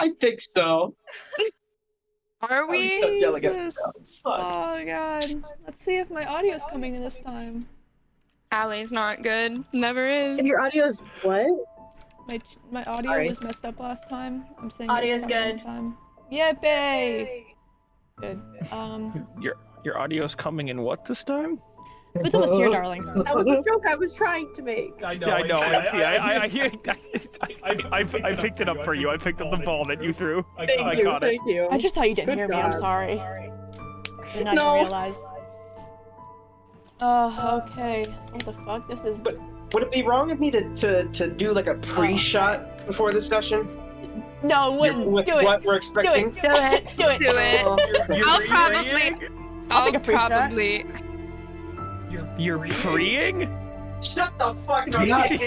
I think so. Are we? So delicate. Jesus. It's fun. Oh god. Let's see if my audio's coming in this time. Allie's not good. Never is. And your audio's what? My audio Sorry. was messed up last time. I'm saying Audio's it's coming good. this time. Yippee! Good. Your audio's coming in what this time? It's almost here, darling. That was the joke I was trying to make. I know. Yeah, I know. I I picked it up for you. I picked up the ball that you threw. I Thank you, caught it. thank you. I just thought you didn't Good hear me. I'm job. sorry. Did not No. even realize. Oh, okay. What the fuck? This is. But would it be wrong of me to do like a pre-shot before this session? No, it wouldn't. With Do it. what we're Do expecting? it. Do it. Do it. Do it. I'll probably. I'll take a pre-shot. probably. You're preeing? Shut the fuck up! Like,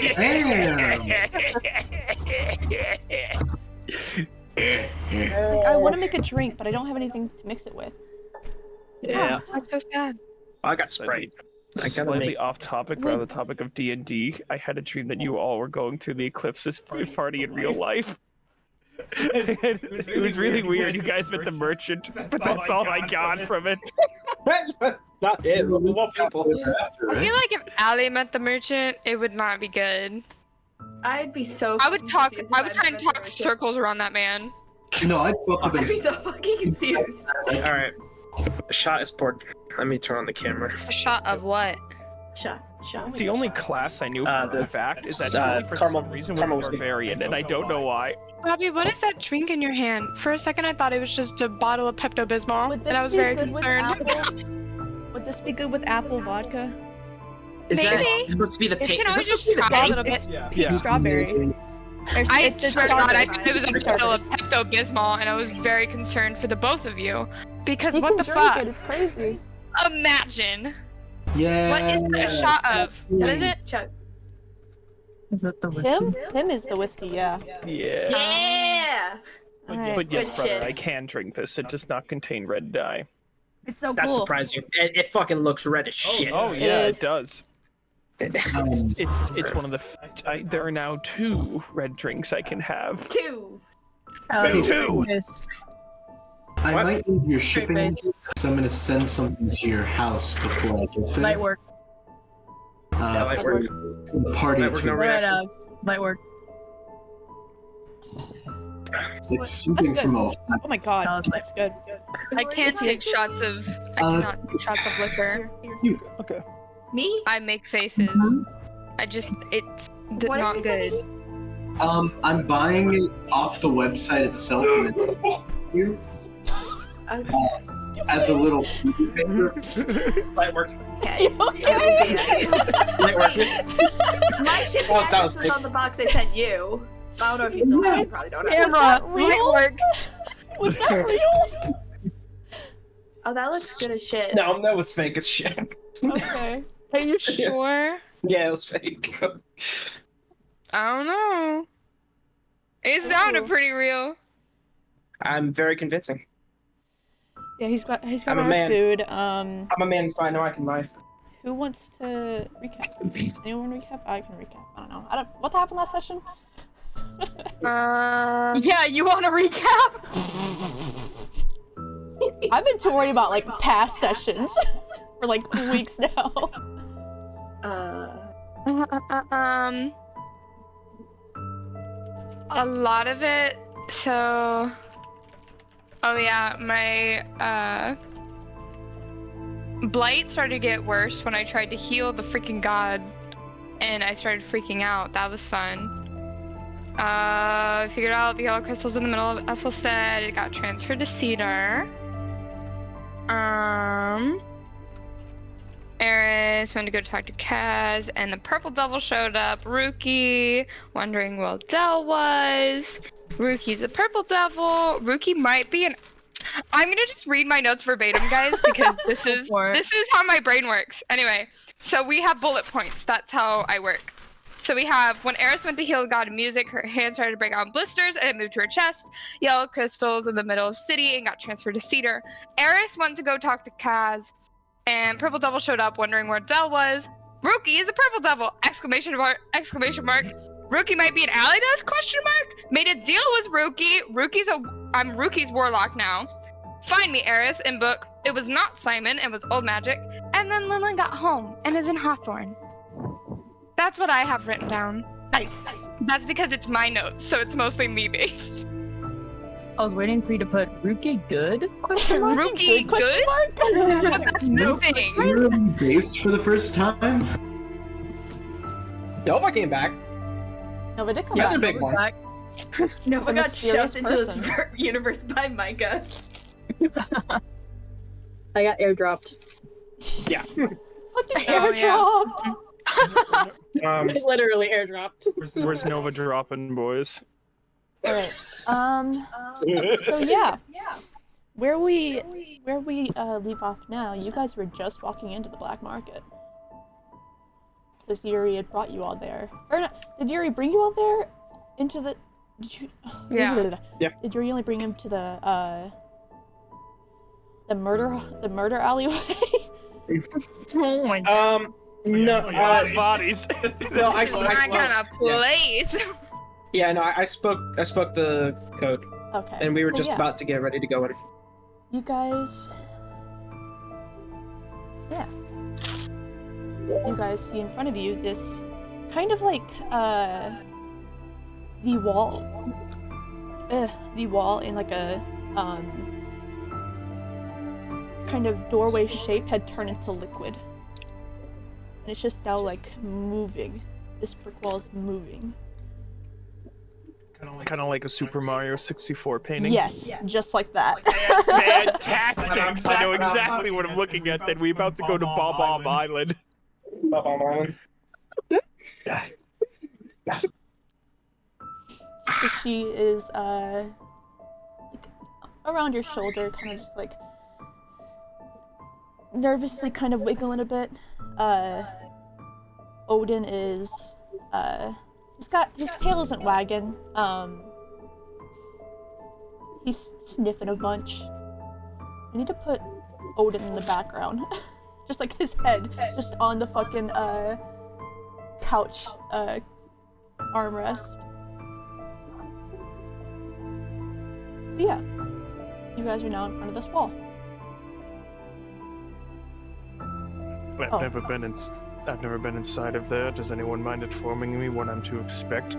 I want to make a drink, but I don't have anything to mix it with. Yeah, That's so sad. I got Sprite. I gotta Slightly make. off topic, but on the topic of D&D, I had a dream that you all were going through the eclipses party in real life. It was really weird. You guys met the merchant, but that's all I got from it. Not it. Well, people. I feel like if Allie met the merchant, it would not be good. I'd be so. I would talk. confused I if would try and met talk the merchant. circles around that man. No, I'd fuck with I'd be him. so fucking confused. All right. A shot is poured. Let me turn on the camera. A shot of what? Shut. The only class I knew for a fact is that for caramel- some reason was caramel a whiskey. barbarian, and I don't know why. Bobby, what is that drink in your hand? For a second, I thought it was just a bottle of Pepto-Bismol, Would this and I was be very good with concerned. apple? Would this be good with apple vodka? Is Maybe. that supposed to be the You pink? can Is always that just supposed to be the try a pink? little It's bit. pink strawberry. I It's swear to God, I strawberry. thought it was a It's bottle of strawberries. Pepto-Bismol, and I was very concerned for the both of you. Because You what can the drink fuck? it. It's crazy. Imagine. Yeah. What is it a shot of? What is it? Chuck. Is that the Him is the whiskey. Yeah. Yeah. Yeah. Alright. But yes, Good brother, shit. I can drink this. It does not contain red dye. It's so That's cool. surprising. It fucking looks red as shit. Oh yeah, is. it does. It's one of the. There are now 2 red drinks I can have. 2. Two. I What? might need your shipping, face. so I'm gonna send something to your house before I get there. Light work. Yeah, light work. For the party Light work, to- no Alright, reaction. Alex. Light work. It's something That's from good. Ohio. Oh my god, Sounds like- that's good. I can't take shots of. I cannot take shots of liquor. Okay. Me? I make faces. I just. It's What not did you say? good. I'm buying it off the website itself and then you as a little Light work. Okay. Okay. Light work. My shipping Oh, that address was was big. on the box I sent you. I don't know if you still have it. You probably don't have it. Camera. Light Real? work. Was that real? Oh, that looks good as shit. No, that was fake as shit. Okay. Are you sure? Yeah, it was fake. I don't know. It sounded pretty real. I'm very convincing. Yeah, he's got I'm a our man. food. I'm a man, so I know I can lie. Who wants to recap? Anyone recap? I can recap. I don't know. What happened last session? Yeah, you want to recap? I've been too worried about like past sessions for like weeks now. A lot of it. So. Oh yeah, my blight started to get worse when I tried to heal the freaking god, and I started freaking out. That was fun. I figured out the yellow crystals in the middle of Esselstead. It got transferred to Cedar. Eris went to go talk to Kaz, and the purple devil showed up. Rookie, wondering where Del was. Rookie's a purple devil. Rookie might be an. I'm gonna just read my notes verbatim, guys, because this is how my brain works. Anyway, so we have bullet points. That's how I work. So we have when Eris went to heal the god of music, her hand started to break out in blisters and it moved to her chest. Yellow crystals in the middle of city and got transferred to Cedar. Eris went to go talk to Kaz, and Purple Devil showed up wondering where Del was. Rookie is a purple devil! Exclamation mark! Exclamation mark! Rookie might be an ally to us? Question mark! Made a deal with Rookie. I'm Rookie's warlock now. Find me, Eris, in book. It was not Simon, it was old magic. And then Lillian got home and is in Hawthorne. That's what I have written down. Nice. That's because it's my notes, so it's mostly me based. I was waiting for you to put Rookie good? Question mark? Rookie good? But that's the thing. You're based for the first time? Nova came back. No, but it did come That's back. a big one. Back. Nova A got mysterious shoved into this person. universe by Micah. I got airdropped. Yeah. Fucking Oh, airdropped. Literally airdropped. Where's Nova dropping, boys? Alright. So yeah. Where we leave off now, you guys were just walking into the black market. Because Yuri had brought you all there. Or no, did Yuri bring you all there? Into the... Did you... Yeah. Yeah. Did Yuri only bring him to the murder alleyway? Oh my god. No, Bodies. no, I It's my kind of place. yeah, no, I spoke the code, Okay. and we were Well, just yeah. about to get ready to go in. You guys... Yeah. You guys see in front of you this kind of like, the wall. The wall in like a, kind of doorway shape had turned into liquid. And it's just now like moving. This brick wall is moving. Kind of like a Super Mario 64 painting. Yes, just like that. Fantastic! I know exactly what I'm looking at. Then we about to go to Bob Island. She is like around your shoulder, kind of just like nervously kind of wiggling a bit. Odin is his tail isn't wagging. He's sniffing a bunch. I need to put Odin in the background. Just like his head just on the fucking couch armrest. But yeah, you guys are now in front of this wall. I've Oh. never been inside of there. Does anyone mind informing me what I'm to expect?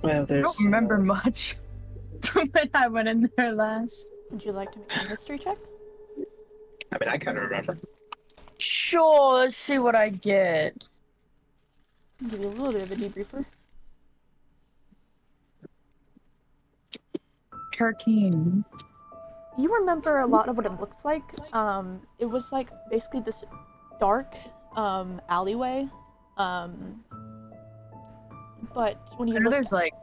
Well, I there's. don't remember much from when I went in there last. Would you like to make a history check? I mean, I kind of remember. Sure, let's see what I get. I'll give you a little bit of a debriefer. 13. You remember a lot of what it looks like. It was like basically this dark alleyway. But when you I know look, there's like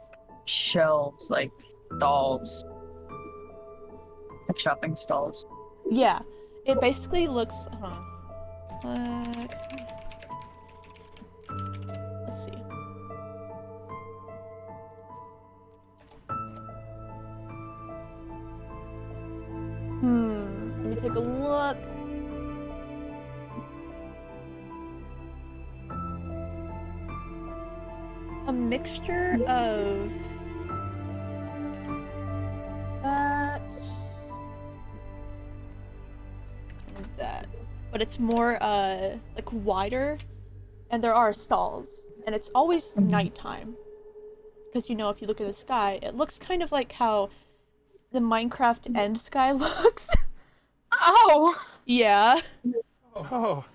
shelves, like stalls. Like shopping stalls. yeah, it basically looks. Let's see. Let me take a look. A mixture of that and that, but it's more like wider, and there are stalls, and it's always nighttime. Because you know, if you look at the sky, it looks kind of like how the Minecraft end sky looks. Oh! Yeah. Oh,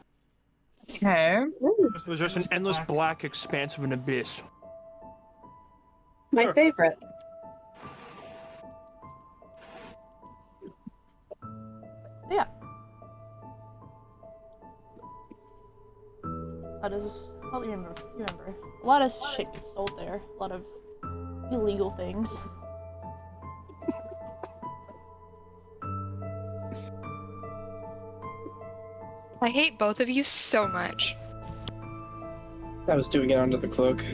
Okay. it was just an endless black expanse of an abyss. My favorite. Yeah. That is. Well, you remember. A lot of shit gets sold there. A lot of illegal things. I hate both of you so much. I was doing it under the cloak.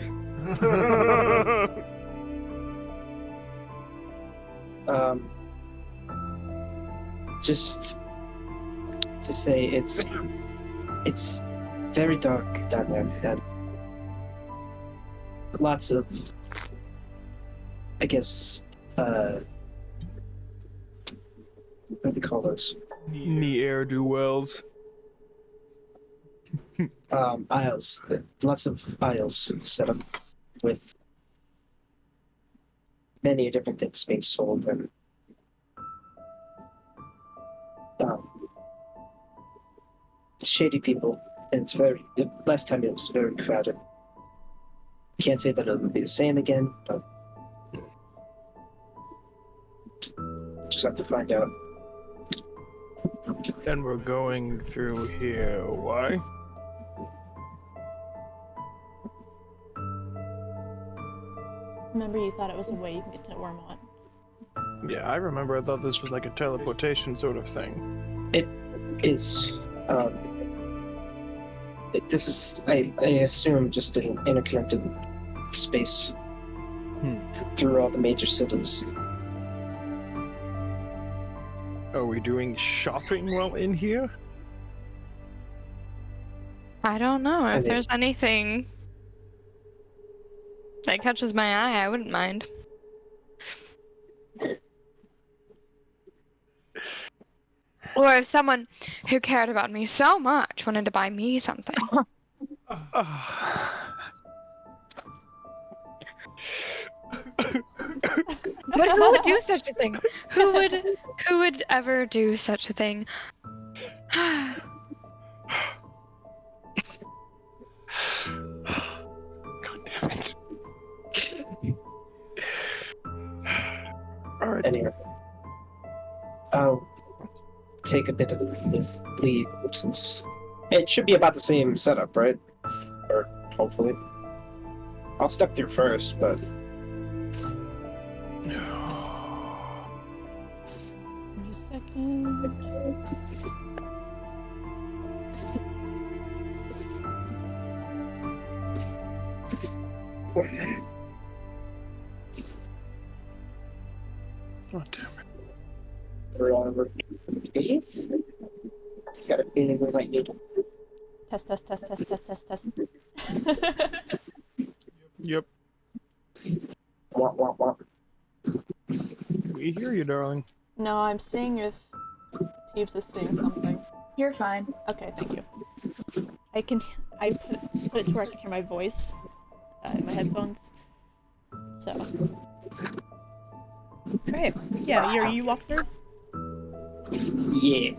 Just to say, it's very dark down there, and lots of, I guess, what do they call those? Ne'er-do-wells. Aisles. Lots of aisles set up with many different things being sold, and shady people. And it's the last time it was very crowded. Can't say that it'll be the same again, but just have to find out. And we're going through here. Why? Remember, you thought it was a way you can get to Wormont. Yeah, I remember. I thought this was like a teleportation sort of thing. It is. This is, I assume, just an interconnected space through all the major cities. Are we doing shopping while in here? I don't know. I If mean- there's anything that catches my eye, I wouldn't mind. Or if someone who cared about me so much wanted to buy me something. But who would do such a thing? Who would ever do such a thing? God damn it. Alright. Anyway, I'll take a bit of the lead since it should be about the same setup, right? Or hopefully. I'll step through first, but Give me a second. Oh, damn it. we're on over. Got a feeling we might need. Test. Yep. Wah. We hear you, darling. No, I'm seeing if Peeves is saying something. You're fine. Okay, thank you. I put it to where I can hear my voice in my headphones. So. Great. Yeah, Yuri, you walk through? Yeah.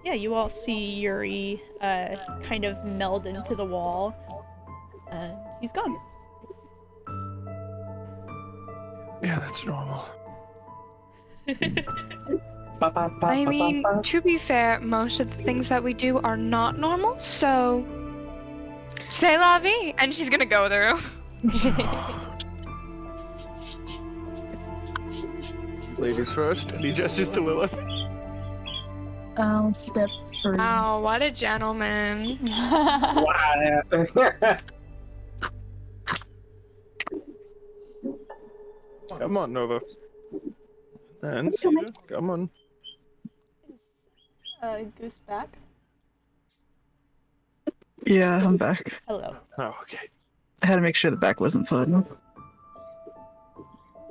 Yeah, you all see Yuri kind of meld into the wall. And he's gone. Yeah, that's normal. I mean, to be fair, most of the things that we do are not normal, so c'est la vie, and she's gonna go through. Ladies first, and he gestures to Lilith. I'll step through. Wow, what a gentleman. Come on, Nova. And Cedar, come on. Goose back? Yeah, I'm back. Hello. Oh, okay. I had to make sure the back wasn't fun.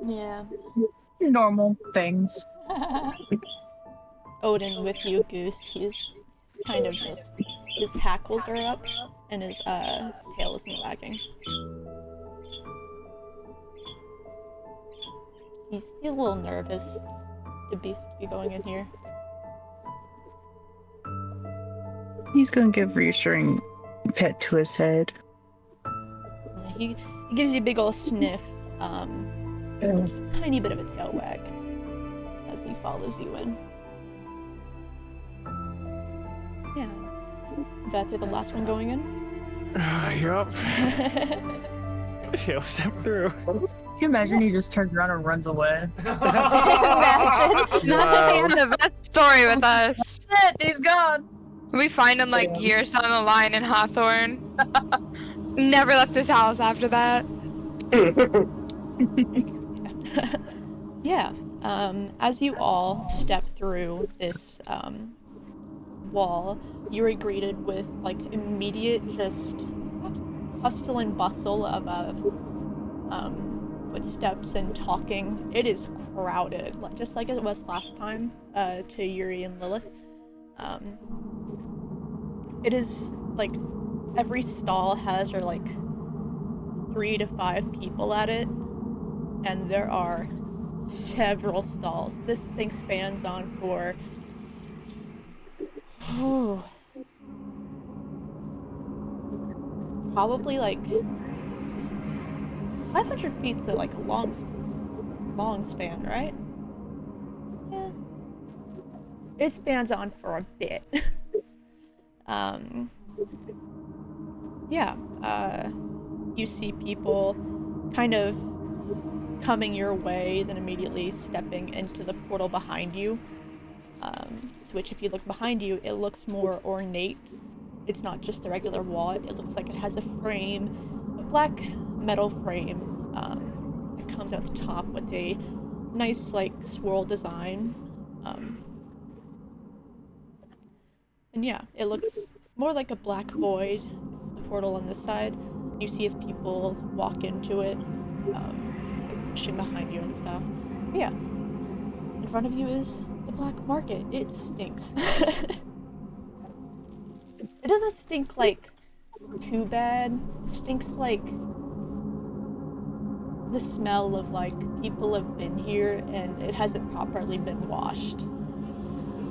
Yeah. Normal things. Odin with you, Goose. He's kind of just, his hackles are up and his tail isn't wagging. He's a little nervous to be going in here. He's gonna give reassuring pet to his head. He gives you a big ol' sniff, tiny bit of a tail wag as he follows you in. Yeah. That you're the last one going in? Yup. He'll step through. Can you imagine he just turns around and runs away? Imagine. That's the end of that story with us. Shit, he's gone! We find him like years down the line in Hawthorne. Never left his house after that. Yeah. As you all step through this wall, you are greeted with like immediate just hustle and bustle of footsteps and talking. It is crowded, just like it was last time to Yuri and Lilith. It is like every stall has like 3 to 5 people at it, and there are several stalls. This thing spans on for probably like 500 feet's like a long span, right? Yeah. It spans on for a bit. Yeah, you see people kind of coming your way, then immediately stepping into the portal behind you. Which, if you look behind you, it looks more ornate. It's not just a regular wall. It looks like it has a frame, a black metal frame. It comes out the top with a nice, like, swirl design. And yeah, it looks more like a black void. The portal on this side. You see as people walk into it, pushing behind you and stuff. But yeah, in front of you is the black market. It stinks. It doesn't stink like too bad. It stinks like the smell of like people have been here and it hasn't properly been washed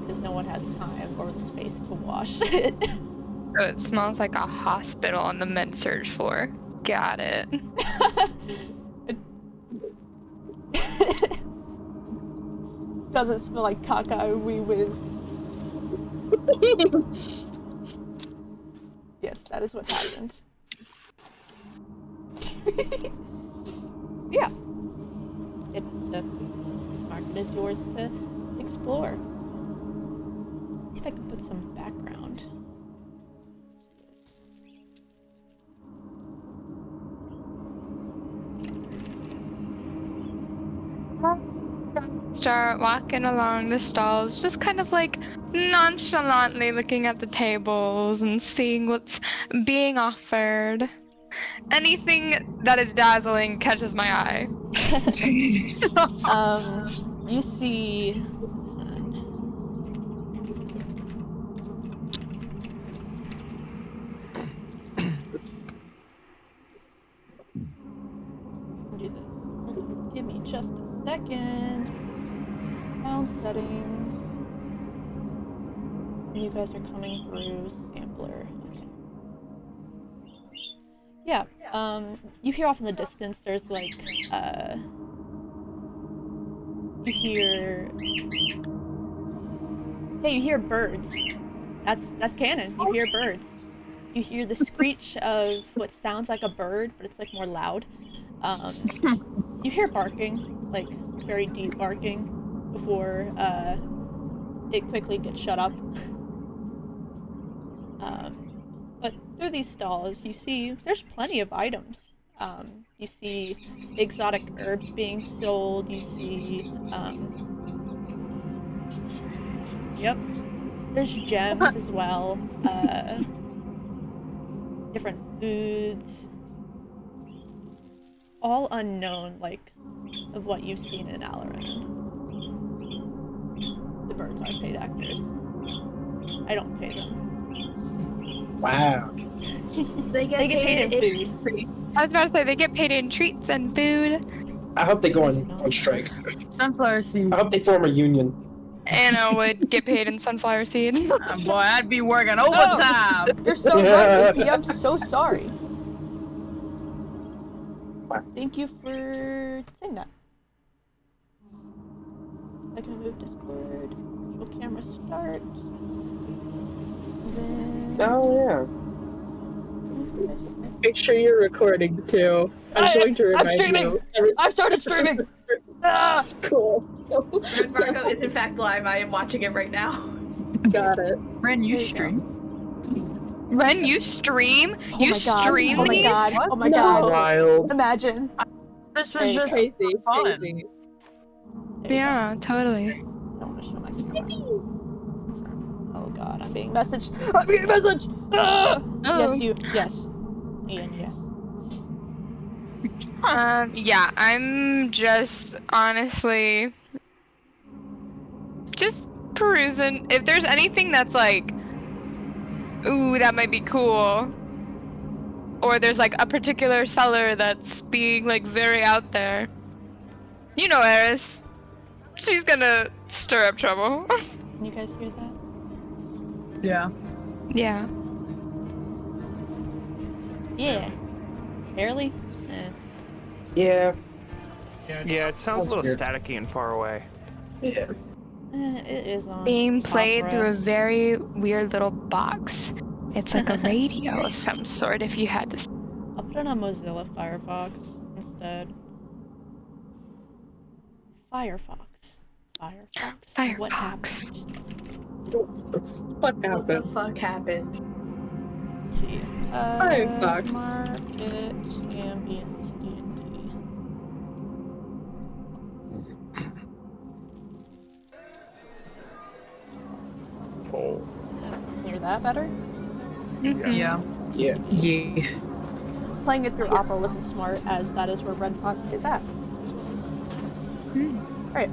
because no one has time or the space to wash it. So it smells like a hospital on the med-surg floor. Got it. Doesn't smell like caca, wee whiz. Yes, that is what happened. Yeah. The market is yours to explore. See if I can put some background to this. Start walking along the stalls, just kind of like nonchalantly looking at the tables and seeing what's being offered. Anything that is dazzling catches my eye. You see. Do this. Hold on. Give me just a second. Sound settings. You guys are coming through sampler. Okay. Yeah. You hear off in the distance. There's like you hear. Yeah, you hear birds. That's canon. You hear birds. You hear the screech of what sounds like a bird, but it's like more loud. You hear barking, like very deep barking, before it quickly gets shut up. But through these stalls, you see there's plenty of items. You see exotic herbs being sold. You see, yep, there's gems as well. Different foods. All unknown, like, of what you've seen in Aloran. The birds are paid actors. I don't pay them. Wow. They get paid in food. I was about to say they get paid in treats and food. I hope they go on strike. Sunflower seed. I hope they form a union. Anna would get paid in sunflower seeds. Boy, I'd be working overtime. You're so right, AP. I'm so sorry. Thank you for saying that. I can move Discord. Virtual camera start. And then... Oh, yeah. Make sure you're recording too. I'm going to remind streaming! you. I've started streaming! Ah! Cool. Red Marco is in fact live. I am watching it right now. Got it. Ren, you There you stream. Ren, you stream? Oh You my god. stream Oh my these? god. What? Oh my No. god. Wild. Imagine. This was just Crazy. fun. Crazy. There you Yeah, totally. go. I don't want to show my camera. Oh god, I'm being messaged. I'm being messaged! Ah! Oh. Yes. Ian, yes. Yeah, I'm just honestly just perusing. If there's anything that's like, ooh, that might be cool, or there's like a particular seller that's being like very out there, you know, Eris, she's gonna stir up trouble. Can you guys hear that? Yeah. Yeah. Yeah. Barely? Yeah. Yeah, it sounds a little Weird. staticky and far away. Yeah. It is on. Being played opera. through a very weird little box. It's like a radio of some sort if you had this. I'll put it on Mozilla Firefox instead. Firefox. What Firefox. happened? What What the happened? fuck happened? Let's see. Firefox. Market ambience D&D. Oh. Hear that better? Mhm. Yeah. Yeah. Yeah. Playing it through Opera wasn't smart, as that is where Red Hot is at. Right.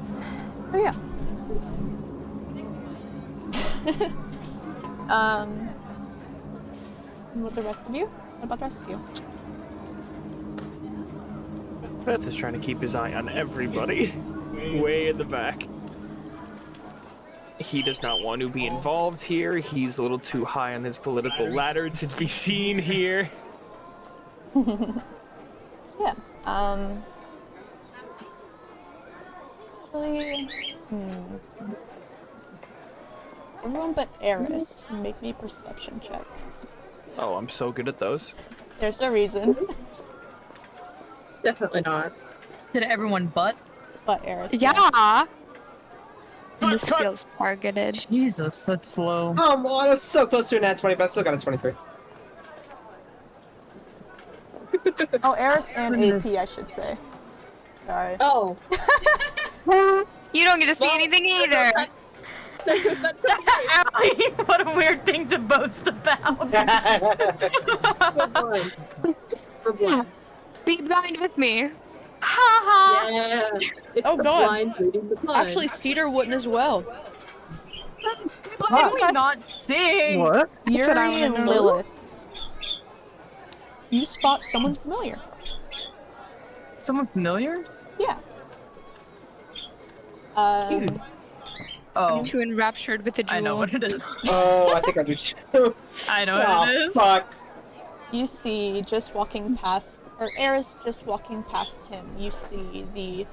So yeah. What the rest of you? What about the rest of you? Beth is trying to keep his eye on everybody. Way in the back. He does not want to be involved here. He's a little too high on his political ladder to be seen here. Yeah. Actually, everyone but Eris, make me a perception check. Oh, I'm so good at those. There's a reason. Definitely not. Did everyone but? But Eris. Yeah. And this Cut. feels targeted. Jesus, that's low. Oh, well, I was so close to a nat 20, but I still got a 23. Oh, Eris and AP, I should say. Sorry. Oh. You don't get to see Well, anything either. There goes that Allie, what a weird thing to boast about. We're blind. We're blind. Be blind with me. Yeah. It's Oh, the God. blind leading the blind. Actually, Cedar wouldn't as well. Why are we not seeing? What? Yuri what I wanna and know. Lilith. You spot someone familiar. Someone familiar? Yeah. Dude. Oh, Too enraptured with the jewel. I know what it is. Oh, I think I do too. I know Oh, what it is. fuck. You see, just walking past, or Eris just walking past him, you see the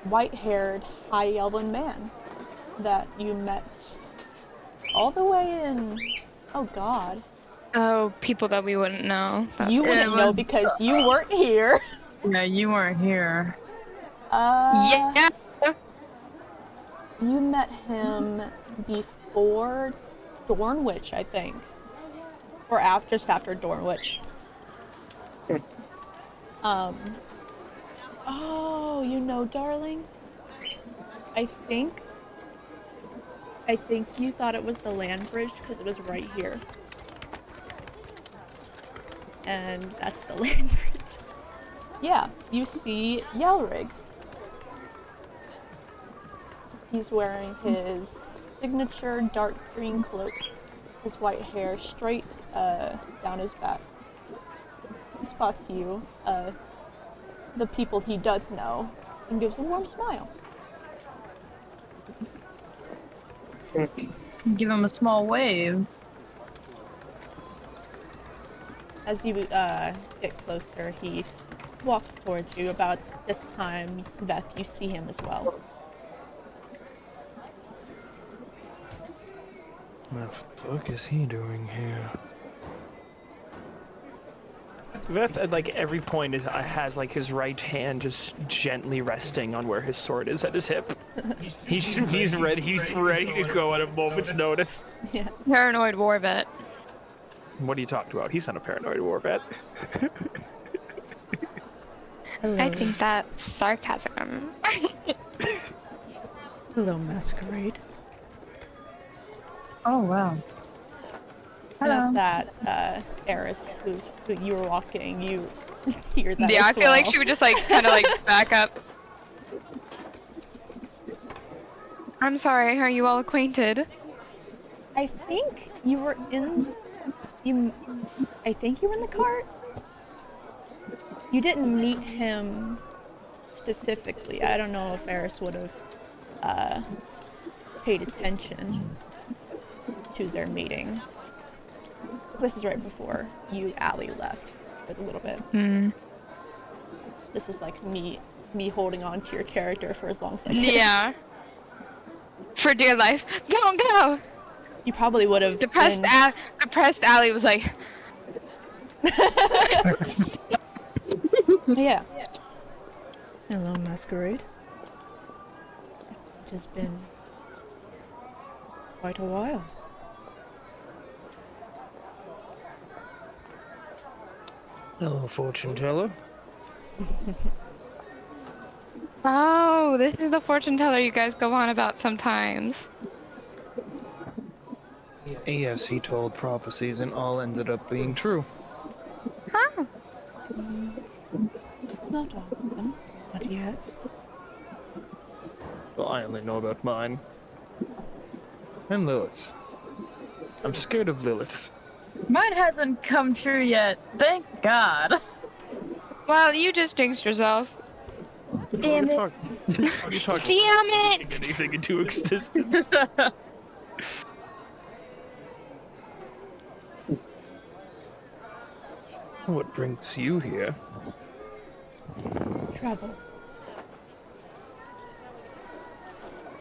white-haired, high elven man that you met all the way in. Oh God. Oh, people that we wouldn't know. That's You good. wouldn't know because you weren't here. Yeah, you weren't here. Yeah. You met him before Dornwich, I think. Or just after Dornwich. Oh, you know, darling? I think you thought it was the land bridge because it was right here. And that's the land bridge. Yeah, you see Yelrig. He's wearing his signature dark green cloak, his white hair straight down his back. He spots you, the people he does know, and gives a warm smile. Give him a small wave. As you get closer, he walks towards you. About this time, Beth, you see him as well. What the fuck is he doing here? Veth at like every point has like his right hand just gently resting on where his sword is at his hip. He's ready to go at a moment's notice. Yeah. Paranoid war vet. What are you talking about? He's not a paranoid war vet. I think that's sarcasm. Hello, Masquerade. Oh wow. And Hello. at that, Eris, who you were walking, you hear that Yeah, I as feel like well. she would just like kind of like back up. I'm sorry, are you all acquainted? I think you were in. I think you were in the cart. You didn't meet him specifically. I don't know if Eris would have paid attention to their meeting. This is right before you, Allie, left for a little bit. Hmm. This is like me holding on to your character for as long as I can. Yeah. For dear life, don't go. You probably would have Depressed been... depressed Allie was like, Yeah. Hello, Masquerade. It has been quite a while. Hello, fortune teller. oh, this is the fortune teller you guys go on about sometimes. Yes, he told prophecies and all ended up being true. Huh? Not all of them. Not yet. Well, I only know about mine. And Lilith's. I'm scared of Lilith's. Mine hasn't come true yet. Thank God. Well, you just jinxed yourself. Damn it. You're talking Damn it! anything into existence. What brings you here? Travel.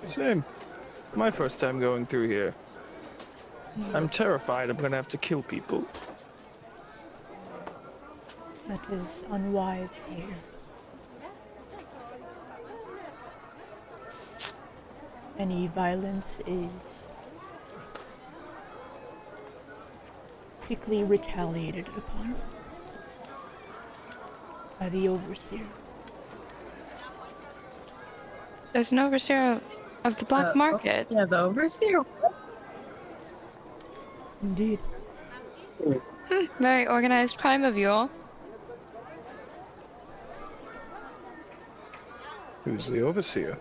Same. My first time going through here. I'm terrified I'm gonna have to kill people. That is unwise here. Any violence is quickly retaliated upon by the Overseer. There's no overseer of the black market. Yeah, the overseer. Indeed. Very organized crime of you all. Who's the overseer?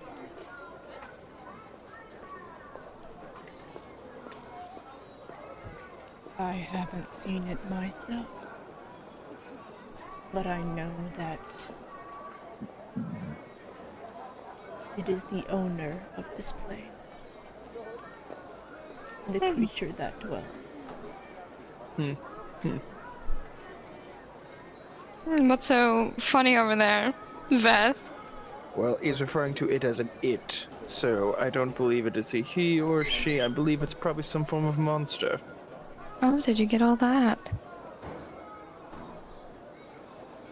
I haven't seen it myself, but I know that it is the owner of this plane, the creature that dwells. What's so funny over there, Veth? Well, he's referring to it as an it, so I don't believe it is a he or she. I believe it's probably some form of monster. Oh, did you get all that?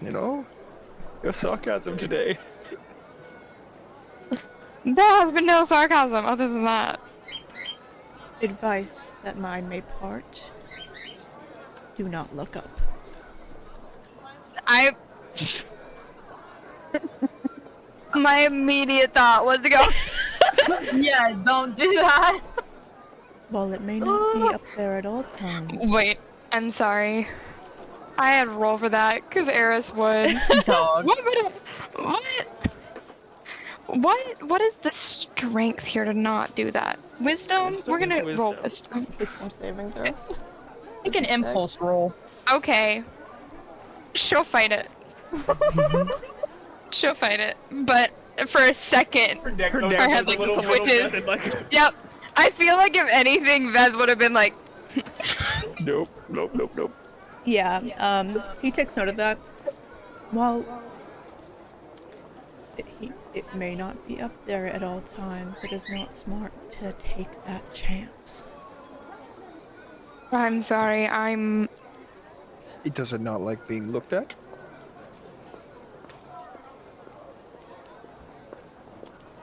You know? Your sarcasm today. There has been no sarcasm other than that. Advice that I may part. Do not look up. My immediate thought was to go. Yeah, don't do that. While it may not be up there at all times. Wait, I'm sorry. I had to roll for that because Eris would. Dog. What is the strength here to not do that? Wisdom? We're gonna roll wisdom. Wisdom saving throw. Make an impulse roll. Okay. She'll fight it. She'll fight it. But for a second, her neck head goes like a little switches. bit like... Yep. I feel like if anything, Veth would have been like. Nope, nope, nope, nope. Yeah, he takes note of that. While it may not be up there at all times, it is not smart to take that chance. I'm sorry, It does it not like being looked at?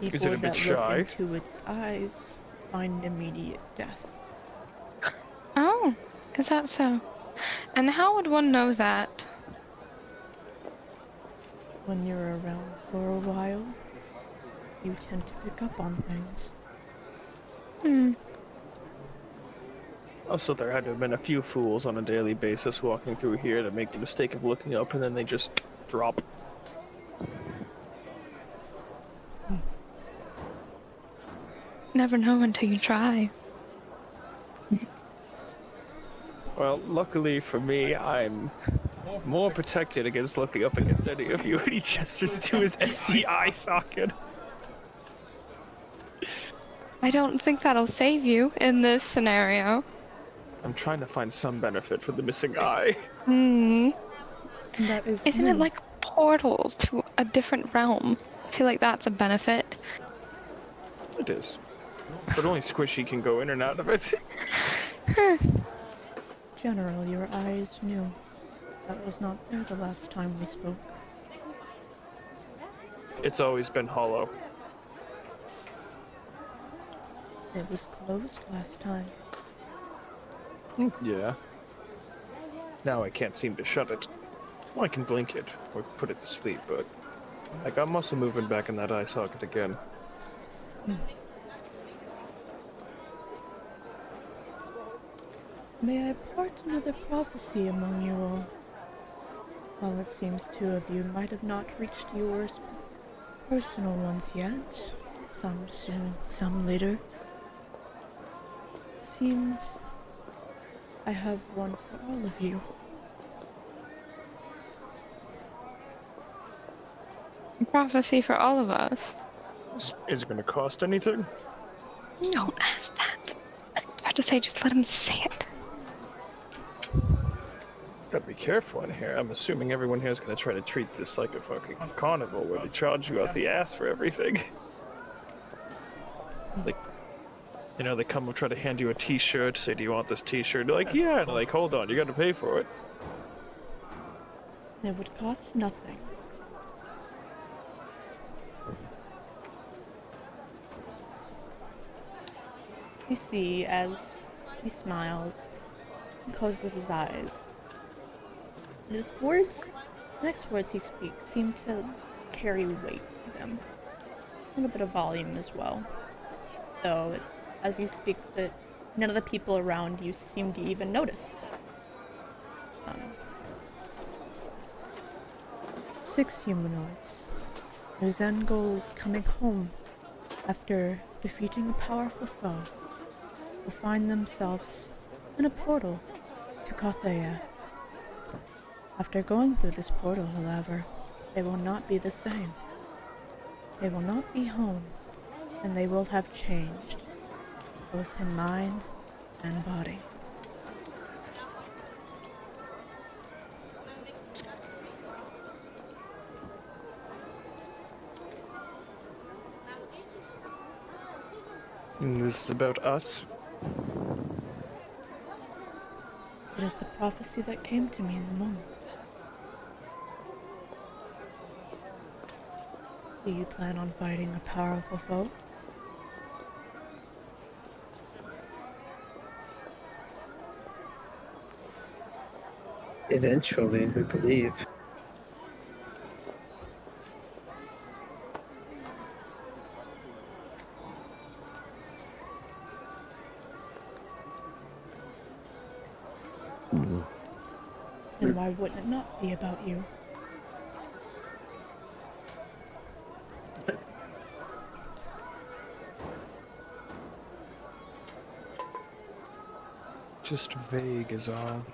People Is it a bit that shy? look into its eyes find immediate death. Oh, is that so? And how would one know that? When you're around for a while, you tend to pick up on things. Also, there had to have been a few fools on a daily basis walking through here that make the mistake of looking up and then they just drop. Never know until you try. Well, luckily for me, I'm more protected against looking up against any of you, and he gestures to his empty eye socket. I don't think that'll save you in this scenario. I'm trying to find some benefit for the missing eye. Hmm. That is Isn't it like a portal to a different realm? I feel like that's a benefit. It is. But only Squishy can go in and out of it. General, your eyes knew. That was not there the last time we spoke. It's always been hollow. It was closed last time. Yeah. Now I can't seem to shut it. Well, I can blink it, or put it to sleep, but I got muscle movement back in that eye socket again. May I part another prophecy among you all? While it seems two of you might have not reached your personal ones yet, some soon, some later, seems I have one for all of you. Prophecy for all of us. Is it going to cost anything? Don't ask that. I was about to say, just let him say it. Gotta be careful in here. I'm assuming everyone here is going to try to treat this like a fucking carnival where they charge you out the ass for everything. Like, you know, they come and try to hand you a t-shirt, say, do you want this t-shirt? You're like, yeah, and like, hold on, you gotta pay for it. It would cost nothing. You see, as he smiles, he closes his eyes. His words, next words he speaks, seem to carry weight to them. A little bit of volume as well. Though, as he speaks it, none of the people around you seem to even notice. 6 humanoids, whose end goal is coming home after defeating a powerful foe, will find themselves in a portal to Kothea. After going through this portal, however, they will not be the same. They will not be home, and they will have changed, both in mind and body. And this is about us? It is the prophecy that came to me in the moment. Do you plan on fighting a powerful foe? Eventually, we believe. Then why wouldn't it not be about you? Just vague is all.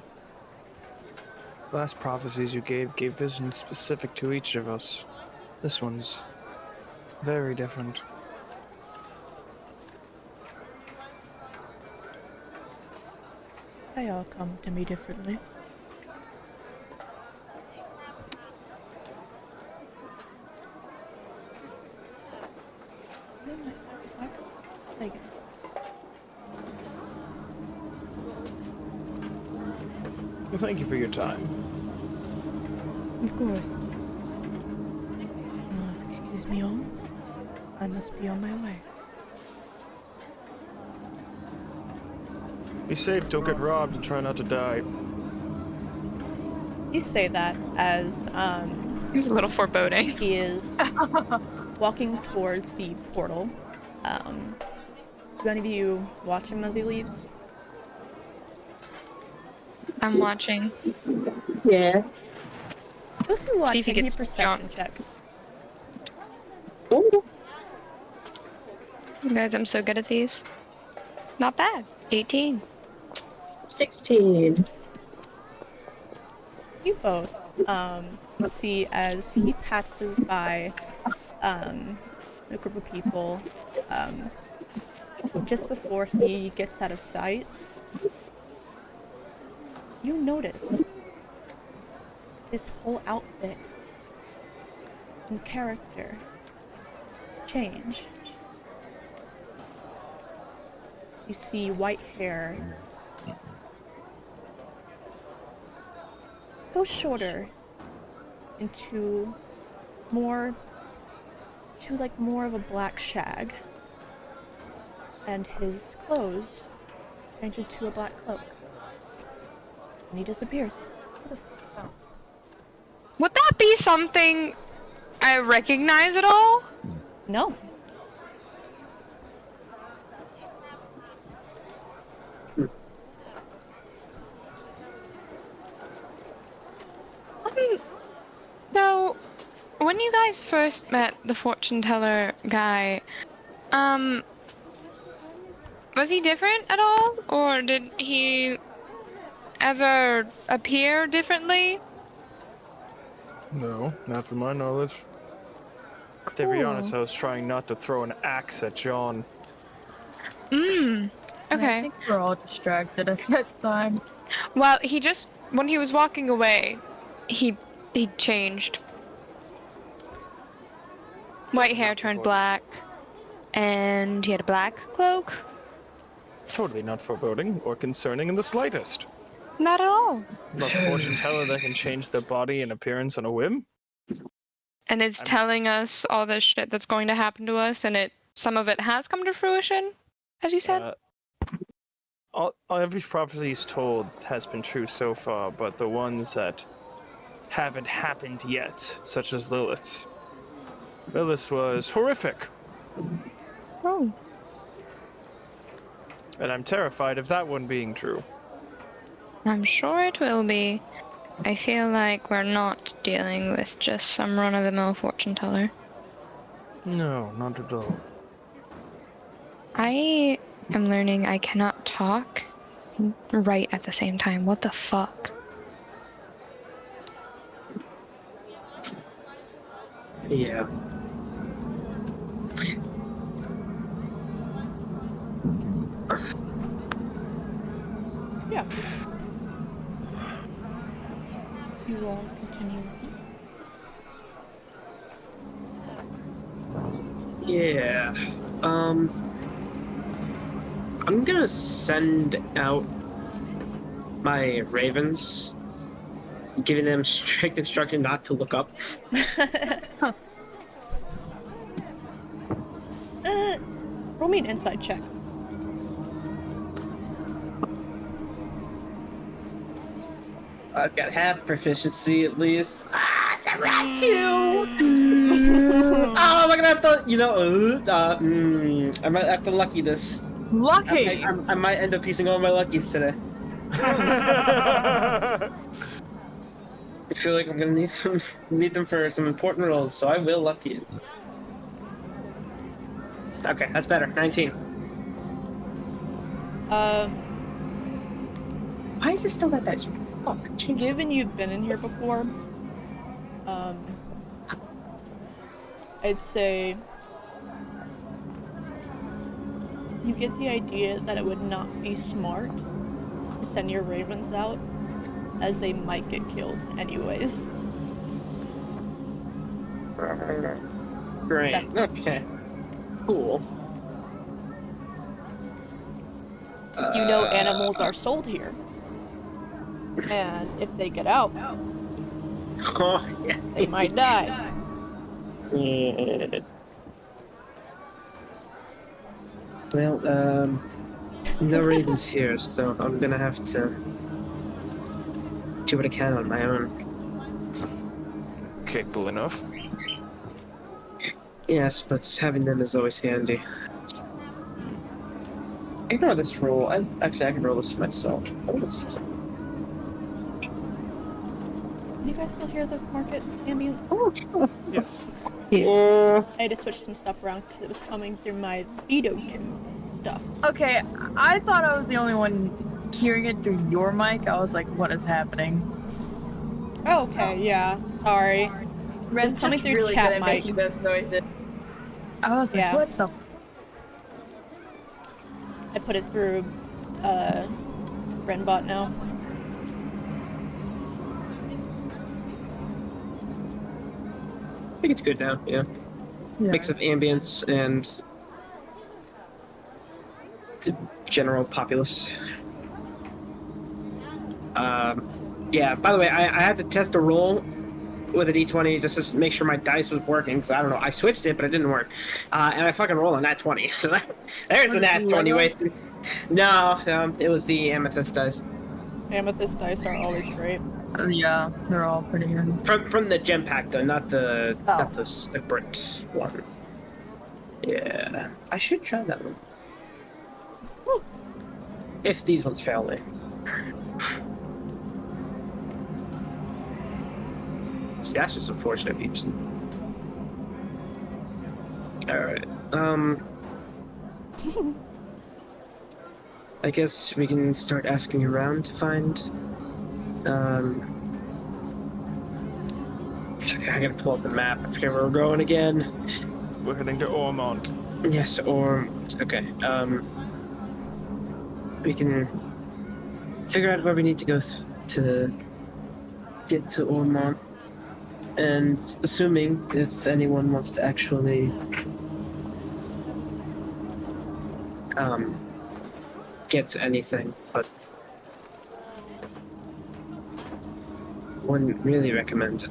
Last prophecies you gave visions specific to each of us. This one's very different. They all come to me differently. Well, thank you for your time. Of course. Excuse me all. I must be on my way. Be safe, don't get robbed, and try not to die. You say that as There's a little foreboding. he is walking towards the portal. Do any of you watch him as he leaves? I'm watching. Yeah. Those who watch, See if he make me a gets perception jumped. check. Ooh. You guys, I'm so good at these. Not bad. 18. 16. You both see as he passes by a group of people just before he gets out of sight. You notice his whole outfit and character change. You see white hair go shorter into more of a black shag, and his clothes change into a black cloak, and he disappears. Would that be something I recognize at all? No. So, when you guys first met the fortune teller guy, was he different at all? Or did he ever appear differently? No, not from my knowledge. To be honest, I was trying not to throw an axe at John. I Okay. think we're all distracted at that time. Well, when he was walking away, he changed. White hair turned black, and he had a black cloak. Totally not foreboding or concerning in the slightest. Not at all. Not a fortune teller that can change their body and appearance on a whim. And it's telling us all this shit that's going to happen to us, and some of it has come to fruition, as you said. Every prophecy he's told has been true so far, but the ones that haven't happened yet, such as Lilith's. Lilith was horrific. Oh. And I'm terrified of that one being true. I'm sure it will be. I feel like we're not dealing with just some run-of-the-mill fortune teller. No, not at all. I am learning I cannot talk and write at the same time. What the fuck? Yeah. Yeah. You all continue. Yeah. I'm gonna send out my ravens, giving them strict instruction not to look up. Roll me an insight check. I've got half proficiency at least. Ah, it's a rat too. Oh, am I gonna have to? I might have to lucky this. Lucky! I might end up piecing all my luckies today. I feel like I'm gonna need them for some important roles, so I will lucky it. Okay, that's better. 19. Why is it still that dice? Fuck. Given you've been in here before, I'd say you get the idea that it would not be smart to send your ravens out, as they might get killed anyways. Great. Okay. Cool. You know animals are sold here. And if they get out, Oh, yeah. they might die. Yeah. Well, no ravens here, so I'm gonna have to do what I can on my own. Capable enough. Yes, but having them is always handy. Ignore this roll. I can roll this myself. you guys still hear the market ambience? Yes. Yeah. I had to switch some stuff around because it was coming through my veto tube stuff. Okay, I thought I was the only one hearing it through your mic. I was like, what is happening? Oh, okay, yeah. Sorry. Ren's coming just through really chat good at mic. making those noises. I was like, Yeah. what the? I put it through Renbot now. I think it's good now. Yeah. Mix of ambience and the general populace. Yeah. By the way, I had to test a roll with a d20 just to make sure my dice was working. Because I don't know, I switched it, but it didn't work, and I fucking rolled a nat 20. So there's a nat 20 wasted. No, it was the amethyst dice. Amethyst dice are always great. Yeah, they're all pretty good. From the gem pack though, not the separate one. Yeah, I should try that one. If these ones fail me. See, that's just unfortunate, peeps. Alright, I guess we can start asking around to find, I gotta pull up the map. I forget where we're going again. We're heading to Ormond. Yes, or okay. We can figure out where we need to go to get to Ormond, and assuming if anyone wants to actually get anything, but wouldn't really recommend it.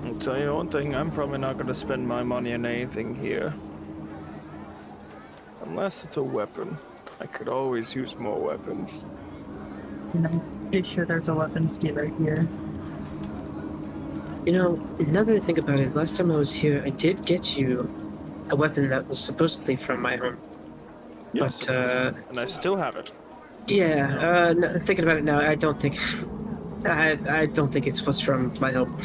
I'll tell you one thing, I'm probably not gonna spend my money on anything here. Unless it's a weapon. I could always use more weapons. And I'm pretty sure there's a weapons dealer here. You know, now that I think about it, last time I was here, I did get you a weapon that was supposedly from my home. Yes, But, and I still have it. yeah, thinking about it now, I don't think... I don't think it was from my home.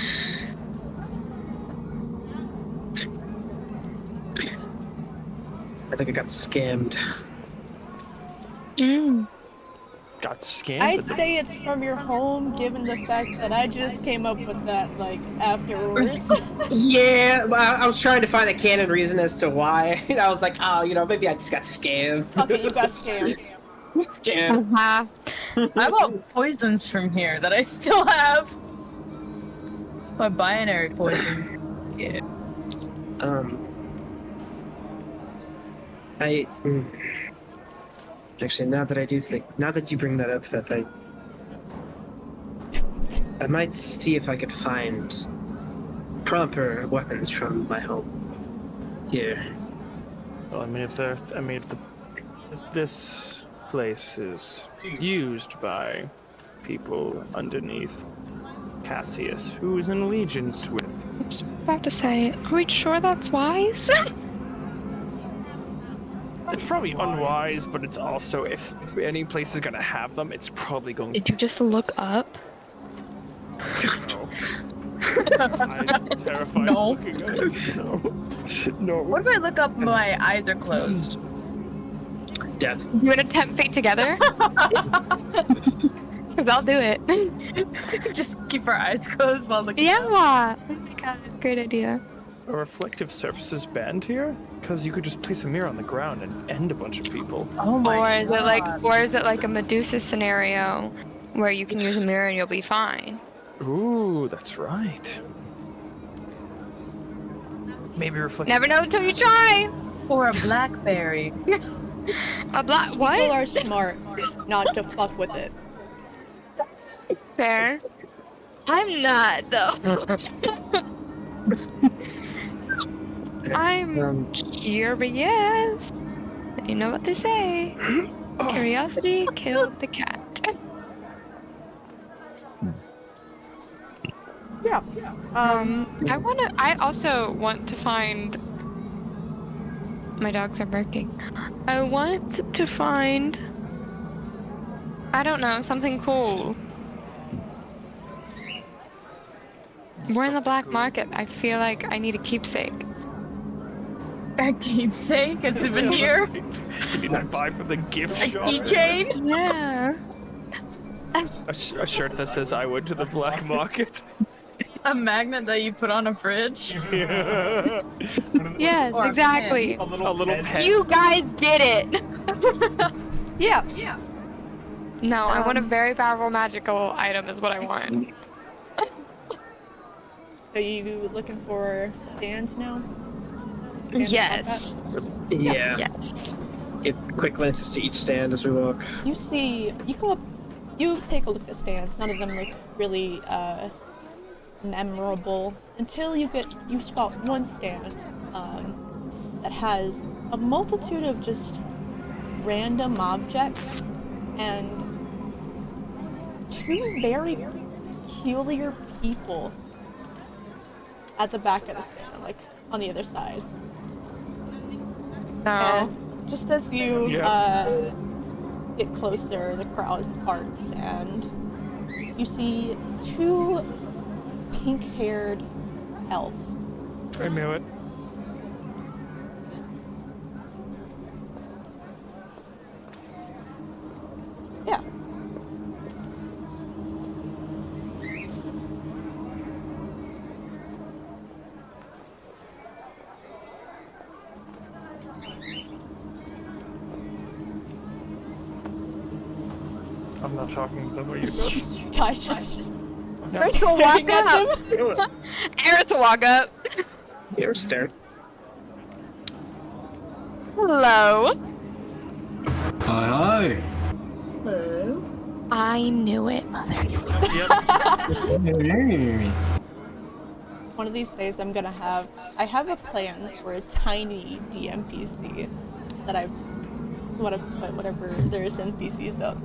I think I got scammed. Got scammed? I'd say it's from your home, given the fact that I just came up with that, like, afterwards. Yeah, I was trying to find a canon reason as to why. I was like, oh, you know, maybe I just got scammed. Okay, you got scammed. Yeah. I bought poisons from here that I still have. My binary poison. Yeah. Actually, now that you bring that up, that I might see if I could find proper weapons from my home here. Well, I mean, if this place is used by people underneath Cassius, who's in allegiance with. I was about to say, are we sure that's wise? It's probably unwise, but it's also, if any place is gonna have them, it's probably going Did you just look up? No. I'm terrified No. looking at it. No. What if I look up and my eyes are closed? Death. You wanna tempt fate together? Cause I'll do it. Just keep our eyes closed while looking. Yeah. Oh my god, great idea. Are reflective surfaces banned here? Because you could just place a mirror on the ground and end a bunch of people. Oh my Or god. is it like a Medusa scenario where you can use a mirror and you'll be fine? Ooh, that's right. Maybe reflective. Never know until you try. Or a blackberry. A black what? People are smart not to fuck with it. Fair. I'm not though. I'm curious. You know what they say. Curiosity killed the cat. Yeah. I also want to find. My dogs are barking. I want to find. I don't know, something cool. We're in the black market. I feel like I need a keepsake. A keepsake? A souvenir? You need to buy from the gift A shop. keychain? Yeah. A shirt that says I went to the black market. A magnet that you put on a fridge? Yeah. Yes, Or a exactly. A little pen. You guys get it. Yeah. No, I want a very powerful magical item is what I want. Are you looking for stands now? Yes. Yeah. Yes. Get quick glances to each stand as we look. You see, you come up, you take a look at the stands. None of them look really memorable until you spot one stand that has a multitude of just random objects and two very peculiar people at the back of the stand, like on the other side. No. And just as you get closer, the crowd parts, and you see two pink-haired elves. I knew it. Yeah. I'm not talking to them. What are you doing? Guys, just Go staring walk at up. them. Aerith will walk up. You're staring. Hello. Hi, Hello. I knew it, mother. hi. Hey. One of these days I have a plan for a tiny NPC that I want to put whatever there's NPCs up.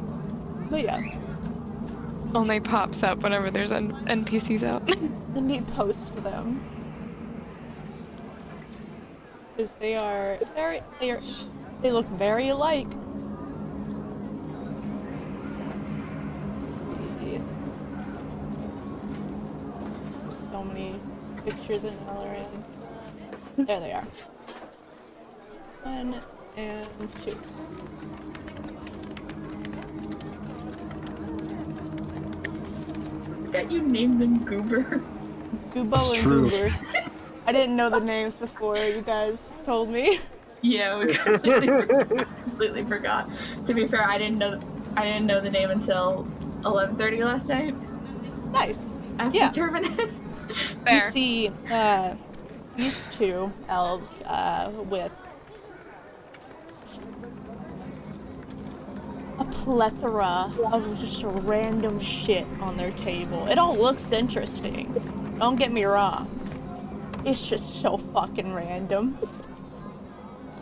But yeah, Only pops up whenever there's NPCs out. let me post them. Because they look very alike. Let's see. There's so many pictures in Aloran. There they are. 1 and 2. That you named them Goober. Goobo It's and true. Goober. I didn't know the names before you guys told me. Yeah, we completely forgot. To be fair, I didn't know the name until 11:30 last night. Nice. After Yeah. Terminus. Fair. You see these two elves with a plethora of just random shit on their table. It all looks interesting. Don't get me wrong. It's just so fucking random.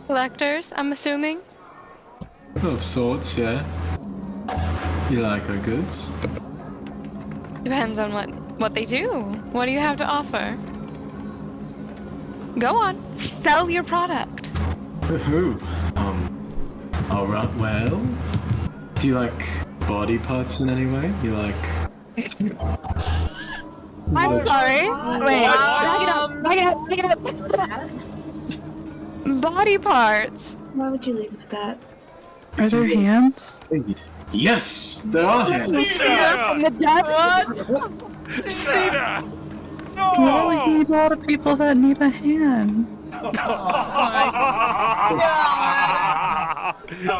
Collectors, I'm assuming. Of sorts, yeah. You like our goods? Depends on what they do. What do you have to offer? Go on, sell your product. Woohoo. Alright, well. Do you like body parts in any way? You like. I'm sorry. Wait, back it up. Body parts. Why would you leave it at that? Are there hands? Yes! There are hands! From the depths. Cena! Well, we need a lot of people that need a hand.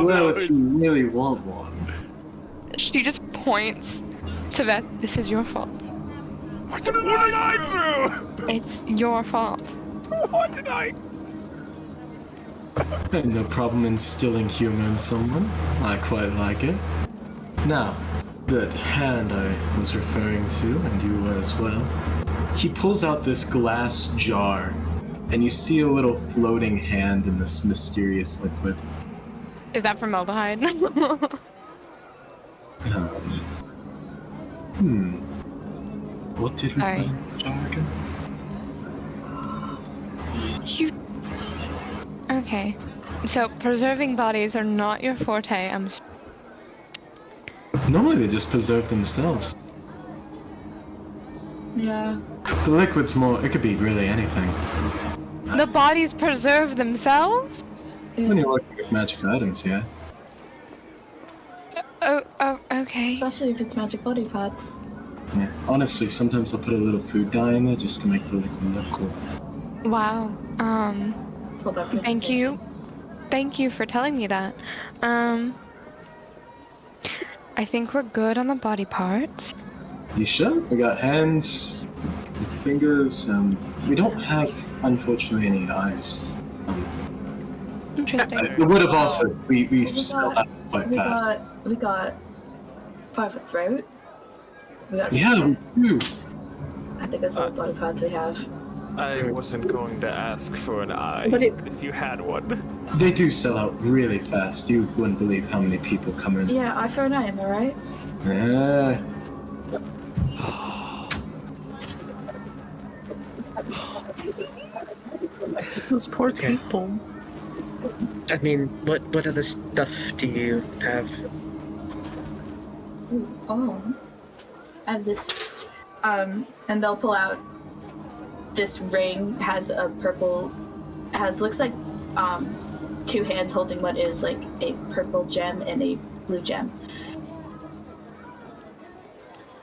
Well, if you really want one. She just points to Beth. This is your fault. What did I do? It's your fault. What did I? No problem instilling humor in someone. I quite like it. Now, that hand I was referring to, and you were as well, he pulls out this glass jar, and you see a little floating hand in this mysterious liquid. Is that formaldehyde? What did we Sorry. put in the jar again? You. Okay. So preserving bodies are not your forte. Normally they just preserve themselves. Yeah. The liquid's more. It could be really anything. The bodies preserve themselves? When you're working with magic items, yeah. Oh, okay. Especially if it's magic body parts. Yeah. Honestly, sometimes I'll put a little food dye in there just to make the liquid look cool. Wow. Full about Thank you. Thank you for telling me that. I think we're good on the body parts. You sure? We got hands, fingers, we don't have, unfortunately, any eyes. Interesting. I would have offered. We sell that quite fast. We got 5 foot throat. We got Yeah, we do. I think that's all the body parts we have. I wasn't going to ask for an eye, But it- if you had one. They do sell out really fast. You wouldn't believe how many people come in. Yeah, eye for an eye, am I right? Yeah. Those poor Okay. people. I mean, what other stuff do you have? Oh. I have this, and they'll pull out this ring, looks like, 2 hands holding what is like a purple gem and a blue gem.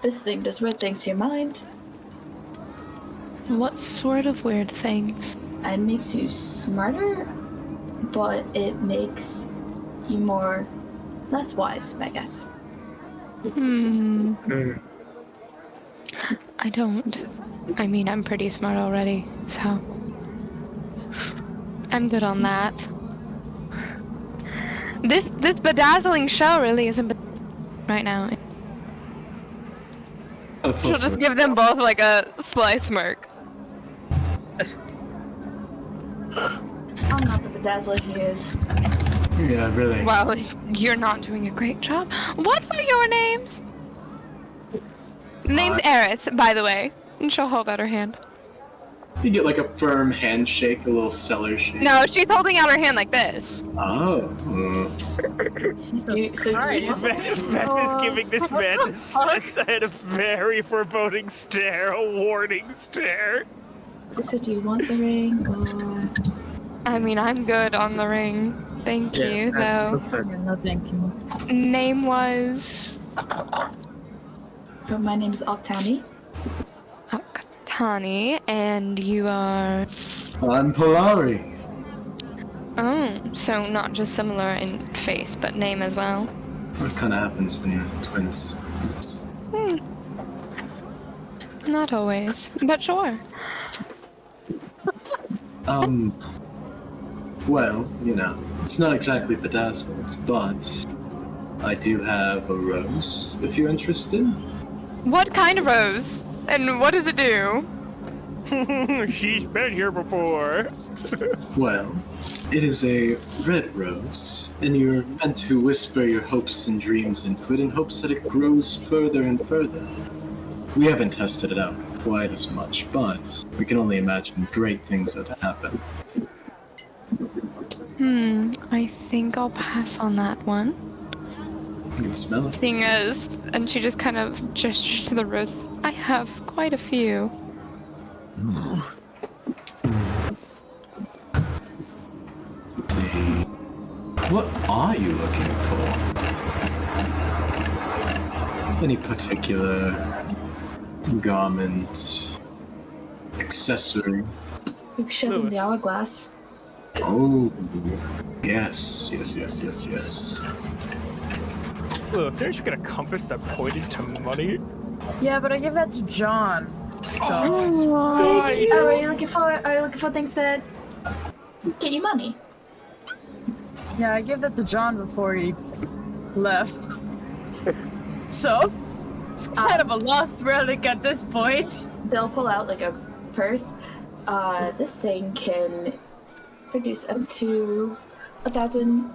This thing does weird things to your mind. What sort of weird things? It makes you smarter, but it makes you less wise, I guess. Hmm. I don't. I mean, I'm pretty smart already, so I'm good on that. This bedazzling show really isn't right now. That's She'll also just give them both like a sly smirk. I'm not the bedazzler he is. yeah, really. Well, you're not doing a great job. What were your names? Name's Aerith, by the way. And she'll hold out her hand. You get like a firm handshake, a little cellar shake. No, she's holding out her hand like this. Oh. Jesus So do you Christ. want Veth is giving this man a very foreboding stare, a warning stare. So do you want the ring, or... I mean, I'm good on the ring. Thank you, though. Yeah, no, thank you. Name was Oh, my name's Octani. Tani, and you are. I'm Polari. Oh, so not just similar in face, but name as well. What kind of happens when you're twins? It's... Not always, but sure. Well, you know, it's not exactly bedazzled, but I do have a rose, if you're interested. What kind of rose? And what does it do? She's been here before. Well, it is a red rose, and you're meant to whisper your hopes and dreams into it in hopes that it grows further and further. We haven't tested it out quite as much, but we can only imagine great things would happen. I think I'll pass on that one. You can smell it. Seeing as, and she just kind of gestures to the rose. I have quite a few. What are you looking for? Any particular garment, accessory? You showed them the hourglass. Oh, yes. Look, they're just gonna compass that pointed to money. Yeah, but I give that to John. Oh, are you looking for things that get you money? Yeah, I gave that to John before he left. So, it's kind of a lost relic at this point. They'll pull out like a purse. This thing can produce up to 1,000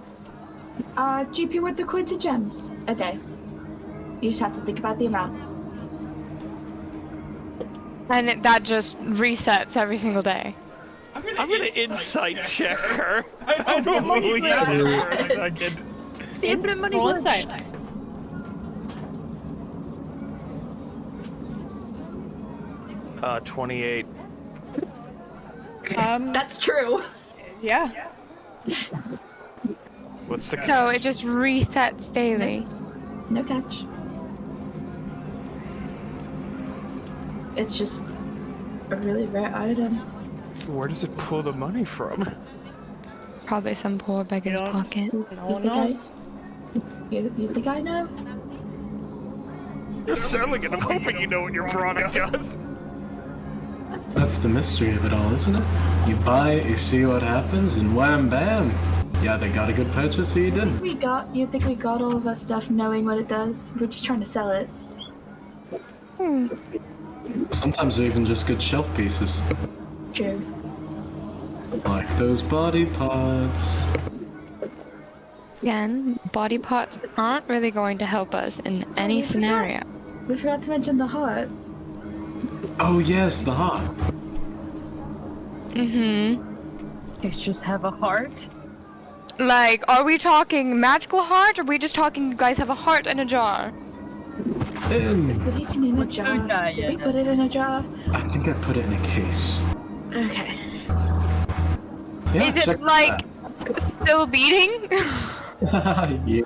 GP worth of coins and gems a day. You just have to think about the amount. And that just resets every single day. I'm gonna insight check her. I don't believe believe that. her for a second. See if the money Roll glitch. 28. That's true. Yeah. What's the So it just resets daily. No catch. It's just a really rare item. Where does it pull the money from? Probably some poor beggar's don't- pocket. No one think I- knows. You think I know? You're selling it. I'm hoping you know what your product does. That's the mystery of it all, isn't it? You buy it, you see what happens, and wham bam! Yeah, they got a good purchase or you didn't. You think we got all of our stuff knowing what it does? We're just trying to sell it. Sometimes they're even just good shelf pieces. True. Like those body parts. Again, body parts aren't really going to help us in any we forgot. scenario. We forgot to mention the heart. Oh yes, the heart. Mm-hmm. It's just have a heart. Like, are we talking magical heart, or are we just talking you guys have a heart in a jar? Put it in a jar. food diet? Did we put it in a jar? I think I put it in a case. Okay. Yeah, Is check it like still beating? that. Yeah.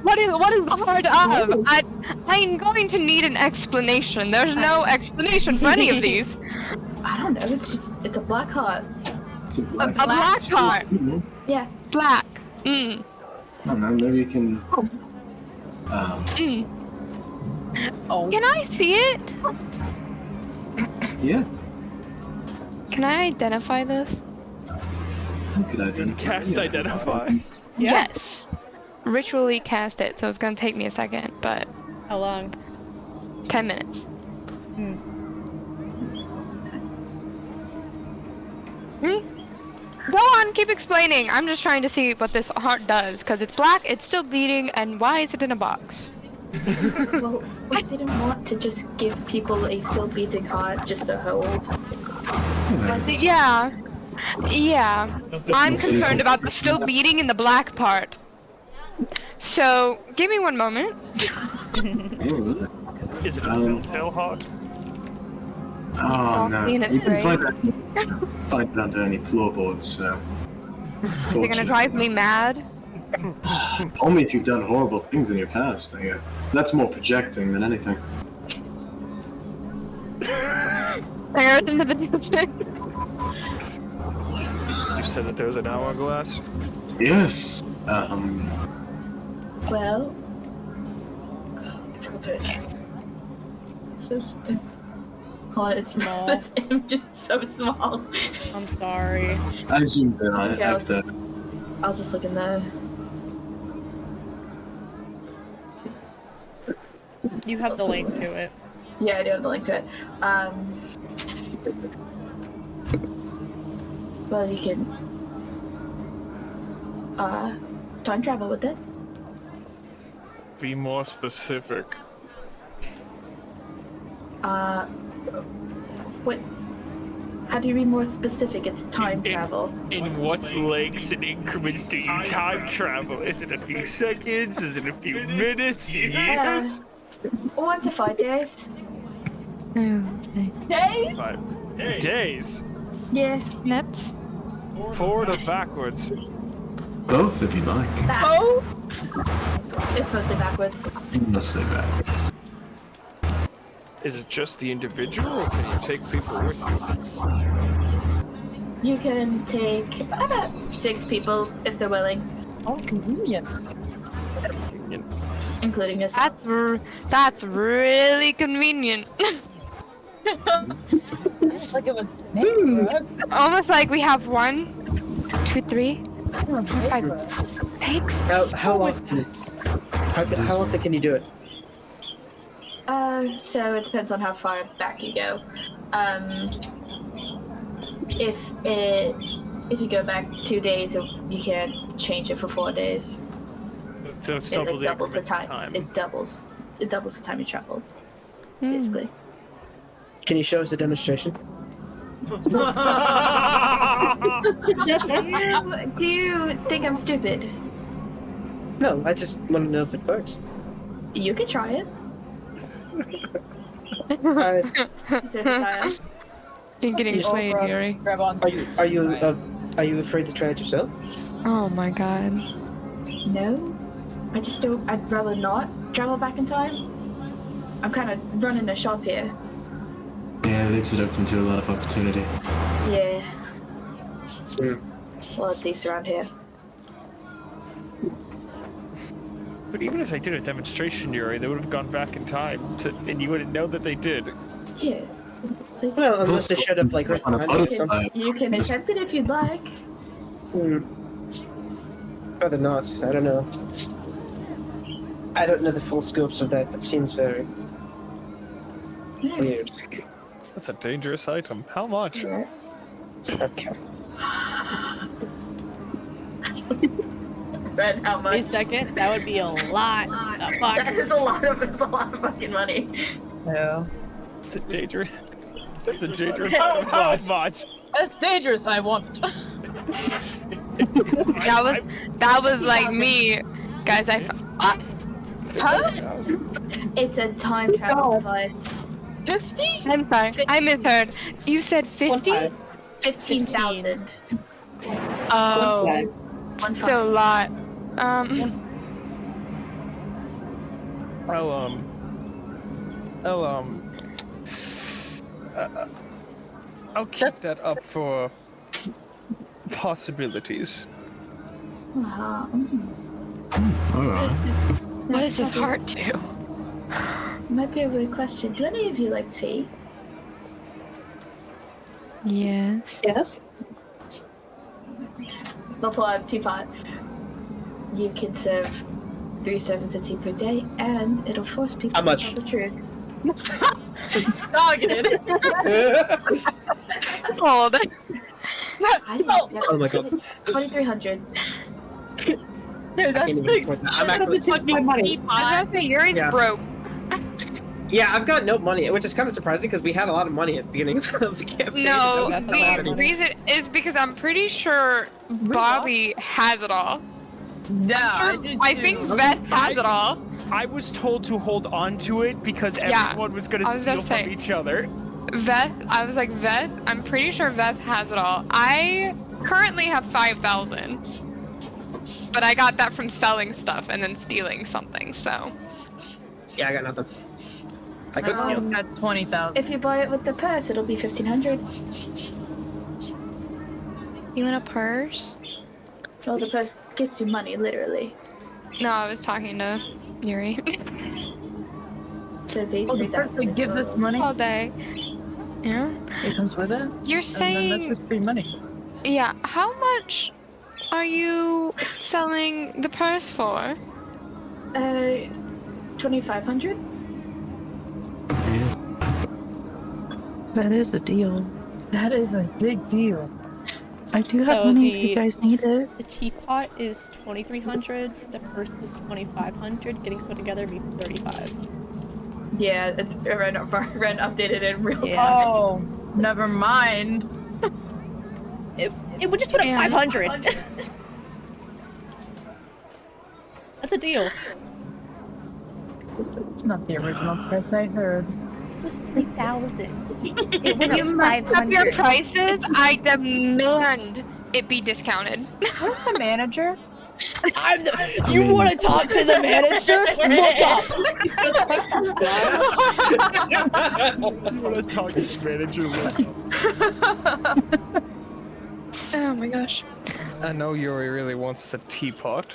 What is the heart of? I'm going to need an explanation. There's no explanation for any of these. I don't know. It's a black heart. It's a A black black heart. Yeah. Black. Mm. I don't know, maybe you can. Mm. Oh. Can I see it? Yeah. Can I identify this? You could identify. Cast identify. Yeah. Yes. Ritually cast it, so it's gonna take me a second, but How long? 10 minutes. Go on, keep explaining. I'm just trying to see what this heart does, because it's black, it's still bleeding, and why is it in a box? Well, we didn't want to just give people a still beating heart just to hold. Yeah. Yeah. I'm concerned about the still beating in the black part. So, give me one moment. Is it a telltale heart? Oh no. Softly and it's You can great. find it under any floorboards, so. They're gonna drive me mad. Only if you've done horrible things in your past. That's more projecting than anything. There's into the kitchen. You said that there was an hourglass? Yes. Well, it's Small. this image is so small. I'm sorry. I zoomed in on it. Yeah, I've I'll just look in there. You have the link to it. Yeah, I do have the link to it. Well, you can time travel with it. Be more specific. What? How do you be more specific? It's time travel. In what lengths and increments do you time travel? Is it a few seconds? Is it a few minutes? Years? 1 to 5 days. Okay. Days? 5 days. Yeah. Next. Forward or backwards? both if you like. Oh! It's mostly backwards. Mostly backwards. Is it just the individual, or can you take people with you? You can take about 6 people if they're willing, Oh, convenient. Convenient. including us. That's really convenient. It's like it was made for us. Almost like we have 1, 2, 3, 4, 5, 6. How often? How often can you do it? So it depends on how far back you go. If you go back 2 days, you can't change it for 4 days. So it's It double doubles the increment time. It doubles the time you travel, Hmm. basically. Can you show us a demonstration? Do you think I'm stupid? No, I just want to know if it works. You can try it. said Josiah. You're getting You played, Aloran, Yuri. grab on. Are you afraid to try it yourself? Oh my god. No, I'd rather not travel back in time. I'm kind of running a shop here. Yeah, it leaves it open to a lot of opportunity. Yeah. Mm. Well, at least around here. But even if they did a demonstration, Yuri, they would have gone back in time, and you wouldn't know that they did. Yeah. Well, unless they showed up like right On a behind boat you or something. You can attempt it if you'd like. Rather not. I don't know. I don't know the full scopes of that. That seems very weird. That's a dangerous item. How much? Yeah. Okay. Red, how Wait much? a second, that would be a lot. That is a lot of fucking money. Yeah. It's a dangerous. That's a dangerous How item. How much? That's dangerous, I want. That was like me. Guys, Huh? It's a time travel device. 50? I'm sorry. I misheard. You said 50? 15,000. Oh, One still a lot. I'll keep that up for possibilities. Alright. What does his heart do? Might be a weird question. Do any of you like tea? Yes. Yes. They'll pull out a teapot. You can serve 3 servings of tea per day, and it'll force people How much? to tell the truth. Targeted. Hold. I think that's Oh my god. 2,300. Dude, I that's can't even big. afford that. I'm actually, Take my money. I was about to say, Yuri's Yeah. broke. yeah, I've got no money, which is kind of surprising because we had a lot of money at the beginning of the campaign. No, That's a lot of the money. reason is because I'm pretty sure Bobby has it all. Yeah, Sure, I think Beth has it all. I was told to hold on to it because Yeah, everyone was gonna I was steal gonna from say. each other. I was like, Veth, I'm pretty sure Veth has it all. I currently have 5,000. But I got that from selling stuff and then stealing something, so. Yeah, I got nothing. I could steal. got 20,000. If you buy it with the purse, it'll be 1,500. You want a purse? Well, the purse gets you money, literally. No, I was talking to Yuri. Should be Oh, the 3,000 person gives us money. All day. Yeah? It comes with it. You're And then that's saying, just free money. yeah, how much are you selling the purse for? 2,500. Yes. That is a deal. That is a big deal. I do have So money if the- you guys need it. The teapot is 2,300. The purse is 2,500. Getting so together would be 35. Yeah, it's Ren updated in real Yeah. time. Oh, never mind. It would just put up Yeah. 500. That's a deal. It's not the original price I heard. It was 3,000. It went You up must up your 500. prices. I demand it be discounted. Where's the manager? You want to talk to the manager? Look up. You wanna talk to the manager? Oh my gosh. I know Yuri really wants the teapot.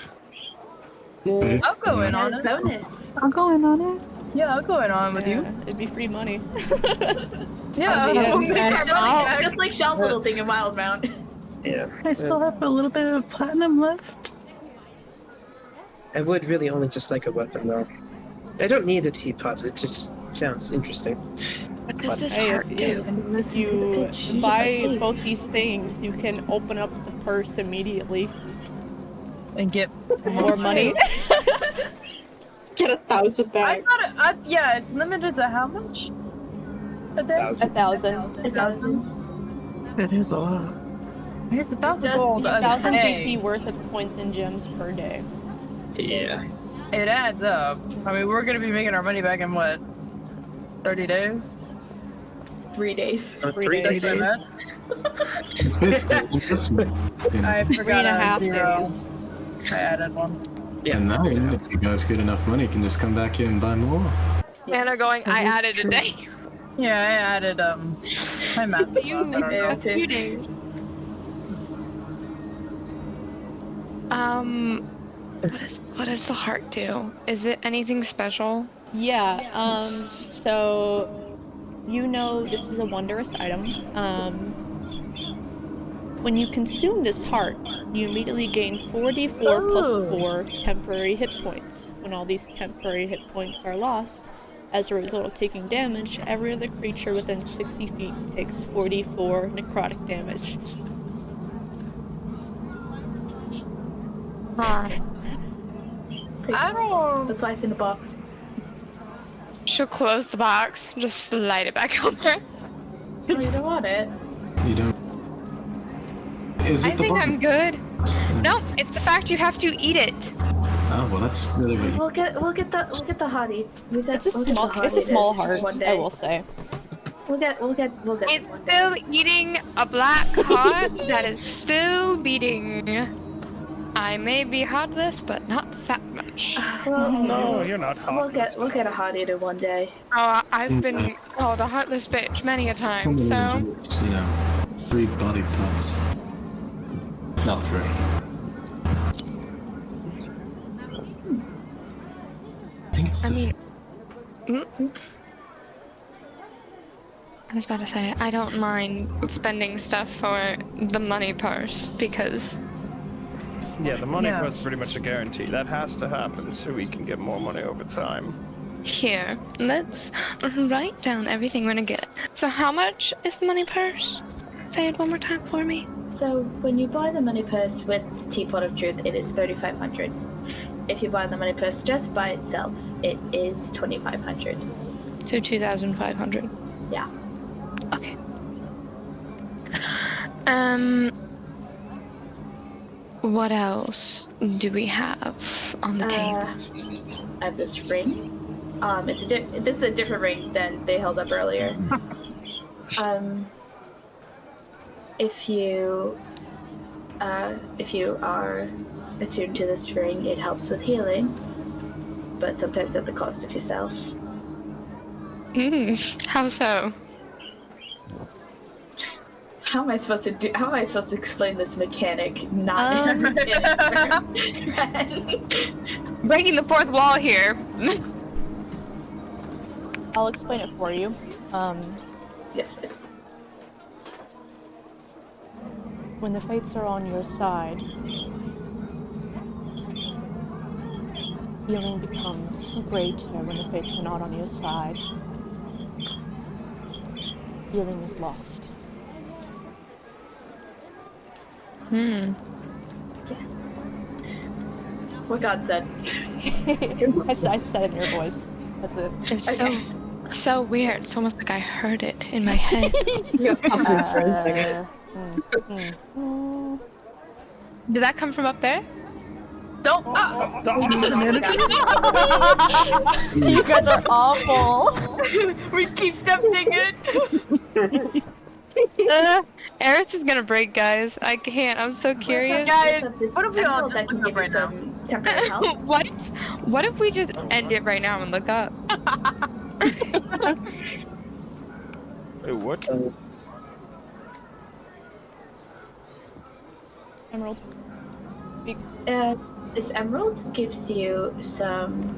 I'll go in on And it. bonus. I'll go in on it. Yeah, I'll go in on with you. Yeah, it'd be free money. Yeah, Yeah. we'll make our money back. Just like Shell's little thing in Wildmount. Yeah. I still have a little bit of platinum left. I would really only just like a weapon, though. I don't need a teapot. It just sounds interesting. What does this Hey, heart do? if Listen to the you pitch. You just buy like tea. both these things, you can open up the purse immediately. And get More money. Get 1,000 I back. thought yeah, it's limited to how much? A day? 1,000. 1,000. 1,000. It is a lot. It's 1,000 Just gold a 1,000 day. GP worth of coins and gems per day. Yeah. It adds up. I mean, we're gonna be making our money back in what? 30 days? 3 days. 3 That's days. what I meant. It's basically an investment. You know? I forgot 3.5 0. days. I added one. And then, if you guys get enough money, you can just come back here and buy more. And they're going, I That is added true. a day. Yeah, I added my math. is You, off, I don't know. a few days. What does the heart do? Is it anything special? Yeah, so you know this is a wondrous item. When you consume this heart, you immediately gain 44 plus Ooh. 4 temporary hit points. When all these temporary hit points are lost, as a result of taking damage, every other creature within 60 feet takes 44 necrotic damage. Huh. I don't. That's why it's in the box. She'll close the box, just slide it back on there. Oh, you don't want it. You don't. Is it I the think bottom? I'm good. No, it's the fact you have to eat it. Oh well, that's really what you. We'll get the hottie. It's a small heart, one day. I will say. We'll get It's one day. still eating a black heart that is still beating. I may be heartless, but not that much. Well, No, you're not we'll heartless. get a hot eater one day. Oh, I've been called a heartless bitch many a time, Someone so enjoys, you know, free body parts. Not free. I think it's I the. mean, I was about to say I don't mind spending stuff for the money purse because Yeah, the money Yeah. was pretty much a guarantee. That has to happen so we can get more money over time. here, let's write down everything we're gonna get. So how much is the money purse? Say it one more time for me. So when you buy the money purse with the Teapot of Truth, it is 3,500. If you buy the money purse just by itself, it is 2,500. So 2,500. Yeah. Okay. What else do we have on the table? I have this ring. This is a different ring than they held up earlier. If you are attuned to this ring, it helps with healing, but sometimes at the cost of yourself. How so? How am I supposed to explain this mechanic? Not in Breaking the fourth wall here. I'll explain it for you. Yes, please. When the fates are on your side, healing becomes greater. When the fates are not on your side, healing is lost. What God said. I said it in your voice. That's it. It's so weird. It's almost like I heard it in my head. Did that come from up there? Don't. You guys are awful. We keep tempting it. Eris is gonna break, guys. I can't. I'm so curious. Guys, what if we all just that can look give up you right now? some temporary help? What if we just end it right now and look up? Wait, what? Emerald. Speak. This emerald gives you some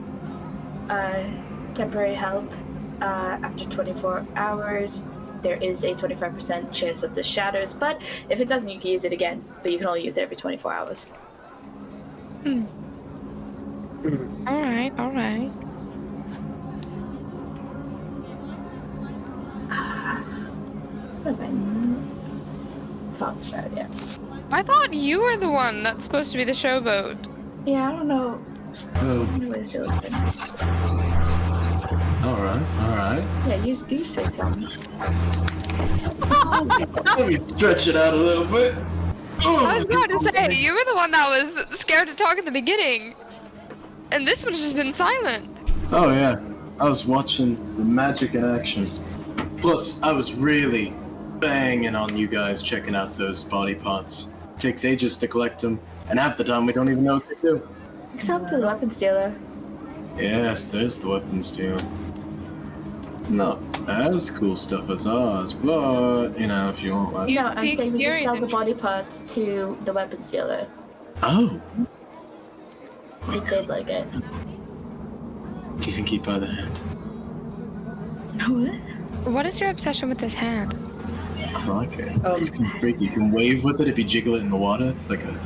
temporary health after 24 hours. There is a 25% chance of the shatters, but if it doesn't, you can use it again. But you can only use it every 24 hours. All right. What have I talked about yet? I thought you were the one that's supposed to be the showboat. Yeah, I don't know. Oh, Where is it? alright. Yeah, you do say something. Let me stretch it out a little bit. I was about to say, you were the one that was scared to talk at the beginning. And this one's just been silent. Oh yeah. I was watching the magic in action. Plus, I was really banging on you guys checking out those body parts. Takes ages to collect them, and half the time we don't even know what to do. Except to the weapon stealer. Yes, there's the weapons deal. Not as cool stuff as ours, but, you know, if you want that. No, I'm saying we can Fury's sell the in- body parts to the weapon stealer. Oh. If they'd like it. Do you think he'd buy the hand? What? What is your obsession with this hand? I like it. It's kind of freaky. You can wave with it if you jiggle it in the water. It's like a...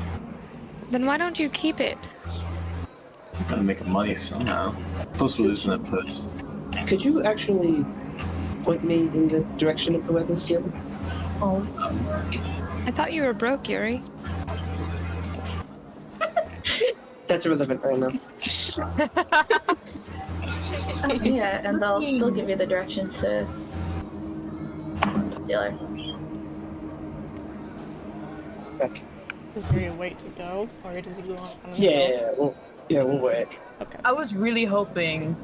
Then why don't you keep it? Gotta make money somehow. Plus we're losing that purse. Could you actually point me in the direction of the weapon stealer? Oh. I thought you were broke, Yuri. That's irrelevant right now. Yeah, and they'll give you the directions to stealer. Okay. Is there a way to go, or does he go on himself? Yeah, we'll wait. Okay. I was really hoping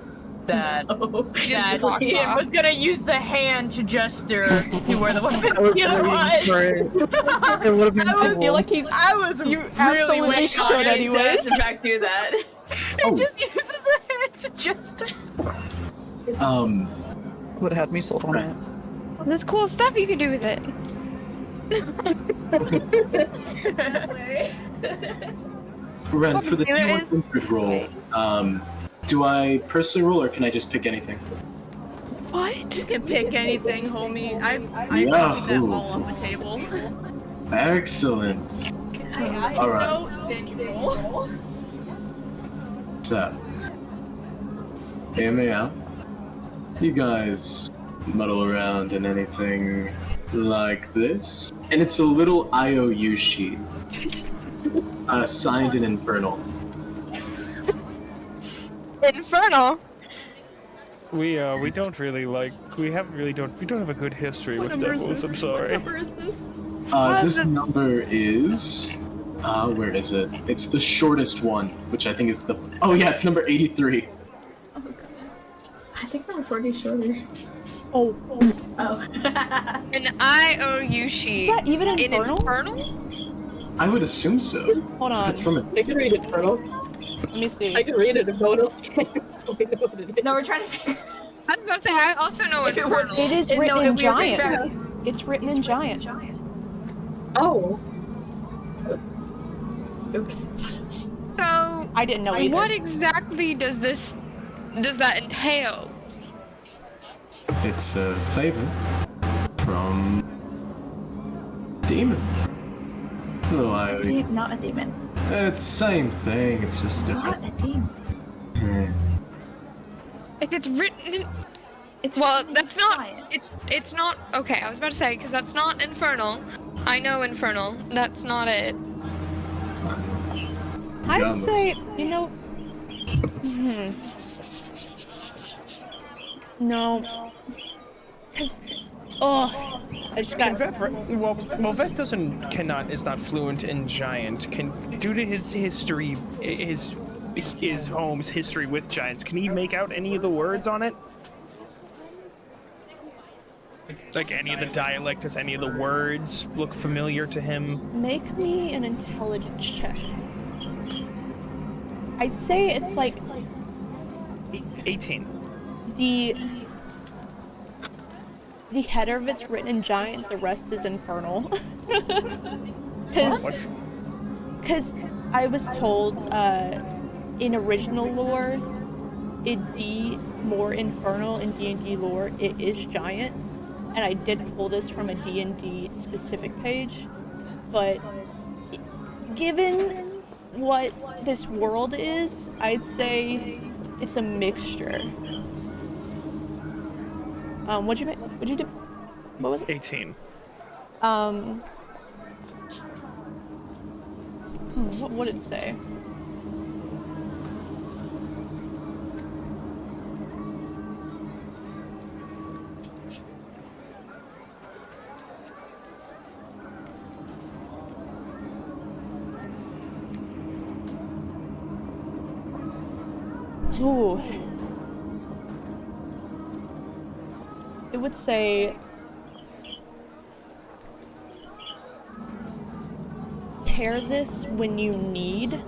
that Oh. that walked it off. was gonna use the hand to gesture to where the weapon I was stealer waiting for was. it. It would have been I I cool. feel like he. I was You really absolutely waiting should on it. anyways. in fact do that. Oh, Just uses the hand to gesture. Would have had me sold on it. There's cool stuff you can do with it. Ren, for the Do it. D100 roll, do I personally roll or can I just pick anything? What? You can pick anything, homie. I've Yeah, taken that ooh. all off the table. Excellent. I ask All right. no, then you roll. So, hear me out. You guys muddle around in anything like this, and it's a little IOU sheet, signed in Infernal. Infernal. We don't really like we don't have a good history with number is devils. this? I'm sorry. What number is this? This number is, where is it? It's the shortest one, which I think is the. Oh yeah, it's number 83. Oh god. I think number 40 is shorter. Oh. Oh. An IOU sheet. Is that even In infernal? Infernal? I would assume so. Hold on. It's from a. I can read it, Turtle. Let me see. I can read it if no one else can, so we know what it is. No, we're trying to figure I was about to say, I also know If it were- Infernal. It is No, written if in we were giant. figuring It's written in giant. Oh. Oops. So, I didn't know either. what exactly does that entail? It's a favor from demon. Little IOU. Not a demon. It's same thing. It's just different. Not a demon. Hmm. If it's written in... It's Well, really that's not... giant. It's not... Okay, I was about to say, because that's not Infernal. I know Infernal. That's not it. I'd Guns. say, you know. No. Because. Oh. I just got. Vet is not fluent in giant. Due to his history, his home's history with giants, can he make out any of the words on it? Like any of the dialect, does any of the words look familiar to him? Make me an intelligence check. I'd say it's like 18. the header of it's written in giant, the rest is infernal. Because I was told in original lore it'd be more infernal. In D&D lore it is giant, and I did pull this from a D&D specific page, but given what this world is, I'd say it's a mixture. What'd you make? What'd you do? What was it? 18. What would it say? Ooh. It would say tear this when you need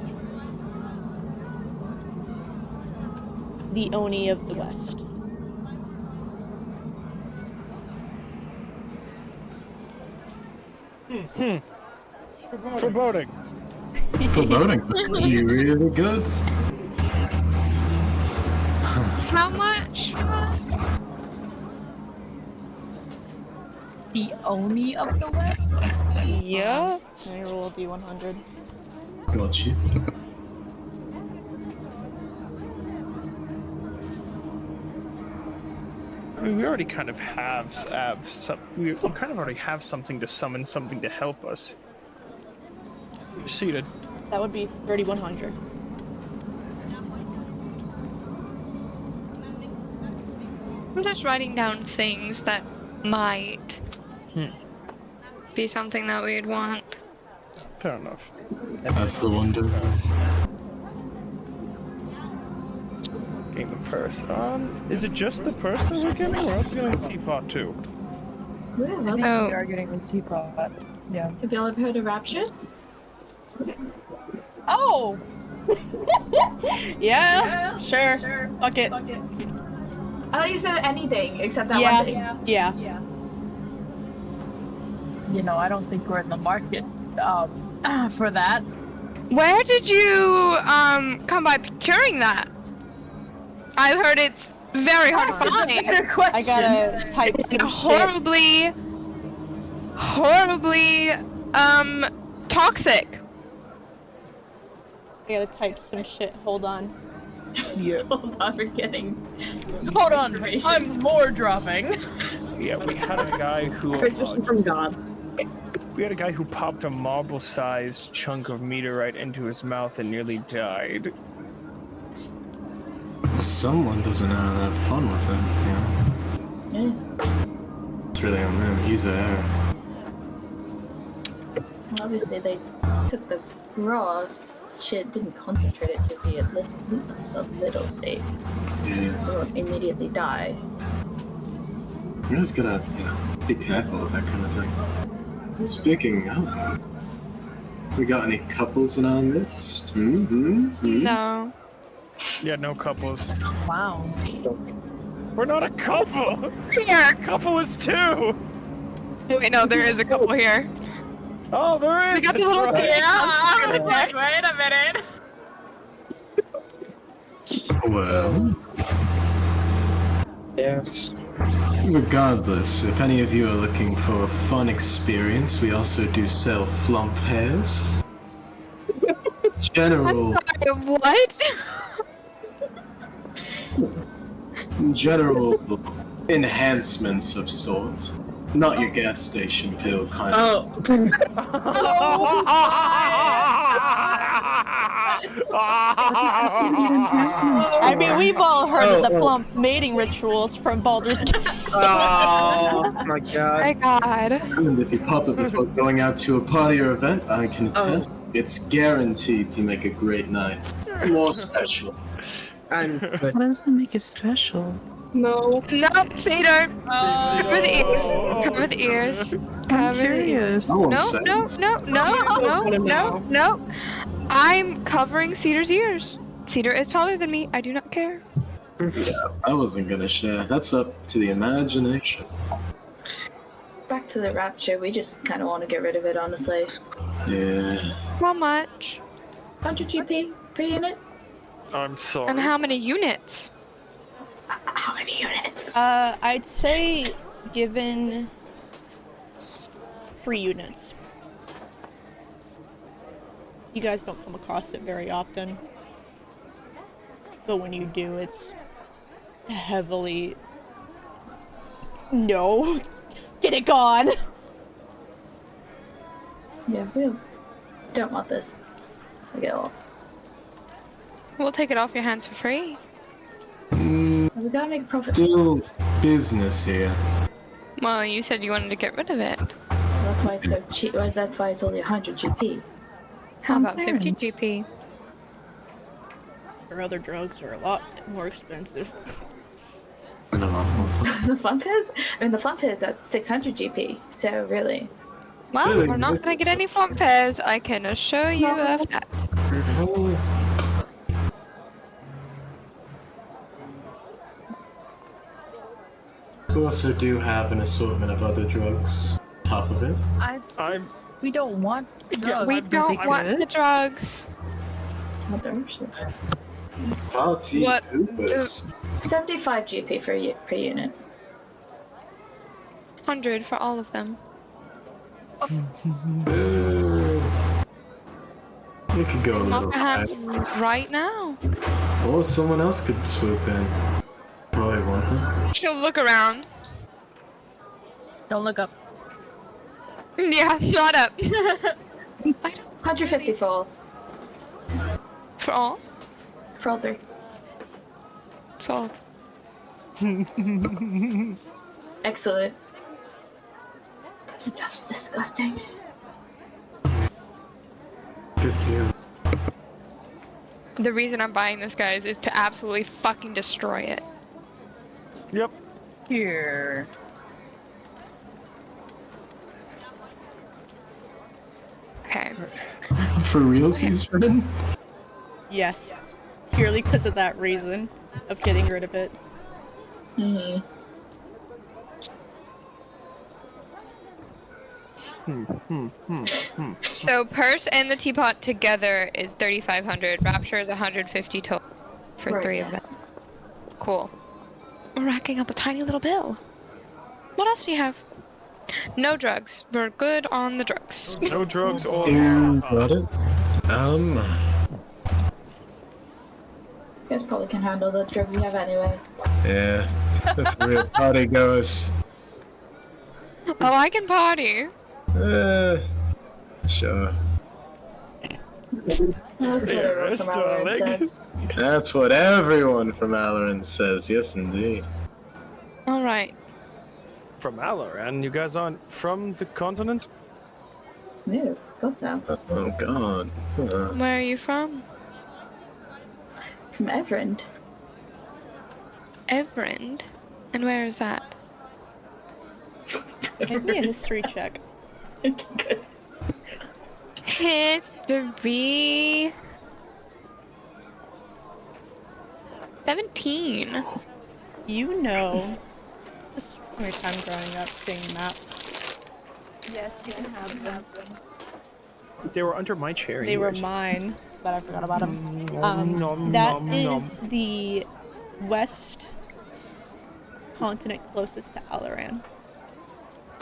the Oni of the West. Foreboding. Foreboding. Be really good. How much? The Oni of the West? Yeah. Let me roll a D100. Got you. I mean, we already kind of have some. We kind of already have something to summon something to help us. You're seated. That would be 3,100. I'm just writing down things that might be something that we'd want. Fair enough. That's the wonder. Getting the purse. Is it just the purse that we're getting? We're also getting a teapot too. I think we are getting a teapot. Yeah. Have y'all ever heard of Rapture? Oh! Yeah, sure. Fuck it. I thought you said anything except that Yeah. one thing. Yeah. You know, I don't think we're in the market for that. Where did you come by procuring that? I've heard it's very hard to find. Better question. I gotta type some shit. Horribly toxic. I gotta type some shit. Hold on. Yeah. Hold on, we're getting. Hold on, I'm more dropping. Yeah, we had a guy who. Transmission from God. We had a guy who popped a marble-sized chunk of meteorite into his mouth and nearly died. Someone doesn't know how to have fun with him, you know? Yeah. It's really on them. He's a error. Well, obviously, they took the raw shit, didn't concentrate it to be at least a little safe. Yeah. They won't immediately die. You just gotta, you know, be careful with that kind of thing. Speaking of, we got any couples in our midst? No. Yeah, no couples. Wow. We're not a couple! A couple is two! Wait, no, there is a couple here. Oh, there is! We got the that's little right. thing. I was like, wait a minute. Well, Yes. regardless, if any of you are looking for a fun experience, we also do sell flump hairs. General What? enhancements of sorts. Not your gas station pill kind of. Oh. I mean, we've all heard of the plump mating rituals from Baldur's Gate. Oh my god. My god. And if you pop it before going out to a party or event, I can attest it's guaranteed to make a great night. More special. I'm good. What does that make it special? No. No, Peter. Cover the ears. Cover the ears. I'm curious. No one No, said no, it. no. I'm covering Cedar's ears. Cedar is taller than me. I do not care. I wasn't gonna share. That's up to the imagination. Back to the Rapture, we just kind of want to get rid of it, honestly. Yeah. How much? 100 GP per unit? I'm sorry. And how many units? How many units? I'd say given 3 units. You guys don't come across it very often. But when you do, it's heavily... No! Get it gone! Yeah, we don't want this. I get all. We'll take it off your hands for free. We gotta make profit. Still business here. Well, you said you wanted to get rid of it. That's why it's so cheap. That's why it's only 100 GP. How about 50 GP? Or other drugs are a lot more expensive. No. The fun fizz? I mean, the fun fizz at 600 GP, so really. Well, Really? we're not gonna get any flump pairs, I can assure you of that. We also do have an assortment of other drugs on top of it. We don't want drugs. We don't want the drugs. Mother shit. Party What? poopers. 75 GP per unit. 100 for all of them. Boo. We could go a Off little your hands higher. right now. Or someone else could swoop in. Probably want them. She'll look around. Don't look up. Yeah, not up. I don't 150 for all. for all. For all 3. Sold. Excellent. That stuff's disgusting. Good deal. The reason I'm buying this, guys, is to absolutely fucking destroy it. Yep. Here. Okay. For realsies, friend? Yes. Purely because of that reason of getting rid of it. Mm-hmm. So purse and the teapot together is 3,500. Rapture is 150 total for Right, 3 of them. Cool. We're racking up a tiny little bill. What else do you have? No drugs. We're good on the drugs. No drugs or. You got it? You guys probably can handle the drug we have anyway. Yeah. If the real party goes. Oh, I can party. Sure. That's what everyone from Aloran darling. says. That's what everyone from Aloran says. Yes, indeed. All right. From Aloran, you guys aren't from the continent? No, thought so. Oh, God. Where are you from? From Everend. Everend. And where is that? Give me a history check. Good. History. 17. You know, just from your time growing up, seeing maps. Yes, you can have them. They were under my chair. They were anyways. mine, but I forgot about them. Nom, That nom, is the west continent closest to Aloran.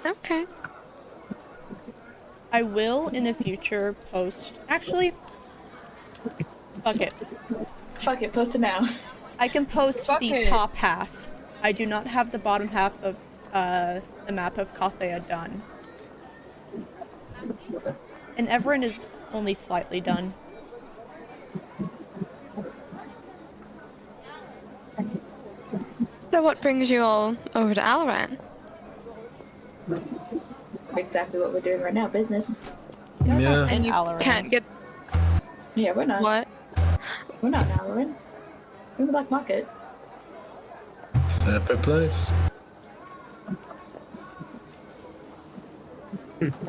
Okay. I will, in the future, post... Actually, fuck it. Fuck it, post it now. I can post Fuck the it. top half. I do not have the bottom half of the map of Kathea done. And Everin is only slightly done. So what brings you all over to Aloran? Exactly what we're doing right now, business. Yeah. And you Aloran. can't get Yeah, we're not. what? We're not in Aloran. We're in the black market. Separate place.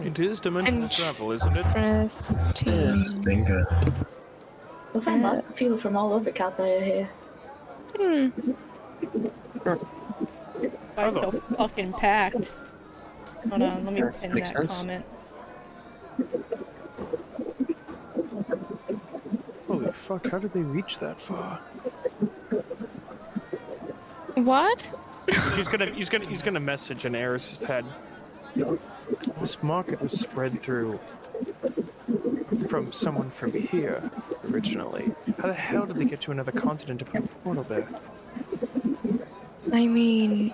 It is dimensional And- travel, isn't it? 15. Bingo. We'll find people from all over Calthea here. Why so fucking packed? Hold on, let me pin makes that sense. comment. Holy fuck, how did they reach that far? What? He's gonna message in Eris's head. This market was spread through from someone from here originally. How the hell did they get to another continent to put a portal there? I mean,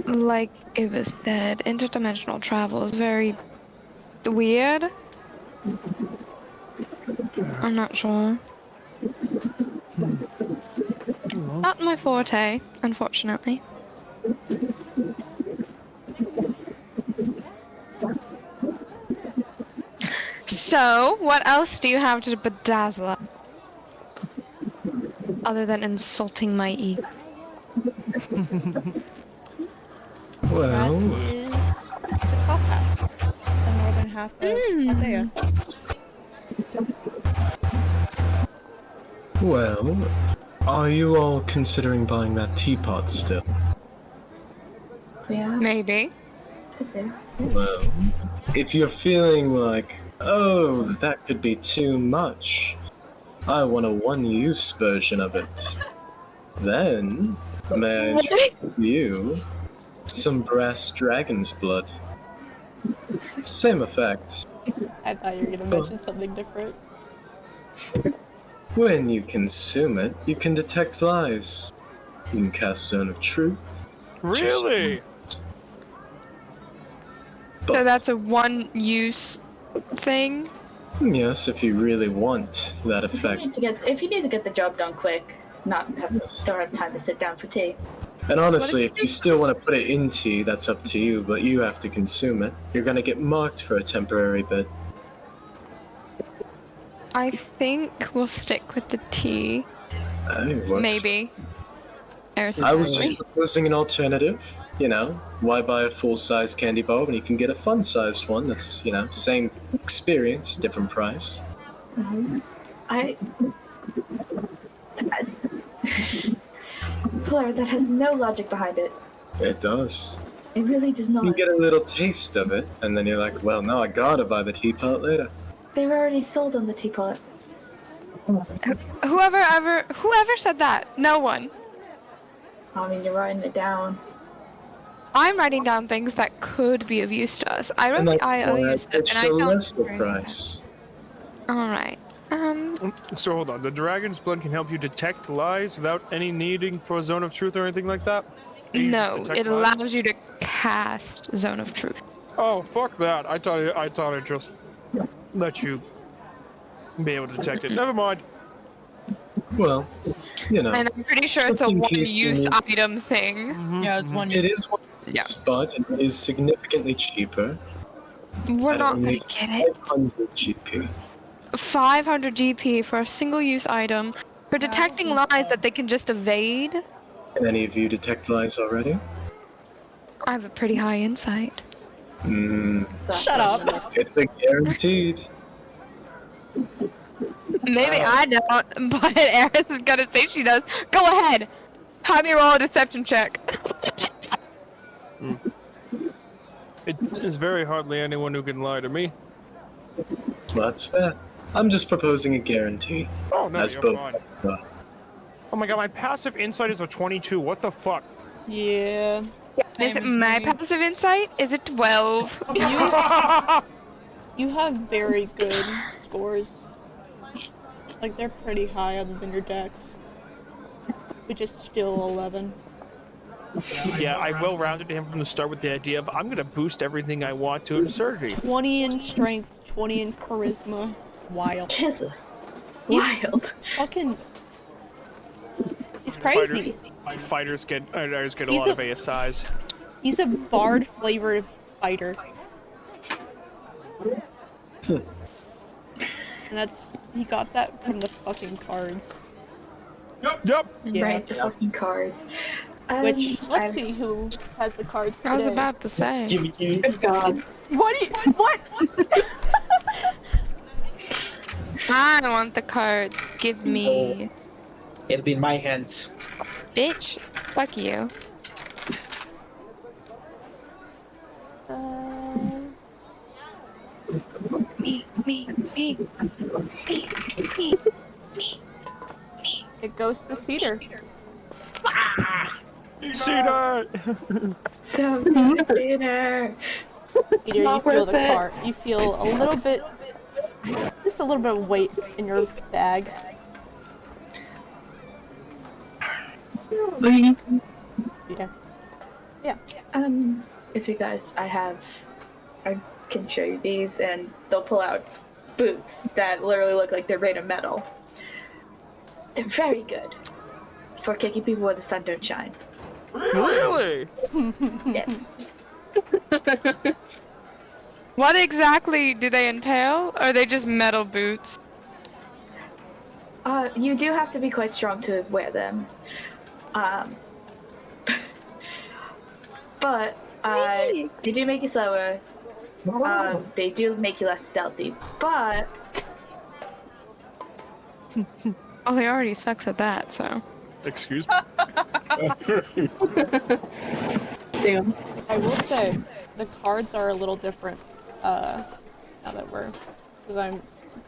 like it was said, interdimensional travel is very weird. I'm not sure. Not my forte, unfortunately. So, what else do you have to bedazzle us? Other than insulting my ego? Well, That is the top half. The northern half of Althea. well, are you all considering buying that teapot still? Yeah. Maybe. Well, if you're feeling like, oh, that could be too much, I want a one-use version of it, then may I introduce you some brass dragon's blood. Same effect. I thought you were gonna mention something different. When you consume it, you can detect lies. You can cast Zone of Truth. Really? So that's a one-use thing. Yes, if you really want that effect. If you need to get the job done quick, don't have time to sit down for tea. And honestly, if you still want to put it in tea, that's up to you, but you have to consume it. You're gonna get marked for a temporary bit. I think we'll stick with the tea. It works. Maybe. I was just proposing an alternative. You know, why buy a full-size candy bar when you can get a fun-sized one that's, you know, same experience, different price? Blair, that has no logic behind it. It does. It really does not. You get a little taste of it, and then you're like, well, no, I gotta buy the teapot later. They were already sold on the teapot. Whoever said that? No one. I mean, you're writing it down. I'm writing down things that could be of use to us. I wrote And the that's why IOU I stuff, and pitched I a don't. lesser price. All right. So hold on, the dragon's blood can help you detect lies without any needing for a zone of truth or anything like that? No, detect it lies? allows you to cast Zone of Truth. Oh, fuck that. I thought it just let you be able to detect it. Never mind. Well, you know. And I'm pretty sure it's a just in case you one-use need- item thing. Yeah, it's one. It is one, Yeah. but it is significantly cheaper. We're at not gonna only get it. 500 GP. 500 GP for a single-use item for detecting lies that they can just evade. Can any of you detect lies already? I have a pretty high insight. Shut up. It's a guaranteed. Maybe I don't, but Eris is gonna say she does. Go ahead. Have me roll a deception check. It's very hardly anyone who can lie to me. Well, that's fair. I'm just proposing a guarantee. Oh no, As you're both. fine. Oh my god, my passive insight is a 22. What the fuck? Yeah. Is it my passive insight? Is it 12? You have very good scores. Like, they're pretty high other than your dex. Which is still 11. Yeah, I well rounded him from the start with the idea of I'm gonna boost everything I want to absurdity. 20 in strength, 20 in charisma. Wild. Jesus. He's Wild. fucking... He's crazy. Fighters get a He's lot a- of ASIs. He's a bard-flavored fighter. And he got that from the fucking cards. Yep. Yeah. Right, the fucking cards. Which, let's see who has the cards today. I was about to say. Good God. What? I want the card. Give me. It'll be in my hands. Bitch. Fuck you. Me. It goes to Cedar. Cedar! Don't do dinner. Cedar, you feel the card. You feel a little bit, just a little bit of weight in your bag. Yeah. If you guys, I can show you these, and they'll pull out boots that literally look like they're made of metal. They're very good for kicking people where the sun don't shine. Really? Yes. What exactly do they entail? Or are they just metal boots? You do have to be quite strong to wear them. But they do make you slower. They do make you less stealthy. But Oh, he already sucks at that, so. Excuse me. Damn. I will say, the cards are a little different, now that we're, because I'm,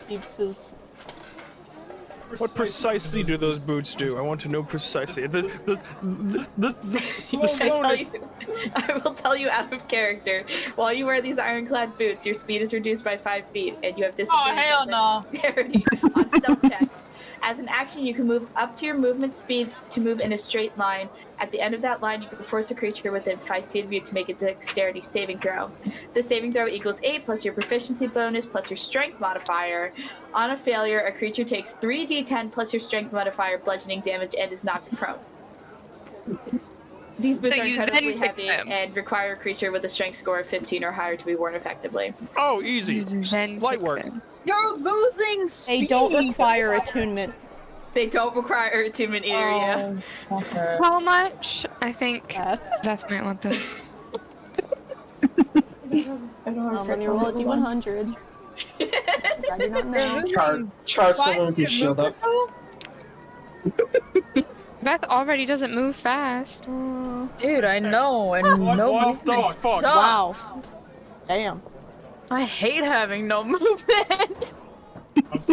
Deeps' What precisely do those boots do? I want to know precisely. The slowness. I will tell you out of character. While you wear these ironclad boots, your speed is reduced by 5 feet, and you have disadvantage hell no. dexterity on stealth checks. As an action, you can move up to your movement speed to move in a straight line. At the end of that line, you can force a creature within 5 feet of you to make a dexterity saving throw. The saving throw equals 8 plus your proficiency bonus plus your strength modifier. On a failure, a creature takes 3d10 plus your strength modifier bludgeoning damage and is knocked prone. These boots So are you incredibly then pick heavy them. and require a creature with a strength score of 15 or higher to be worn effectively. Oh, easy. You then Light pick work. them. You're losing They speed. don't require attunement. They don't require attunement either, yeah. Okay. How much? I think Beth, Beth might want this. let me roll a d100. I do not know. Charge someone with your shield up. Beth already doesn't move fast. Dude, I know, and no What the movement fuck? Wow. sucks. Damn. I hate having no movement.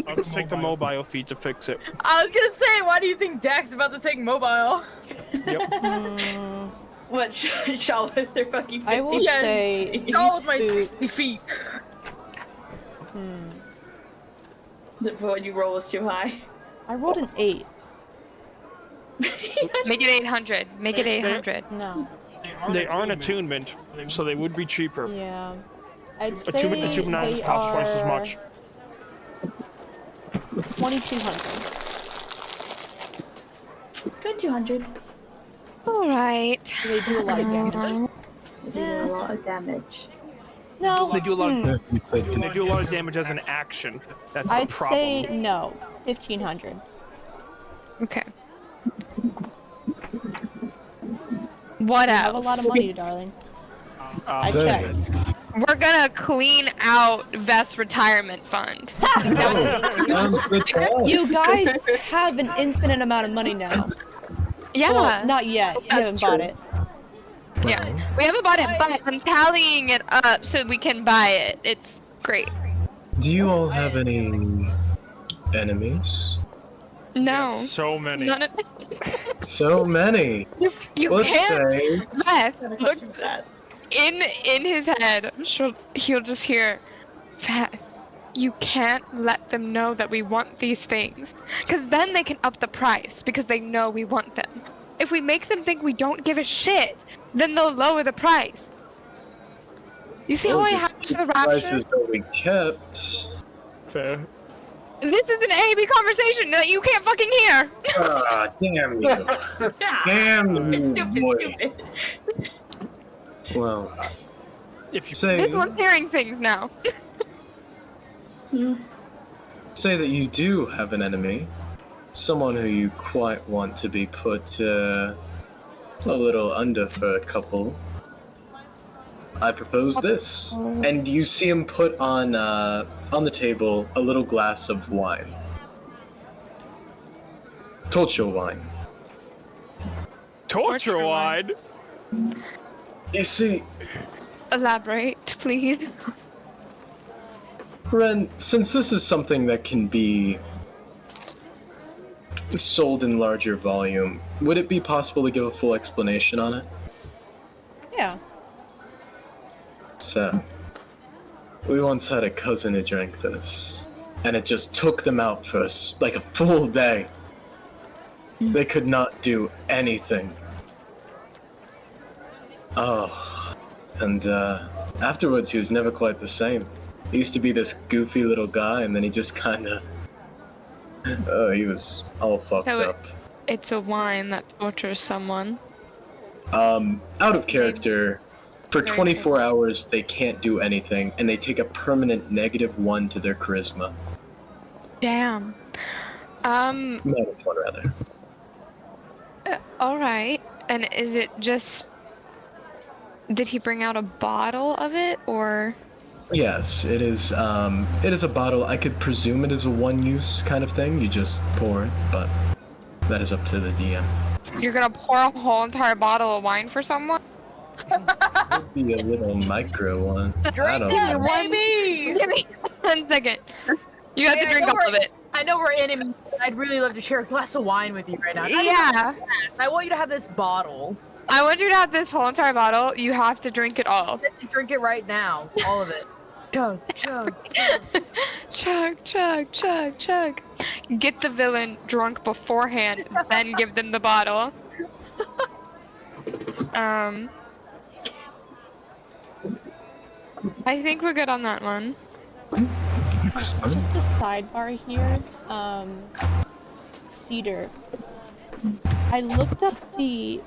I'll just take the mobile feed to fix it. I was gonna say, why do you think Dak's about to take mobile? Hmm. What, Shaw with their fucking 50 I will Yes. say All of my these 60 feet. When you roll was too high. I rolled an 8. Make it 800. Make it 800. No. They are an attunement, so they would be cheaper. Yeah. I'd say Attunement they cost twice as are much. 2,200. Good 200. Alright. They do a lot of damage. They do a lot of damage. No. They do a lot. Of, They they do a lot of damage as an action. That's the I'd problem. say no. 1,500. Okay. What I have a else? lot of money, darling. I Say checked. it. We're gonna clean out Vest's retirement fund. Sounds good to us. You guys have an infinite amount of money now. Yeah. Well, not yet. You haven't bought it. Yeah. We haven't bought it, but I'm tallying it up so we can buy it. It's great. Do you all have any enemies? No. So many. None of So many. you Let's can't. say Vest, Got a look question for that. in his head. He'll just hear, Vest, you can't let them know that we want these things, because then they can up the price because they know we want them. If we make them think we don't give a shit, then they'll lower the price. You see how I just have keep the the rapture? prices that we kept. Fair. This is an A/B conversation that you can't fucking hear. Ah, damn you. Yeah. Damn you. It's stupid, boy. stupid. Well, If you say This one's hearing things now. say that you do have an enemy, someone who you quite want to be put a little under for a couple. I propose this, and you see him put on the table a little glass of wine, torture wine. torture Torture wine. You see, Elaborate, please. Ren, since this is something that can be sold in larger volume, would it be possible to give a full explanation on it? Yeah. So, we once had a cousin who drank this, and it just took them out for like a full day. They could not do anything. Oh, and afterwards he was never quite the same. He used to be this goofy little guy, and then he just kinda... Oh, he was all fucked So up. It's a wine that tortures someone. Out of character, for Very 24 hours they can't do anything, and they take a permanent -1 to their charisma. Damn. -1, rather. Alright. And is it just Did he bring out a bottle of it, or? Yes, it is. It is a bottle. I could presume it is a one-use kind of thing. You just pour it, but that is up to the DM. You're gonna pour a whole entire bottle of wine for someone? It'd be a little micro one. I Drink don't that, know. baby! Give me 1 second. You have Hey, to I drink know all of it. I know we're enemies, but I'd really love to share a glass of wine with you right now. Not even Yeah. a glass. I want you to have this bottle. I want you to have this whole entire bottle. You have to drink it all. Drink it right now. All of it. Chug, chug, chug. Chug, chug, chug, chug. Get the villain drunk beforehand, then give them the bottle. I think we're good on that one. Just a sidebar here. Cedar. I looked up the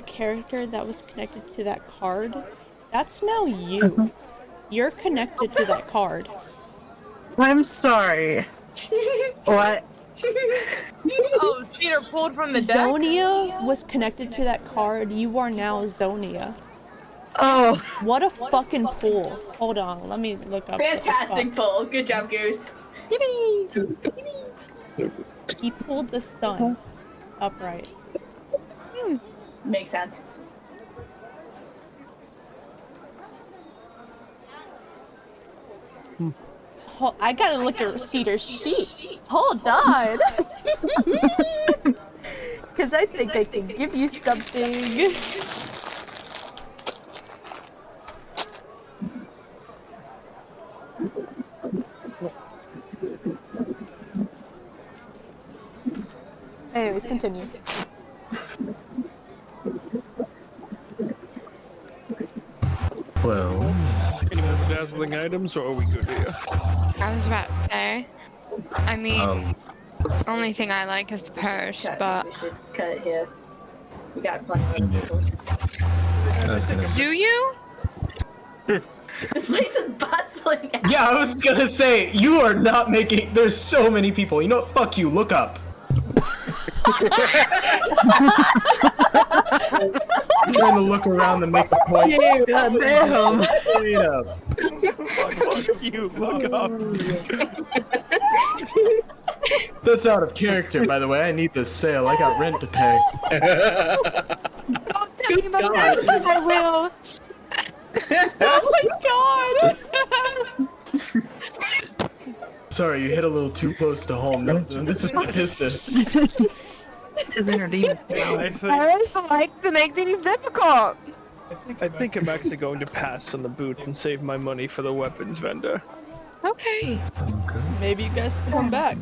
character that was connected to that card. That's now you. You're connected to that card. I'm sorry. What? Oh, Cedar pulled from the deck? Zonia was connected to that card. You are now Zonia. Oh. What a fucking pull. Hold on, let me look up. Fantastic pull. Good job, Goose. Yippee! He pulled the sun upright. Makes sense. I gotta look at Cedar's sheet. Hold on. Because I think I can give you something. Anyways, continue. Well, Any more dazzling items, or are we good here? I was about to say. I mean, only thing I like is the purse, but We should cut it here. We got plenty of people. I was gonna say. do you? This place is bustling. Yeah, I was gonna say, you are not making. There's so many people. You know what? Fuck you. Look up. I'm trying to look around and make a point. God damn. Straight up. Fuck you, look up. That's out of character, by the way. I need this sale. I got rent to pay. Don't tell me about that. I will. Oh my god! Sorry, you hit a little too close to home. No, this is my business. His inner demons. I think, I like to make things difficult. I think I'm actually going to pass on the boots and save my money for the weapons vendor. Okay. Maybe you guys can come back.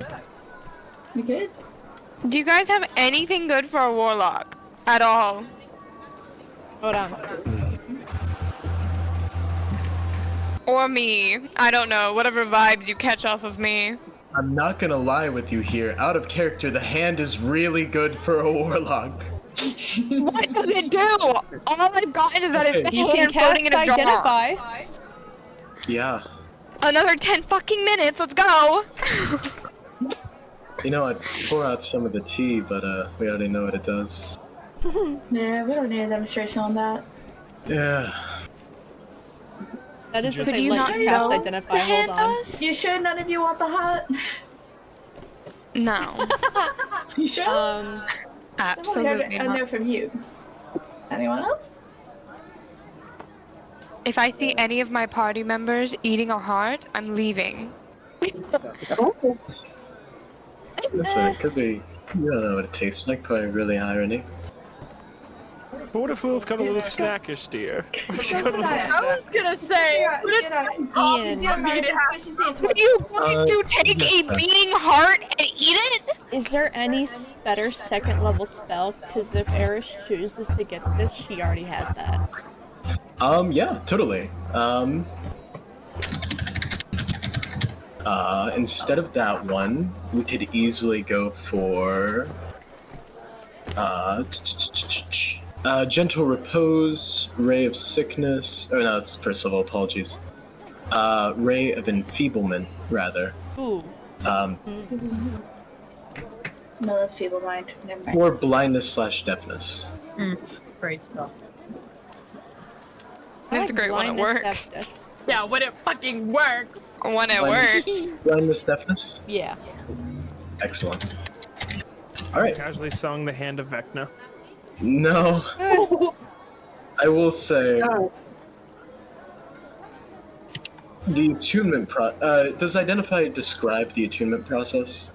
You good? Do you guys have anything good for a warlock at all? Hold on. Or me? I don't know. Whatever vibes you catch off of me. I'm not gonna lie with you here. Out of character, the hand is really good for a warlock. What does it do? All I've gotten is that it's the You can hand cast floating in a jar. Identify. Yeah. Another 10 fucking minutes. Let's go. You know, I'd pour out some of the tea, but we already know what it does. Yeah, we don't need a demonstration on that. Yeah. That is what Could they you let not you cast know Identify. the Hold hand on. does? You sure none of you want the hut? No. You sure? Absolutely I not. know from you. Anyone else? If I see any of my party members eating a heart, I'm leaving. Listen, it could be. You don't know what it tastes like. Probably really irony. But what if Lilith got a little snackish, dear? She got a little I was gonna say, Ian, Are you going to take a beating heart and eat it? is there any better second level spell? Because if Eris chooses to get this, she already has that. Yeah, totally. Instead of that one, we could easily go for Gentle Repose, Ray of Sickness. Oh no, that's first level. Apologies. Ray of Enfeeblement, rather. Ooh. No, that's feeble mind. Never mind. Or blindness/deafness. Great spell. It's great when it works. Yeah, when it fucking works. When it works. Blindness, deafness. Yeah. Excellent. All right. Casually sung the Hand of Vecna. No, I will say the attunement does identify describe the attunement process?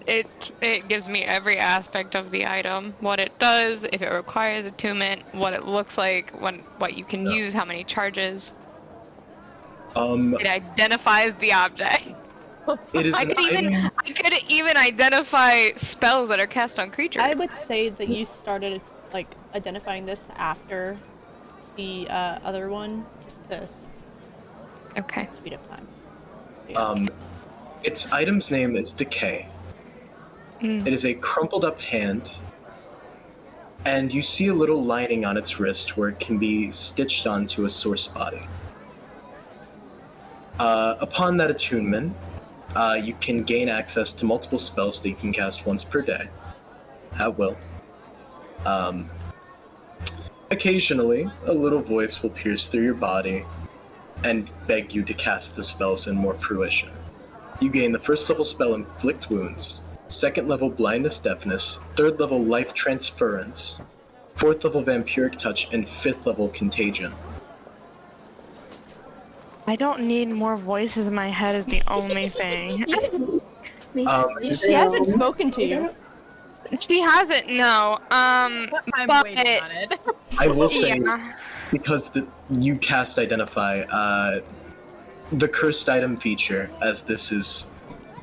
It gives me every aspect of the item, what it does, if it requires attunement, what it looks like, what you can use, how many charges. It identifies the object. It is I could even identify spells that are cast on creatures. I would say that you started like identifying this after the other one, just to speed up time. Yeah. Its item's name is Decay. It is a crumpled up hand, and you see a little lining on its wrist where it can be stitched onto a source body. Upon that attunement, you can gain access to multiple spells that you can cast once per day, at will. Occasionally, a little voice will pierce through your body and beg you to cast the spells in more fruition. You gain the first level spell Inflict Wounds, second level Blindness Deafness, third level Life Transference, fourth level Vampiric Touch, and fifth level Contagion. I don't need more voices in my head is the only thing. She hasn't spoken to you. She hasn't, no. I'm but waiting on it. I will say, because you cast Identify, the cursed item feature, as this is...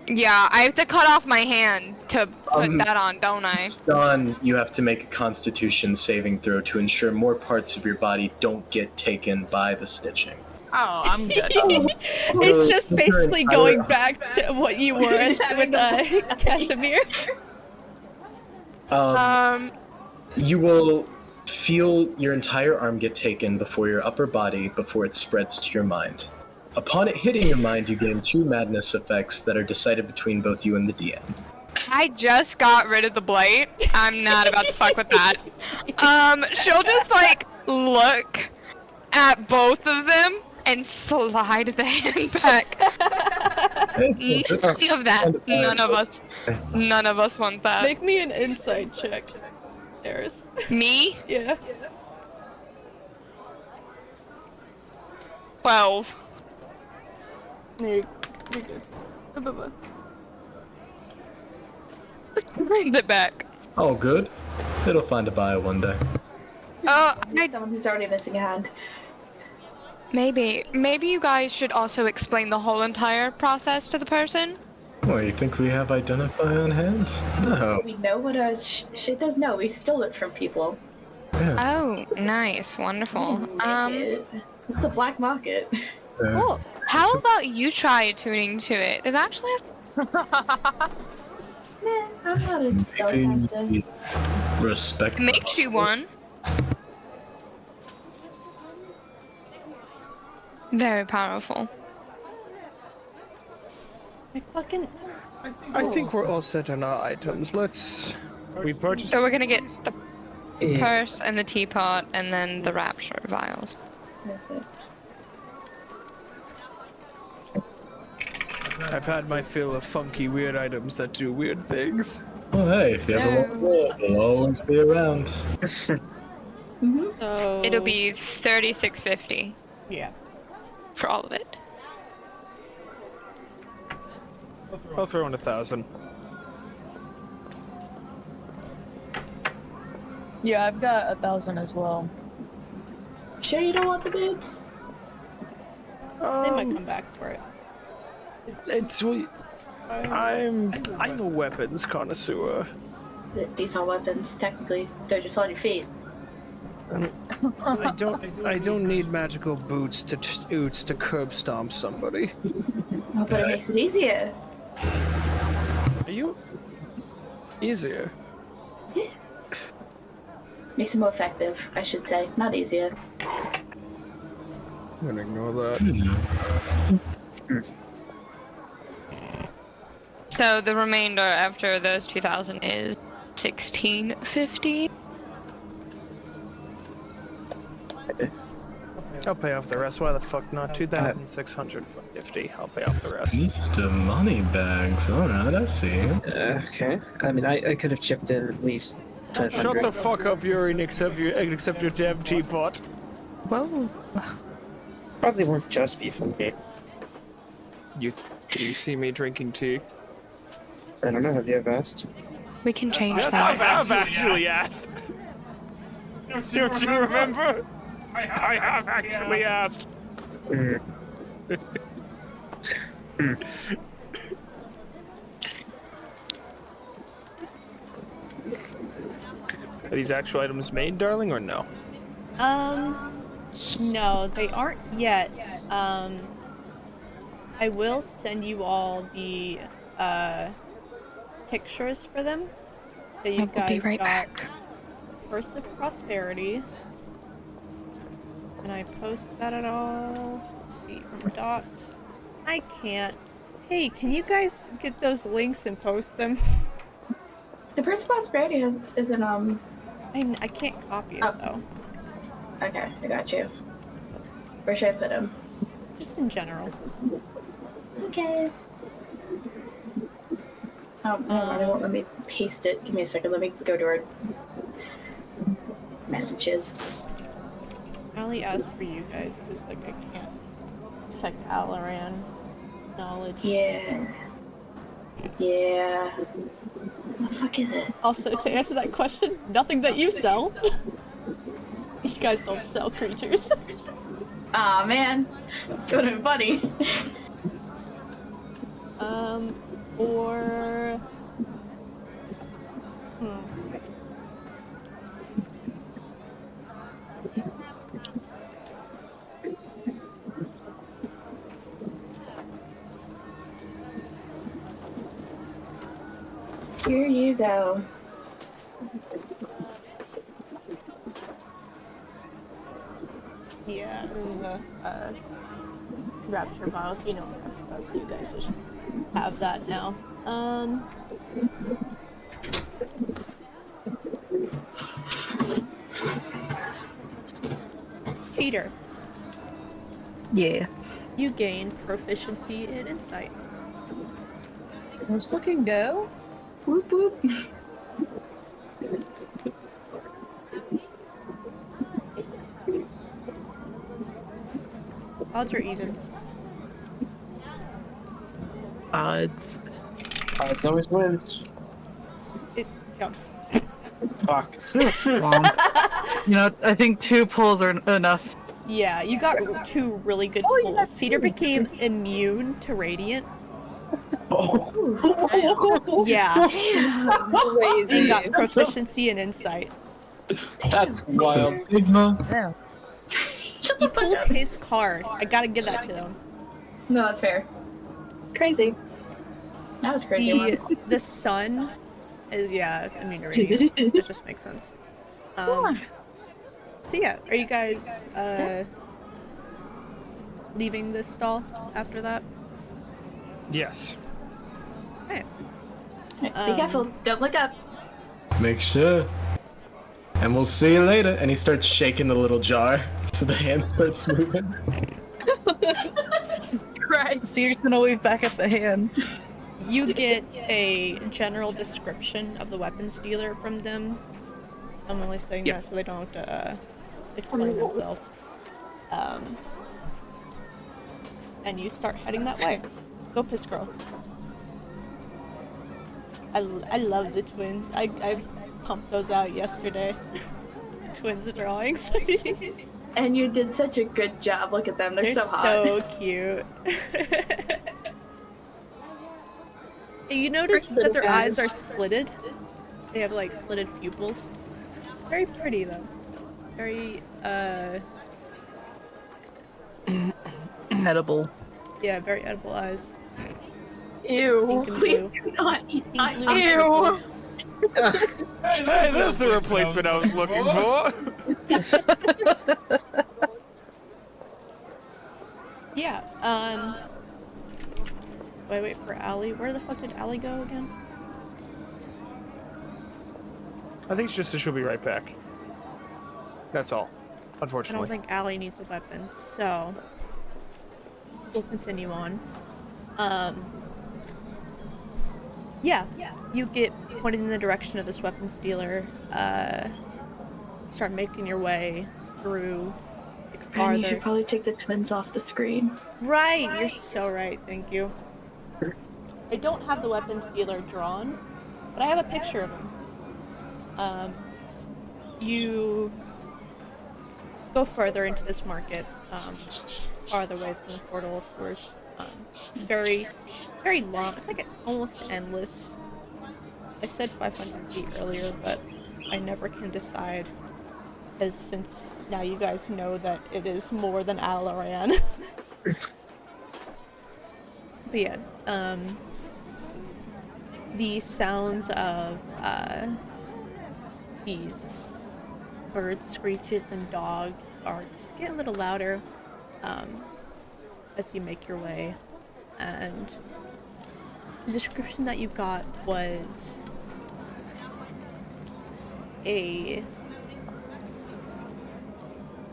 Yeah, I have to cut off my hand to put that on, don't I? Dawn, you have to make a Constitution saving throw to ensure more parts of your body don't get taken by the stitching. Oh, I'm good. It's just basically going back to what you were with Casimir. You will feel your entire arm get taken before your upper body before it spreads to your mind. Upon it hitting your mind, you gain 2 madness effects that are decided between both you and the DM. I just got rid of the blight. I'm not about to fuck with that. She'll just like look at both of them and slide the hand back. None of that. None of us want that. Make me an insight check, Eris. Me? Yeah. 12. You're good. Bring it back. Oh, good. It'll find a buyer one day. Someone who's already missing a hand. Maybe you guys should also explain the whole entire process to the person. Oh, you think we have Identify on hand? No. We know what our shit does. No, we stole it from people. Yeah. Oh, nice, wonderful. It's the black market. Cool. How about you try attuning to it? It actually has... Man, I'm not a spellcaster. Respect. Makes you one. Very powerful. I think we're all set on our items. We purchased. So we're gonna get the purse and the teapot and then the rapture vials. Perfect. I've had my fill of funky, weird items that do weird things. Well, hey, if you ever want more, we'll always be around. So It'll be $36.50 yeah. for all of it. I'll throw in 1,000. Yeah, I've got 1,000 as well. Sure you don't want the boots? They might come back for it. I'm a weapons connoisseur. These are weapons. Technically, they're just on your feet. I don't need magical boots to curb stomp somebody. Oh, but it makes it easier. Are you easier? Makes it more effective, I should say. Not easier. I'm gonna ignore that. So the remainder after those 2,000 is $16.50. I'll pay off the rest. Why the fuck not? 2,650. I'll pay off the rest. Mr. Moneybags. Alright, I see. Okay. I mean, I could have chipped in at least 500. Shut the fuck up, Yuri, and accept your damn teapot. Whoa. Probably won't just be from me. You see me drinking tea? I don't know. Have you ever asked? We can change Yes, that. I've actually asked. Don't you remember? I have actually asked. Mm. Are these actual items made, darling, or no? No, they aren't yet. I will send you all the pictures for them. So you I will guys be right got back. First of Prosperity. Can I post that at all? Let's see, from docs. I can't. Hey, can you guys get those links and post them? The Purse of Prosperity isn't I can't copy it though. Okay, I got you. Where should I put him? Just in general. Okay. Oh, never mind, it won't let me paste it. Give me a second. Let me go to our messages. I only asked for you guys because like I can't check Aloran knowledge. Yeah. What the fuck is it? Also, to answer that question, nothing that you sell. You guys don't sell creatures. Aw, man. It would have been funny. Or... Here you go. Yeah, this is a rapture vial, so you know rapture vial, so you guys just have that now. Cedar, Yeah. you gain proficiency in insight. Let's fucking go. Whoop whoop. Odds or evens? Odds. It always wins. It jumps. Fuck. Wrong. You know, I think 2 pulls are enough. Yeah, you got 2 really good pulls. Cedar became immune to radiant. Yeah. And got proficiency in insight. That's wild. Sigma. Yeah. He pulled his card. I gotta give that to him. No, that's fair. Crazy. That was crazy once. The sun is, yeah, immune to radiant. That just makes sense. So yeah, are you guys leaving this stall after that? Yes. Alright. Be careful. Don't look up. Make sure. And we'll see you later. And he starts shaking the little jar, so the hand starts moving. Jesus Christ. Cedar's gonna wave back at the hand. You get a general description of the weapons dealer from them. I'm only saying that so they don't have to explain themselves. And you start heading that way. Go Piss Girl. I love the twins. I pumped those out yesterday. Twins drawings. And you did such a good job. Look at them. They're so hot. so cute. You notice that their eyes are slitted. They have like slitted pupils. Very pretty though. Very Edible. yeah, very edible eyes. Ew. Pink and Please blue. do not eat Pink, my blue, and Ew. purple. Hey, there's the replacement I was looking for. Yeah, wait for Allie. Where the fuck did Allie go again? I think it's just that she'll be right back. That's all. I Unfortunately. don't think Allie needs a weapon, so we'll continue on. Yeah, you get pointed in the direction of this weapons dealer. Start making your way through, like, And farther. you should probably take the twins off the screen. Right, you're so right. Thank you. I don't have the weapons dealer drawn, but I have a picture of him. You go further into this market, farther away from the portal, of course. Very, very long. It's like almost endless. I said 500 feet earlier, but I never can decide, because since now you guys know that it is more than Aloran. But yeah, the sounds of these bird screeches and dog are just getting a little louder as you make your way, and the description that you got was a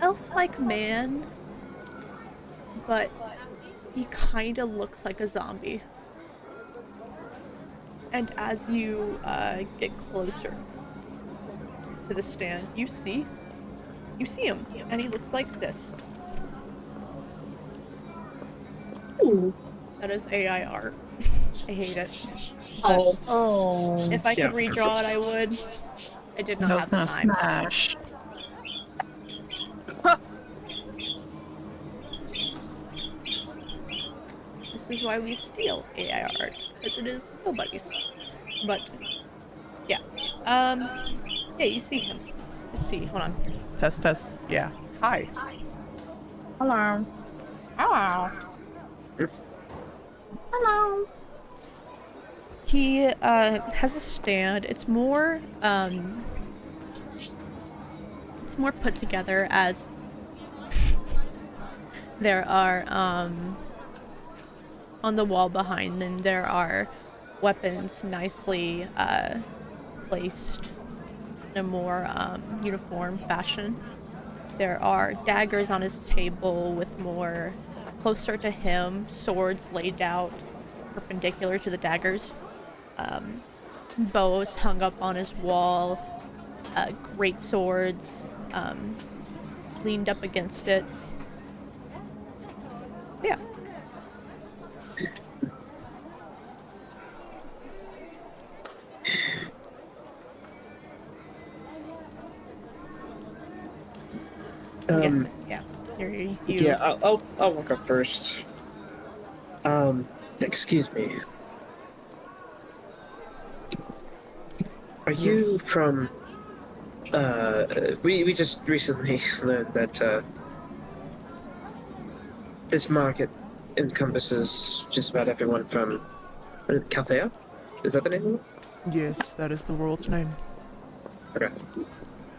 elf-like man, but he kind of looks like a zombie. And as you get closer to the stand, you see him, and he looks like this. Ooh. That is AI art. I hate it. Oh. If I could Yeah. redraw it, I would. I did not I was have the gonna time. smash. This is why we steal AI art, because it is nobody's. But yeah, yeah, you see him. Let's see. Hold on. Test, test. Yeah. Hi. Hello. Hello. Hello. He has a stand. It's more put together, as there are on the wall behind them there are weapons nicely placed in a more uniform fashion. There are daggers on his table with more, closer to him, swords laid out perpendicular to the daggers. Bows hung up on his wall, great swords leaned up against it. Yeah. Yes, yeah. You Yeah, I'll walk up first. Excuse me. Are you from? We just recently learned that this market encompasses just about everyone from Calthea. Is that the name of it? Yes, that is the world's name. Okay.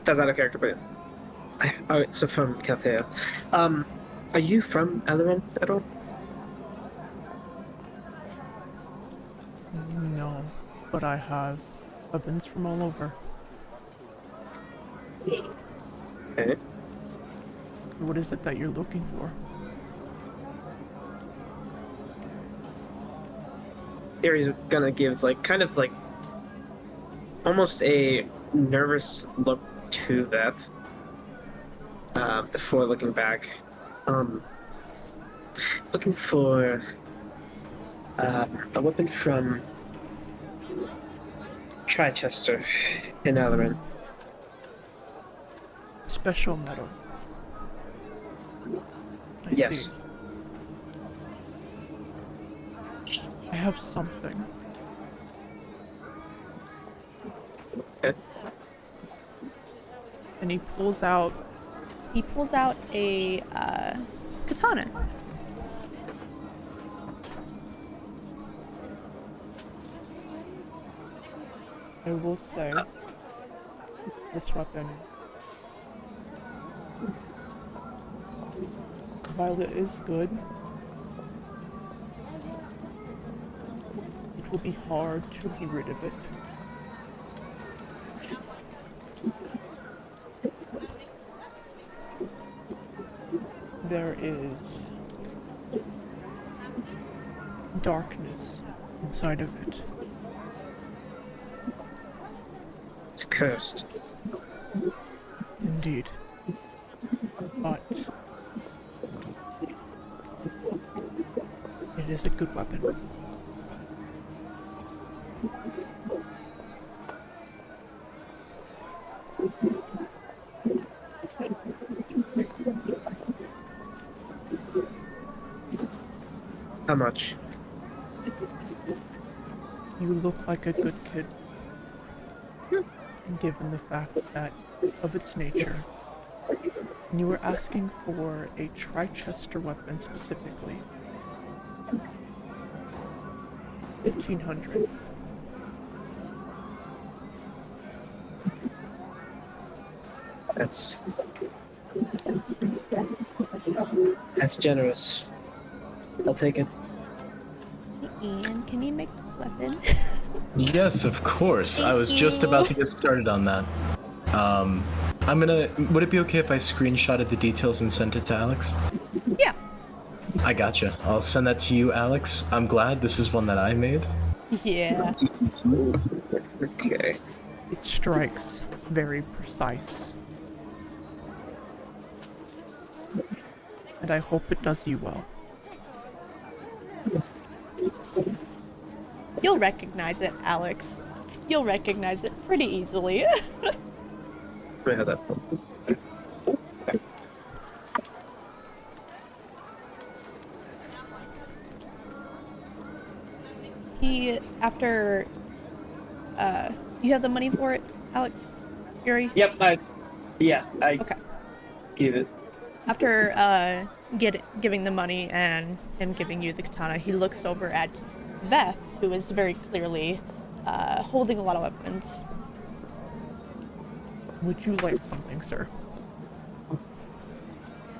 That's out of character, but alright, so from Calthea. Are you from Aloran at all? No, but I have weapons from all over. Okay. What is it that you're looking for? Ares gonna give kind of almost a nervous look to Veth before looking back. Looking for a weapon from Chichester in Aloran. Special metal. I Yes. see. I have something. Okay. And he pulls out a katana. I will say this weapon, while it is good, it will be hard to be rid of it. there is darkness inside of it. It's cursed. Indeed. But it is a good weapon. How much? You look like a good kid. Given the fact that of its nature. And you were asking for a Trichester weapon specifically. 1,500. That's generous. I'll take it. Ian, can you make this weapon? Yes, of course. I was just about to get started on that. Would it be okay if I screenshotted the details and sent it to Alex? Yeah. I gotcha. I'll send that to you, Alex. I'm glad this is one that I made. Yeah. Okay. It strikes very precise. And I hope it does you well. You'll recognize it, Alex. You'll recognize it pretty easily. I have that. After, do you have the money for it, Alex? Yuri? Yep, I Okay. give it. After, giving the money and him giving you the katana, he looks over at Veth, who is very clearly, holding a lot of weapons. Would you like something, sir?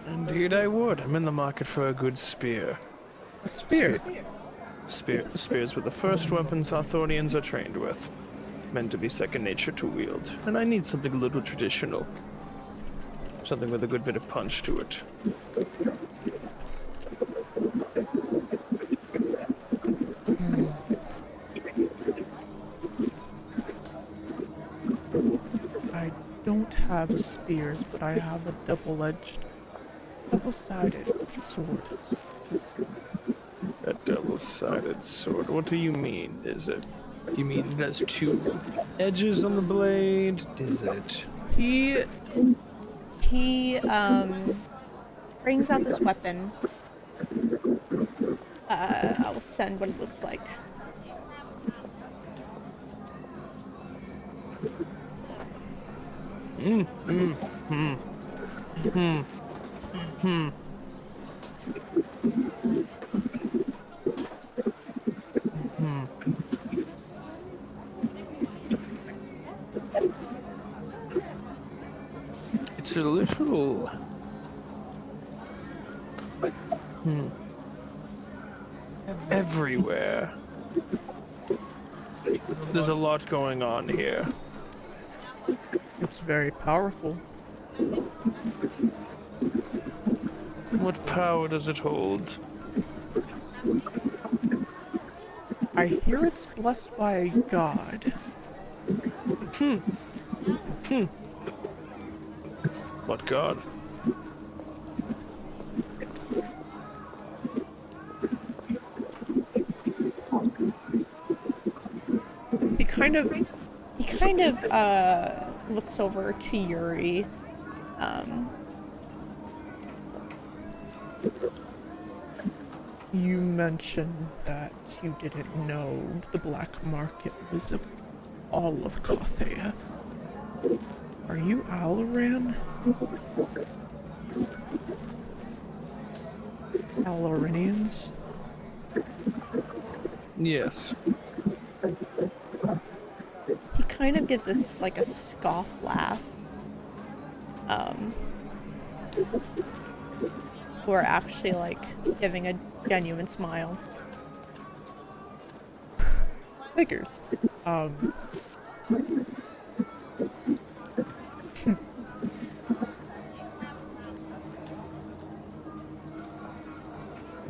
Indeed I would. I'm in the market for a good spear. A spear? Spears were the first weapons Arthurians are trained with. Meant to be second nature to wield. And I need something a little traditional. Something with a good bit of punch to it. I don't have spears, but I have a double-sided sword. A double-sided sword. What do you mean? You mean it has two edges on the blade? Is it? He brings out this weapon. I'll send what it looks like. It's a little... everywhere. There's a lot going on here. It's very powerful. What power does it hold? I hear it's blessed by a god. What god? He kind of looks over to Yuri. You mentioned that you didn't know the black market was of all of Kothea. Are you Aloran? Aloranians? Yes. He kind of gives this like a scoff laugh. Or actually like giving a genuine smile. Figures.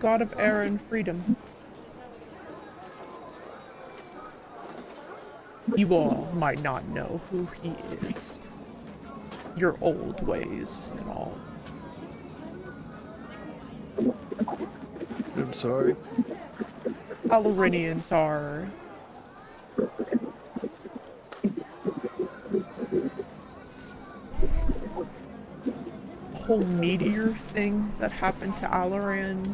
god of air and freedom. You all might not know who he is. Your old ways and all. I'm sorry. Alorinians are the whole meteor thing that happened to Aloran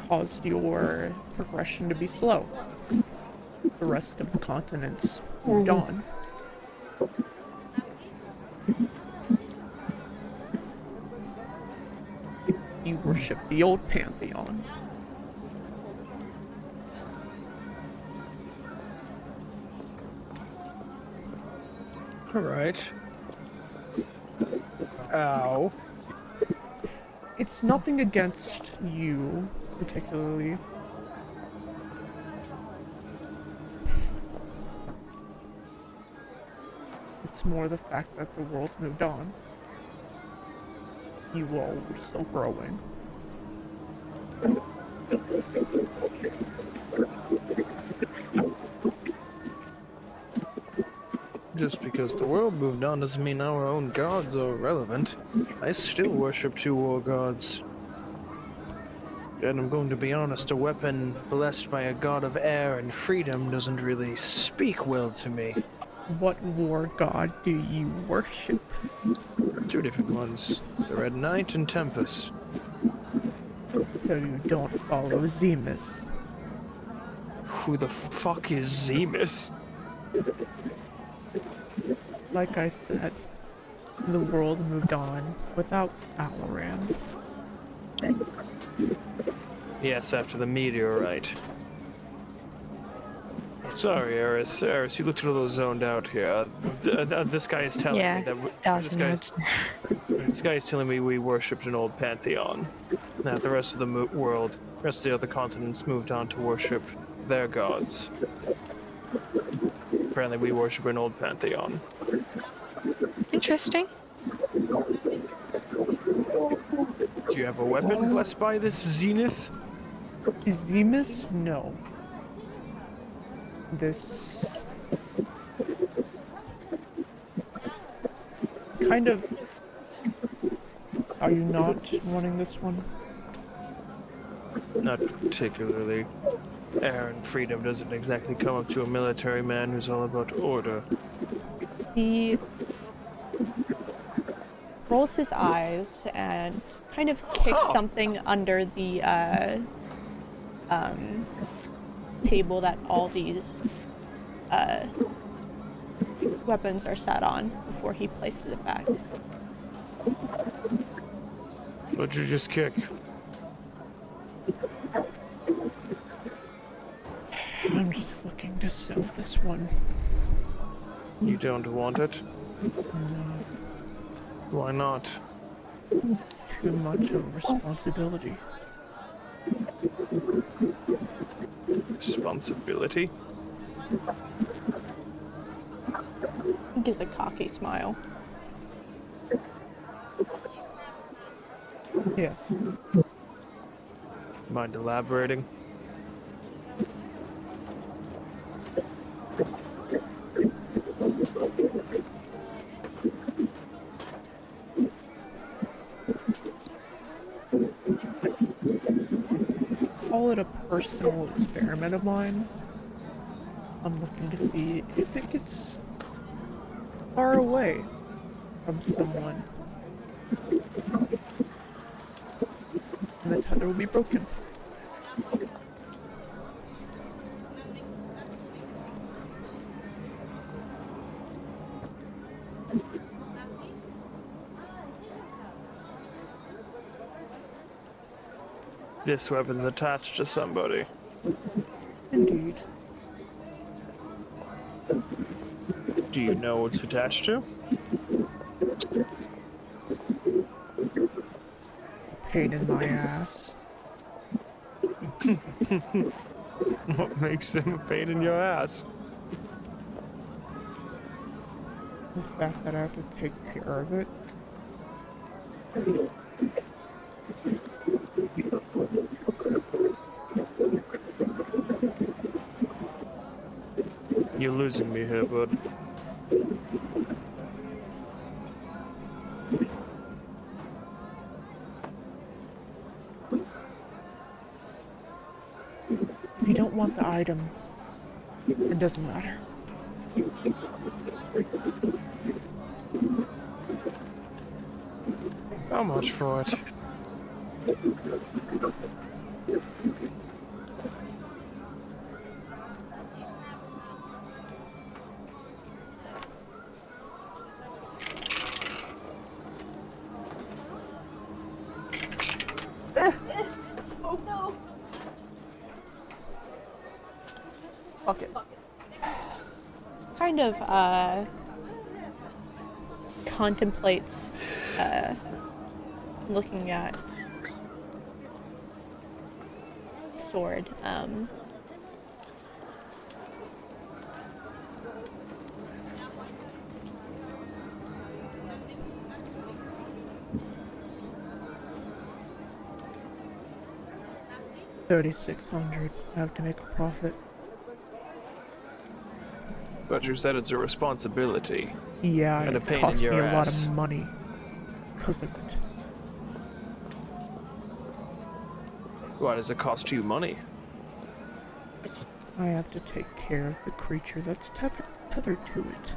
caused your progression to be slow. The rest of the continents moved on. You worship the old pantheon. Alright. Ow. It's nothing against you, particularly. It's more the fact that the world moved on. You all were still growing. Just because the world moved on doesn't mean our own gods are irrelevant. I still worship 2 war gods. And I'm going to be honest, a weapon blessed by a god of air and freedom doesn't really speak well to me. What war god do you worship? 2 different ones. The Red Knight and Tempest. So you don't follow Zemus. Who the fuck is Zemus? Like I said, the world moved on without Aloran. Yes, after the meteorite. Sorry, Eris. Eris, you looked a little zoned out here. This guy is telling me that this guy is telling me we worshipped an old pantheon. That the rest of the world, rest of the other continents moved on to worship their gods. Apparently, we worship an old pantheon. Interesting. Do you have a weapon blessed by this Zenith? Zemus? No. This kind of. Are you not wanting this one? Not particularly. Air and freedom doesn't exactly come up to a military man who's all about order. He rolls his eyes and kind of kicks something under the table that all these weapons are sat on before he places it back. What'd you just kick? I'm just looking to sell this one. You don't want it? No, Why not? too much of a responsibility. Responsibility? He gives a cocky smile. Yes. Mind elaborating? Call it a personal experiment of mine. I'm looking to see if it gets far away from someone. And the tether will be broken. This weapon's attached to somebody. Indeed. Do you know what it's attached to? Pain in my ass. What makes him a pain in your ass? The fact that I have to take care of it. losing me here, bud. If you don't want the item, it doesn't matter. How much for it? Fuck it. Kind of contemplates looking at sword. $3,600. I have to make a profit. But you said it's a responsibility. Yeah, And a it's pain cost in me your a lot ass. of money because of it. Why does it cost you money? I have to take care of the creature that's tethered to it.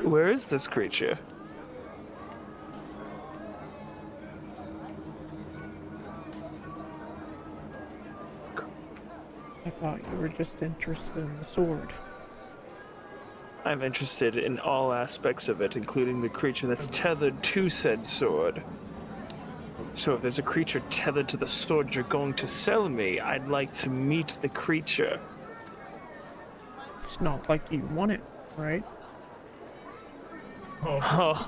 Where is this creature? I thought you were just interested in the sword. I'm interested in all aspects of it, including the creature that's tethered to said sword. So if there's a creature tethered to the sword you're going to sell me, I'd like to meet the creature. It's not like you want it, right? Oh.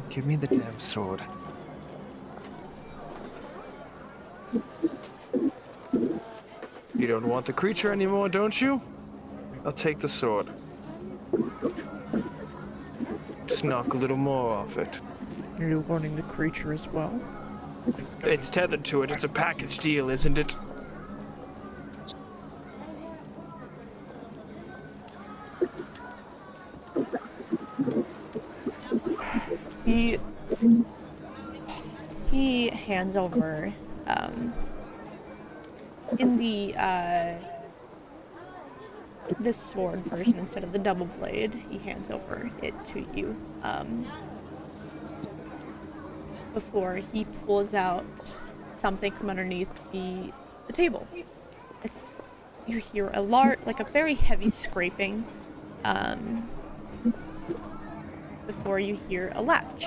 Give me the damn sword. You don't want the creature anymore, don't you? I'll take the sword. Just knock a little more off it. Are you wanting the creature as well? It's tethered to it. It's a package deal, isn't it? He hands over in the this sword version instead of the double blade. He hands over it to you before he pulls out something from underneath the table. You hear a like a very heavy scraping before you hear a latch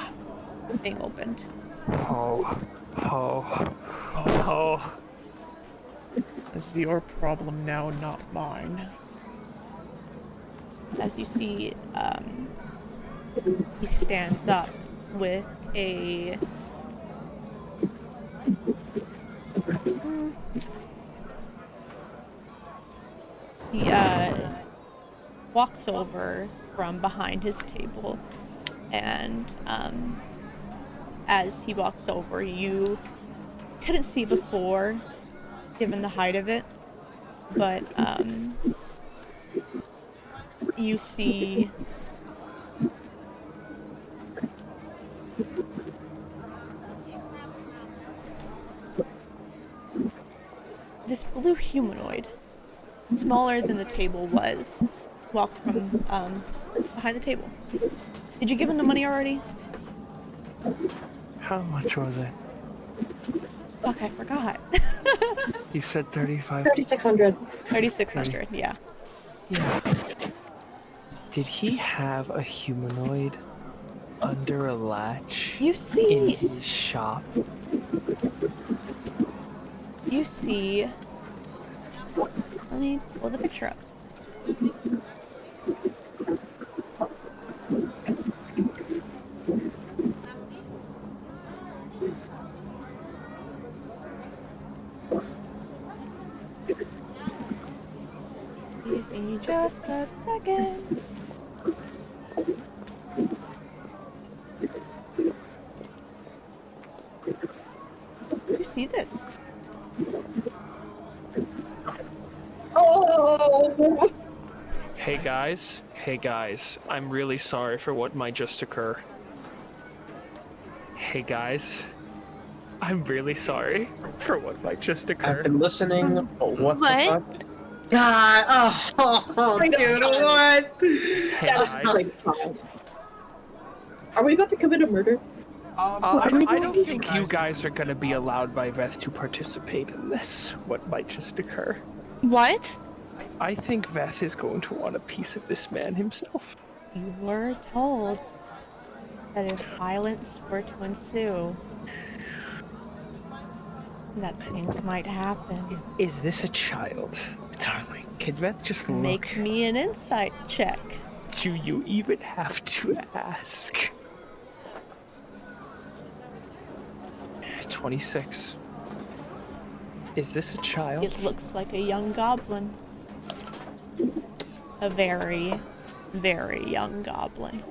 being opened. Oh. It's your problem now, not mine. As you see, he stands up with a he walks over from behind his table, and as he walks over, you couldn't see before, given the height of it, but you see this blue humanoid, smaller than the table was, walk from behind the table. Did you give him the money already? How much was it? Fuck, I forgot. You said 35. 3,600. 3,600, yeah. Yeah. Did he have a humanoid under a latch You in see, his shop? you see. Let me pull the picture up. You see this? Oh! Hey guys, I'm really sorry for what might just occur. Hey guys, I'm really sorry for what might just occur. I've been listening. What? The What? fuck? God! Dude, what? Hey That is guys, not a child. Are we about to commit a murder? I don't think you guys are gonna be allowed by Veth to participate in this. What might just occur? What? I think Veth is going to want a piece of this man himself. You were told that if violence were to ensue, that things might happen. Is this a child? Darling, can Veth just look? Make me an insight check. Do you even have to ask? 26. Is this a child? It looks like a young goblin. A very, very young goblin.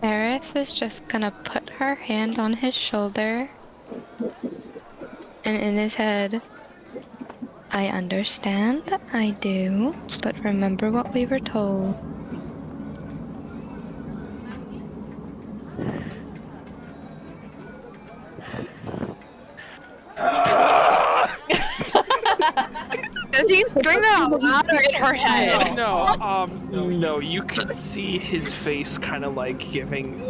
Aerith is just gonna put her hand on his shoulder, and in his head, I understand, I do, but remember what we were told. Does he scream out loud or in her head? No, you can see his face kind of like giving,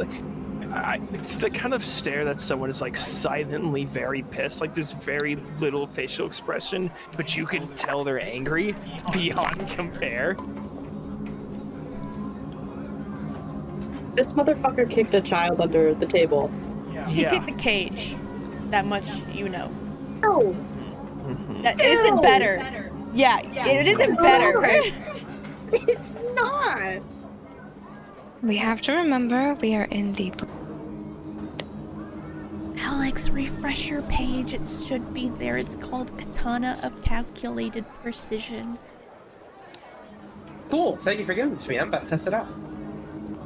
it's the kind of stare that someone is like silently very pissed, like there's very little facial expression, but you can tell they're angry beyond compare. This motherfucker kicked a child under the table. He kicked the cage. That much you know. No! That isn't better. Yeah, it isn't better. It's not! We have to remember we are in the... Alex, refresh your page. It should be there. It's called Katana of Calculated Precision. Cool. Thank you for giving it to me. I'm about to test it out.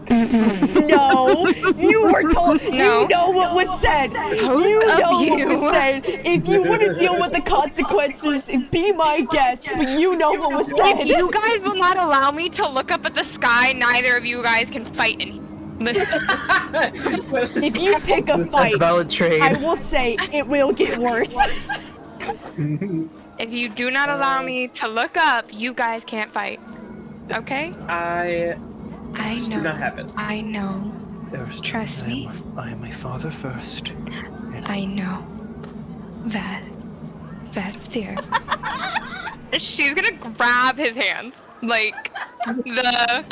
No, you were told. No. You know what was said. You know what was said. If you want to deal with the consequences, be my guest. But you know what was said. If you guys will not allow me to look up at the sky, neither of you guys can fight in. Listen. If you pick a fight, valid trade. I will say it will get worse. If you do not allow me to look up, you guys can't fight. Okay? I know. do not have it. I know. Trust me. I am my father first. I know. That's there. She's gonna grab his hand. Like, the...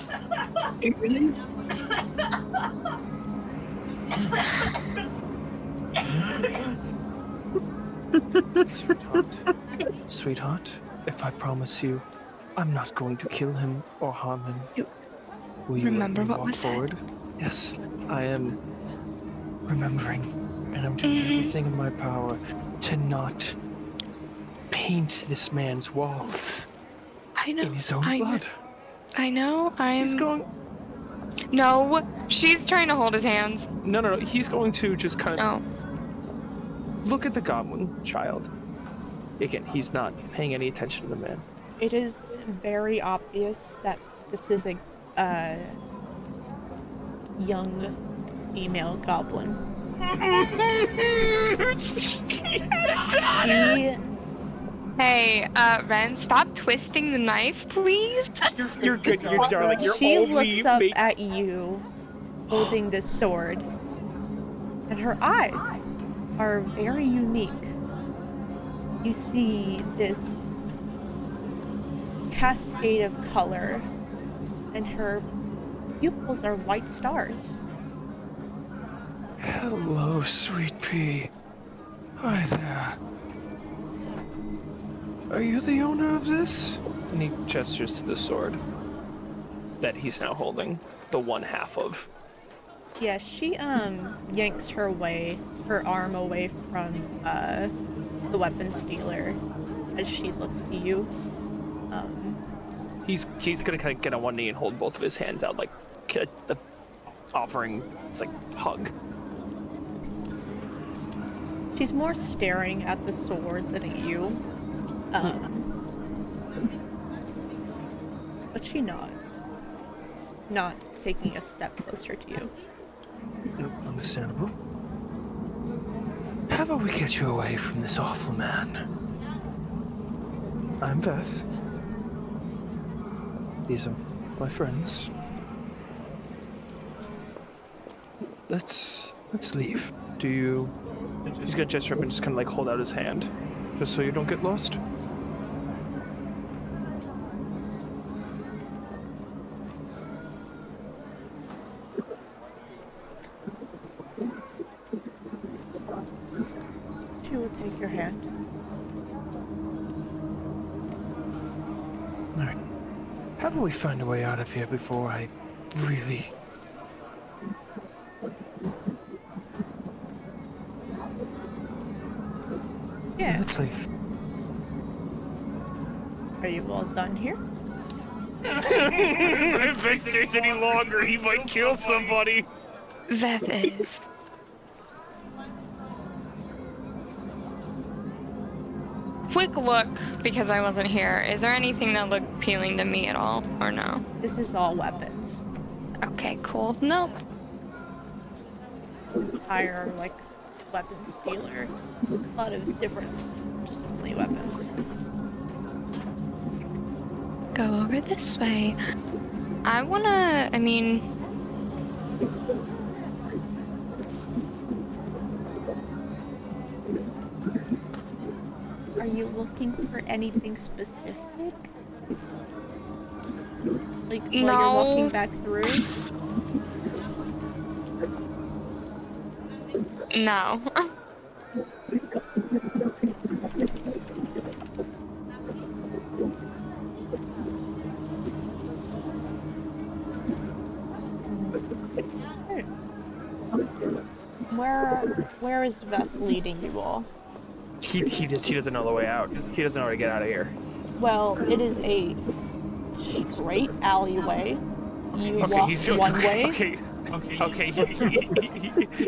Sweetheart, if I promise you, I'm not going to kill him or harm him. Will you remember let me what walk was said? forward? Yes, I am remembering, and I'm doing everything in my power to not paint this man's walls I know. in his own blood. I know. He's going. No, she's trying to hold his hands. No. He's going to just kind of Oh. look at the goblin child. Again, he's not paying any attention to the man. It is very obvious that this is a young female goblin. Hey, Ren, stop twisting the knife, please. You're good, you're darling. You're She only looks up at you, holding this sword, and her eyes are very unique. You see this cascade of color, and her pupils are white stars. Hello, sweet pea. Hi there. Are you the owner of this? And he gestures to the sword that he's now holding, the one half of. Yeah, she yanks her arm away from the weapons dealer as she looks to you. He's gonna kind of get on one knee and hold both of his hands out, like the offering. It's like hug. She's more staring at the sword than at you. But she nods, not taking a step closer to you. Understandable. How about we get you away from this awful man? I'm Beth. These are my friends. Let's leave. Do you? He's gonna gesture up and just kind of like hold out his hand, just so you don't get lost. She will take your hand. Alright. How about we find a way out of here before I really... Yeah. Let's leave. Are you all done here? If Vic stays any longer, he might kill somebody. Veth is. Quick look, because I wasn't here. Is there anything that looked appealing to me at all, or no? This is all weapons. Okay, cool. Nope. Entire, like, weapons dealer. A lot of different, just only weapons. Go over this way. I wanna, I mean... Are you looking for anything specific? Like, while you're walking back through? No. Where is Veth leading you all? He doesn't know the way out. He doesn't know how to get out of here. Well, it is a straight alleyway. You Okay, walk he's one way. Okay.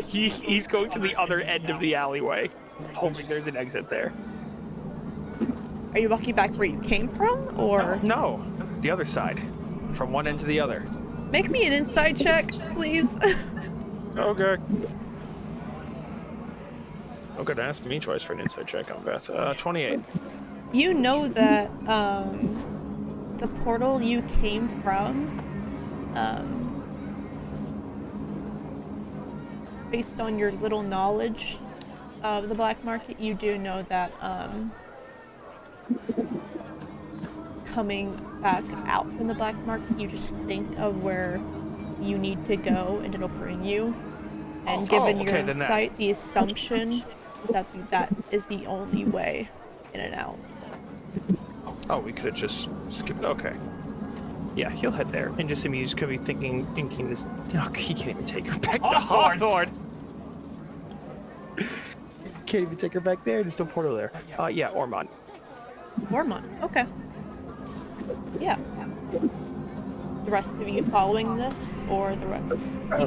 He's going to the other end of the alleyway, hoping there's an exit there. Are you walking back where you came from, or? No, the other side, from one end to the other. Make me an inside check, please. Okay. I'm gonna ask me twice for an inside check on Beth. 28. You know that the portal you came from, based on your little knowledge of the black market, you do know that coming back out from the black market, you just think of where you need to go and it'll bring you. And given your insight, the assumption is that that is the only way in and out. Oh, we could have just skipped. Okay. Yeah, he'll head there. And just he's gonna be thinking this. Oh, he can't even take her back to Hawthorne. Can't even take her back there. There's no portal there. Yeah, Ormond. Ormond, okay. Yeah. The rest of you following this, or the rest of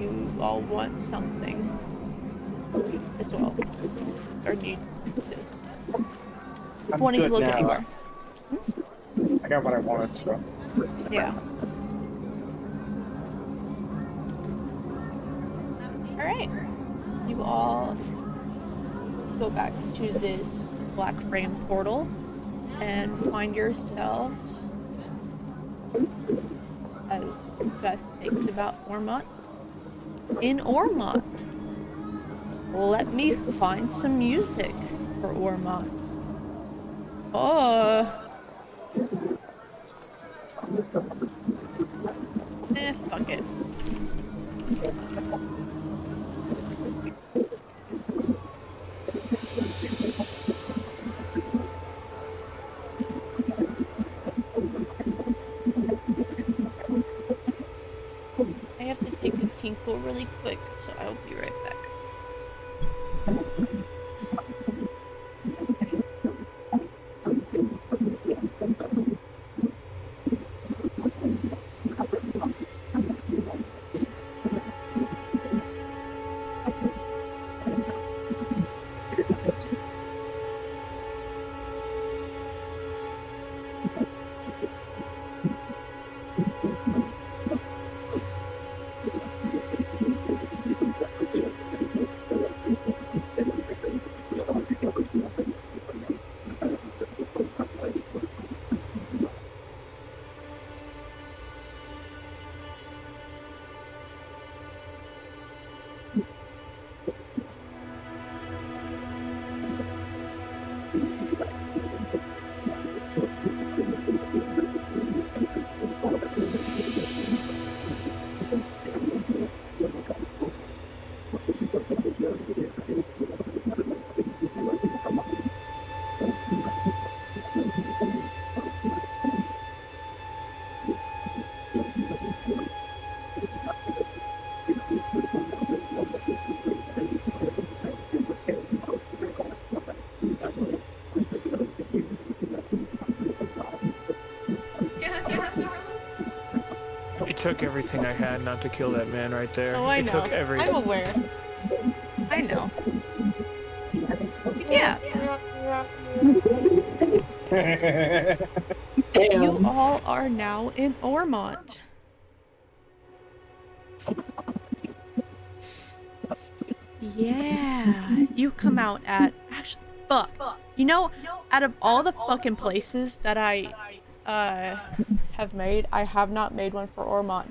you all want something as well? Or need this? Wanting to look now. anywhere? I got what I wanted, so. Yeah. Alright. You all go back to this black frame portal and find yourselves, as Beth thinks about Ormont, in Ormont. Let me find some music for Ormont. Oh. Fuck it. I have to take a tinkle really quick, so I'll be right back. It took everything I had not to kill that man right there. Oh, I It know. took everything. I'm aware. I know. Yeah. Damn. You all are now in Ormont. Yeah. You come out at... Actually, fuck. You know, out of all the fucking places that I have made, I have not made one for Ormont.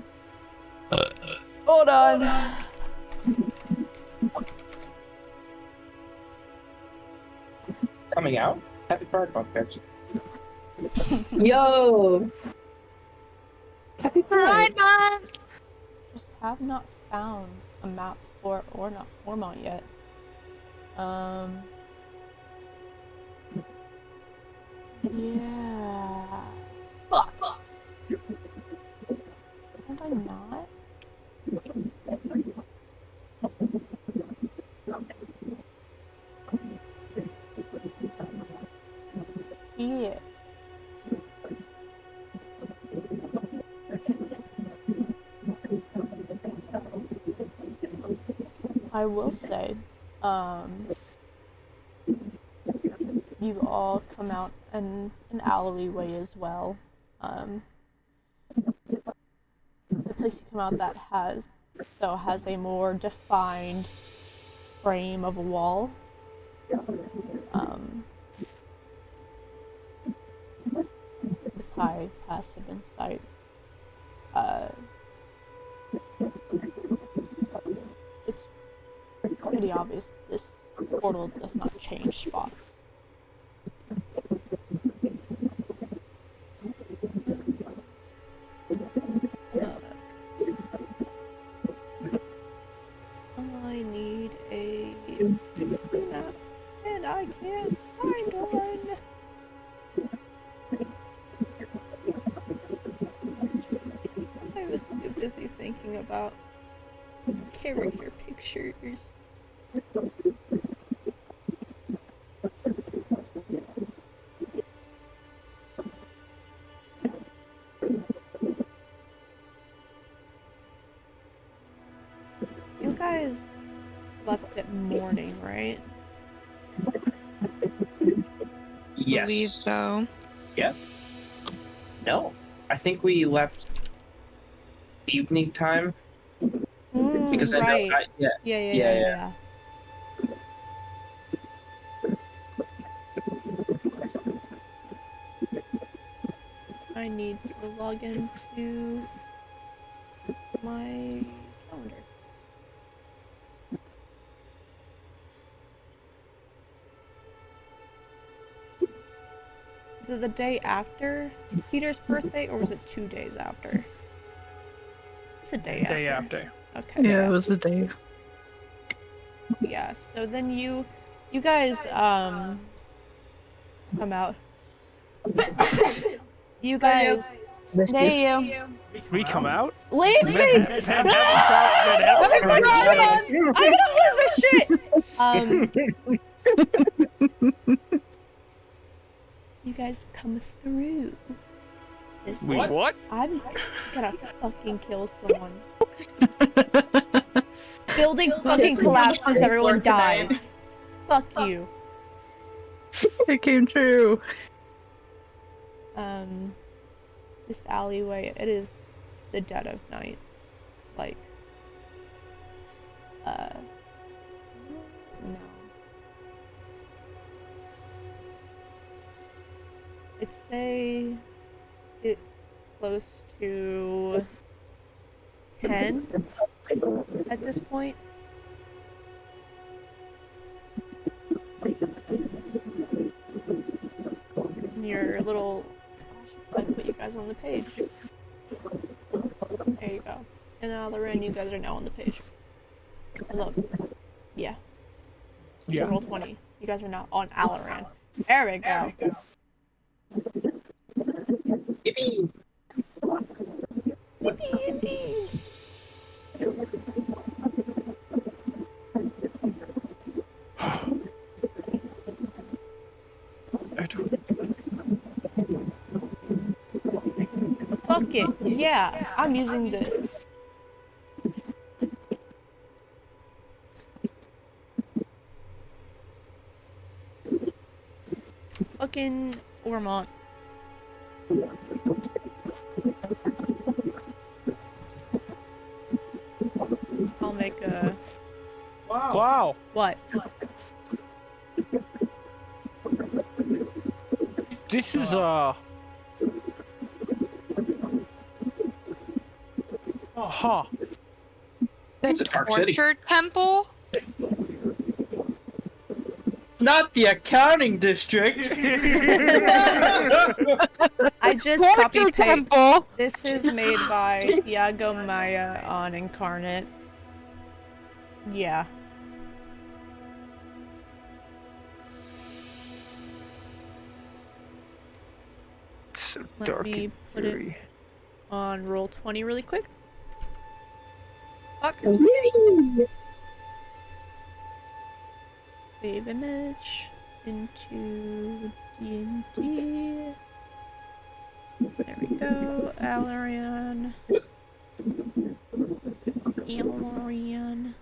Hold on. Coming out? Happy Pride Month, guys. Yo. Happy Pride. Month! Just have not found a map for Ormont yet. Yeah. Fuck. Have I not? Shit. I will say, you all come out in an alleyway as well. The place you come out that has a more defined frame of a wall. With high passive insight. It's pretty obvious this portal does not change spots. I need a map, and I can't find one. I was too busy thinking about character pictures. You guys left at morning, right? Yes. Believe so. Yes. No. I think we left evening time. Because I know, right. yeah. Yeah. I need to log into my calendar. Is it the day after Peter's birthday, or was it 2 days after? It's a day after. Day after. Okay. Yeah, it was a day. Yeah, so then you guys, come out. You guys There you. We come out? Leave me! Let me Let me run! I'm gonna lose my shit! You guys come through. This Wait, what? I'm gonna fucking kill someone. Building fucking collapses, everyone dies. Fuck you. It came true. This alleyway, it is the dead of night. Like, no. I'd say it's close to 10 at this point. Your little... I should put you guys on the page. There you go. And Aloran, you guys are now on the page. Hello. Yeah. Yeah. Roll 20. You guys are now on Aloran. There we go. Yippee! Yippee, Fuck it. Yeah, I'm using this. Fucking Ormont. I'll make a... Wow. What? This is huh. It's a dark city. Torture temple? Not the accounting district. I just copy paste. This is made by Thiago Maya on Incarnate. Yeah. So Let dark me and put it dreary. on roll 20 really quick. Fuck. Save image into D&D. There we go. Aloran. Aloran.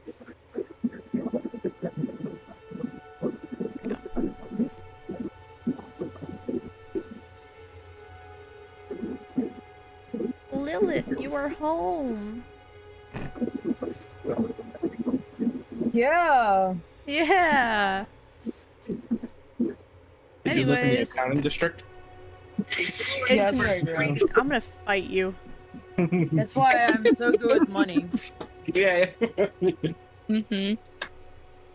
Lilith, you are home. Yeah. Yeah. Did you live in the Anyways. accounting district? Yeah, It's that's right, right. I'm gonna fight you. That's why I'm so good with money. Yeah. Mm-hmm.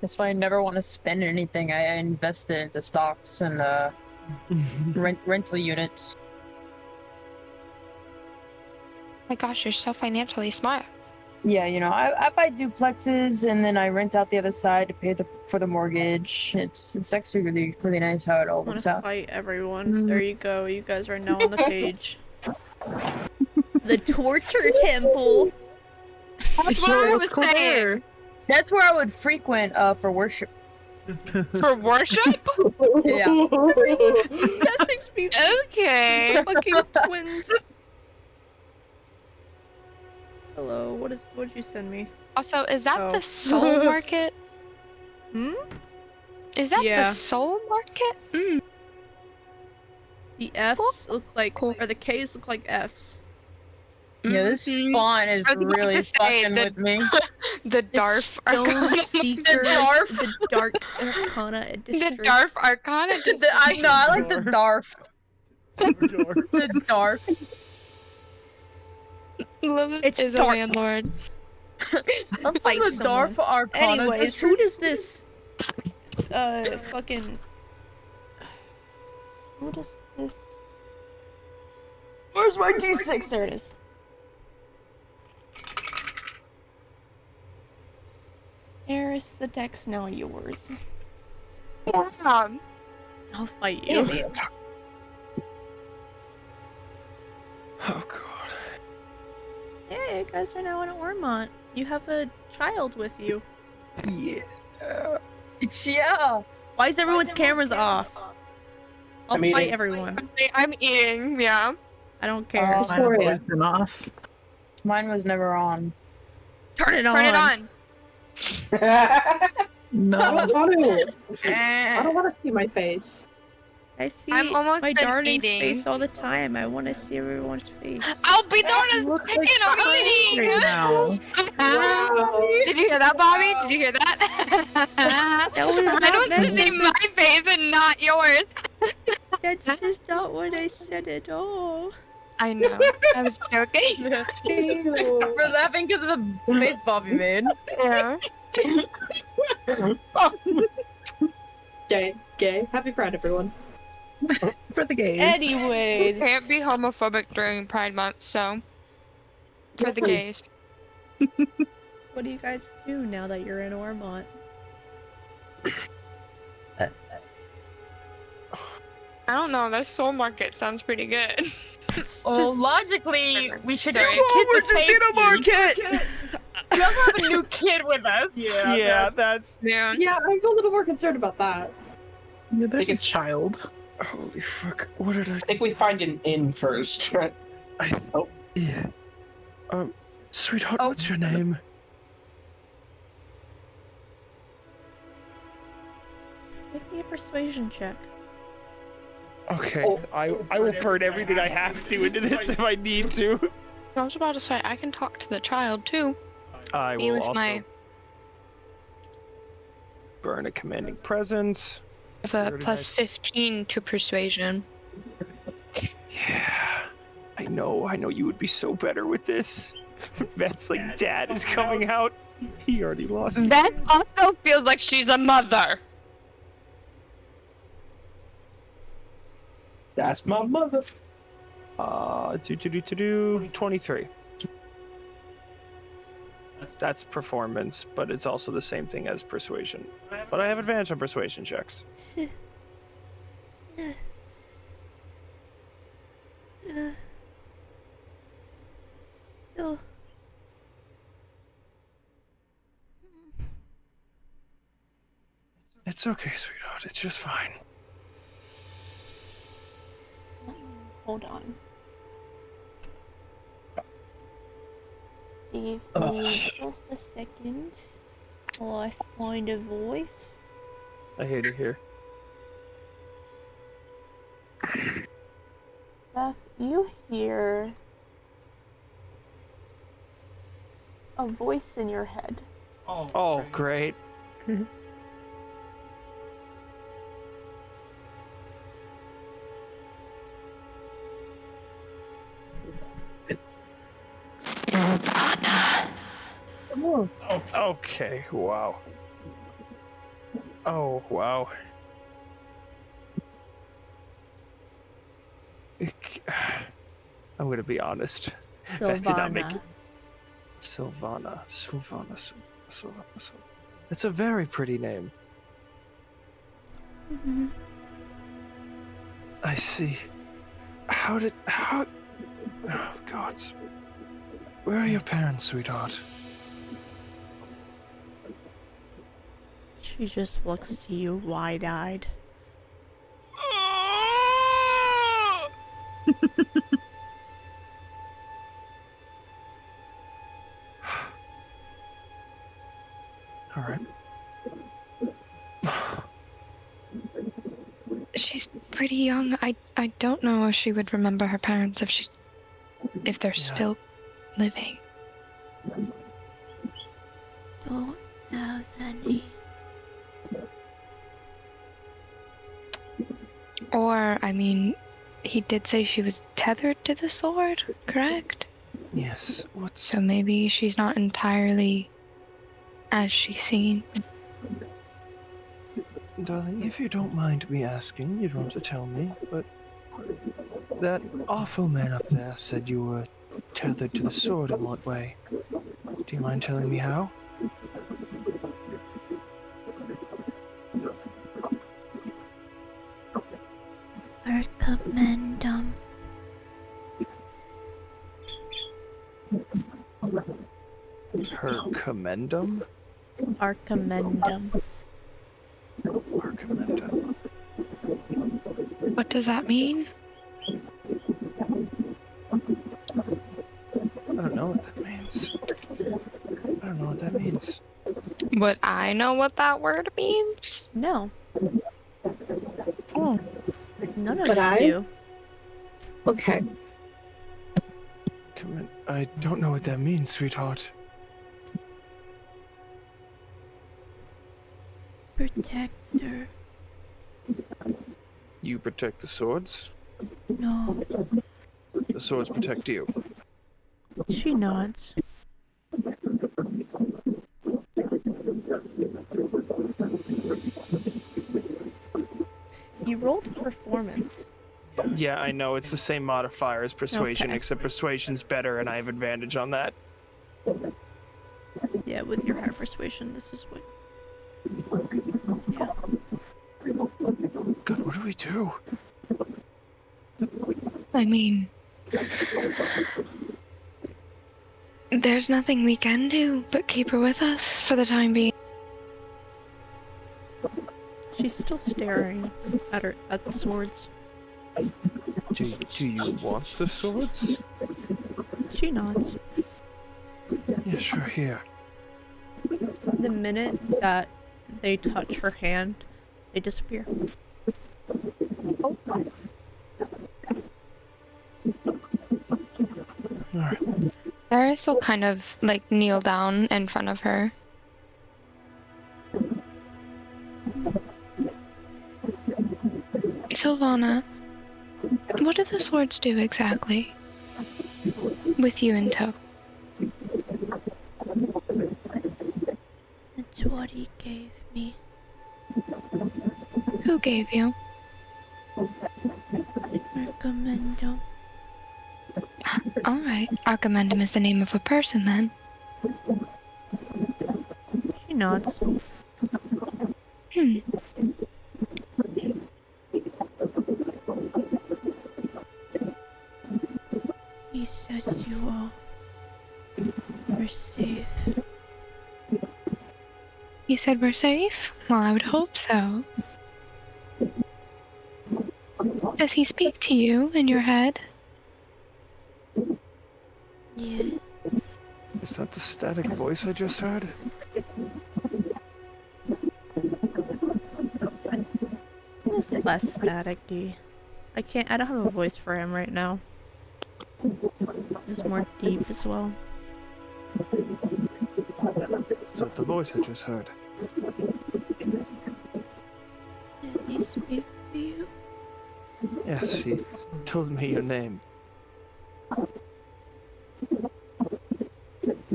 That's why I never want to spend anything. I invest it into stocks and rental units. My gosh, you're so financially smart. Yeah, you know, I buy duplexes and then I rent out the other side to pay for the mortgage. It's actually really nice how it all I'm works gonna out. fight everyone. There you go. You guys are now on the page. The torture temple. That's what I was saying. That's where I would frequent for worship. For worship? Yeah. Okay. Fucking twins. Hello, what did you send me? Also, is that Oh. the soul market? Hmm? Is that Yeah. the soul market? Mm. The F's look like, or the K's look like F's. Yeah, this font is I was about really to say, fucking the- with me. The Darf Arcana. Seekers, the Dark Arcana District. The Darf Arcana. I like the Darf. The Darf. Lilith It's is dark. a landlord. I'm Fight from the someone. Darf Arcana Anyways, district. who does this fucking who does this Where's my D6? There it is. Eris, the deck's now yours. I'll fight you. Oh guys are now in Ormont. You have a child with you. Yeah. Yeah. Why is everyone's cameras off? I'll I'm eating. fight everyone. I'm eating, yeah. I don't care. Oh, Mine have always been off. Mine was never on. Turn it on. Turn it on. No. I don't want to. I Eh. don't want to see my face. I see I'm almost my done darling's eating. face all the time. I want to see everyone's face. I'll be the one You who's look cooking like or crap eating. right now. Wow. Did you hear that, Bobby? Did you hear that? That was I not don't meant see as a- my face and not yours. That's just not what I said at all. I know. I was joking. We're laughing because of the face Bobby made. Yeah. Gay. Happy Pride, everyone. For the gays. Anyways. Can't be homophobic during Pride Month, so for the gays. What do you guys do now that you're in Ormont? I don't know. That soul market sounds pretty good. Well, logically, we should Sorry. get Whoa, we're this just in a market! We also have a new kid with us. Yeah, that's. Yeah. Yeah, I'm a little more concerned about that. Yeah, there's a it's- child. Holy fuck! What did I? I think we find an inn first, right? Yeah. Sweetheart, Oh. what's your name? Make me a persuasion check. Okay, Oh. I will burn everything I have to into this if I need to. I was about to say I can talk to the child too. I Be will with also my burn a commanding presence. with a Very plus nice. 15 to persuasion. Yeah, I know you would be so better with this. That's like dad is coming out. He already lost. That also feels like she's a mother. That's my mother. 23. That's performance, but it's also the same thing as persuasion. But I have advantage on persuasion checks. So, It's okay, sweetheart. It's just fine. hold on. Give me just a second while I find a voice. I hate it here. Beth, you hear a voice in your head. Oh, great. Okay, wow. Oh, wow. I'm gonna be honest. Beth did not make it. Sylvana. Sylvana. It's a very pretty name. Mm-hmm. I see. How? Oh, gods. Where are your parents, sweetheart? She just looks to you wide-eyed. All right. She's pretty young. I don't know if she would remember her parents if they're Yeah. still living. Don't have any. Or, I mean, he did say she was tethered to the sword, correct? Yes. What's? So maybe she's not entirely as she seems. Darling, if you don't mind me asking, you don't have to tell me, but that awful man up there said you were tethered to the sword in what way? Do you mind telling me how? Recommendum. Percamendum? Archimendum. Percamendum. What does that mean? I don't know what that means. I don't know what that means. Would I know what that word means? No, Oh. none of But you I- do. Okay. I don't know what that means, sweetheart. Protector. You protect the swords. No. The swords protect you. She nods. You rolled performance. Yeah, I know. It's the same modifier as persuasion, Okay. except persuasion's better and I have advantage on that. Yeah, with your high persuasion, this is what. Yeah. God, what do we do? I mean, there's nothing we can do but keep her with us for the time being. She's still staring at the swords. Do you want the swords? She nods. Yeah, sure, here. The minute that they touch her hand, they disappear. Alright. Eris will kind of like kneel down in front of her. Sylvana, what do the swords do exactly? With you in tow. It's what he gave me. Who gave you? Recommendo. Alright, Archimendum is the name of a person then. She nods. Hmm. He says you all are safe. You said we're safe? Well, I would hope so. Does he speak to you in your head? Yeah. Is that the static voice I just heard? It's less staticky. I don't have a voice for him right now. It's more deep as well. Is that the voice I just heard? Did he speak to you? Yes, he told me your name.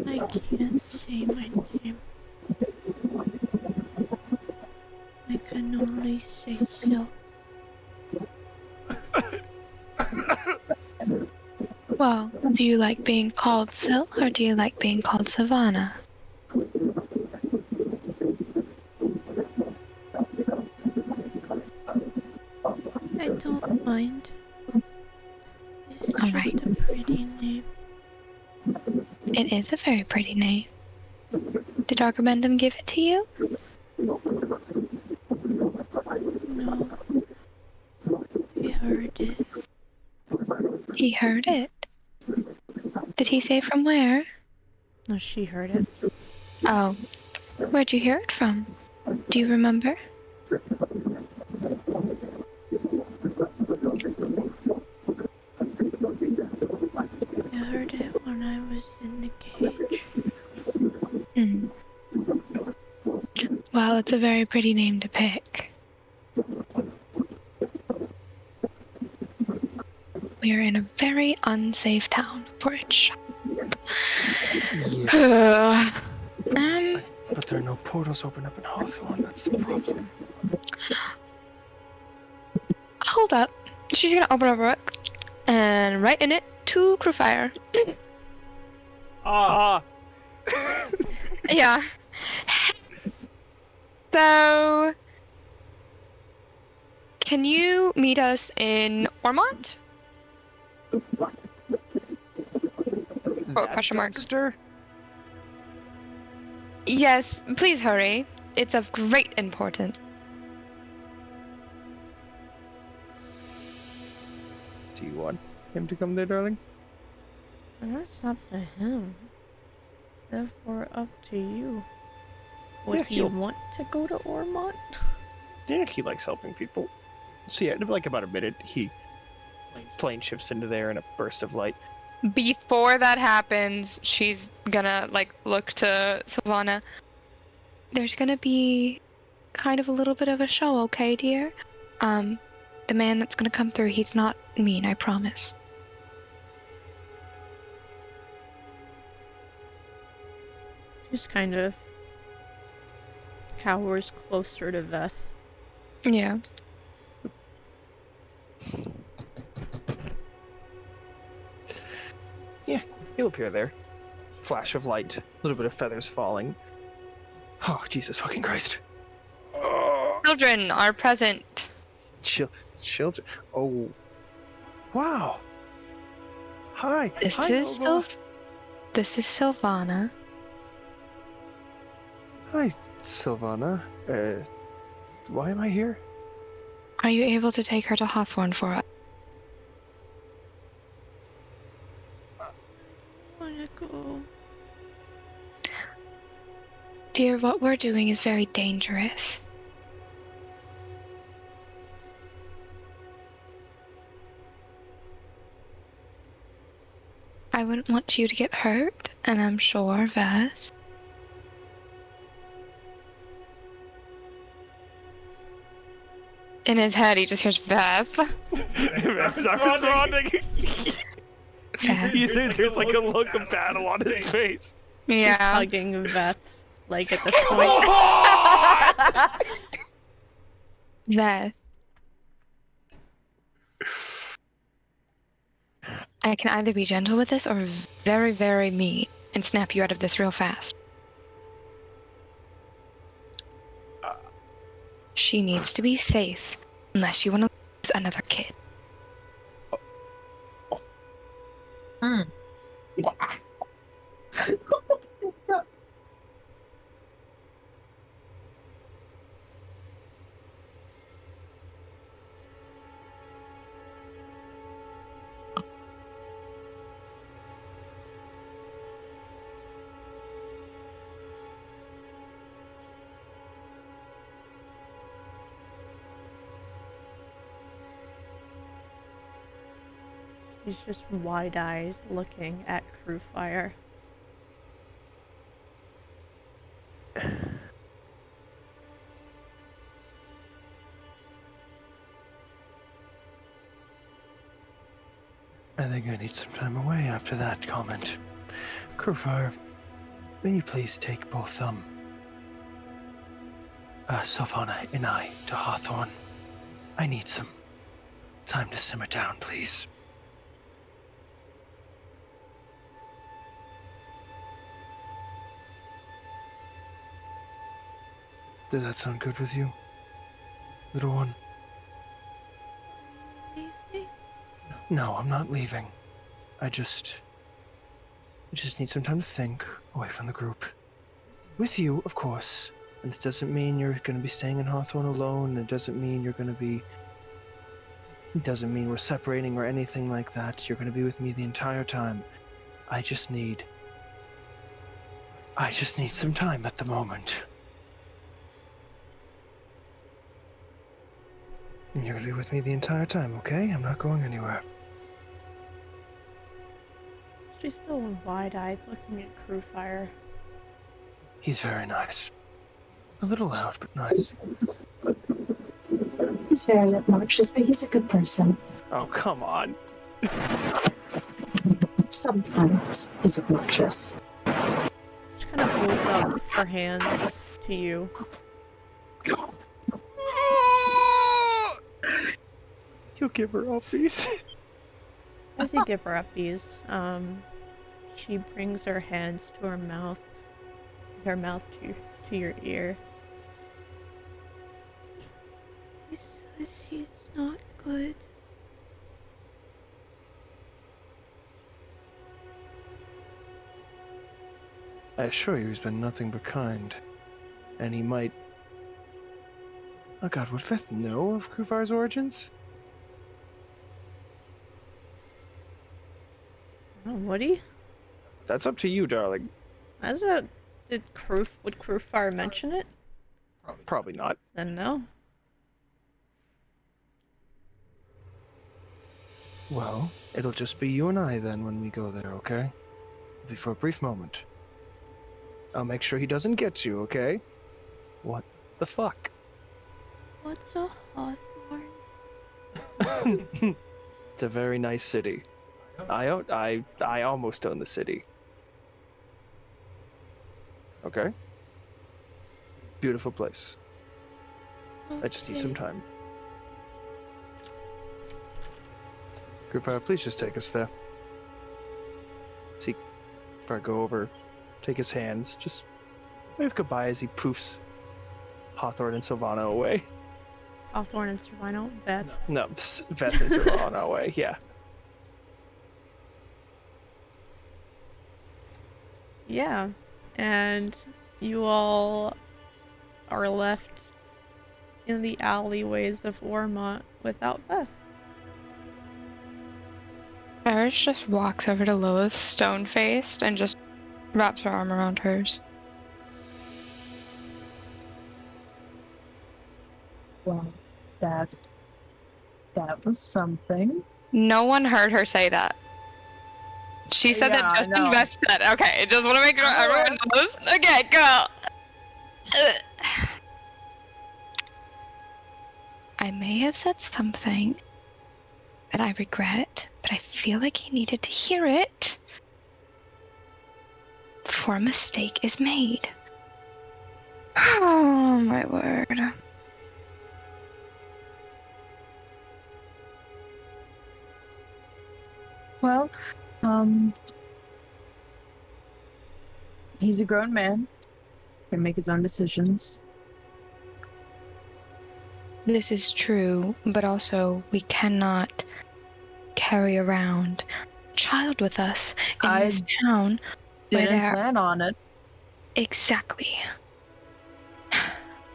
I can't say my name. I can only say Sil. Well, do you like being called Sil or do you like being called Savannah? I don't mind. It's All just right. a pretty name. It is a very pretty name. Did Archimendum give it to you? No. He heard it. He heard it. Did he say from where? No, she heard it. Oh. Where'd you hear it from? Do you remember? I heard it when I was in the cage. Hmm. Well, it's a very pretty name to pick. We are in a very unsafe town for a child. Yeah. um, But there are no portals open up in Hawthorne, that's the problem. hold up. She's gonna open up a book and write in it to Crewfire. Ah! Yeah. So, can you meet us in Ormont? Oh, That question mark. dumpster? Yes, please hurry. It's of great importance. Do you want him to come there, darling? That's up to him. Therefore, up to you. Would Yeah, he he'll- want to go to Ormont? Yeah, he likes helping people. So yeah, in like about a minute, he plane shifts into there in a burst of light. Before that happens, she's gonna look to Sylvana. There's gonna be kind of a little bit of a show, okay, dear? The man that's gonna come through, he's not mean, I promise. Just kind of cowers closer to Veth. Yeah. Yeah, he'll appear there. Flash of light, a little bit of feathers falling. Oh, Jesus fucking Christ. Oh, Children are present. children. Oh. Wow. Hi. This Hi, is Nova. This is Sylvana. Hi, Sylvana. Why am I here? Are you able to take her to Hawthorne for us? I wanna go. Dear, what we're doing is very dangerous. I wouldn't want you to get hurt, and I'm sure Veth. In his head, he just hears Veth. That's not responding. Veth. There's like a look of battle on his face. He's Yeah. hugging Veth's leg at this point. Veth. I can either be gentle with this or very, very mean and snap you out of this real fast. She needs to be safe unless you want to lose another kid. He's just wide-eyed looking at Crew Fire. I think I need some time away after that comment. Crowfire, may you please take both, Sylvana and I to Hawthorne. I need some time to simmer down, please. Does that sound good with you, little one? Leaving? No, I'm not leaving. I just need some time to think, away from the group. With you, of course. And it doesn't mean you're going to be staying in Hawthorne alone. It doesn't mean you're going to be... It doesn't mean we're separating or anything like that. You're going to be with me the entire time. I just need some time at the moment. And you're going to be with me the entire time, okay? I'm not going anywhere. She's still wide-eyed looking at Crew Fire. He's very nice. A little loud, but nice. He's very obnoxious, but he's a good person. Oh, come on. Sometimes he's obnoxious. She kind of holds up her hands to you. You'll give her uppies. As you give her uppies, she brings her hands to her mouth to your ear. He says he's not good. I assure you he's been nothing but kind. And he might... Oh god, would Veth know of Kruvar's origins? Oh, would he? That's up to you, darling. Would Krufar mention it? Probably not. Then no. Well, it'll just be you and I then when we go there, okay? Be for a brief moment. I'll make sure he doesn't get you, okay? What the fuck? What's a hawthorn? It's a very nice city. I almost own the city. Okay? Beautiful place. I just need some time. Grufire, please just take us there. See, if I go over, take his hands, just wave goodbye as he poofs Hawthorne and Sylvana away. Hawthorne and Sylvana? Veth. No, Veth and Sylvana away, yeah. Yeah. And you all are left in the alleyways of Ormont without Veth. Iris just walks over to Lilith, stone-faced, and just wraps her arm around hers. Well, that was something. No one heard her say that. She said Yeah, that I just know. in Beth said. Okay, just want to make sure everyone knows. Okay, girl. I may have said something that I regret, but I feel like he needed to hear it before a mistake is made. Oh, my word. Well, he's a grown man. Can make his own decisions. This is true, but also we cannot carry around a child with us in this town. Didn't plan on it. Exactly.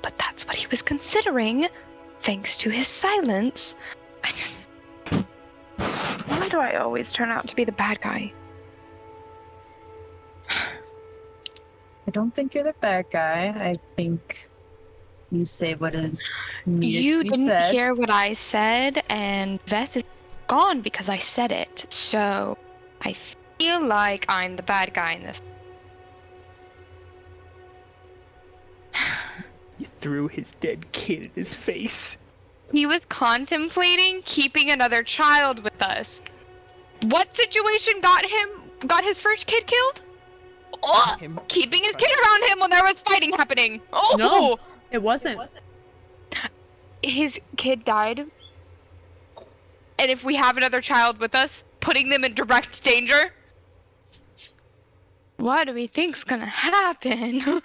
But that's what he was considering, thanks to his silence. Why do I always turn out to be the bad guy? I don't think you're the bad guy. I think you say what is needed You to be didn't said. hear what I said, and Veth is gone because I said it. So I feel like I'm the bad guy in this. You threw his dead kid in his face. He was contemplating keeping another child with us. What situation got his first kid killed? Oh, keeping his kid around him when there was fighting happening. Oh, No, it wasn't. His kid died. And if we have another child with us, putting them in direct danger? What do we think's gonna happen?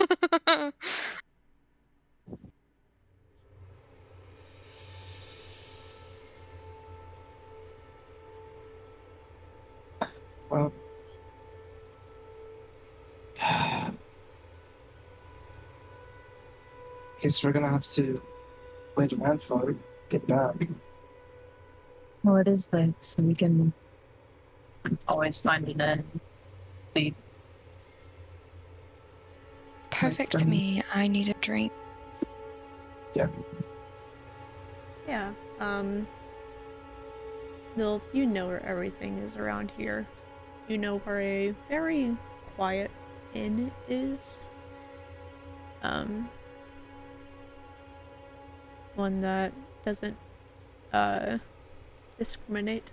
Well, guess we're gonna have to wait around for it. Get back. Well, it is late, so we can always find an end. Leave. Perfect to me. I need a drink. Yeah. Yeah. Lilith, you know where everything is around here. You know where a very quiet inn is. One that doesn't discriminate,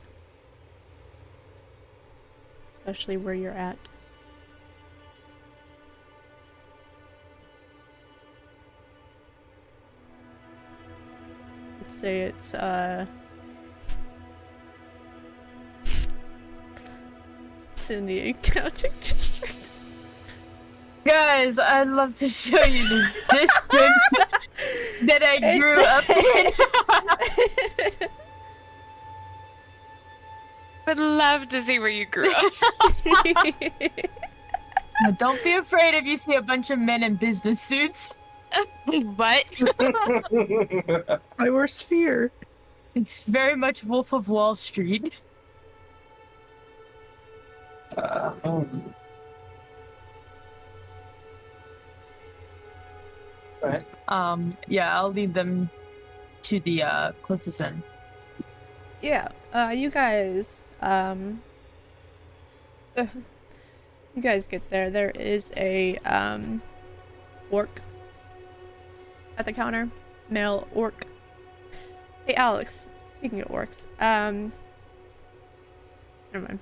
especially where you're at. Let's say it's it's in the accounting district. Guys, I'd love to show you this district that I grew up in. Would love to see where you grew up. Now, don't be afraid if you see a bunch of men in business suits. What? My worst fear. It's very much Wolf of Wall Street. Right. Yeah, I'll lead them to the closest inn. Yeah, you guys, you guys get there. There is a, orc at the counter. Male orc. Hey, Alex, speaking of orcs, never mind.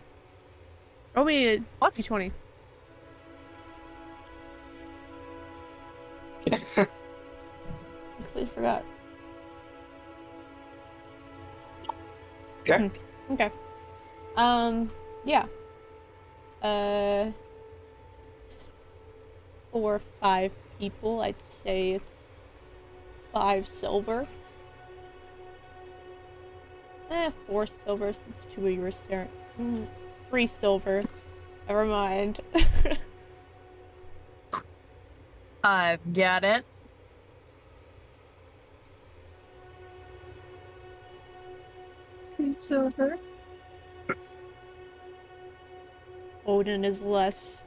Roll me a D20. Completely forgot. Okay. Okay. Yeah. 4 or 5 people. I'd say it's 5 silver. 4 silver since 2 of you were staring. 3 silver. Never mind. I've got it. Silver. Odin is less,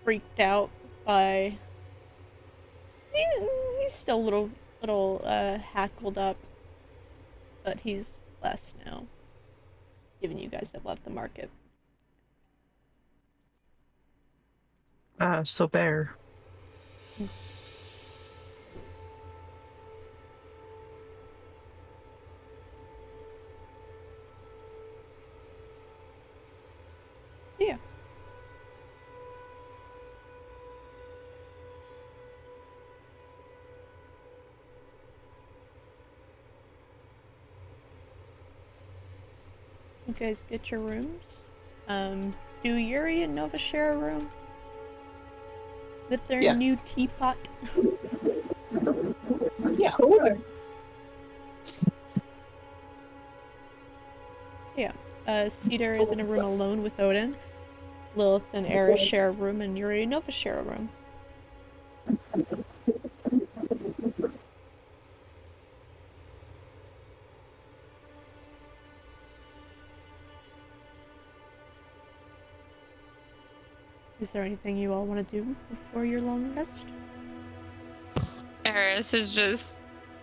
freaked out by... He's still a little, hackled up. But he's less now. Given you guys have left the market. So bear. Yeah. You guys get your rooms. Do Yuri and Nova share a room? With their new teapot? Yeah. Yeah. Cedar is in a room alone with Odin. Lilith and Eris share a room, and Yuri and Nova share a room. Is there anything you all want to do before your long rest? Eris is just...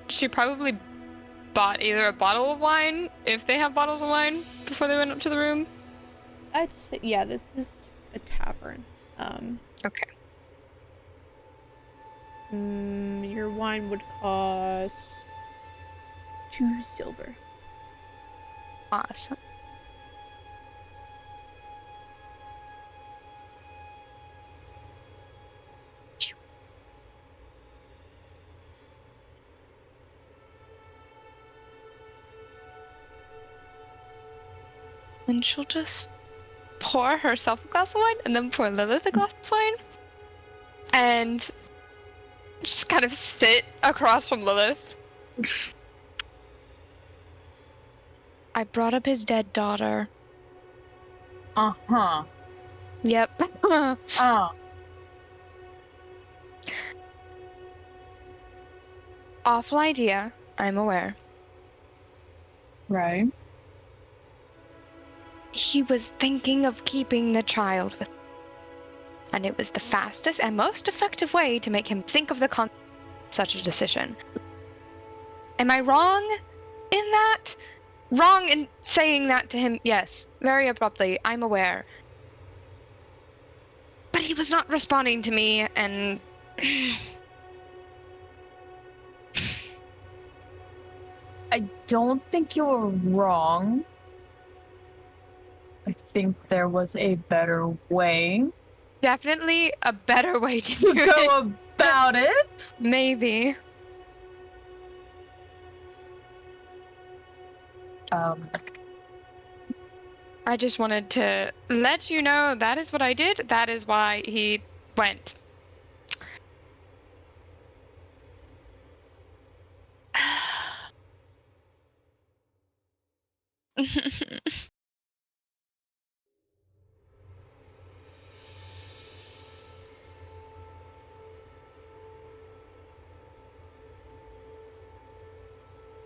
She probably bought either a bottle of wine, if they have bottles of wine, before they went up to the room. I'd say, yeah, this is a tavern. Okay. Your wine would cost 2 silver. Awesome. And she'll just pour herself a glass of wine and then pour Lilith a glass of wine. And just kind of sit across from Lilith. I brought up his dead daughter. Uh-huh. Yep. Awful idea, I'm aware. Right. He was thinking of keeping the child with, and it was the fastest and most effective way to make him think of the consequence of such a decision. Am I wrong in that? Wrong in saying that to him? Yes, very abruptly, I'm aware. But he was not responding to me, and... I don't think you're wrong. I think there was a better way. Definitely a better way to do Go it. about it? Maybe. I just wanted to let you know that is what I did. That is why he went.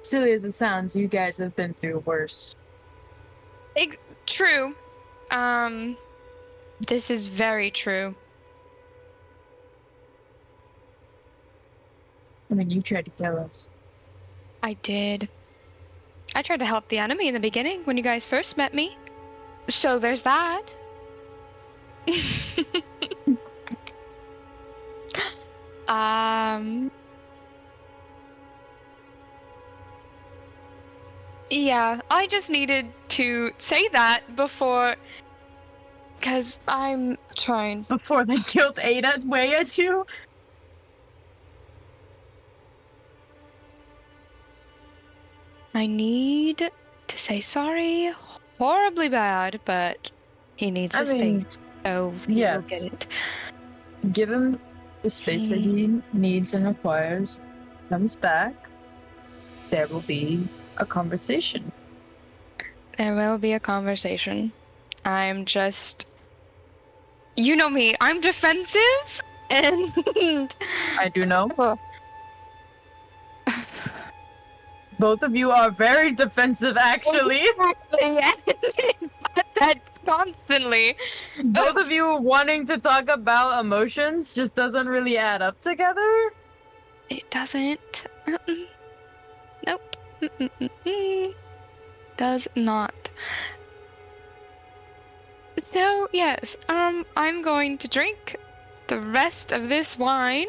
silly as it sounds, you guys have been through worse. True. This is very true. I mean, you tried to kill us. I did. I tried to help the enemy in the beginning when you guys first met me. So there's that. Yeah, I just needed to say that before, because I'm trying. Before the guilt ate away at you? I need to say sorry horribly bad, but he needs his space, so he will get it. Give him the space that he needs and requires. Comes back, there will be a conversation. There will be a conversation. I'm just... You know me, I'm defensive, and... I do know. Both of you are very defensive, actually. Exactly, that constantly. Both of you wanting to talk about emotions just doesn't really add up together. It doesn't. Nope. Does not. So, yes, I'm going to drink the rest of this wine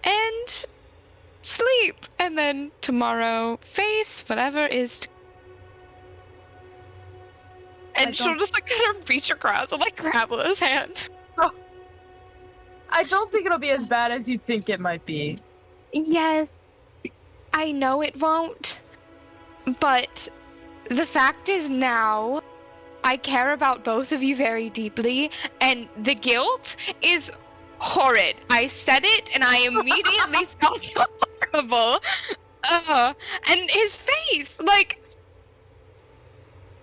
and sleep, and then tomorrow face whatever is. And she'll just like kind of reach across and like grab his hand. Oh. I don't think it'll be as bad as you think it might be. Yes, I know it won't, but the fact is now I care about both of you very deeply, and the guilt is horrid. I said it, and I immediately felt horrible. And his face, like,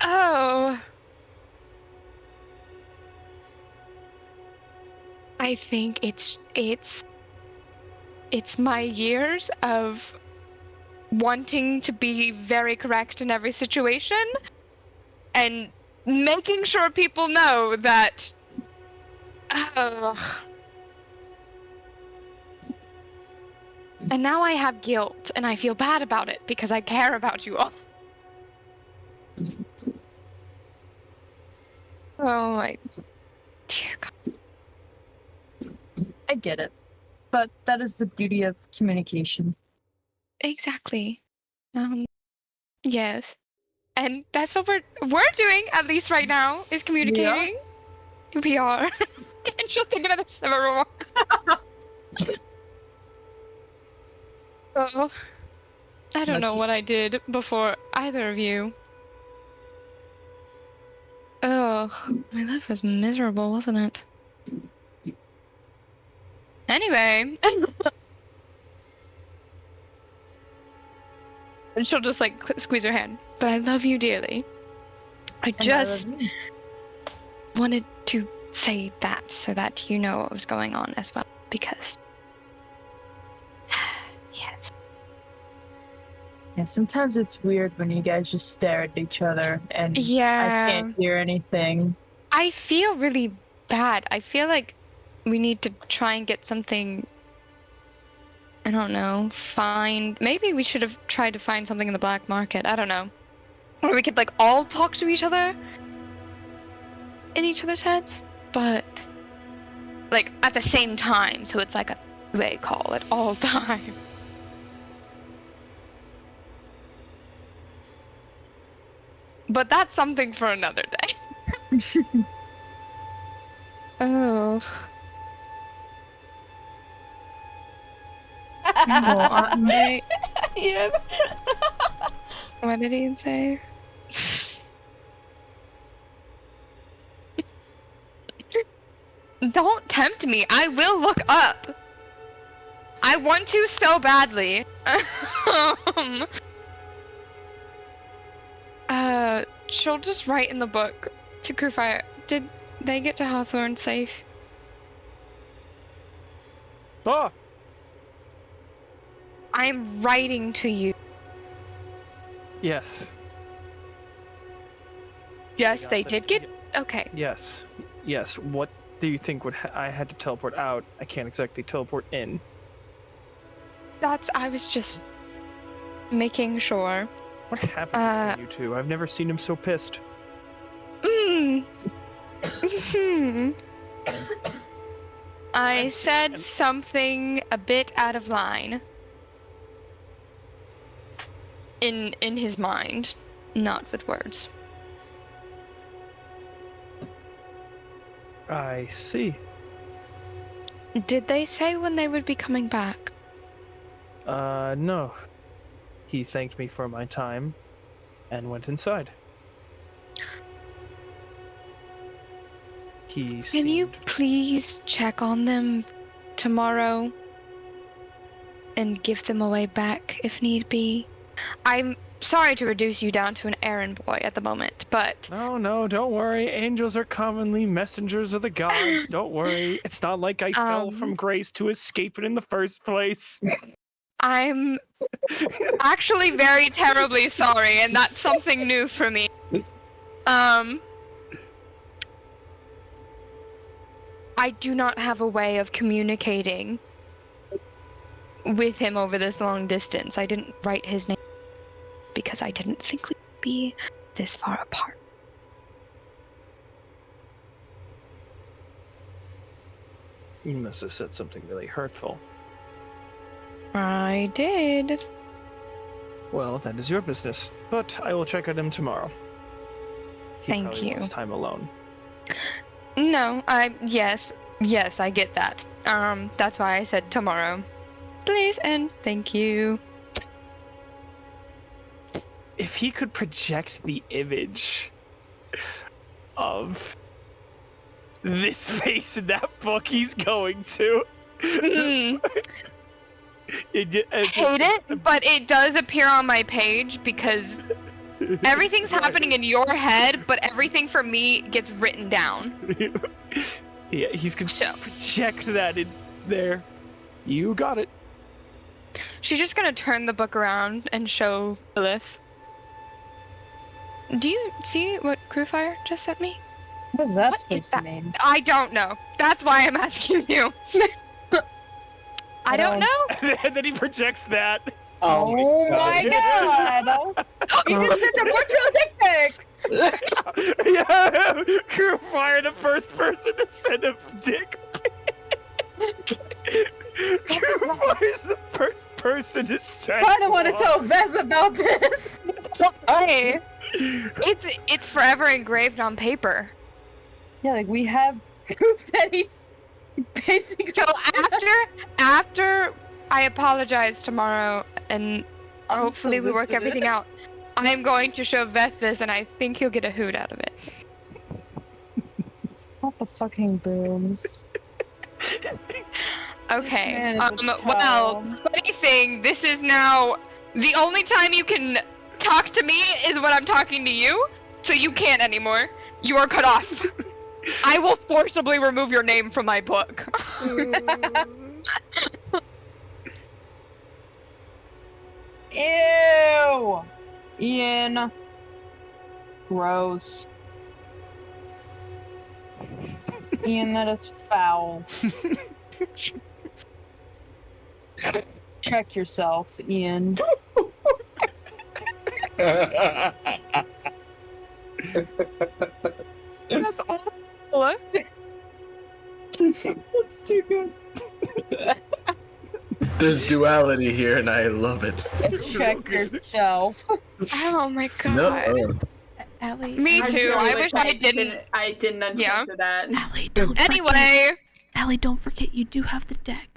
oh. I think it's my years of wanting to be very correct in every situation, and making sure people know that. And now I have guilt, and I feel bad about it because I care about you all. Oh my dear God. I get it. But that is the beauty of communication. Exactly. Yes. And that's what we're doing, at least right now, is communicating. We are. And she'll take another sip of more. Oh. I don't know what I did before either of you. Oh, my life was miserable, wasn't it? Anyway. And she'll just like squeeze her hand. But I love you dearly. I just wanted to say that so that you know what was going on as well. Because... yes. Yeah, sometimes it's weird when you guys just stare at each other and I can't hear anything. I feel really bad. I feel like we need to try and get something, I don't know, maybe we should have tried to find something in the black market. I don't know. Or we could like all talk to each other in each other's heads, but like at the same time, so it's like a three-way call at all times. But that's something for another day. Oh. Ian. What did Ian say? Don't tempt me. I will look up. I want to so badly. She'll just write in the book to Crewfire. Did they get to Hawthorne safe? Ah! I'm writing to you. Yes. Yes, got they that. did get. Okay. Yes. Yes. What do you think would I had to teleport out? I can't exactly teleport in. I was just making sure. What happened between you two? I've never seen him so pissed. I said something a bit out of line. In his mind, not with words. I see. Did they say when they would be coming back? No. He thanked me for my time and went inside. He seemed... Can you please check on them tomorrow and give them a way back if need be? I'm sorry to reduce you down to an errand boy at the moment, but... No, don't worry. Angels are commonly messengers of the gods. Don't worry. It's not like I fell from grace to escape it in the first place. I'm actually very terribly sorry, and that's something new for me. I do not have a way of communicating with him over this long distance. I didn't write his name because I didn't think we'd be this far apart. You must have said something really hurtful. I did. Well, that is your business, but I will check on him tomorrow. He Thank probably you. wants time alone. No, yes, I get that. That's why I said tomorrow. Please and thank you. If he could project the image of this face in that book, he's going to. Hate it, but it does appear on my page because everything's happening in your head, but everything for me gets written down. Yeah, he's gonna project that in there. You got it. She's just gonna turn the book around and show Lilith. Do you see what Crewfire just sent me? What is that supposed to mean? I don't know. That's why I'm asking you. I don't know. And then he projects that. Oh my god! You just sent a bunch of dick pics! Yeah, Crewfire, the first person to send a dick pic. Crewfire's the first person to send. I don't want to tell Veth about this. Hey, it's forever engraved on paper. Yeah, like we have proof that he's basically. So after I apologize tomorrow and hopefully we work everything out, I am going to show Veth this and I think he'll get a hoot out of it. Not the fucking booms. Okay. Well, funny thing, this is now the only time you can talk to me is when I'm talking to you, so you can't anymore. You are cut off. I will forcibly remove your name from my book. Ew! Ian. Gross. Ian, that is foul. Check yourself, Ian. That's awful. That's too good. There's duality here, and I love it. Check yourself. Oh my god. No. Allie, Me I too. really I wish wish I didn't. I didn't answer that. Allie, don't Anyway. Allie, don't forget you do have the deck.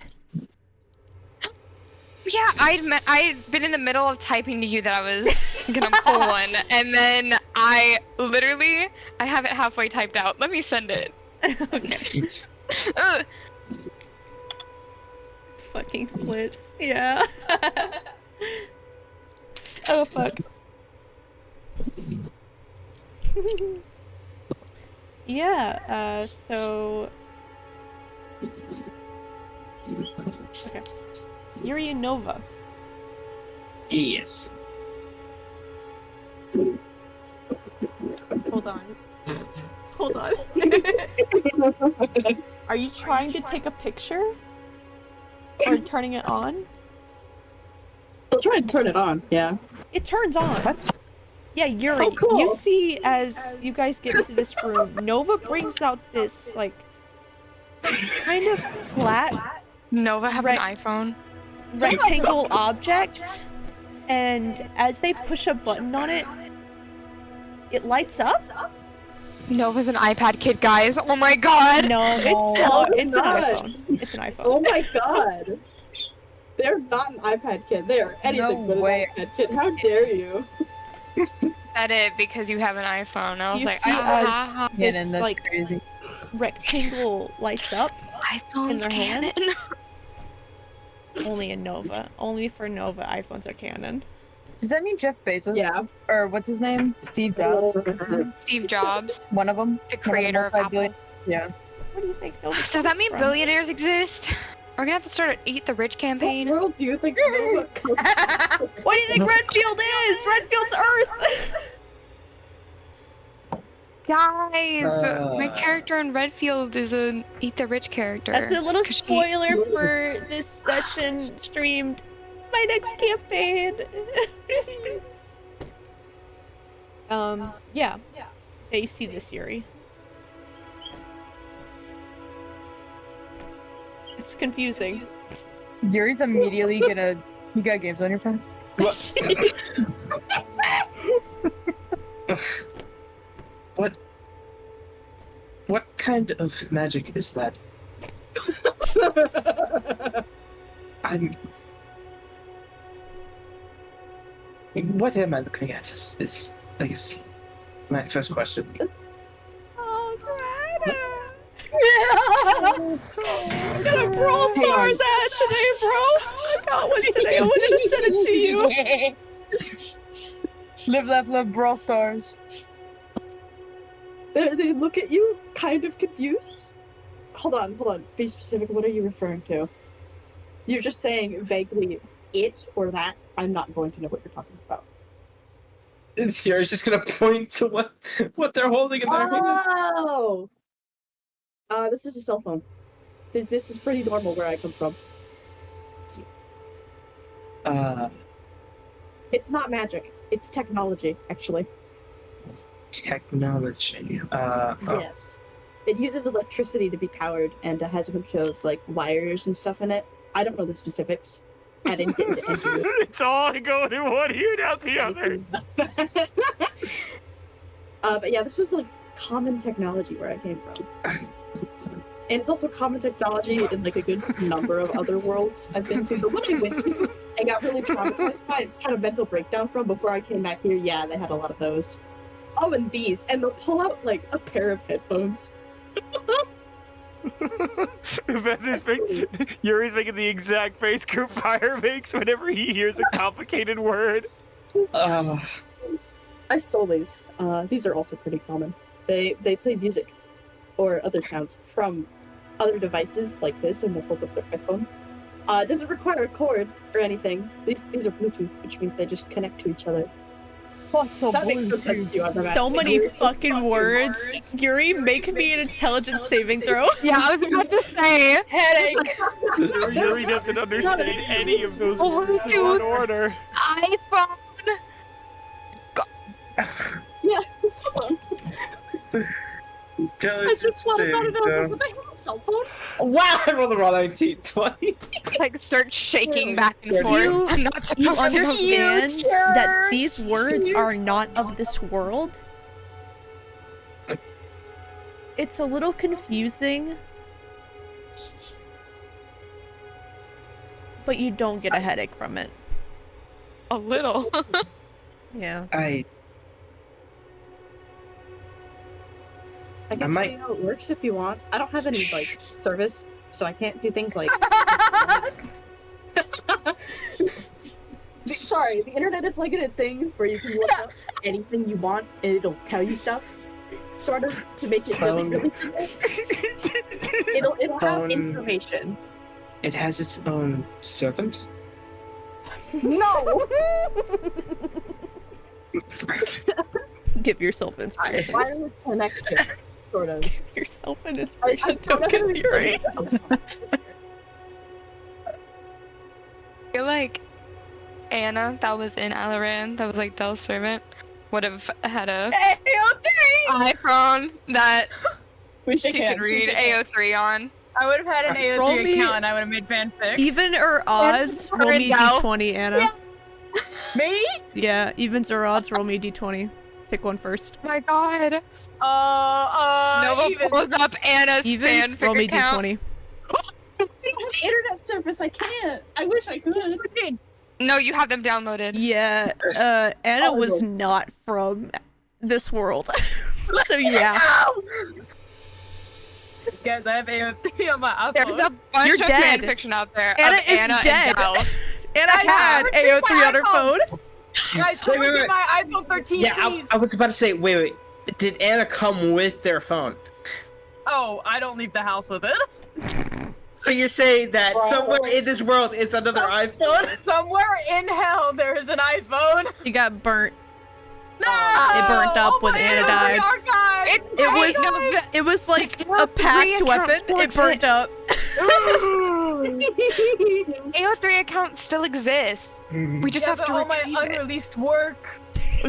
Yeah, I'd been in the middle of typing to you that I was gonna pull one, and then I have it halfway typed out. Let me send it. Okay. Fucking splits. Yeah. Oh fuck. Yeah, so okay. Yuri and Nova. Yes. Hold on. Hold on. Are you trying to take a picture? Or turning it on? I'll try and turn it on, yeah. It turns on. What? Yeah, Yuri, Oh, cool. you see as you guys get into this room, Nova brings out this, like, kind of flat Nova have an iPhone. rectangle object, and as they push a button on it, it lights up? Nova's an iPad kid, guys. Oh my god! No, it's an iPhone. It's an iPhone. Oh my god. They're not an iPad kid. They are anything but an iPad kid. How dare you? Said it because you have an iPhone. I was You like, see as this, Canon, that's like, crazy. rectangle lights up in iPhone's their hands. canon. Only in Nova. Only for Nova, iPhones are canon. Does that mean Jeff Bezos? Yeah. Or what's his name? Steve Jobs? Or what's his name? Steve Jobs, One of them? the creator of Apple. Yeah. What do you think Nova Does that comes mean from? billionaires exist? We're gonna have to start an Eat the Rich campaign. What world do you think Nova comes from? What do you think Redfield is? Redfield's Earth! Guys, my character in Redfield is an Eat the Rich character. That's a little 'Cause she- spoiler for this session streamed. My next campaign. Yeah. Yeah, you see this, Yuri. It's confusing. Yuri's immediately gonna. You got games on your phone? What kind of magic is that? What am I looking at? Is I guess my first question. Oh, Greta! Got a Brawl Stars ad today, bro! I got one today. I wanted to send it to you. Live, laugh, love, Brawl Stars. They look at you, kind of confused. Hold on. Be specific. What are you referring to? You're just saying vaguely it or that. I'm not going to know what you're talking about. Sierra's just gonna point to what they're holding in their hand. Oh! This is a cell phone. This is pretty normal where I come from. It's not magic. It's technology, actually. Technology. Yes. It uses electricity to be powered and has a bunch of, like, wires and stuff in it. I don't know the specifics. I didn't get into it. It's all going in one ear, not the other. But yeah, this was, like, common technology where I came from. And it's also common technology in, like, a good number of other worlds I've been to. But when I went to and got really traumatized by it, had a mental breakdown from before I came back here, yeah, they had a lot of those. Oh, and these. And they'll pull out, like, a pair of headphones. Yuri's making the exact face Group Fire makes whenever he hears a complicated word. I stole these. These are also pretty common. They play music or other sounds from other devices like this, and they'll hold up their iPhone. It doesn't require a cord or anything. These are Bluetooth, which means they just connect to each other. That makes no sense to you. I'm So many fucking words. Yuri, make me an intelligence saving throw. Yeah, I was about to say. Headache. Yuri doesn't understand any of those words in one order. iPhone. Yeah, cell phone. I just thought about it. What the hell, cell phone? Wow, I rolled the wrong 19, 20. Like, start shaking back and forth. I'm not supposed You to understand that these words are not of this world? It's a little confusing, but you don't get a headache from it. A little. Yeah. I can might- tell you how it works if you want. I don't have any, like, service, so I can't do things like... Sorry, the internet is like a thing where you can look up anything you want and it'll tell you stuff. Sort of, to make it really, really simple. It'll have information. It has its own servant? No! Give yourself inspiration. Wireless connection, sort of. Give yourself an inspiration token, Yuri. I feel like Anna, that was in Aloran, that was like Dell's servant, would have had a iPhone that We she shake could hands. read AO3 on. I would have had an Roll AO3 me- account and I would have made fanfics. Even or odds, roll me No. d20, Anna. Yeah. Me? Yeah, evens or odds, roll me d20. Pick one first. Oh my god. Nova Even. pulls up Anna's Evens, roll fanfic me account. d20. It's internet service. I can't. I wish I could. No, you have them downloaded. Yeah, Anna was not from this world. So yeah. Guys, I have AO3 on my There's iPhone. a bunch You're of dead. fanfiction out there Anna of is Anna dead. and Dell. Anna had AO3 on her phone. Guys, someone wait, get wait. my iPhone 13, Yeah, please. I was about to say, wait. Did Anna come with their phone? Oh, I don't leave the house with it. So you're saying that somewhere in this world is another iPhone? Somewhere in hell there is an iPhone. It got burnt. No! It burnt up Oh when my Anna God, died. archive! It was like a AO3 packed account weapon. still It burnt up. AO3 account still exists. We just Yeah, have but to all my retrieve it. unreleased work.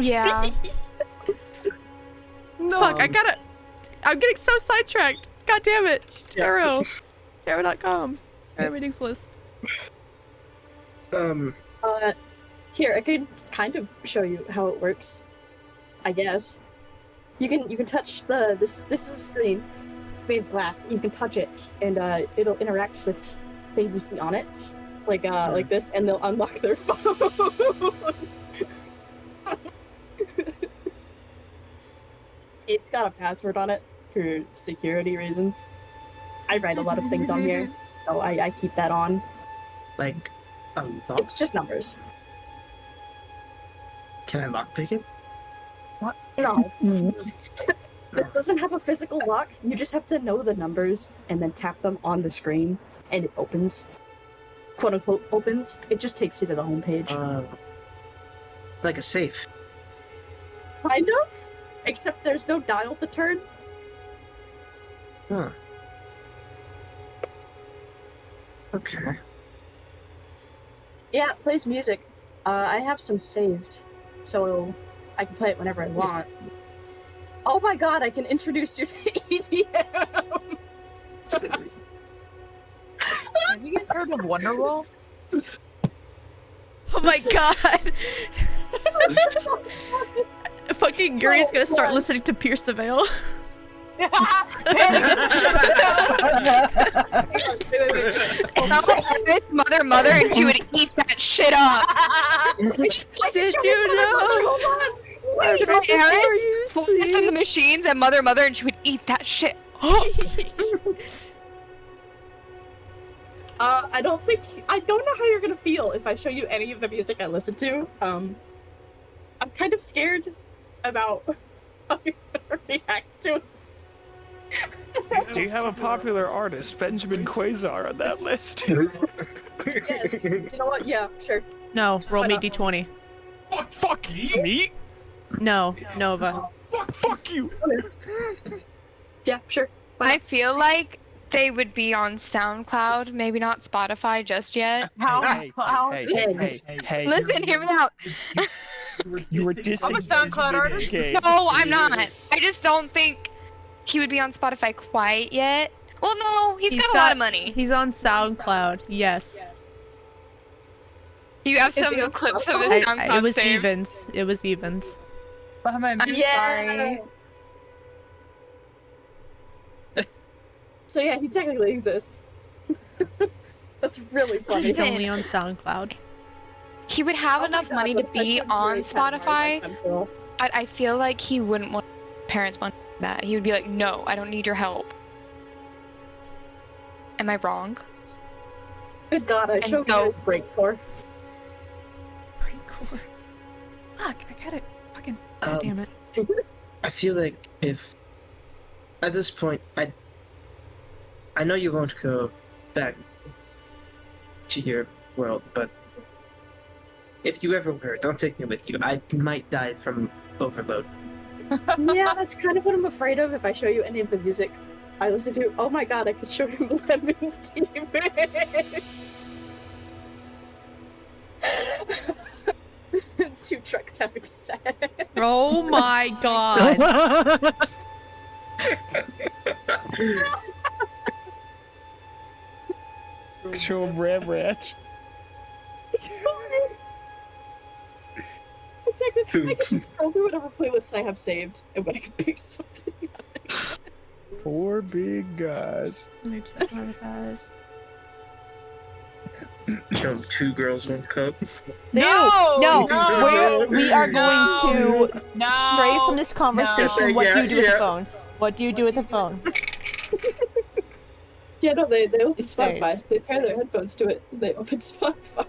Yeah. No. Fuck, I'm getting so sidetracked. God damn it. Tarot. Tarot.com. Tarot readings list. Here, I could kind of show you how it works. I guess. You can touch this is a screen. It's made of glass. You can touch it and it'll interact with things you see on it. Like this, and they'll unlock their phone. It's got a password on it for security reasons. I write a lot of things on here, so I keep that on. Like, It's just numbers. can I lockpick it? What? No. It doesn't have a physical lock. You just have to know the numbers and then tap them on the screen, and it opens. Quote unquote opens. It just takes you to the homepage. Like a safe. Kind of. Except there's no dial to turn. Huh. Okay. Yeah, it plays music. I have some saved, so I can play it whenever I want. Oh my god, I can introduce you to EDM! Have you guys heard of Wonderwall? Oh my god. Fucking Yuri's gonna start listening to Pierce the Veil. It's mother, and she would eat that shit up. Did you know? Aaron plants in the machines and mother, and she would eat that shit. I don't know how you're gonna feel if I show you any of the music I listen to. I'm kind of scared about how you're gonna react to it. Do you have a popular artist, Benjamin Quasar, on that list? Yes. You know what? Yeah, sure. No, roll Why me not? d20. Fuck me? No, Nova. Fuck you! Yeah, sure. I feel like they would be on SoundCloud, maybe not Spotify just yet. Hey, Listen, hear me out. You were dissing I'm a SoundCloud artist. Benjamin. No, I'm not. I just don't think he would be on Spotify quite yet. Well, no, he's got a lot of money. He's on SoundCloud, yes. You have Is some he on clips of his I, SoundCloud it was saved. evens. It was evens. I'm sorry. So yeah, he technically exists. That's really funny. He's Listen. only on SoundCloud. He would have Oh my enough God, money to the be first on one's very Spotify, temporal. but I feel like he wouldn't want parents want that. He would be like, no, I don't need your help. Am I wrong? Good God, I showed so- you breakcore. Breakcore. Fuck, I gotta fucking. God damn it. I feel like if at this point I know you won't go back to your world, but if you ever were, don't take me with you. I might die from overload. Yeah, that's kind of what I'm afraid of if I show you any of the music I listen to. Oh my god, I could show you Lemon TV. 2 trucks having sex. Oh my god. Show him Ram Ranch. Exactly. I can just scroll through whatever playlists I have saved, and when I can pick something. 4 big guys. Guys. Show 2 girls, 1 cup. No! We are going to No! stray from this conversation. No. What do you do with Yeah. the phone? What do you do with the phone? Yeah, no, they open It stays. Spotify. They pair their headphones to it. They open Spotify.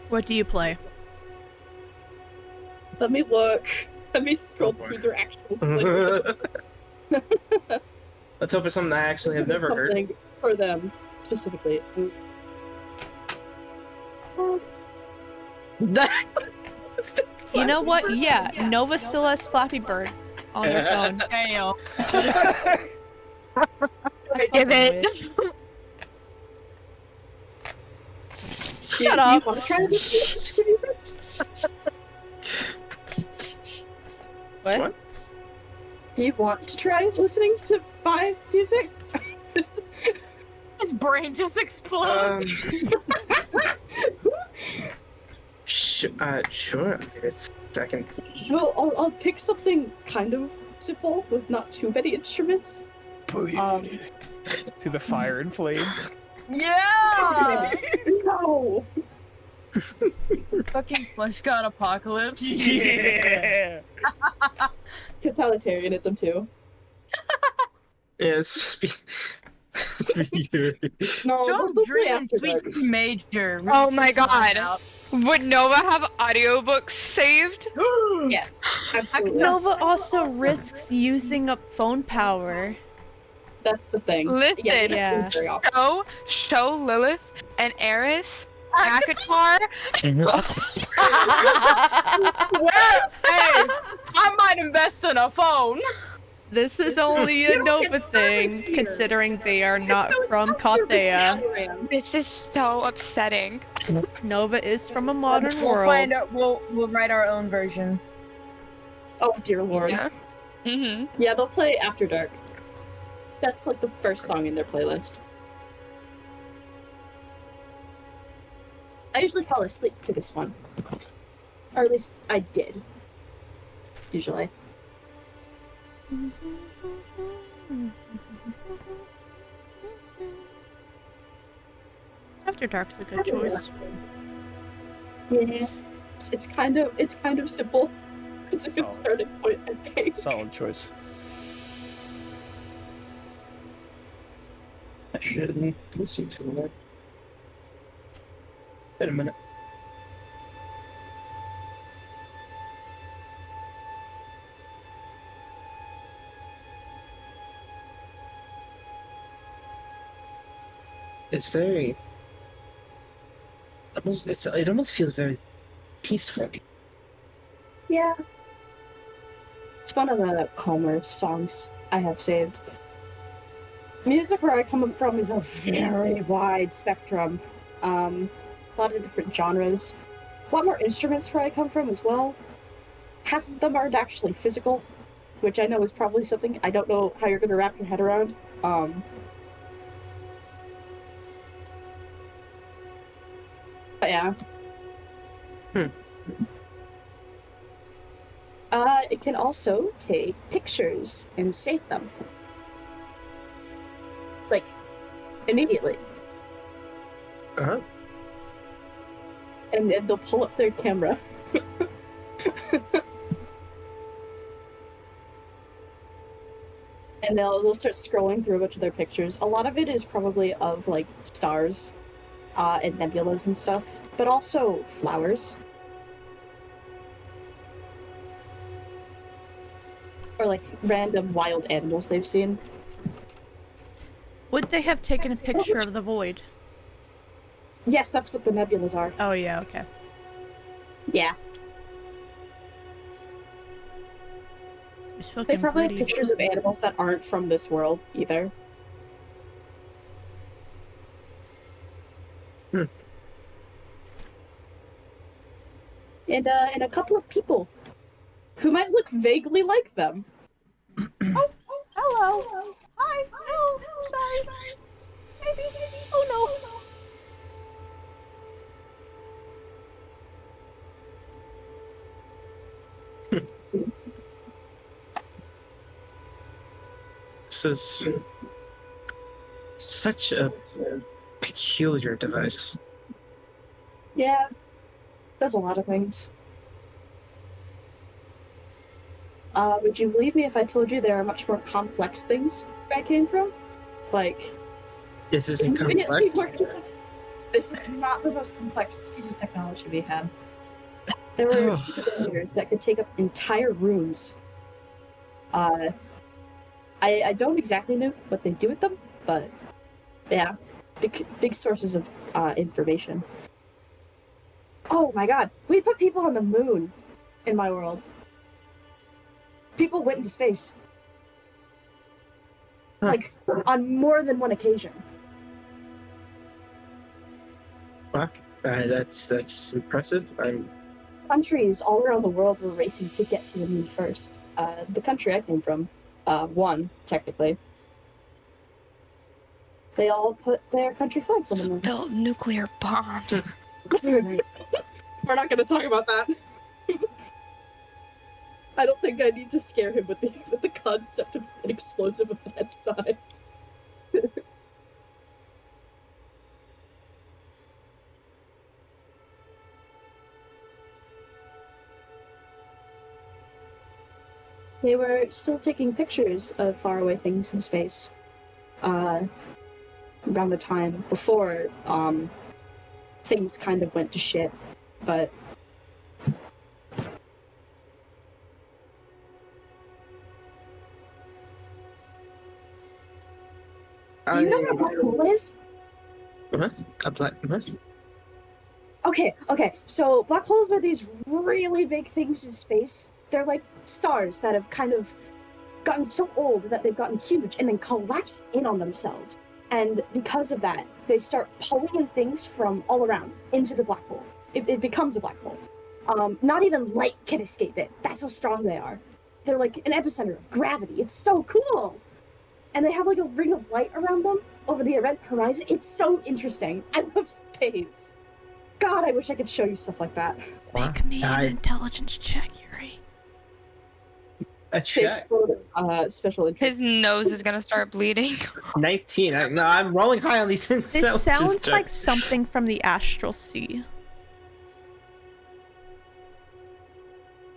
What do you play? Let me look. Let me scroll through their actual playlist. Let's hope it's something I actually have never heard. Something for them specifically. You know what? Yeah, Nova still has Flappy Bird on their phone. Damn. Give it. Shut up. Do you want to try this to music? What? Do you want to try listening to my music? His brain just exploded. Sure. If I can. Well, I'll pick something kind of simple with not too many instruments. To the fire and flames. Yeah! No! Fucking Flesh God Apocalypse. Yeah! Totalitarianism, too. Yeah, it's just weird. No, John they'll play Dream after Sweet dark. C Major. Oh my god. Would Nova have audiobooks saved? Yes, absolutely. Nova also risks using up phone power. That's the thing. Listen. Yeah, they Yeah. don't do it very often. Show Lilith and Eris Akatar. Hey, I might invest in a phone. This is only a Nova thing, considering they are not from Kothea. This is so upsetting. Nova is from a modern We'll world. find out. We'll write our own version. Oh, dear lord. Yeah. Mm-hmm. Yeah, they'll play After Dark. That's like the first song in their playlist. I usually fall asleep to this one. Or at least I did. Usually. After Dark's a good choice. Yeah. It's kind of simple. It's a good starting point, I think. Solid choice. I shouldn't listen to it. Wait a minute. It's very. It almost feels very peaceful. Yeah. It's one of the calmer songs I have saved. Music where I come from is a very wide spectrum. A lot of different genres. A lot more instruments where I come from as well. Half of them aren't actually physical, which I know is probably something I don't know how you're going to wrap your head around. But yeah. It can also take pictures and save them. Like, immediately. Uh-huh. And then they'll pull up their camera. And they'll start scrolling through a bunch of their pictures. A lot of it is probably of, like, stars and nebulas and stuff, but also flowers. Or, like, random wild animals they've seen. Would they have taken a picture of the void? Yes, that's what the nebulas are. Oh yeah, okay. Yeah. It's They fucking probably have pretty. pictures of animals that aren't from this world either. And a couple of people who might look vaguely like them. Oh, hello. Hi. No, sorry. Maybe. Oh no. This is such a peculiar device. Yeah, does a lot of things. Would you believe me if I told you there are much more complex things where I came from? Like, This isn't infinitely complex. more complex. This is not the most complex piece of technology we had. There were Oh. supercomputers that could take up entire rooms. I don't exactly know what they do with them, but yeah, big sources of information. Oh my god, we put people on the moon in my world. People went into space. Huh. Like, on more than one occasion. Wow, that's impressive. Countries all around the world were racing to get to the moon first. The country I came from, won, technically. They all put their country flags on the moon. Built nuclear bombs. We're not going to talk about that. I don't think I need to scare him with the concept of an explosive of that size. They were still taking pictures of faraway things in space. Around the time before things kind of went to shit, but do you know what a black hole is? What? A black what? Okay. So black holes are these really big things in space. They're like stars that have kind of gotten so old that they've gotten huge and then collapsed in on themselves. And because of that, they start pulling in things from all around into the black hole. It becomes a black hole. Not even light can escape it. That's how strong they are. They're like an epicenter of gravity. It's so cool. And they have like a ring of light around them over the event horizon. It's so interesting. I love space. God, I wish I could show you stuff like that. Make me an intelligence check, Yuri. A Space check. for special interest. His nose is gonna start bleeding. 19. I'm rolling high on these This intelligence sounds like checks. something from the Astral Sea.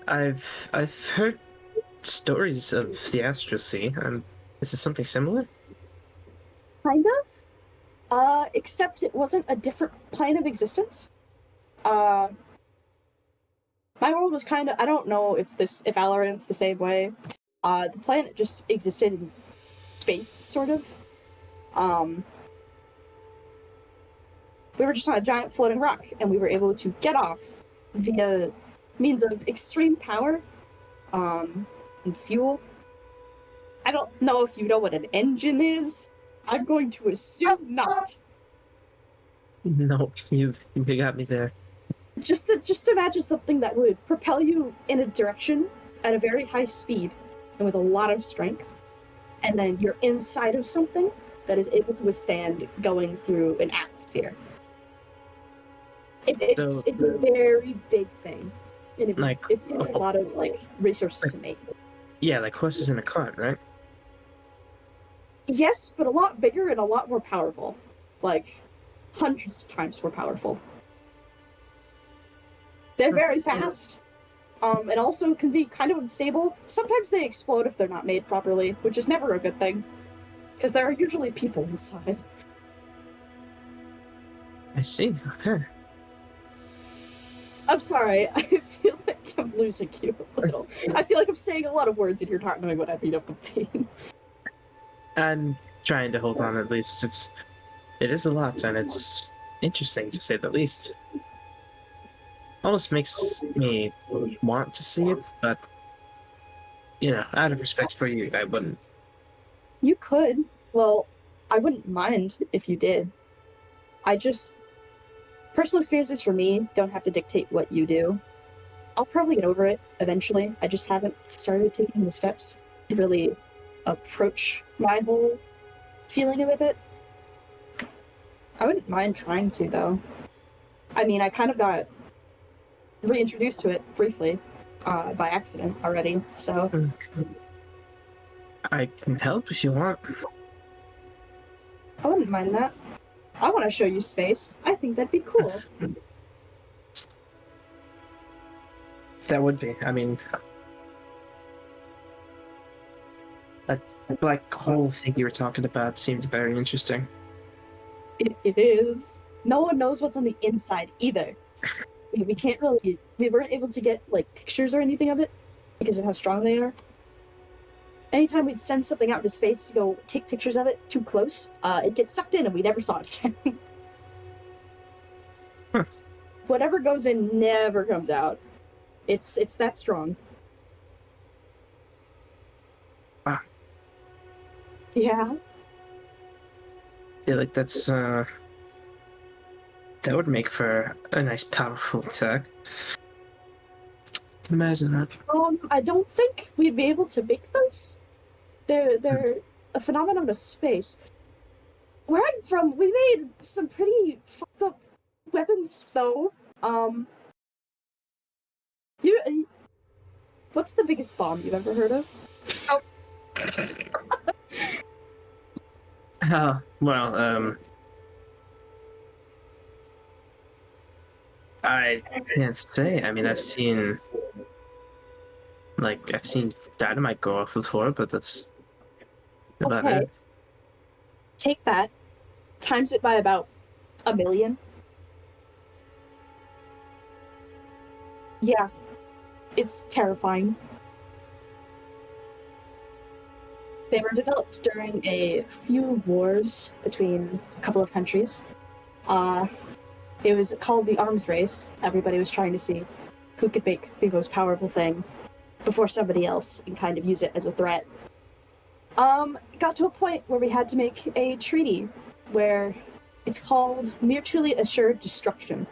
I've heard stories of the Astral Sea. Is it something similar? Kind of. Except it wasn't a different plane of existence. My world was kind of, I don't know if Aloran's the same way. The planet just existed in space, sort of. We were just on a giant floating rock, and we were able to get off via means of extreme power, and fuel. I don't know if you know what an engine is. I'm going to assume not. No, you got me there. Just imagine something that would propel you in a direction at a very high speed and with a lot of strength, and then you're inside of something that is able to withstand going through an atmosphere. It's a very big thing, and it's a lot of resources to make. Yeah, like horses in a cart, right? Yes, but a lot bigger and a lot more powerful, like hundreds of times more powerful. They're very fast, and also can be kind of unstable. Sometimes they explode if they're not made properly, which is never a good thing, because there are usually people inside. I see. Okay. I'm sorry, I feel like I'm losing you a little. I feel like I'm saying a lot of words and you're not knowing what I mean of the pain. I'm trying to hold on. At least it is a lot, and interesting to say the least. Almost makes me want to see it, but out of respect for you, I wouldn't. You could. Well, I wouldn't mind if you did. Personal experiences for me don't have to dictate what you do. I'll probably get over it eventually. I just haven't started taking the steps to really approach my whole feeling with it. I wouldn't mind trying to, though. I mean, I kind of got reintroduced to it briefly by accident already, so... I can help if you want. I wouldn't mind that. I want to show you space. I think that'd be cool. That would be. I mean, that black hole thing you were talking about seemed very interesting. It is. No one knows what's on the inside either. We can't really... We weren't able to get, pictures or anything of it because of how strong they are. Anytime we'd send something out into space to go take pictures of it too close, it gets sucked in and we never saw it again. Huh. Whatever goes in never comes out. It's that strong. Wow. Yeah. I feel like that's that would make for a nice powerful tech. Imagine that. I don't think we'd be able to make those. They're a phenomenon of space. Where I'm from, we made some pretty fucked up weapons, though. What's the biggest bomb you've ever heard of? Oh, well, I can't say. I mean, I've seen dynamite go off before, but that's about Okay. it. Take that, times it by about 1 million. Yeah, it's terrifying. They were developed during a few wars between a couple of countries. It was called the arms race. Everybody was trying to see who could make the most powerful thing before somebody else and kind of use it as a threat. Got to a point where we had to make a treaty where it's called mutually assured destruction.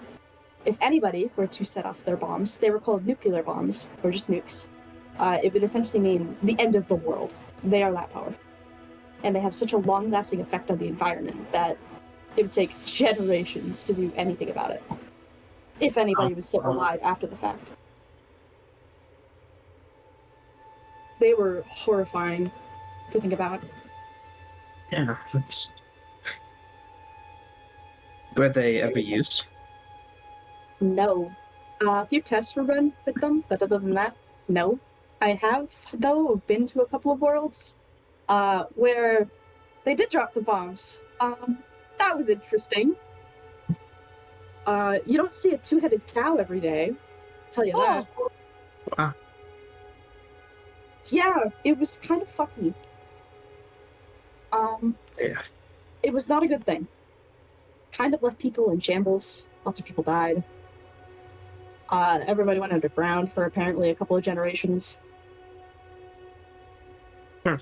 If anybody were to set off their bombs, they were called nuclear bombs, or just nukes. It would essentially mean the end of the world. They are that powerful. And they have such a long-lasting effect on the environment that it would take generations to do anything about it. If anybody was still alive after the fact. They were horrifying to think about. Yeah. Were they ever used? No. A few tests were run with them, but other than that, no. I have, though, been to a couple of worlds where they did drop the bombs. That was interesting. You don't see a two-headed cow every day. I'll tell you that. Wow. Yeah, it was kind of fucky. Yeah. It was not a good thing. Kind of left people in shambles. Lots of people died. Everybody went underground for apparently a couple of generations. I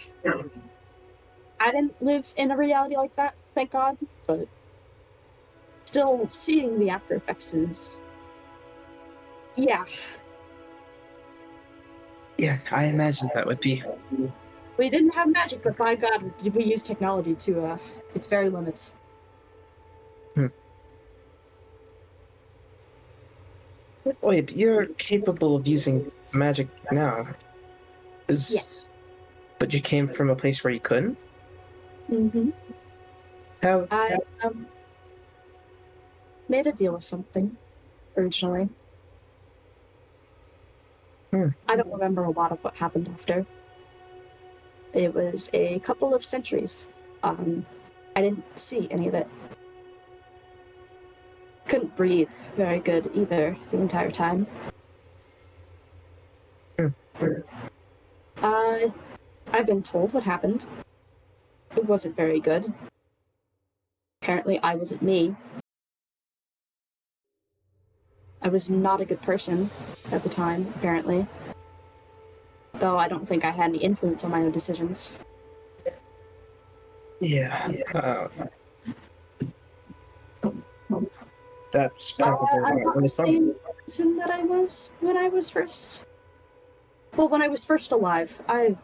didn't live in a reality like that, thank God, but still seeing the after effects is... Yeah. Yeah, I imagine that would be. We didn't have magic, but by God, we used technology to its very limits. Wait, but you're capable of using magic now. Yes. But you came from a place where you couldn't? Mm-hmm. How? I made a deal with something originally. I don't remember a lot of what happened after. It was a couple of centuries. I didn't see any of it. Couldn't breathe very good either the entire time. I've been told what happened. It wasn't very good. Apparently I wasn't me. I was not a good person at the time, apparently. Though I don't think I had any influence on my own decisions. Yeah. That's probably I'm not the what same person that I was when I was first. Well, when I was first alive, I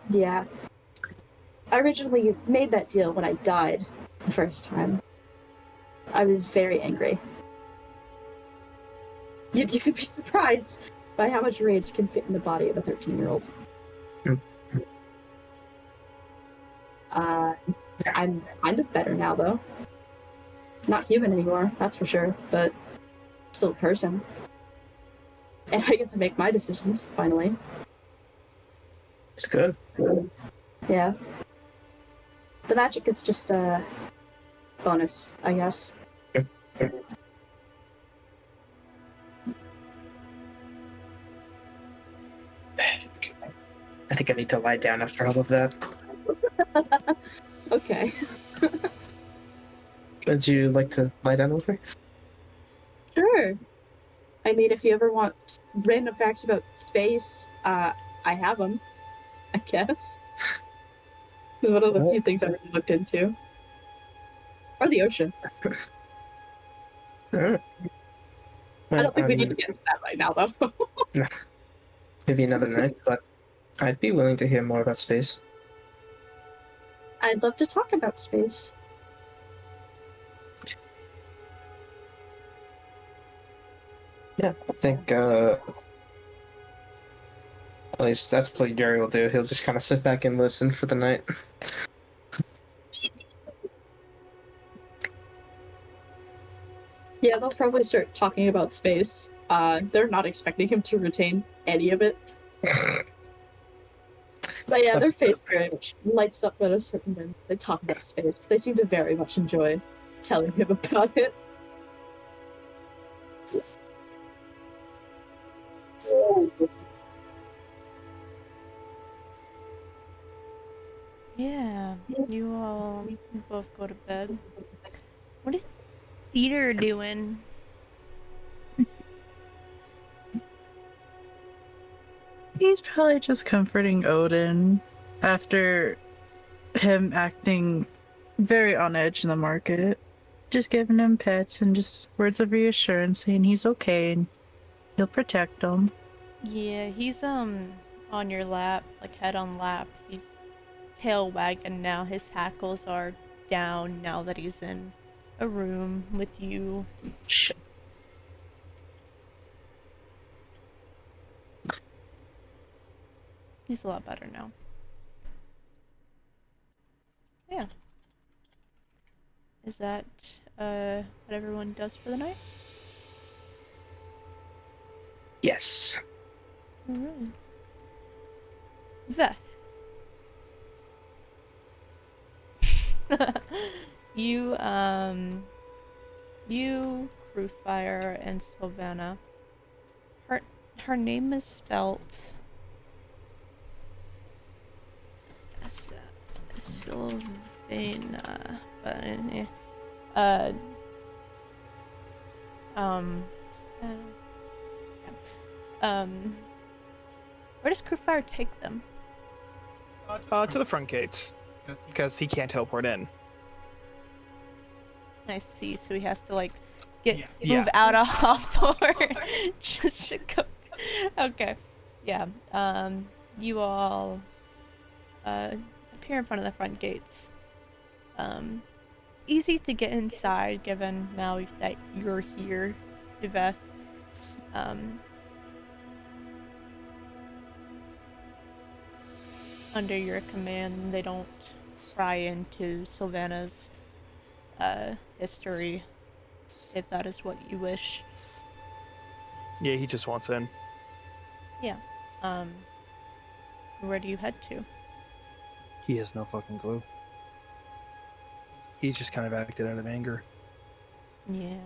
originally made that deal when I died the first time. I was very angry. You could be surprised by how much rage can fit in the body of a 13-year-old. I'm kind of better now, though. Not human anymore, that's for sure, but still a person. And I get to make my decisions, finally. It's good. Yeah. The magic is just a bonus, I guess. I think I need to lie down after all of that. Okay. Would you like to lie down with me? Sure. I mean, if you ever want random facts about space, I have them, I guess. It's one of the few things I really looked into. Or the ocean. Alright. I don't think we need to get into that right now, though. Maybe another night, but I'd be willing to hear more about space. I'd love to talk about space. Yeah, I think at least that's what Gary will do. He'll just kind of sit back and listen for the night. Yeah, they'll probably start talking about space. They're not expecting him to retain any of it. But yeah, their face very much lights up at a certain when they talk about space. They seem to very much enjoy telling him about it. Yeah, you all both go to bed. What is Theater doing? He's probably just comforting Odin after him acting very on edge in the market. Just giving him pets and just words of reassurance saying he's okay and he'll protect him. Yeah, he's on your lap, like head on lap. He's tail wagging now. His hackles are down now that he's in a room with you. He's a lot better now. Yeah. Is that what everyone does for the night? Yes. Alright. Veth. you, Crewfire, and Sylvana. Her name is spelt Sylvana, but where does Crewfire take them? To the front gates, because he can't teleport in. I see, so he has to like move out of Hawthorne just to go. Okay, yeah. You all appear in front of the front gates. It's easy to get inside given now that you're here, Yvette. Under your command, they don't pry into Sylvana's history, if that is what you wish. Yeah, he just wants in. Yeah. Where do you head to? He has no fucking clue. He's just kind of acted out of anger. Yeah.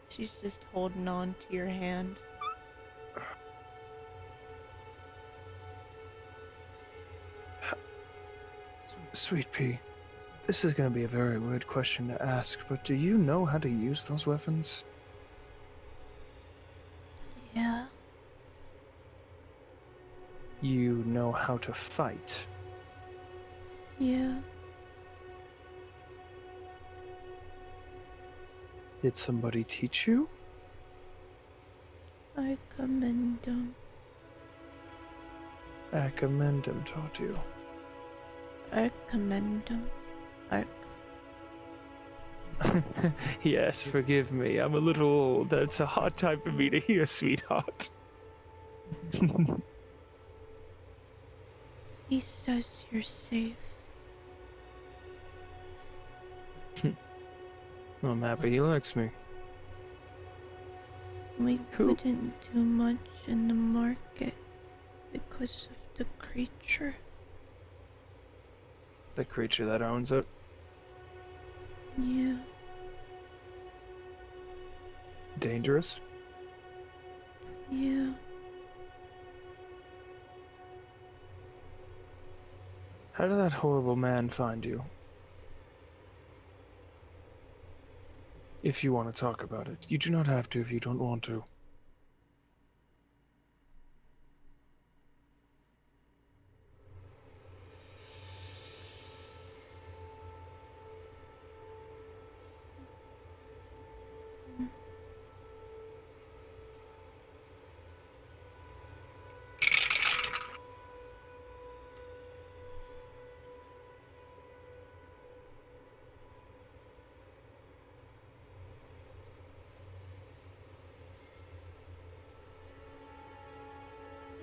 She's just holding on to your hand. Sweet pea, This is going to be a very weird question to ask, but do you know how to use those weapons? Yeah. You know how to fight? Yeah. Did somebody teach you? I commend them. Agamemnon taught you. I commend them. Yes, forgive me. I'm a little old. That's a hard time for me to hear, sweetheart. He says you're safe. I'm happy he likes me. We Who? couldn't do much in the market because of the creature. The creature that owns it. Yeah. Dangerous? Yeah. How did that horrible man find you? If you want to talk about it. You do not have to if you don't want to.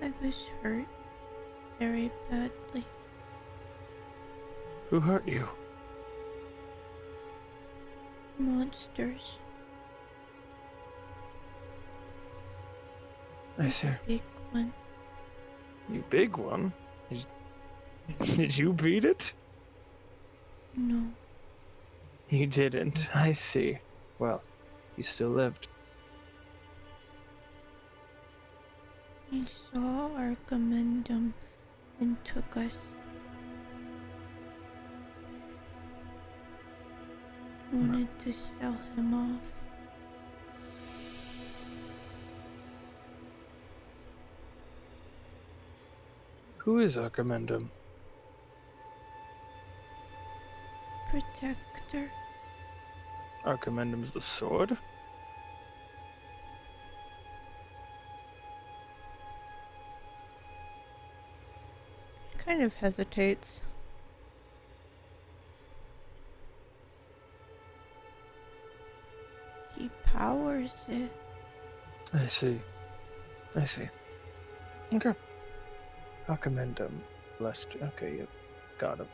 I was hurt very badly. Who hurt you? Monsters. I see. Big one. You big one? Did you beat it? No. You didn't. I see. Well, you still lived. He saw our commendum and took us. Wanted to sell him off. Who is Agamemnon? Protector. Agamemnon's the sword? Kind of hesitates. He powers it. I see. I see. Okay. Agamemnon. Blessed. Okay, you got him.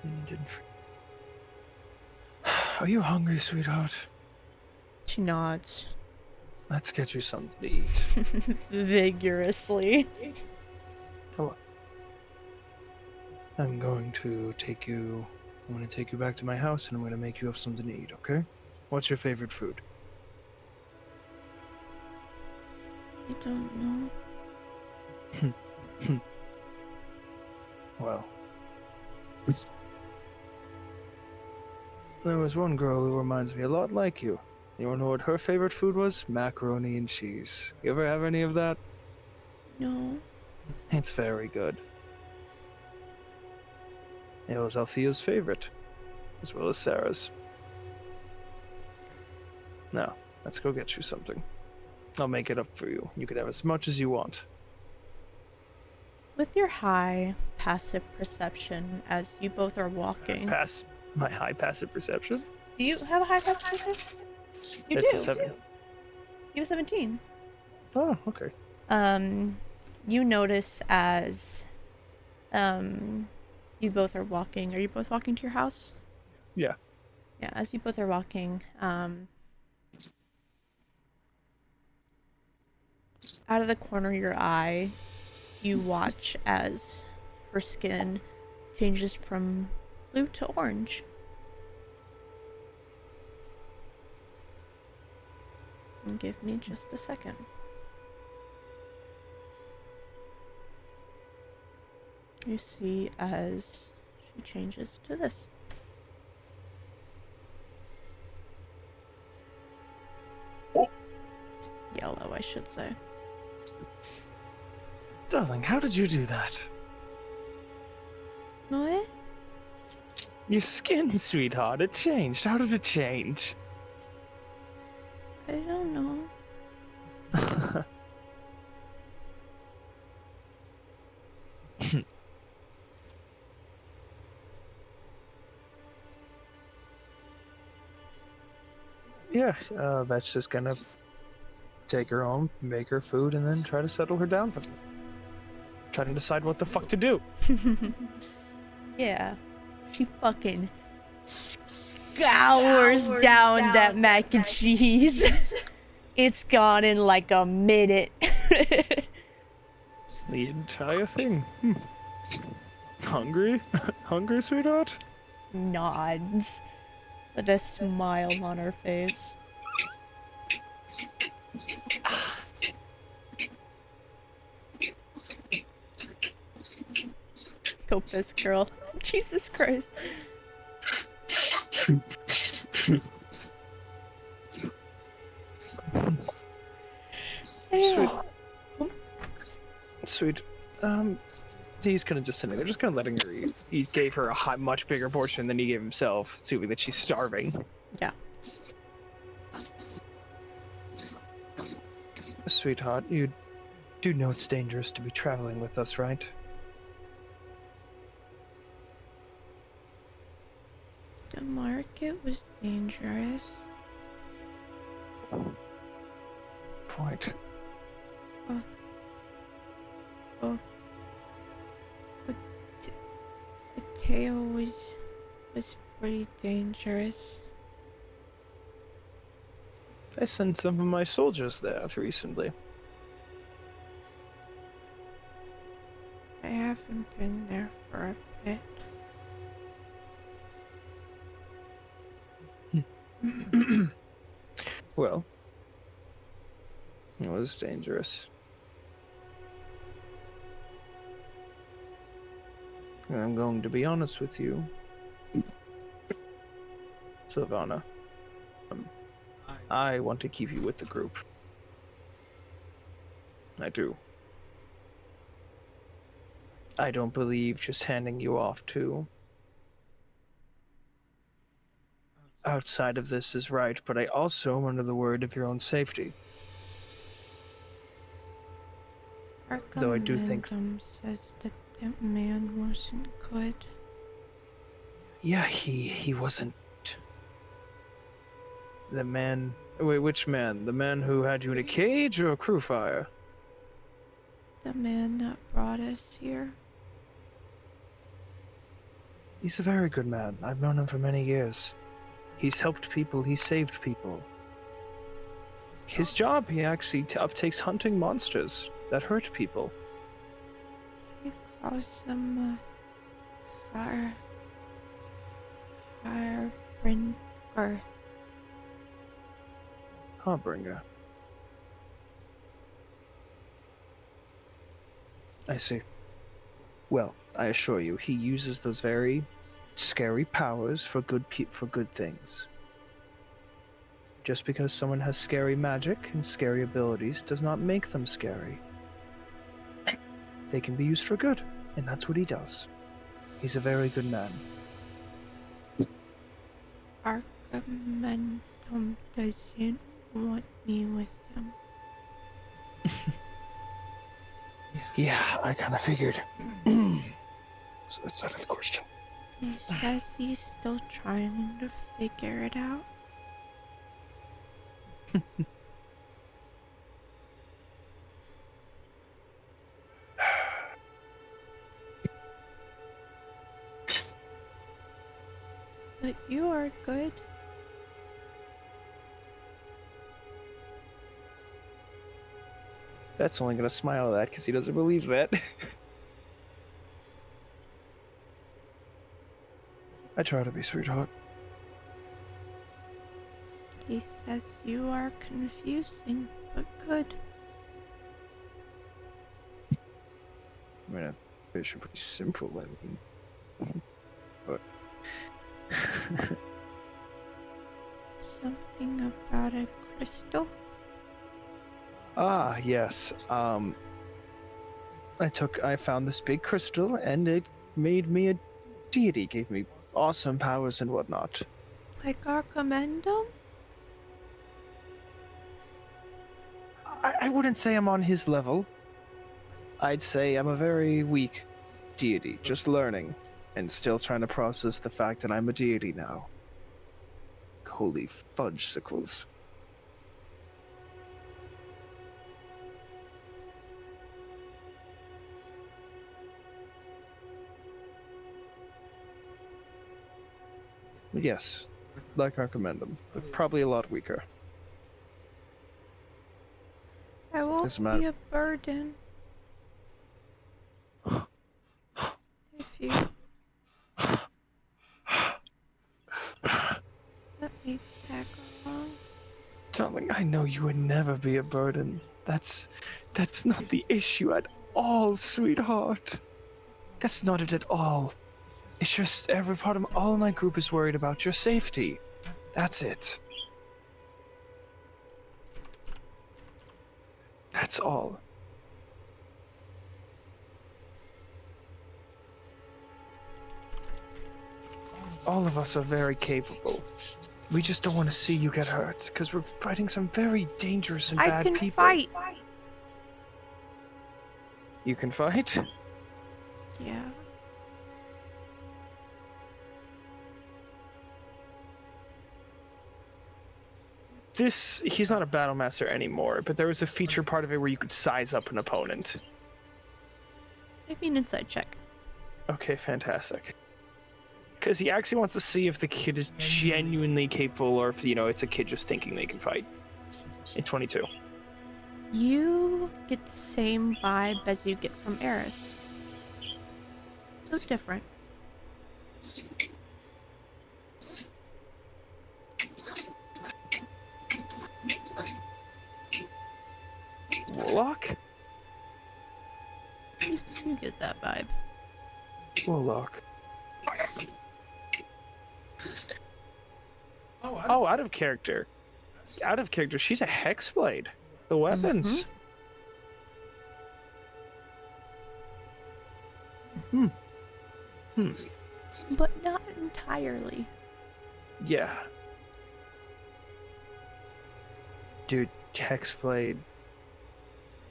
And you didn't. Are you hungry, sweetheart? She nods. Let's get you something to eat. Vigorously. Come on. I'm going to take you back to my house and I'm going to make you up something to eat, okay? What's your favorite food? I don't know. Well. There was one girl who reminds me a lot like you. You wanna know what her favorite food was? Macaroni and cheese. You ever have any of that? No. It's very good. It was Althea's favorite, as well as Sarah's. Now, let's go get you something. I'll make it up for you. You can have as much as you want. With your high passive perception, as you both are walking. My high passive perception? Do you have a high passive perception? You It's do. a 7. You have 17. Oh, okay. You notice as you both are walking. Are you both walking to your house? Yeah. Yeah, as you both are walking, out of the corner of your eye, you watch as her skin changes from blue to orange. And give me just a second. You see as She changes to this. Yellow, I should say. Darling, how did you do that? What? Your skin, sweetheart, it changed. How did it change? I don't know. Yeah, Vet's just gonna take her home, make her food, and then try to settle her down for them. Try to decide what the fuck to do. Yeah. She fucking scours down that mac and cheese. It's gone in like a minute. The entire thing. Hungry? Hungry, sweetheart? Nods with a smile on her face. Go piss, girl. Jesus Christ. Sweet. Sweet. He's kind of just sitting there, just kind of letting her eat. He gave her a much bigger portion than he gave himself, assuming that she's starving. Yeah. Sweetheart, you do know it's dangerous to be traveling with us, right? The market was dangerous. Point. Mateo was pretty dangerous. I sent some of my soldiers there recently. I haven't been there for a bit. Well, it was dangerous. And I'm going to be honest with you, Sylvana. I want to keep you with the group. I do. I don't believe just handing you off to outside of this is right, but I also am under the word of your own safety. Though I do think says that that man wasn't good. yeah, he wasn't. The man. Wait, which man? The man who had you in a cage or a crew fire? The man that brought us here. He's a very good man. I've known him for many years. He's helped people, he's saved people. His job, he actually uptakes hunting monsters that hurt people. He calls them Harbinger. Harbinger. I see. Well, I assure you, he uses those very scary powers for good things. Just because someone has scary magic and scary abilities does not make them scary. They can be used for good, and that's what he does. He's a very good man. Archimandum doesn't want me with him. Yeah, I kind of figured. So that's out of the question. He says he's still trying to figure it out. But you are good. That's only gonna smile at that because he doesn't believe that. I try to be, sweetheart. He says you are confusing, but good. I mean, it's pretty simple. I mean, Something about a crystal? Ah, yes. I found this big crystal, and it made me a deity, gave me awesome powers and whatnot. Like Archimandum? I wouldn't say I'm on his level. I'd say I'm a very weak deity, just learning, and still trying to process the fact that I'm a deity now. Holy fudge-sickles. Yes, like Archimandum, but probably a lot weaker. I won't Doesn't matter. be a burden. If you let me tag along. Darling, I know you would never be a burden. That's not the issue at all, sweetheart. That's not it at all. It's just all of my group is worried about your safety. That's it. That's all. All of us are very capable. We just don't want to see you get hurt, because we're fighting some very dangerous and bad people. I can fight. You can fight? Yeah. He's not a battle master anymore, but there was a feature part of it where you could size up an opponent. Make me an insight check. Okay, fantastic. Because he actually wants to see if the kid is genuinely capable, or if, it's a kid just thinking they can fight. In 22. You get the same vibe as you get from Eris. So different. Warlock? You get that vibe. Warlock. Oh, out of character. Out of character. She's a Hexblade. The weapons. But not entirely. Yeah. Dude, Hexblade.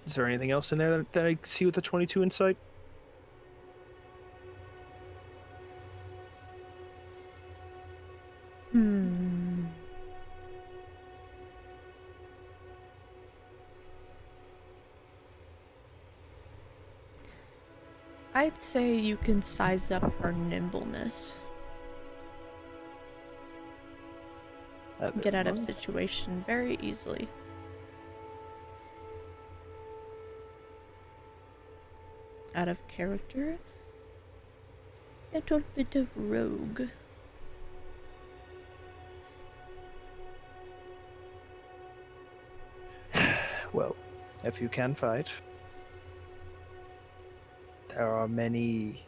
Is there anything else in there that I see with the 22 insight? I'd say you can size up her nimbleness. Get out of situation very easily. Out of character. A little bit of rogue. Well, if you can fight, there are many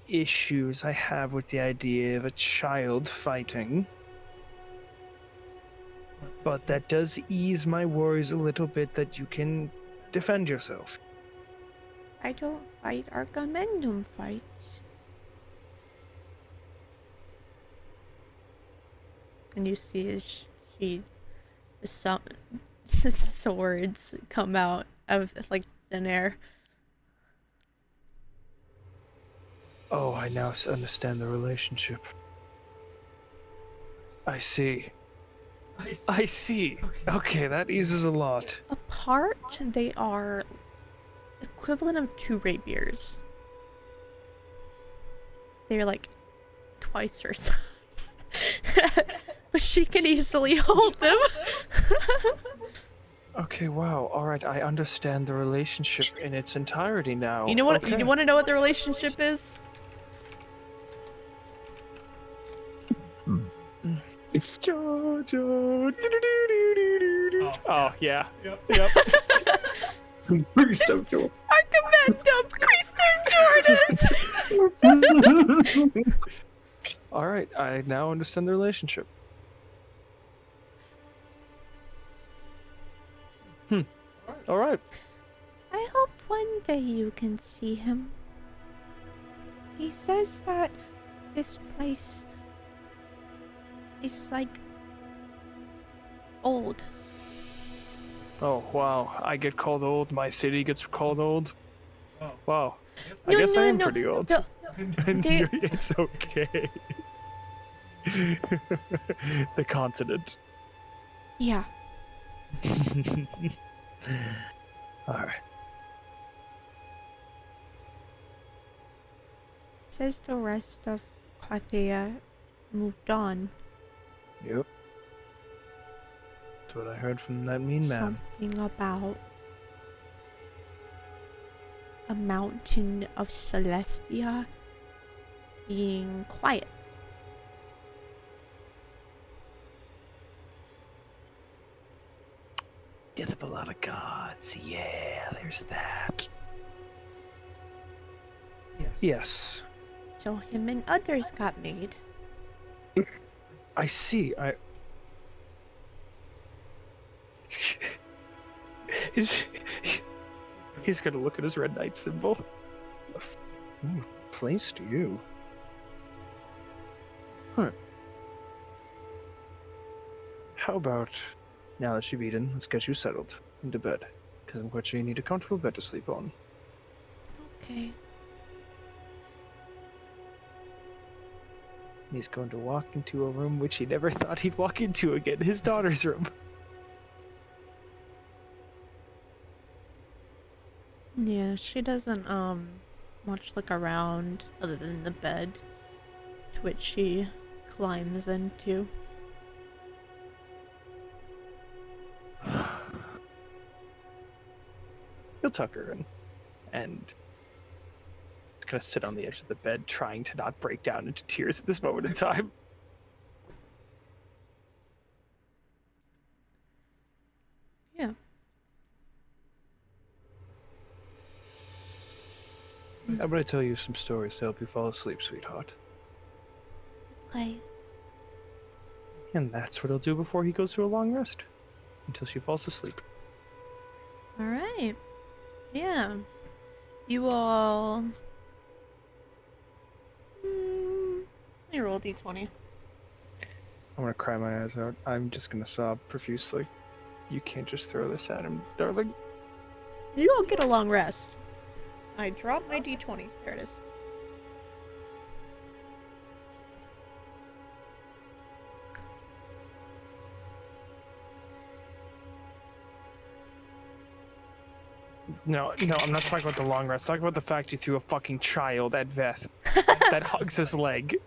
issues I have with the idea of a child fighting. But that does ease my worries a little bit that you can defend yourself. I don't fight Archimandum fights. And you see as some swords come out of like thin air. Oh, I now understand the relationship. I see. I see. Okay, that eases a lot. Apart, they are equivalent of 2 rapiers. They're like twice her size. But she can easily hold them. Okay, wow. Alright, I understand the relationship in its entirety now. You know what? Okay. You want to know what the relationship is? It's Jojo. Oh, yeah. Yep. Priest of Jordan. Archimandum, Priest of Jordan. All right, I now understand the relationship. All right. I hope one day you can see him. He says that this place is like old. Oh, wow. I get called old. My city gets called old. Wow. I No, guess I no, am no. pretty old. They- It's okay. The continent. Yeah. Alright. Says the rest of Carthea moved on. Yep. That's what I heard from that mean man. Something about a mountain of Celestia being quiet. Death of a lot of gods. Yeah, there's that. Yes. So him and others got made. I see. He's gonna look at his red knight symbol. Ooh, place to you. Huh. How about, now that you've eaten, let's get you settled into bed. Because I'm quite sure you need a comfortable bed to sleep on. Okay. He's going to walk into a room which he never thought he'd walk into again, his daughter's room. Yeah, she doesn't much look around other than the bed to which she climbs into. He'll tuck her in and kind of sit on the edge of the bed, trying to not break down into tears at this moment in time. Yeah. I'm gonna tell you some stories to help you fall asleep, sweetheart. Okay. And that's what he'll do before he goes to a long rest. Until she falls asleep. Alright. Yeah. You all... let me roll a d20. I'm gonna cry my eyes out. I'm just gonna sob profusely. You can't just throw this at him, darling. You all get a long rest. I dropped my d20. There it is. No, I'm not talking about the long rest. Talking about the fact you threw a fucking child at Veth that hugs his leg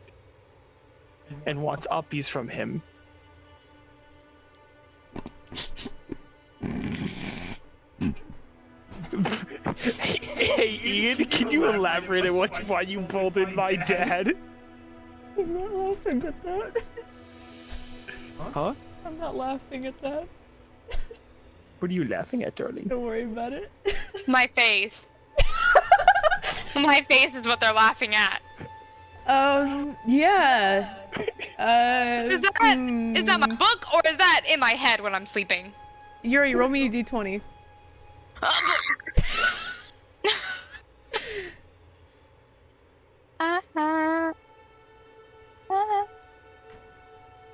and wants uppies from him. Hey, Ian, can you elaborate on why you bullied my dad? I'm not laughing at that. Huh? I'm not laughing at that. What are you laughing at, darling? Don't worry about it. My face. My face is what they're laughing at. Yeah. Is that my book or is that in my head when I'm sleeping? Yuri, roll me a d20.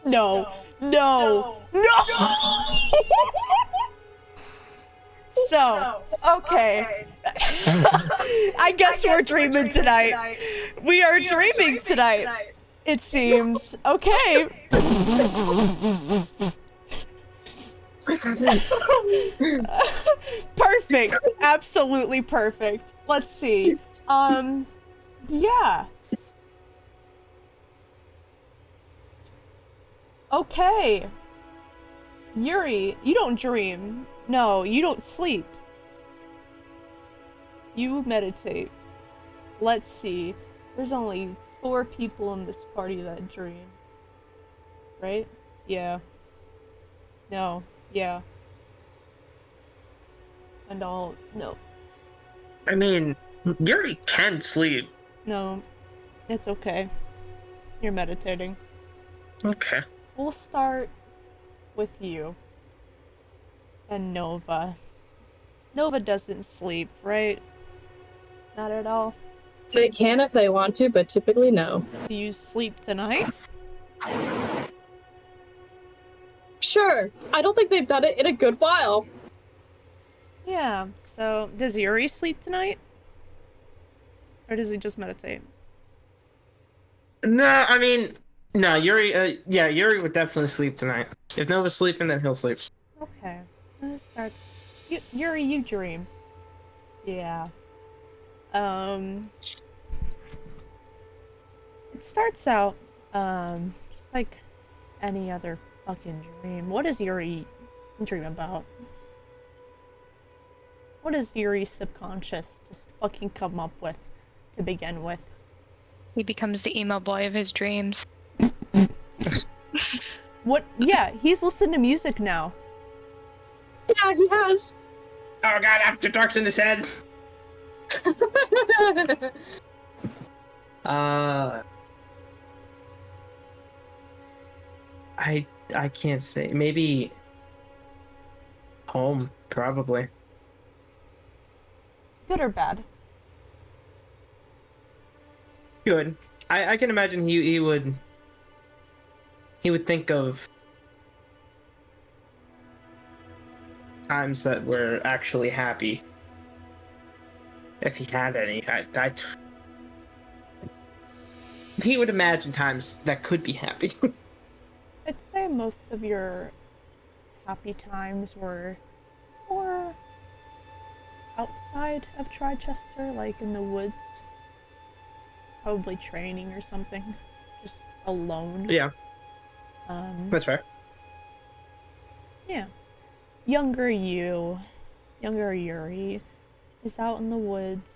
No. So, okay. I guess we're dreaming tonight. We are dreaming tonight. It seems. Okay. Perfect. Absolutely perfect. Let's see. Yeah. Okay. Yuri, you don't dream. No, you don't sleep. You meditate. Let's see. There's only 4 people in this party that dream. Right? Yeah. No. Yeah. And all... No. I mean, Yuri can sleep. No. It's okay. You're meditating. Okay. We'll start with you and Nova. Nova doesn't sleep, right? Not at all. They can if they want to, but typically no. Do you sleep tonight? Sure. I don't think they've done it in a good while. Yeah, so does Yuri sleep tonight? Or does he just meditate? No, I mean, no, Yuri, yeah, Yuri would definitely sleep tonight. If Nova's sleeping, then he'll sleep. Okay. This starts. Yuri, you dream. Yeah. It starts out, just like any other fucking dream. What does Yuri dream about? What does Yuri's subconscious just fucking come up with to begin with? He becomes the emo boy of his dreams. What? Yeah, he's listening to music now. Yeah, he has. Oh god, After Dark's in his head. I can't say. Maybe home, probably. Good or bad? Good. I can imagine he would think of times that were actually happy. If he had any. He would imagine times that could be happy. I'd say most of your happy times were more outside of Chichester, like in the woods. Probably training or something. Just alone. Yeah. That's right. Yeah. Younger Yuri, is out in the woods.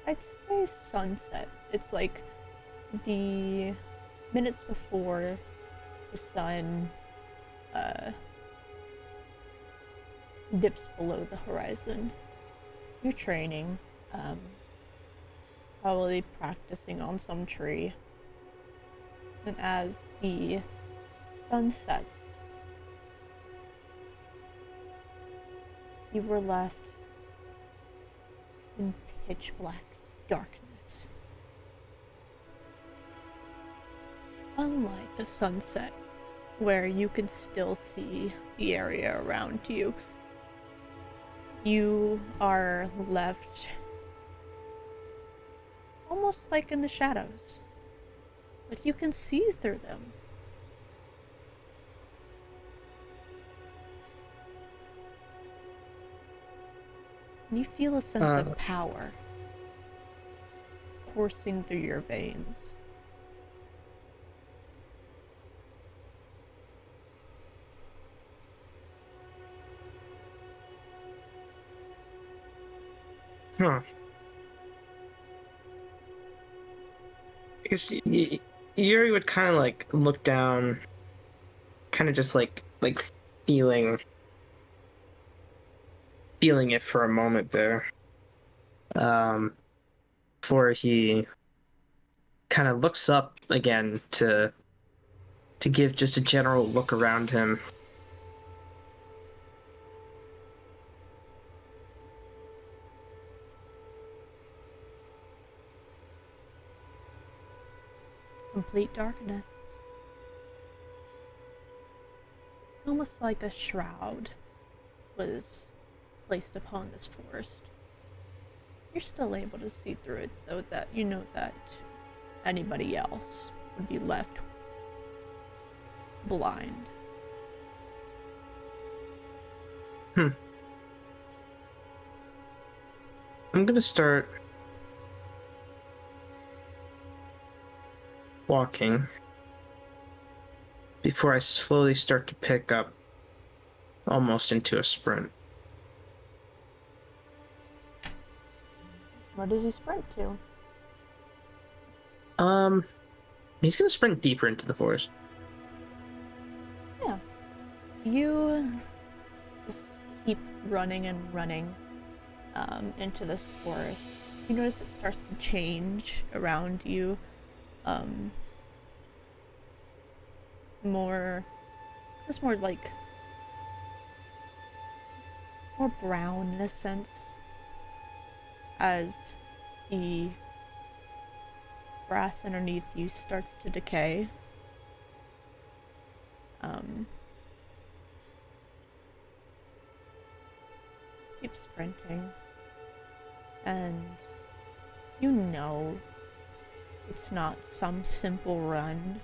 I'd say sunset. It's like the minutes before the sun dips below the horizon. You're training, probably practicing on some tree. And as the sun sets, you were left in pitch black darkness. Unlike a sunset, where you can still see the area around you, you are left almost like in the shadows, but you can see through them. And you feel a sense of power coursing through your veins. Huh. I guess Yuri would kind of like look down, kind of just like feeling it for a moment there, before he kind of looks up again to give just a general look around him. Complete darkness. It's almost like a shroud was placed upon this forest. You're still able to see through it, though that you know that anybody else would be left blind. I'm gonna start walking before I slowly start to pick up almost into a sprint. Where does he sprint to? He's gonna sprint deeper into the forest. Yeah. You just keep running and running into this forest. You notice it starts to change around you. It's more like more brown in a sense as the grass underneath you starts to decay. Keep sprinting, and you know it's not some simple run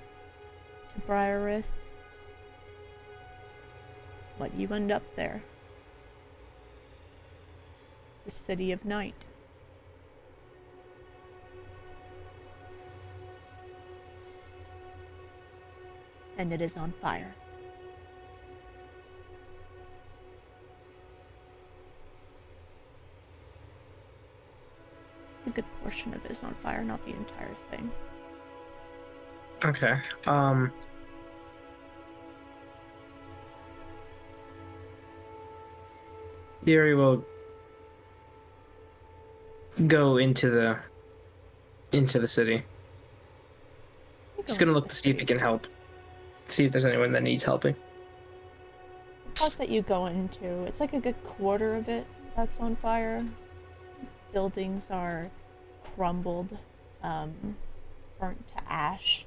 to Briarith, but you end up there. The City of Night. And it is on fire. A good portion of it is on fire, not the entire thing. Okay. Yuri will go into the city. He's gonna look to see if he can help. See if there's anyone that needs helping. The part that you go into, it's like a good quarter of it that's on fire. Buildings are crumbled, burnt to ash.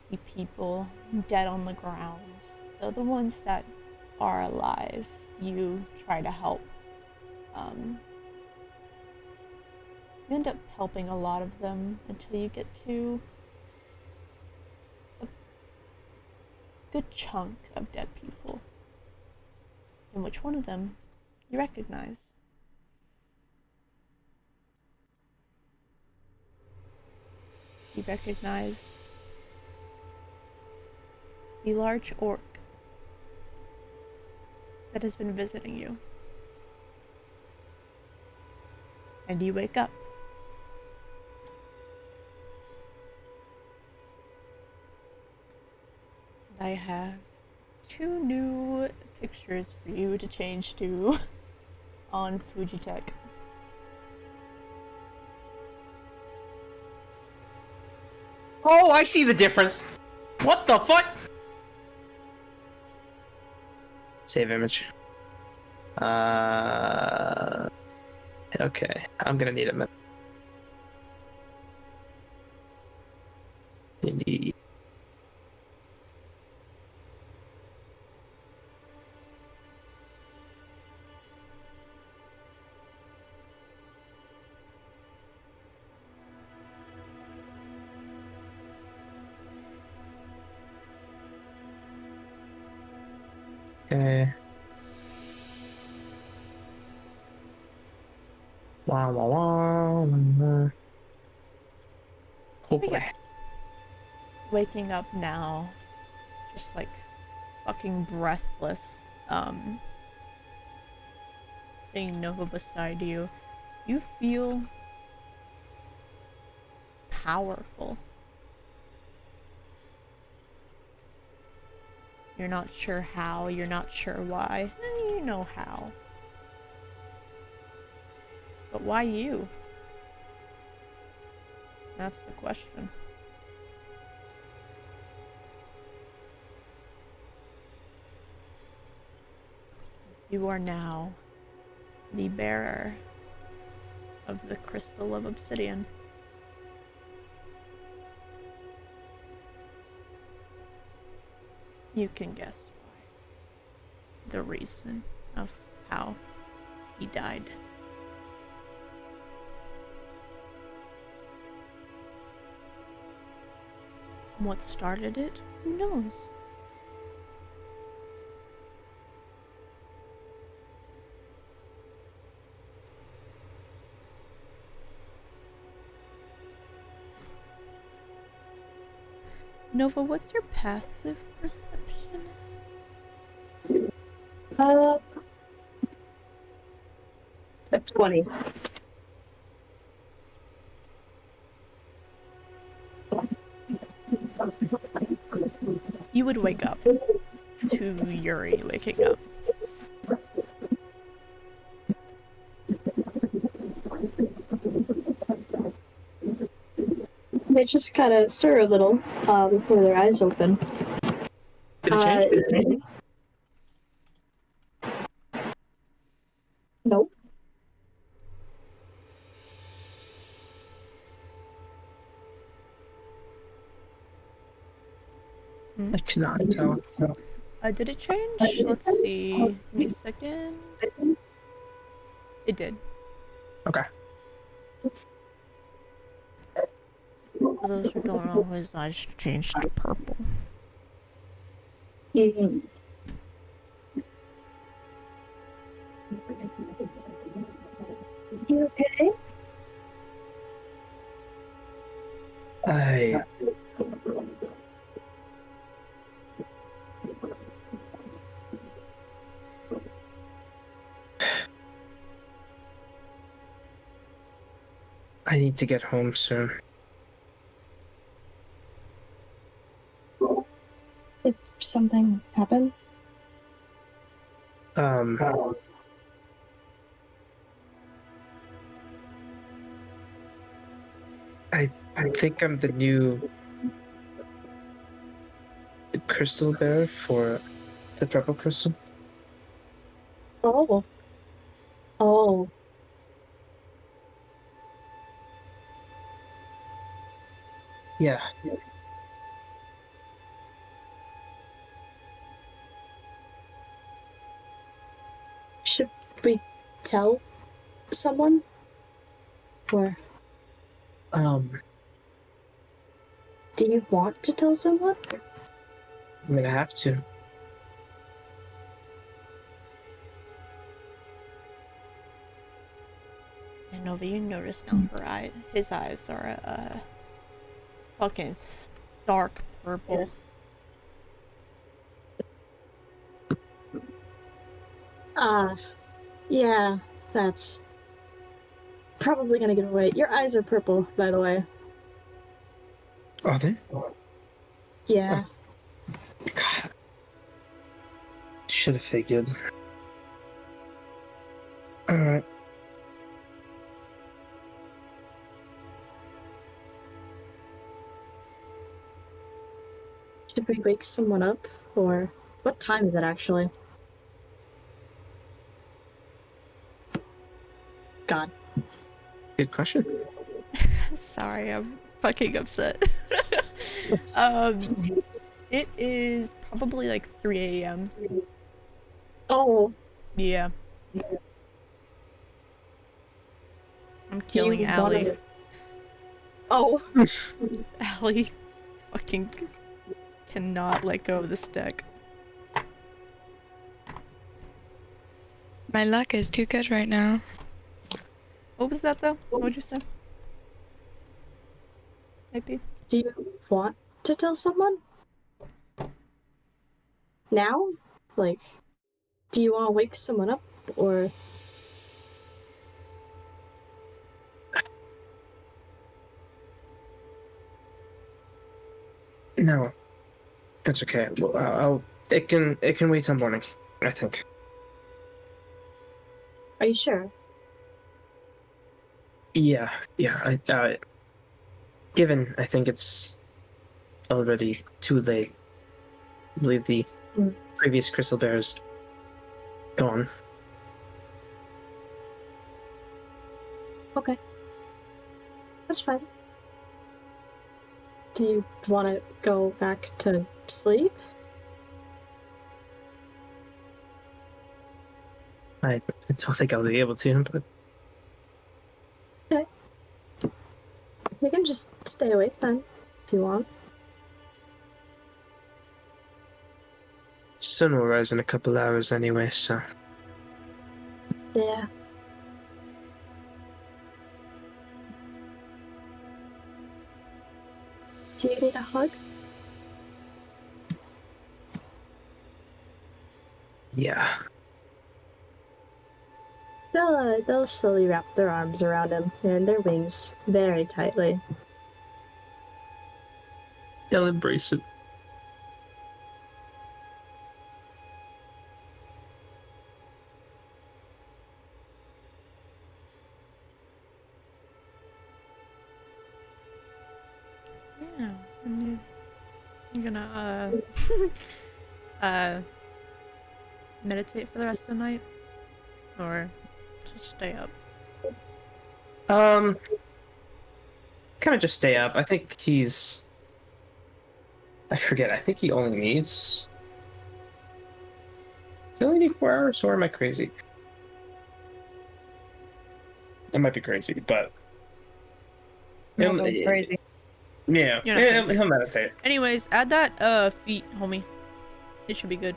See people dead on the ground. Though the ones that are alive, you try to help. You end up helping a lot of them until you get to a good chunk of dead people. And which one of them you recognize? You recognize the large orc that has been visiting you. And you wake up. And I have 2 new pictures for you to change to on Fujitech. Oh, I see the difference. What the fuck? Save image. Okay, I'm gonna need a minute. Indeed. Okay. Wow, wow, wow. Oh boy. Waking up now, just like fucking breathless, seeing Nova beside you, you feel powerful. You're not sure how, you're not sure why. You know how. But why you? That's the question. You are now the bearer of the Crystal of Obsidian. You can guess why. The reason of how he died. What started it? Who knows? Nova, what's your passive perception? 20. You would wake up to Yuri waking up. they just kind of stir a little before their eyes open. Did it change? Nope. I cannot tell. Did it change? Let's see. Give me a second. It did. Okay. For those who don't know, his eyes changed to purple. Mm-hmm. You okay? I need to get home soon. Did something happen? I think I'm the new crystal bearer for the purple crystal. Oh. Oh. Yeah. Should we tell someone? Or do you want to tell someone? I'm gonna have to. And Nova, you notice now his eyes are fucking stark purple. Yeah, that's probably gonna get away. Your eyes are purple, by the way. Are they? Yeah. God. Should have figured. Alright. Should we wake someone up? Or what time is it actually? God. Good question. Sorry, I'm fucking upset. It is probably like 3 a.m. Oh. Yeah. I'm killing Allie. Oh. Allie fucking cannot let go of the stick. My luck is too good right now. What was that though? What would you say? Maybe. Do you want to tell someone? Now? Like, do you want to wake someone up? Or... No. That's okay. Well, it can wait till morning, I think. Are you sure? Yeah. Given I think it's already too late. I believe the previous crystal bear's gone. Okay. That's fine. Do you want to go back to sleep? I don't think I'll be able to, but Okay. You can just stay awake then, if you want. sun will rise in a couple hours anyway, so. Yeah. Do you need a hug? Yeah. They'll slowly wrap their arms around him and their wings very tightly. They'll embrace it. You gonna meditate for the rest of the night, or just stay up? Kind of just stay up. I think he's. I forget. I think he only needs. Does he only need 4 hours, or am I crazy? I might be crazy, but. You're not going crazy. Yeah, You're not crazy. he'll meditate. Anyways, add that feat, homie. It should be good.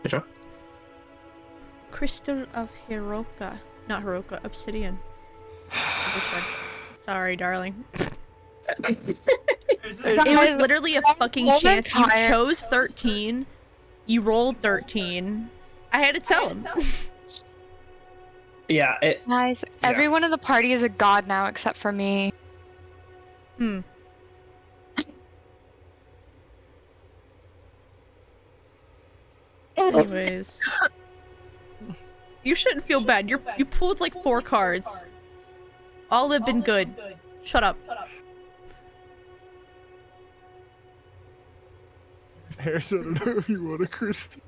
Which one? Crystal of Hiroka. Not Hiroka, Obsidian. I just read. Sorry, darling. It was literally a fucking chance. You chose 13. You rolled 13. I had to tell him. Yeah, Guys, everyone in the party is a god now except for me. Hmm. Anyways. You shouldn't feel bad. You pulled like 4 cards. All have been good. Shut up. Harris, I don't know if you want a crystal.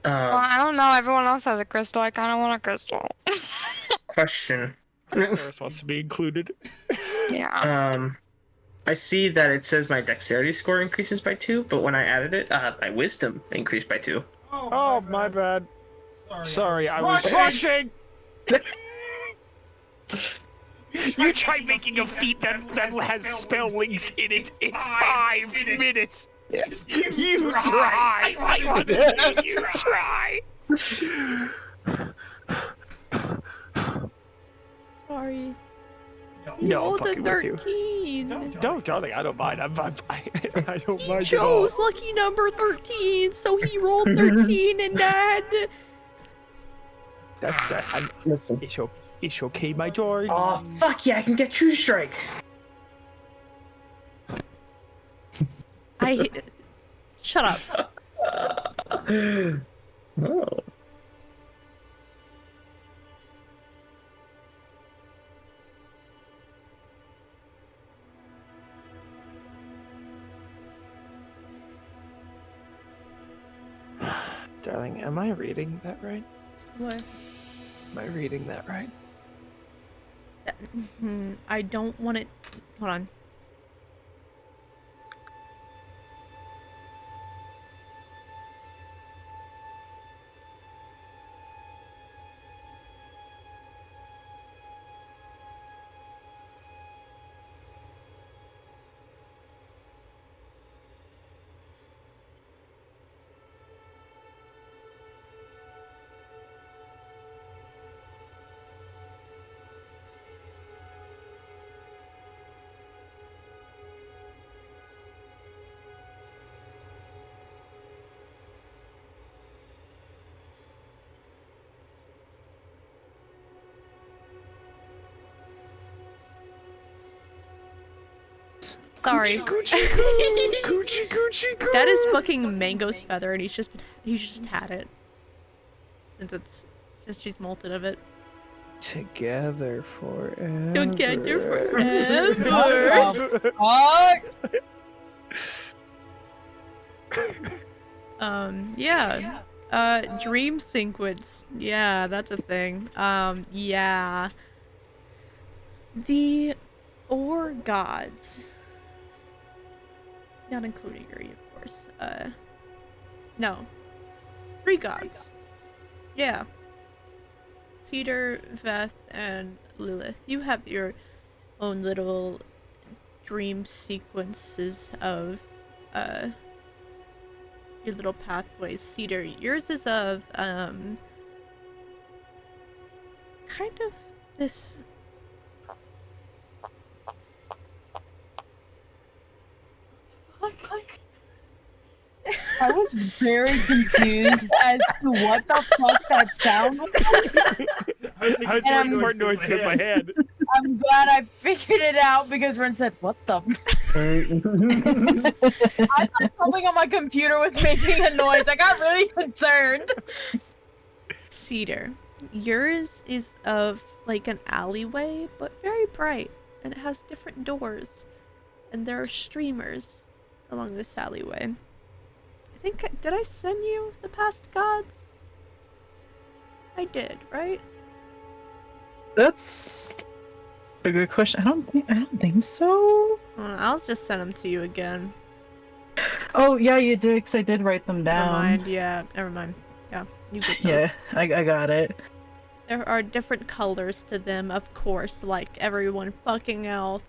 Well, I don't know. Everyone else has a crystal. I kind of want a crystal. Question. Harris wants to be included. Yeah. I see that it says my dexterity score increases by 2, but when I added it, my wisdom increased by 2. Oh, my bad. Sorry, I was rushing! You tried making a feat that has spell links in it in 5 minutes! Yes. You try! You try! Sorry. No, I'm rolled a fucking with you. 13. Don't, darling, I don't mind. I don't He mind at all. chose lucky number 13, so he rolled 13 and had... That's that. Listen. It's okay, my darling. Oh, fuck yeah, I can get True Strike! Shut up. Oh. Darling, am I reading that right? What? Am I reading that right? I don't want it... Hold on. Sorry. Gucci. That is fucking Mango's feather, and he's just had it since it's just she's molted of it. Together forever. Together forever. Yeah. Dream sequence. Yeah, that's a thing. Yeah. The Ore gods. Not including Yuri, of course. No. 3 gods. Yeah. Cedar, Veth, and Lilith. You have your own little dream sequences of, your little pathways. Cedar, yours is of, kind of this... I was very confused as to what the fuck that sound was. I was putting more noise to my head. I'm glad I figured it out because Ren said, "What the?" I thought something on my computer was making a noise. I got really concerned. Cedar, yours is of like an alleyway, but very bright. and it has different doors, and there are streamers along this alleyway. Did I send you the past gods? I did, right? That's a good question. I don't think so. I'll just send them to you again. Oh yeah, you did, because I did write them down. Never mind, yeah, never mind. Yeah, you get those. Yeah, I got it. There are different colors to them, of course, like everyone fucking else.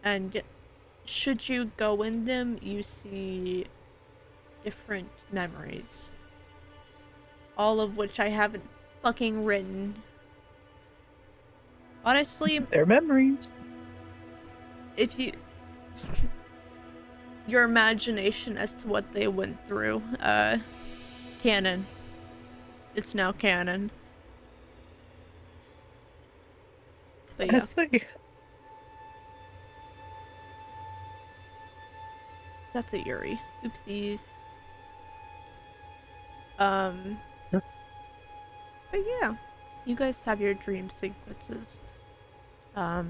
And should you go in them, you see different memories. All of which I haven't fucking written. Honestly, They're memories. if you... your imagination as to what they went through, canon. It's now canon. But yeah. I see. That's a Yuri. Oopsies. But yeah, you guys have your dream sequences. All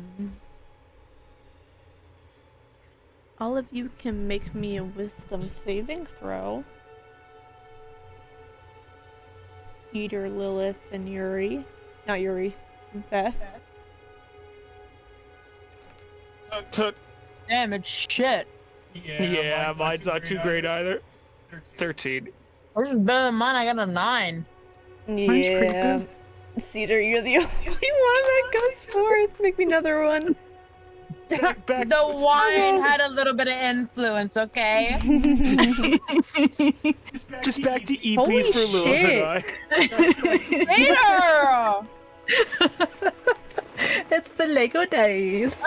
of you can make me a wisdom saving throw. Peter, Lilith, and Yuri. Not Yuri, Beth. Damn, it's shit. Yeah, mine's not too great either. 13. Yours is better than mine. I got a 9. Mine's pretty good. Cedar, you're the only one that goes forth. Make me another one. Back. The wine had a little bit of influence, okay? Just back to EPs Holy for Lilith shit. and I. Peter! It's the Lego days.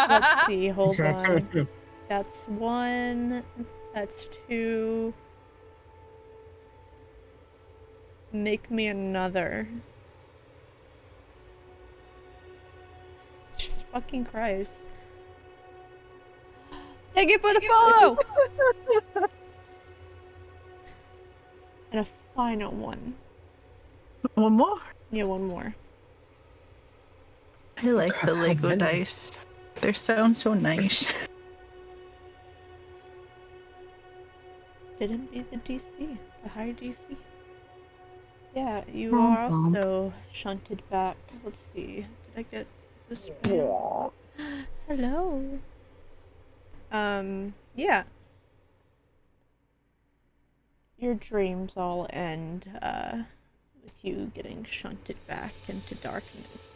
Let's see, hold on. That's 1. That's 2. Make me another. Jesus fucking Christ. Thank you for the follow! And a final one. One more. Yeah, one more. I like the Lego dice. They sound so nice. Didn't beat the DC. It's a higher DC. Yeah, you are also shunted back. Let's see. Did I get this? Hello. Yeah. Your dreams all end, with you getting shunted back into darkness.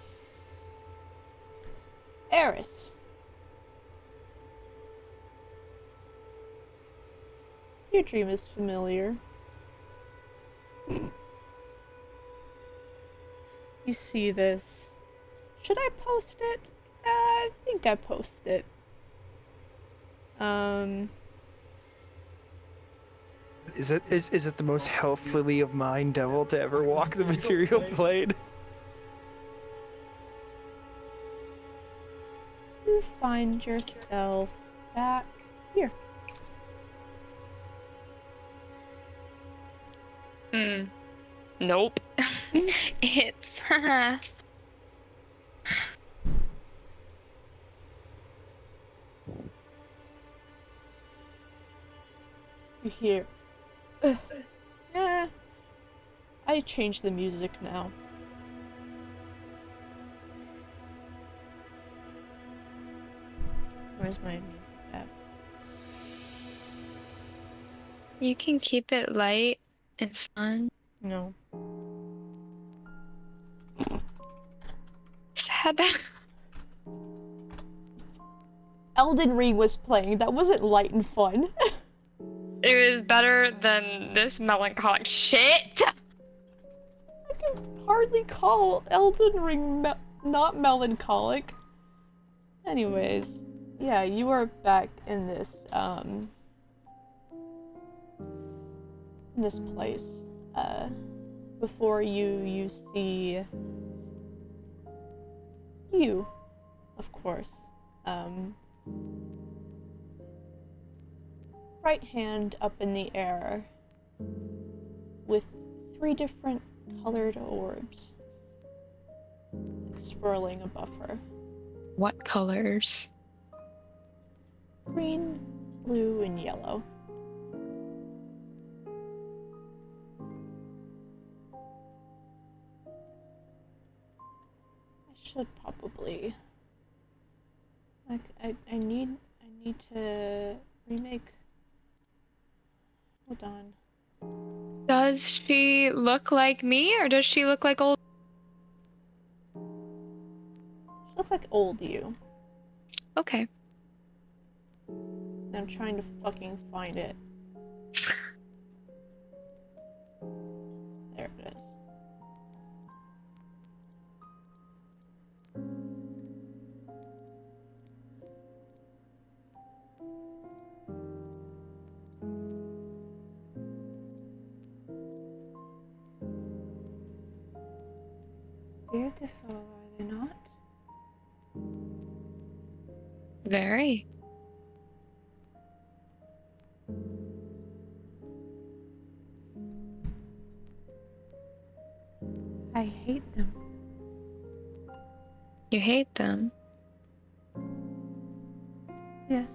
Eris. Your dream is familiar. You see this. Should I post it? I think I post it. Is it the most healthily of mind devil to ever walk the material plane? You find yourself back here. Nope. It's You hear. I changed the music now. Where's my music at? you can keep it light and fun. No. Sad. Elden Ring was playing. That wasn't light and fun. It was better than this melancholic shit. I can hardly call Elden Ring not melancholic. Anyways, yeah, you are back in this place. Before you see you, of course. Right hand up in the air with 3 different colored orbs like swirling above her. What colors? Green, blue, and yellow. I should probably. Like, I need to remake. Hold on. Does she look like me, or does she look like old? She looks like old you. Okay. I'm trying to fucking find it. There it is. Beautiful, are they not? Very. I hate them. You hate them? Yes.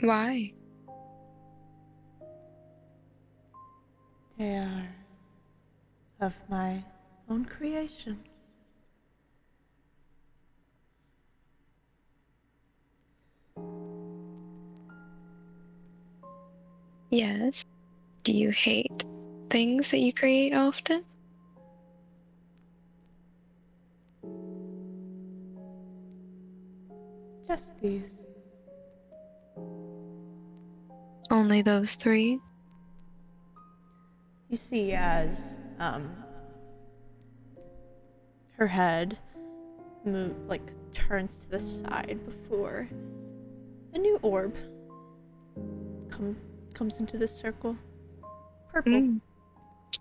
Why? They are of my own creation. Yes. Do you hate things that you create often? Just these. Only those three? You see as her head turns to the side before a new orb comes into this circle. Purple.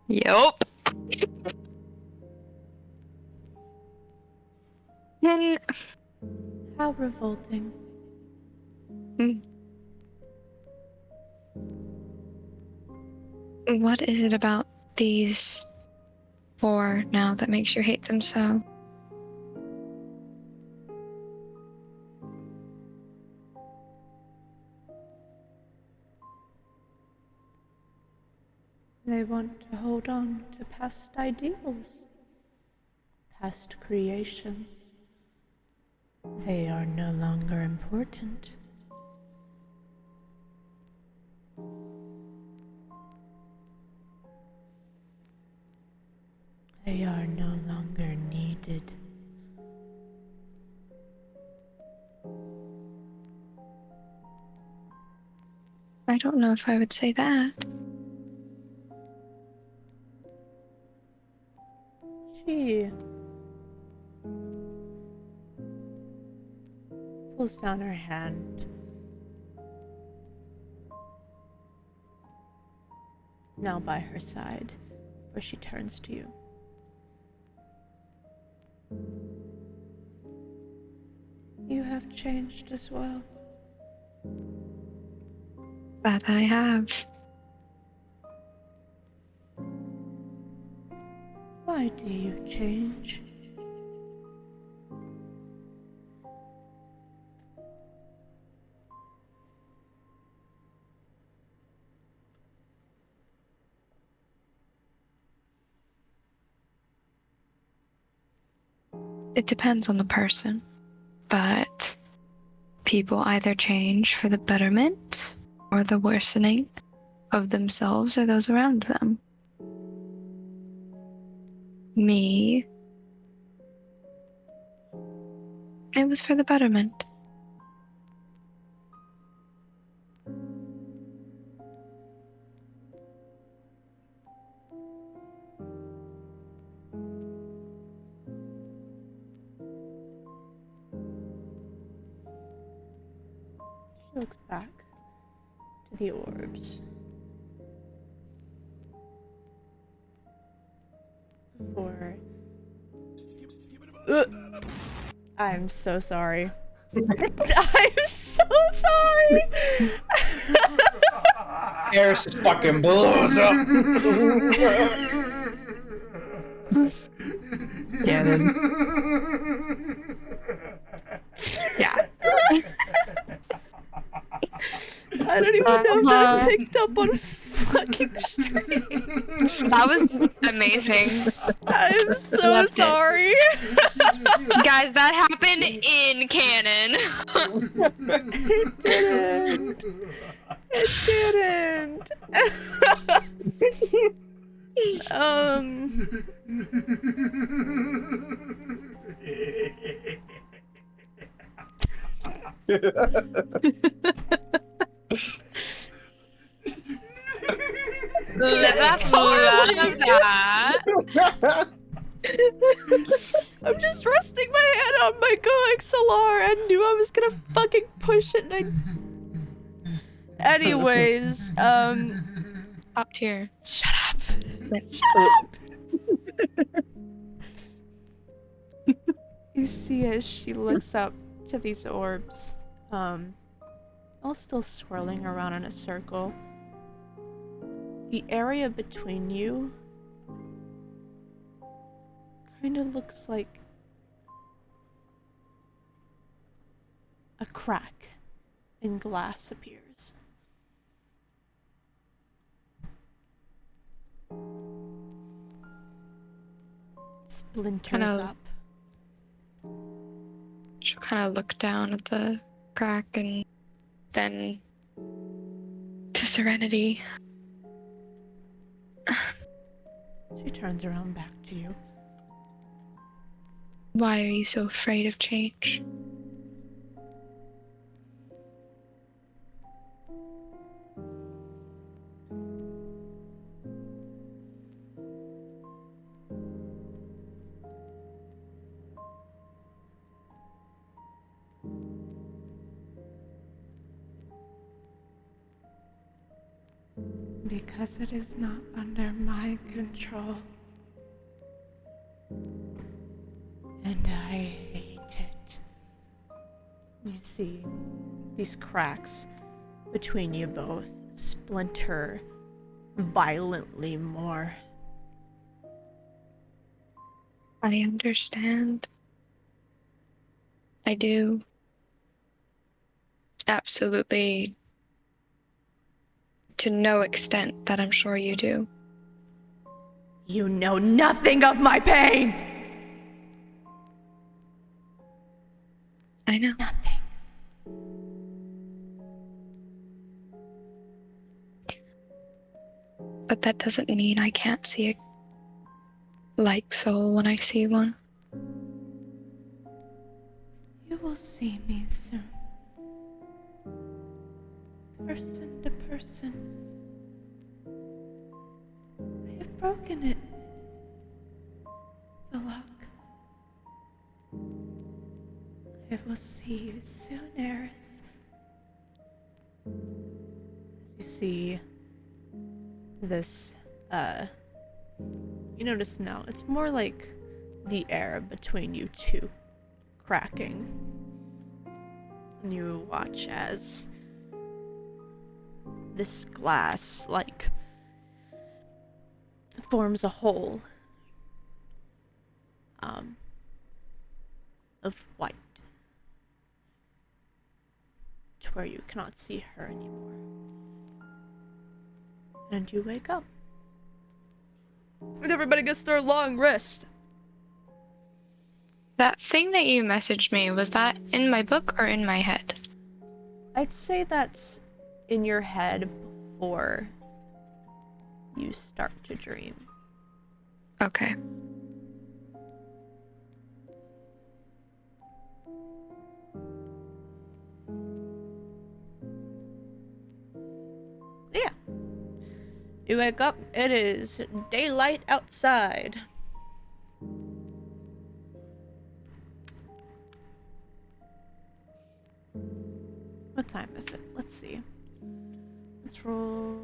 Yup. And How revolting. what is it about these four now that makes you hate them so? They want to hold on to past ideals, past creations. They are no longer important. They are no longer needed. I don't know if I would say that. She pulls down her hand. Now by her side, where she turns to you. You have changed as well. That I have. Why do you change? It depends on the person, but people either change for the betterment or the worsening of themselves or those around them. Me, it was for the betterment. She looks back to the orbs. Before. I'm so sorry. I'm so sorry! Eris just fucking blows up. canon. Yeah. I don't even know if that picked up on fucking stream. That was amazing. I'm so Loved it. sorry. Guys, that happened in canon. It didn't. Love that. I'm just resting my head on my coaxilar. I knew I was gonna fucking push it and I... Anyways, Top tier. Shut up! You see as she looks up to these orbs, all still swirling around in a circle. The area between you kind of looks like a crack in glass appears. Splinters up. She'll kind of look down at the crack and then to Serenity. She turns around back to you. Why are you so afraid of change? Because it is not under my control. And I hate it. You see these cracks between you both splinter violently more. I understand. I do. Absolutely. To no extent that I'm sure you do. You know nothing of my pain! I know. Nothing. But that doesn't mean I can't see a like soul when I see one. You will see me soon. Person to person. I have broken it. The lock. I will see you soon, Eris. As you see this, you notice now, it's more like the air between you two cracking. And you watch as this glass, like, forms a hole of white to where you cannot see her anymore. And you wake up. And everybody gets their long rest. That thing that you messaged me, was that in my book or in my head? I'd say that's in your head before you start to dream. Okay. Yeah. You wake up, it is daylight outside. What time is it? Let's see. Let's roll.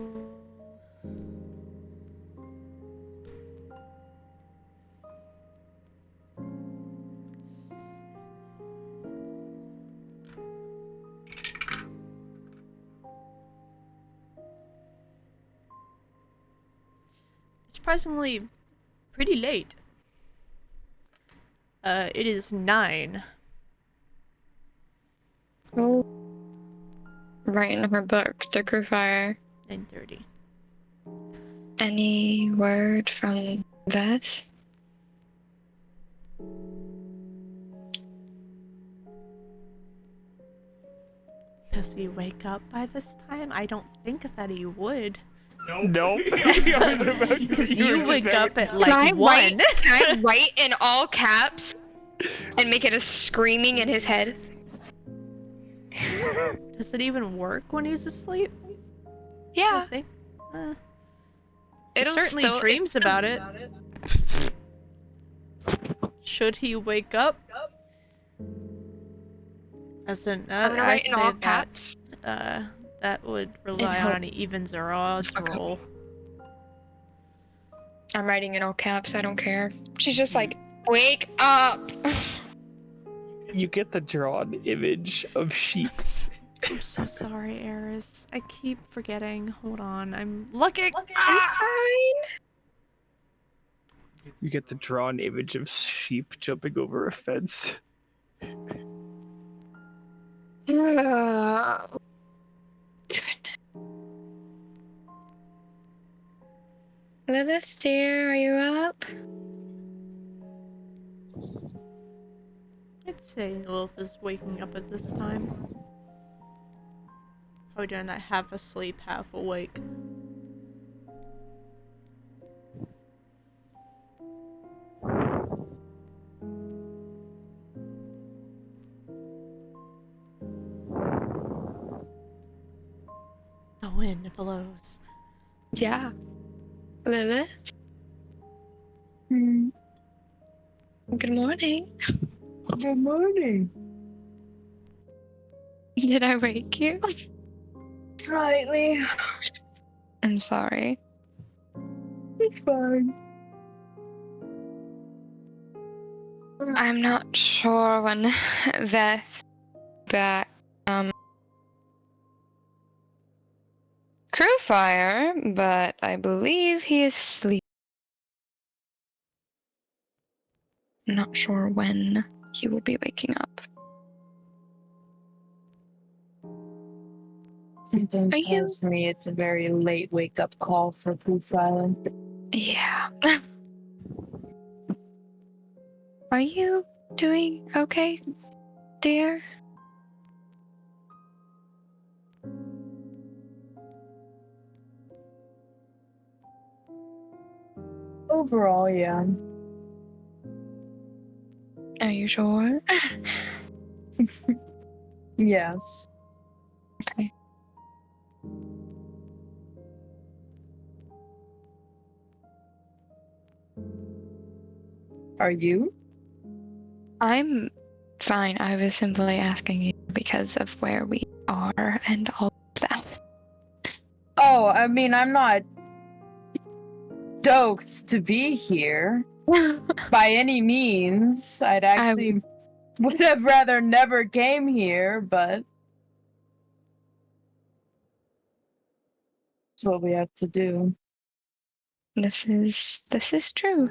Surprisingly, pretty late. It is 9. Oh. Right in her book, the crew fire. 9:30. Any word from Beth? Does he wake up by this time? I don't think that he would. Nope. Because you wake up at Can like I 1. Can I write in all caps and make it a screaming in his head? Does it even work when he's asleep? Yeah. I think. He It'll certainly still- dreams about it. Should he wake up? As an, I'm gonna I write in say all that, caps. that would rely hope. on an evens or odds roll. I'm writing in all caps, I don't care. She's just like, wake up! You get the drawn image of sheep. I'm so sorry, Eris. I keep forgetting. Hold on, I'm looking. You get the drawn image of sheep jumping over a fence. Lilith, dear, are you up? I'd say Lilith is waking up at this time. Probably doing that half asleep, half awake. The wind blows. Yeah. Lilith? Good morning. Good morning. Did I wake you? Slightly. I'm sorry. It's fine. I'm not sure when Veth back. Crew fire, but I believe he is asleep. Not sure when he will be waking up. Something Are you- tells me it's a very late wake-up call for Proof Island. Yeah. Are you doing okay, dear? Overall, yeah. Are you sure? Yes. Okay. Are you? I'm fine. I was simply asking you because of where we are and all of that. Oh, I mean, I'm not stoked to be here by any means. I'd actually would have rather never came here, but it's what we have to do. This is true.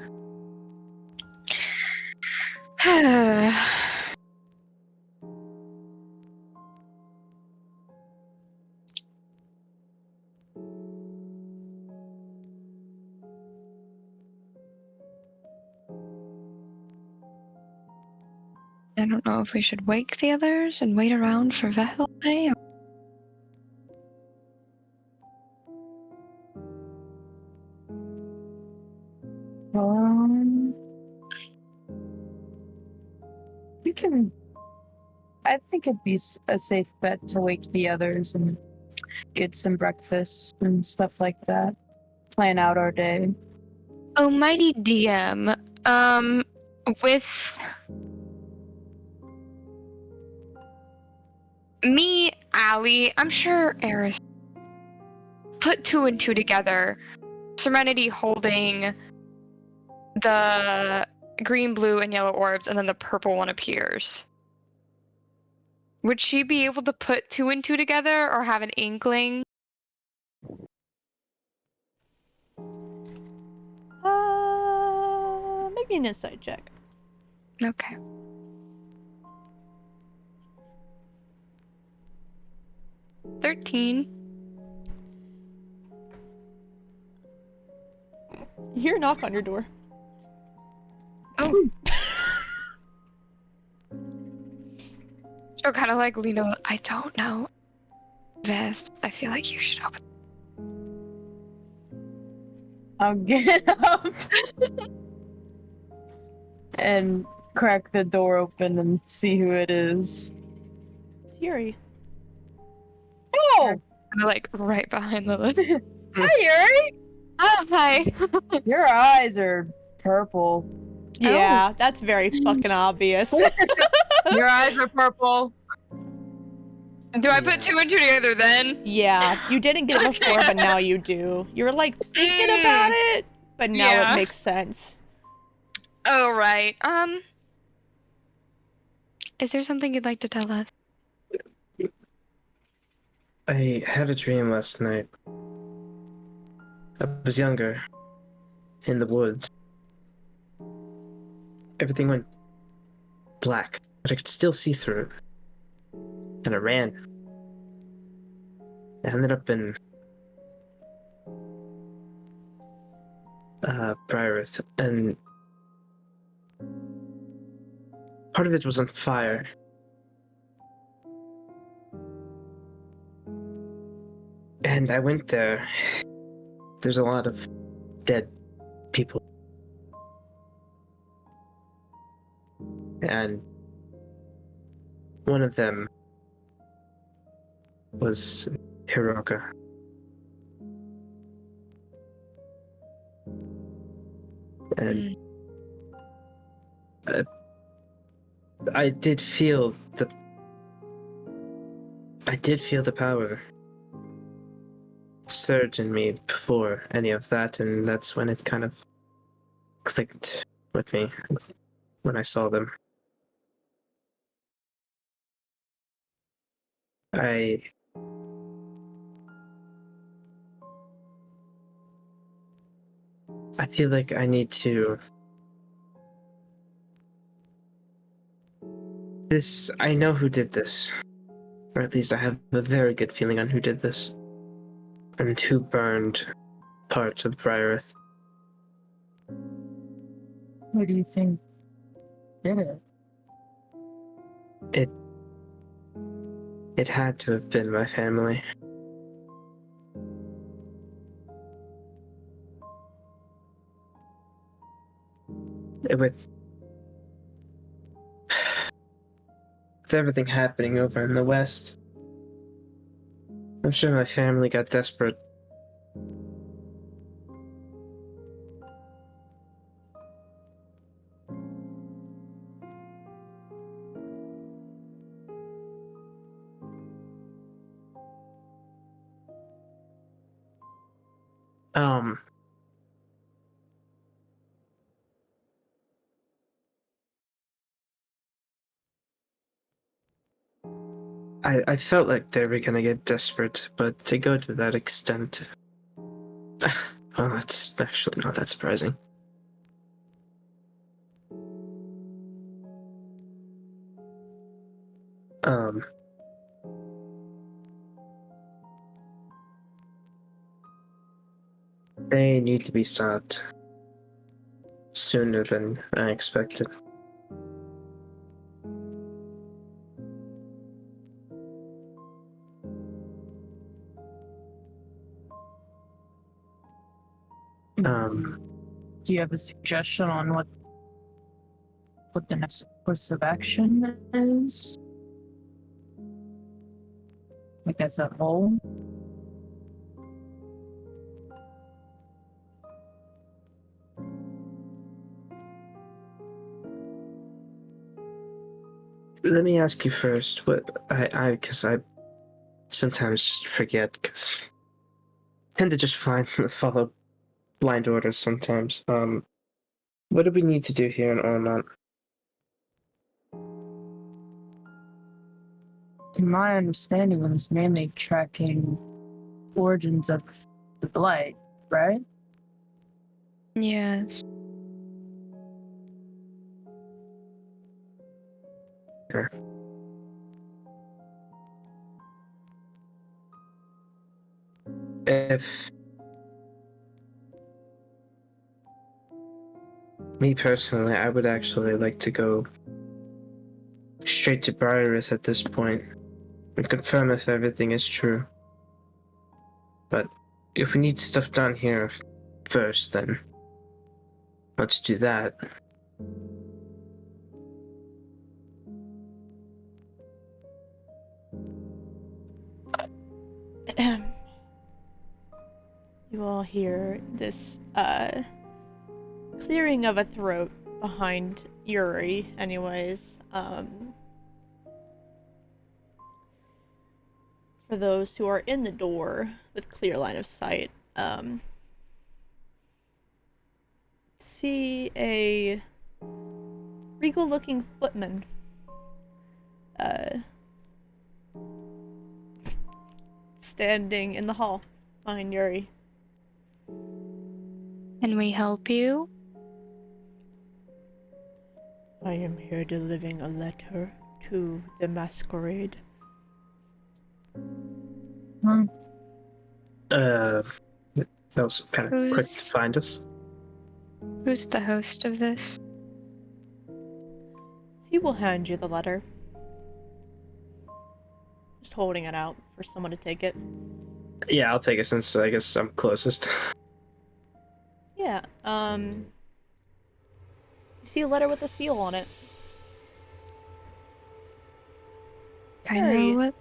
I don't know if we should wake the others and wait around for Veth all day. We can. I think it'd be a safe bet to wake the others and get some breakfast and stuff like that. Plan out our day. Oh, mighty DM. With me, Allie, I'm sure Eris put 2 and 2 together. Serenity holding the green, blue, and yellow orbs, and then the purple one appears. Would she be able to put 2 and 2 together, or have an inkling? Maybe an insight check. Okay. $13. You hear a knock on your door. Oh. So kind of like Lena, I don't know. Vest, I feel like you should open. I'll get up and crack the door open and see who it is. It's Yuri. Oh! Kind of like right behind Lilith. Hi, Yuri! Oh, hi. Your eyes are purple. Yeah, that's very fucking obvious. Your eyes are purple. Do I put 2 and 2 together then? Yeah, you didn't get it before, but now you do. You were like thinking about it, but now Yeah. it makes sense. Oh, right. Is there something you'd like to tell us? I had a dream last night. I was younger, in the woods. Everything went black, but I could still see through it. And I ran. I ended up in Briareth, and part of it was on fire. And I went there. There's a lot of dead people. And one of them was Hiroka. And I did feel the power surge in me before any of that, and that's when it kind of clicked with me when I saw them. I feel like I need to. I know who did this. Or at least I have a very good feeling on who did this. And who burned parts of Briareth. Who do you think did it? It had to have been my family. With everything happening over in the West, I'm sure my family got desperate. I felt like they were gonna get desperate, but to go to that extent... well, that's actually not that surprising. They need to be stopped sooner than I expected. Do you have a suggestion on what the next course of action is? Like as a whole? Let me ask you first, what because I sometimes just forget, because I tend to just follow blind orders sometimes. What do we need to do here in Ormont? In my understanding, it was mainly tracking origins of the blight, right? Yes. Okay. If me personally, I would actually like to go straight to Briarith at this point and confirm if everything is true. But if we need stuff done here first, then let's do that. You all hear this clearing of a throat behind Yuri, anyways. For those who are in the door with clear line of sight, see a regal-looking footman standing in the hall behind Yuri. Can we help you? I am here delivering a letter to the masquerade. That was kind of quick to Who's- find us. Who's the host of this? He will hand you the letter. Just holding it out for someone to take it. Yeah, I'll take it since I guess I'm closest. Yeah, you see a letter with a seal on it. I Very know what.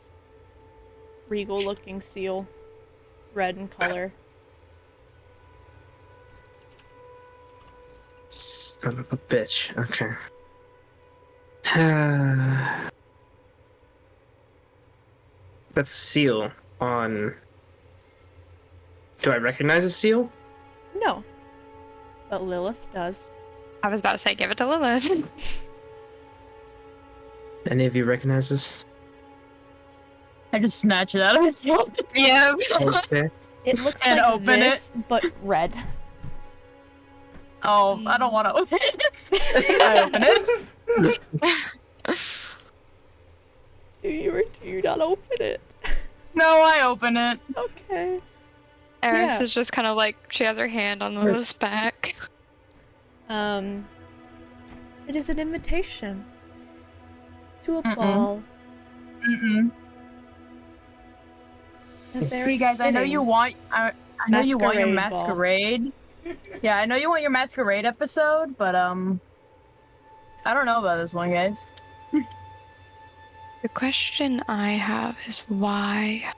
regal-looking seal. Red in color. Son of a bitch. Okay. That's a seal on. Do I recognize a seal? No. But Lilith does. I was about to say, give it to Lilith. Any of you recognize this? I just snatch it out of his hand. Yeah. Okay. It looks And like open this, but red. Oh, I don't want to open it. I open it. Do you or do you not open it? No, I open it. Okay. Eris Yeah. is just kind of like, she has her hand on Lilith's back. It is an invitation to a Mm-mm. ball. Mm-mm. A very See, guys, I know you fitting want. I know you want your masquerade ball. masquerade. Yeah, I know you want your masquerade episode, but I don't know about this one, guys. The question I have is why?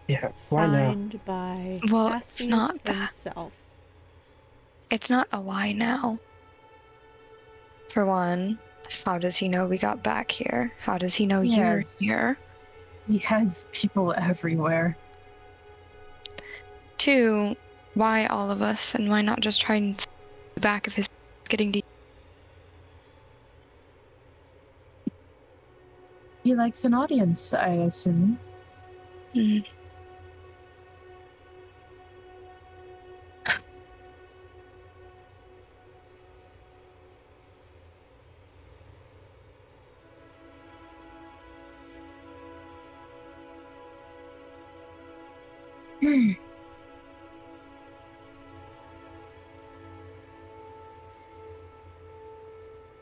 Yeah, why now? Signed by Well, it's Cassius not that. himself. It's not a why now. For one, how does he know we got back here? How does he know you're Yes. here? He has people everywhere. Two, why all of us, and why not just try and see the back of his getting to He likes an audience, I assume. Mm.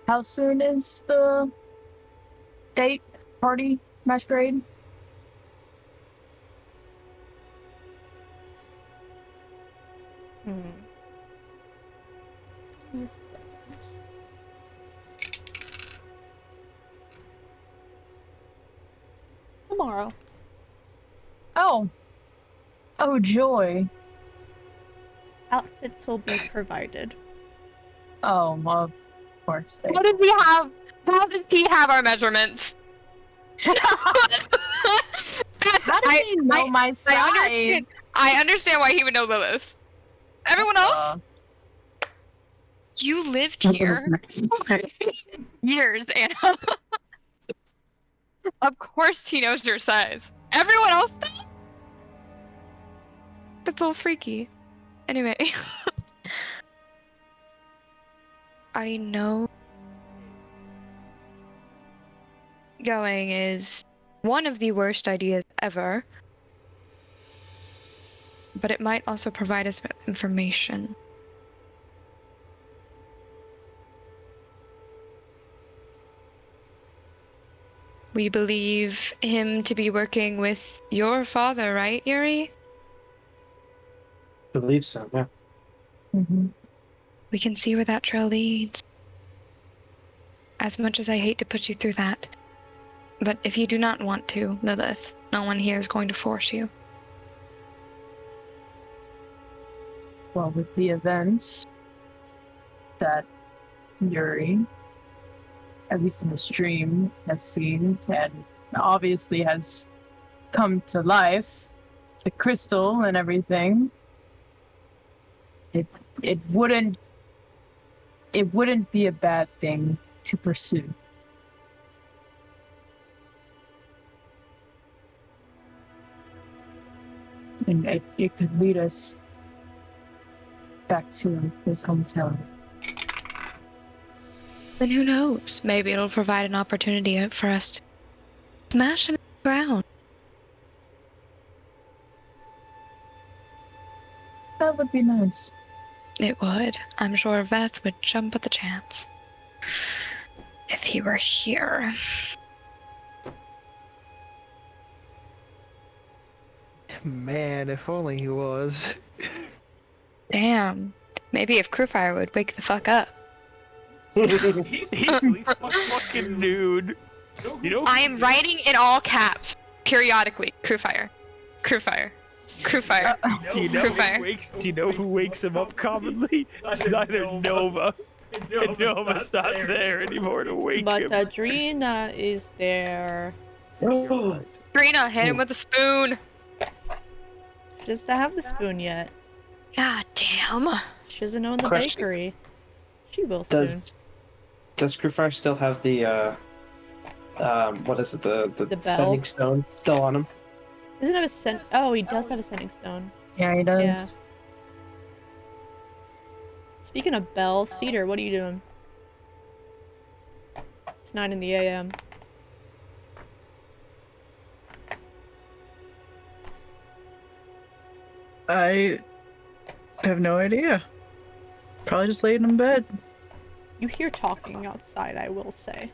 How soon is the date, party, masquerade? Give me a second. Tomorrow. Oh. Oh, joy. Outfits will be provided. Oh, well, of course. How does he have? How does he have our measurements? How does he know my size? I understand why he would know Lilith. Everyone else, you lived here for years, Anna. Of course he knows your size. Everyone else, though? It's a little freaky. Anyway. I know going is one of the worst ideas ever, but it might also provide us with information. We believe him to be working with your father, right, Yuri? I believe so, yeah. Mm-hmm. We can see where that trail leads. As much as I hate to put you through that. But if you do not want to, Lilith, no one here is going to force you. Well, with the events that Yuri, at least in the stream, has seen and obviously has come to life, the crystal and everything, it wouldn't be a bad thing to pursue. And it could lead us back to his hometown. Then who knows? Maybe it'll provide an opportunity for us to smash him to the ground. That would be nice. It would. I'm sure Veth would jump at the chance. If he were here. Man, if only he was. Damn. Maybe if Crewfire would wake the fuck up. He's fucking dude. You know? I am writing in all caps, periodically. Crewfire. Crewfire. Crewfire. Do you know Crewfire. do you know who wakes him up commonly? It's neither Nova. And Nova's not there anymore to wake But him. Adrena is there. Rena, hit him with a spoon. She doesn't have the spoon yet. God damn. She doesn't own the Question. bakery. She will soon. Does Crewfire still have the what is it, the The bell? sending stone still on him? Doesn't have a send. Oh, he does have a sending stone. Yeah, he does. Yeah. Speaking of Bell, Cedar, what are you doing? It's 9 in the a.m. I have no idea. Probably just laid in bed. You hear talking outside, I will say.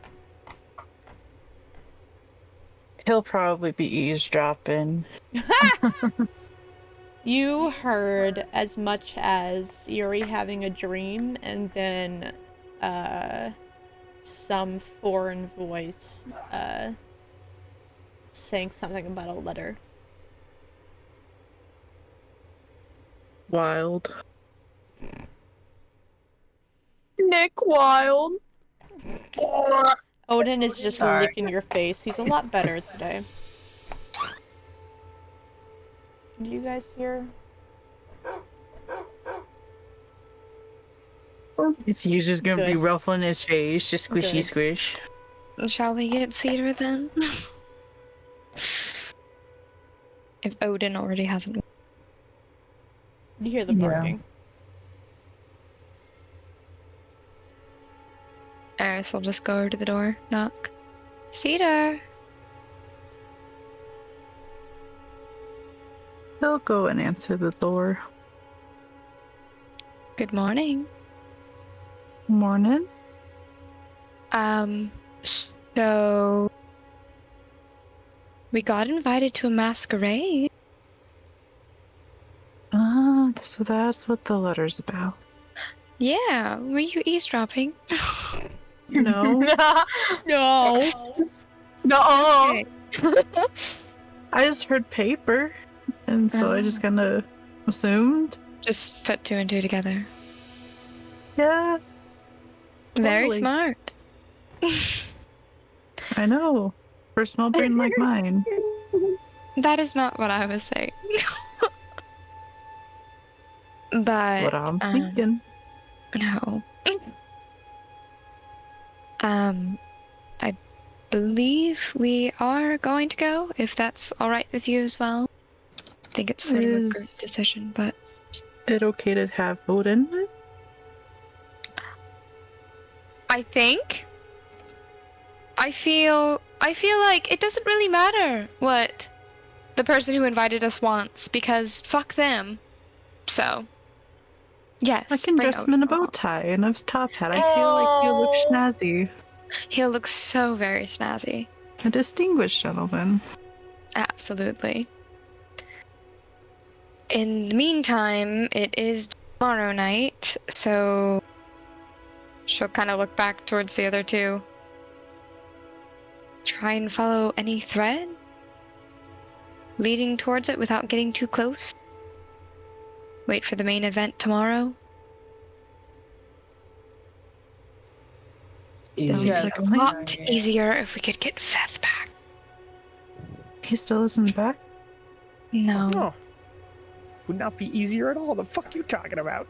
He'll probably be eavesdropping. You heard as much as Yuri having a dream and then some foreign voice saying something about a letter. Wild. Nick Wilde. Odin is just Sorry. licking your face. He's a lot better today. Do you guys hear? It's usually gonna be Good. ruffling his face, just squishy Good. squish. Shall we get Cedar then? If Odin already hasn't. You hear the Yeah. barking. Eris will just go over to the door, knock. Cedar! He'll go and answer the door. Good morning. Morning. So we got invited to a masquerade. Ah, so that's what the letter's about. Yeah, were you eavesdropping? No. No. No. Okay. I just heard paper, and so I just kind of assumed. Just put two and two together. Yeah, Very Totally. smart. I know. For a small brain like mine. That is not what I was saying. But That's what I'm thinking. no. I believe we are going to go, if that's alright with you as well. I think it's sort of a group Is- decision, but It okay to have Odin with? I think. I feel like it doesn't really matter what the person who invited us wants, because fuck them. So, yes. I can bring dress him in a Odin bow along. tie and a top hat. I feel like he'll look snazzy. He'll look so very snazzy. A distinguished gentleman. Absolutely. In the meantime, it is tomorrow night, so she'll kind of look back towards the other two. Try and follow any thread leading towards it without getting too close. Wait for the main event tomorrow. Sounds Easier. like a A plan. lot easier if we could get Veth back. He still isn't back? No. Oh. Would not be easier at all. The fuck you talking about?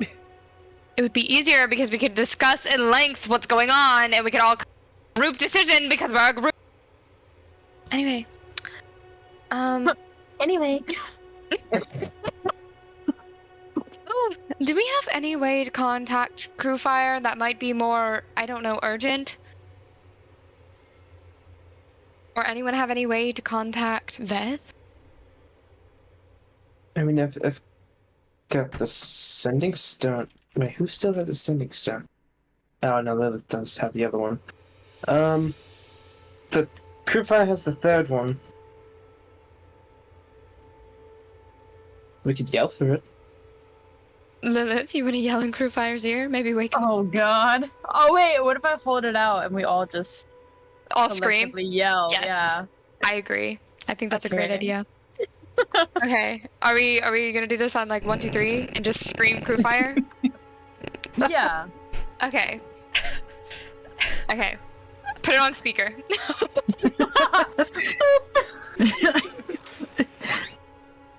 It would be easier because we could discuss in length what's going on and we could all group decision because we're a group. Anyway. Anyway. Do we have any way to contact Crewfire that might be more, I don't know, urgent? Or anyone have any way to contact Veth? I mean, I've got the sending stone. Wait, who still has the sending stone? Oh no, Lilith does have the other one. But Crewfire has the third one. We could yell for it. Lilith, you want to yell in Crewfire's ear? Maybe wake him Oh god. Oh wait, what if I hold it out and we all just all scream? collectively yell? Yes. Yeah. I agree. I think that's a great Okay. idea. Okay, are we gonna do this on like 1, 2, 3 and just scream Crewfire? Yeah. Okay. Okay. Put it on speaker.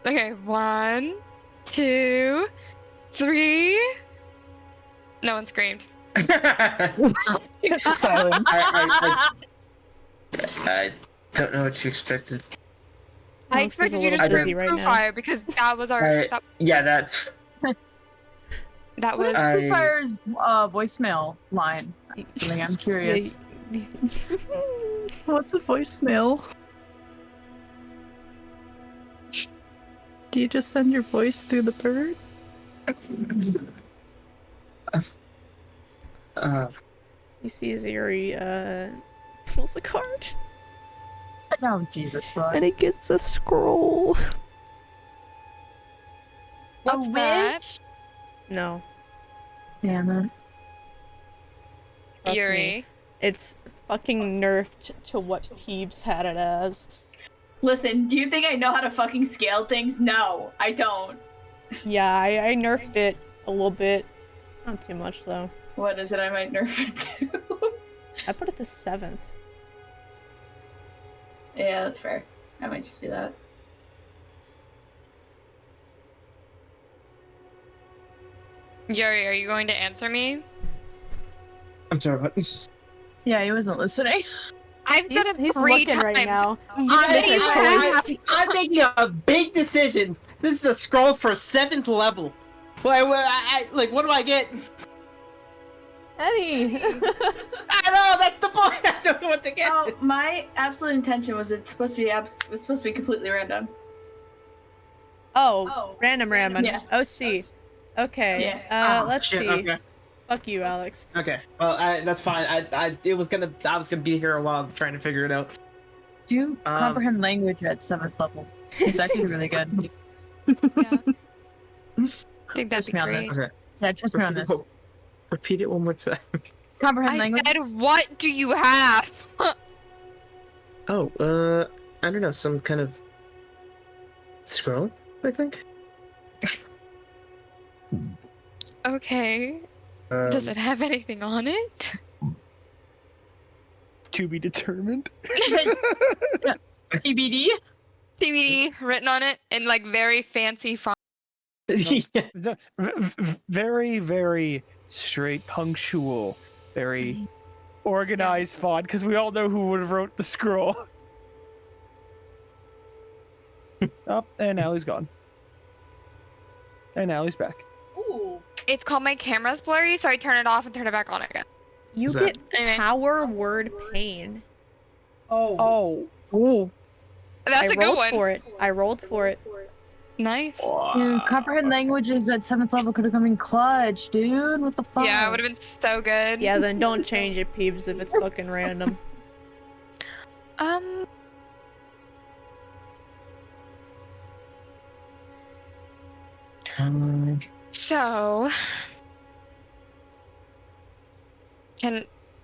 Okay, 1, 2, 3. No one screamed. Silent. I don't know what you expected. I Alex is a expected you to little scream busy right now. Crewfire because that was our Yeah, that's. that What was is Crewfire's voicemail line? Like, I'm curious. What's a voicemail? Do you just send your voice through the bird? You see Aziri pulls a card Oh Jesus, fuck. and it gets a scroll. What's that? wish? No, Damn it. trust Yuri. me. It's fucking nerfed to what Peebs had it as. Listen, do you think I know how to fucking scale things? No, I don't. Yeah, I nerfed it a little bit. Not too much though. What is it I might nerf it to? I put it to 7th. Yeah, that's fair. I might just do that. Yuri, are you going to answer me? I'm sorry, what? Yeah, he wasn't listening. I've said it He's 3 looking times. right now. I'm making a big decision. This is a scroll for 7th level. What do I get? Eddie! I know, that's the point. I don't know what to get. Oh, my absolute intention was it's supposed to be was supposed to be completely random. Oh, random ramen. Yeah. OC. Okay. Yeah. Let's Shit, see. Okay. Fuck you, Alex. Okay. Well, that's fine. I was gonna be here a while trying to figure it out. Do comprehend language at 7th level. It's actually really good. Yeah. I think that'd Trust be me on great. this. Yeah, trust me on this. Repeat it one more time. Comprehend I language. said, what do you have? Oh, I don't know, some kind of scroll, I think. Okay. Does it have anything on it? To be determined. TBD. CBD written on it in like very fancy font. Very, very straight, punctual, very organized font, because we all know who would have wrote the scroll. Oh, and now he's gone. And now he's back. Ooh. It's called my camera's blurry, so I turn it off and turn it back on again. You Is get Anyway. power word pain. Oh. Ooh. That's I a good rolled one. for it. I rolled for it. Nice. Dude, comprehend languages at 7th level could have come in clutch, dude. What the fuck? Yeah, it would have been so good. Yeah, then don't change it, peeps, if it's fucking random. Um. So.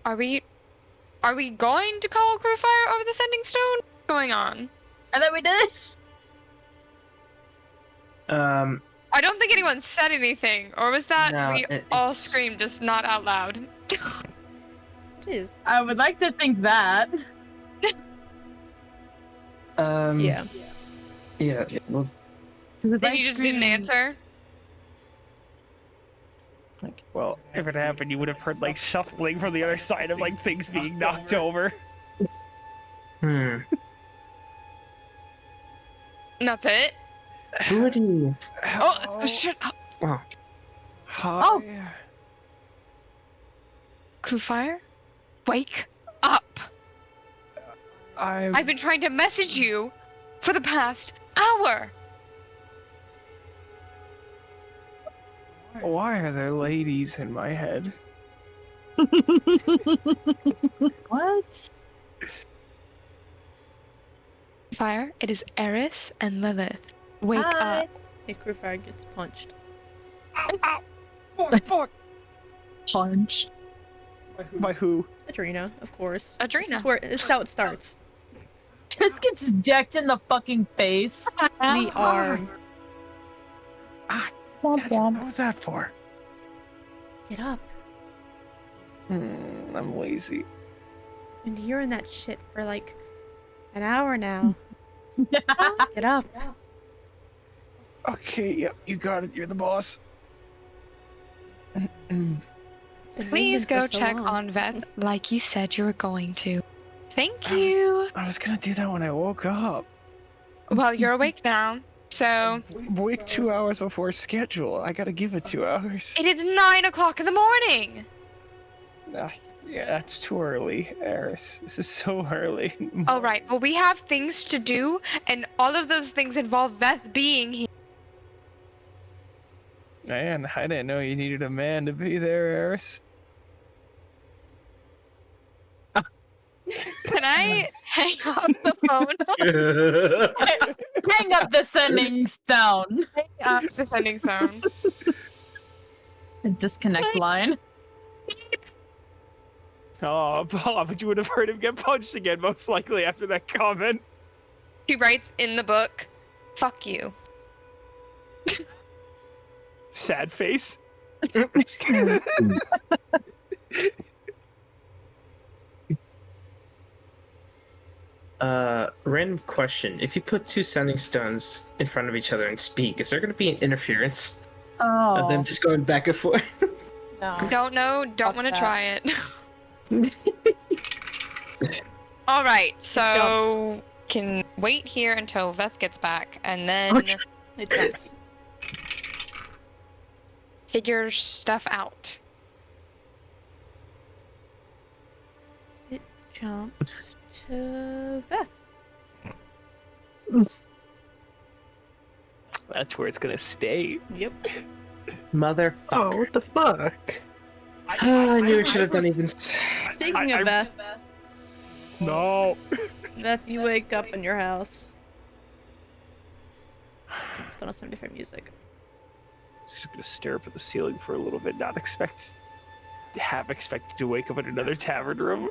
Are we going to call crew fire over the sending stone? What's going on? I thought we did. I don't think anyone said anything, or was that No, we all it's- screamed, just not out loud? It is. I would like to think that. Yeah. Yeah. Well, Then you just didn't answer? Like, well, if it happened, you would have heard like shuffling from the other side of like things being knocked over. hmm. And that's it? Who would you? Oh, shut up. Oh. Hi. Oh. Crew fire? Wake up! I've been trying to message you for the past hour! Why are there ladies in my head? What? Fire, it is Eris and Lilith. Wake Hi. up. Hey, Crewfire gets punched. Ow! Fuck! Fuck! Punch. By who? Adrena, of course. Adrena. This is how it starts. Just gets decked in the fucking face. The arm. What was that for? Get up. I'm lazy. Been hearing that shit for like an hour now. Get up. Okay, yep, you got it. You're the boss. It's been Please raining go for so check long. on Veth like you said you were going to. Thank you. I was gonna do that when I woke up. Well, you're awake now, so Wake 2 hours before schedule. I gotta give it 2 hours. it is 9 o'clock in the morning. Yeah, that's too early, Eris. This is so early. All right. Well, we have things to do, and all of those things involve Veth being here. Man, I didn't know you needed a man to be there, Eris. Can I hang up the phone? Hang up the sending stone. Hang up the sending phone. Disconnect line. Oh, but you would have heard him get punched again, most likely, after that comment. He writes in the book, "Fuck you." Sad face. Random question. If you put two sending stones in front of each other and speak, is there going to be an interference of them Oh. just going back and forth? No. Don't know. Don't Fuck want to that. try it. All right. So can wait here until Veth gets back, and then It jumps. figure stuff out. It jumps to Veth. That's where it's gonna stay. Yep. Motherfucker. Oh, what the fuck? I knew I should have done even. Speaking of Veth, No. Veth, you wake up in your house. Let's put on some different music. Just gonna stare up at the ceiling for a little bit, not half expected to wake up in another tavern room.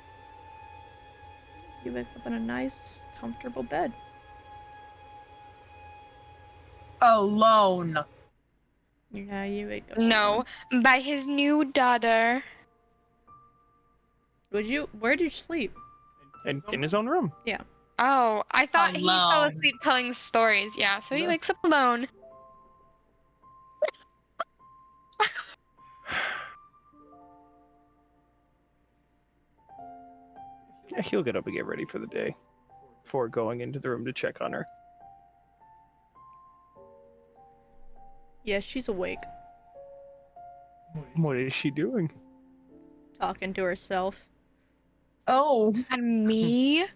You wake up in a nice, comfortable bed. Alone. Now you wake up. No, by his new daughter. Where'd you sleep? And in his own room. Oh, I thought he fell Alone. asleep telling stories. Yeah, so he wakes up alone. Yeah, he'll get up and get ready for the day before going into the room to check on her. Yeah, she's awake. What is she doing? talking to herself. Oh. And me?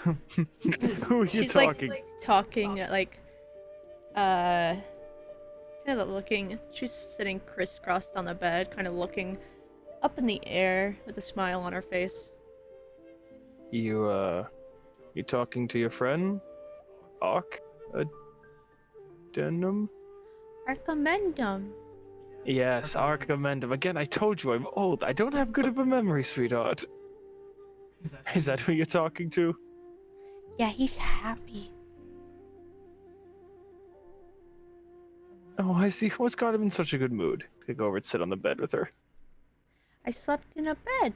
Who are you She's talking? like talking like kind of looking. She's sitting crisscrossed on the bed, kind of looking up in the air with a smile on her face. You talking to your friend? Denim? Recommendum. Yes, Archimendum. Again, I told you I'm old. I don't have good of a memory, sweetheart. Is that who you're talking to? Yeah, he's happy. Oh, I see. What's got him in such a good mood? I go over and sit on the bed with her. I slept in a bed.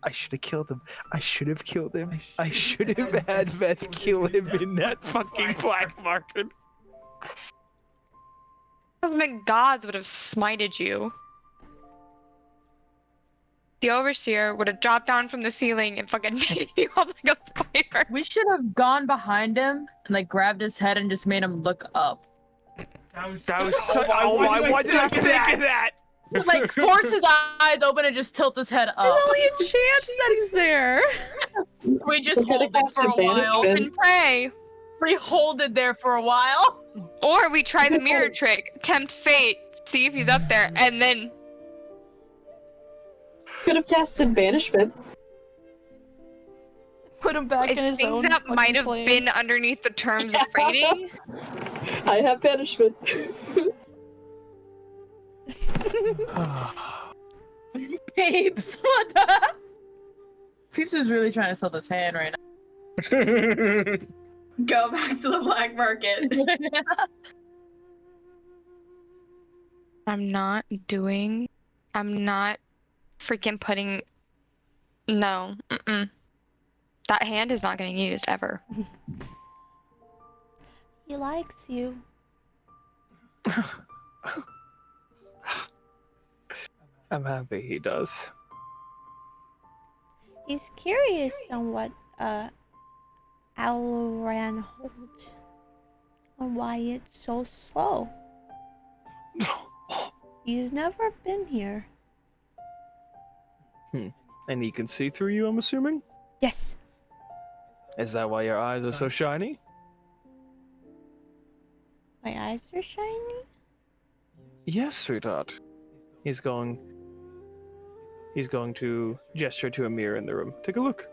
I should have killed him. I should have killed him. I should have had Beth kill him in that fucking black market. Cosmic gods would have smited you. The overseer would have dropped down from the ceiling and fucking made you up like a fire. We should have gone behind him and like grabbed his head and just made him look up. That was so. Why did I think of that? Like force his eyes open and just tilt his head up. There's only a chance that he's there. We just We hold could've it for a cast advantage while. then. And pray. We hold it there for a while. Or we try the mirror trick, tempt fate, see if he's up there, and then Could have casted banishment. Put him back in I his think own that fucking might have plane. been underneath the terms of rating. I have banishment. Peeps, what the? Peeps is really trying to sell this hand right now. Go back to the black market. I'm not freaking putting. No. Mm-mm. That hand is not getting used ever. He likes you. I'm happy he does. He's curious on what Aloran holds and why it's so slow. He's never been here. And he can see through you, I'm assuming? Yes. Is that why your eyes are so shiny? My eyes are shiny? Yes, sweetheart. He's going to gesture to a mirror in the room. Take a look.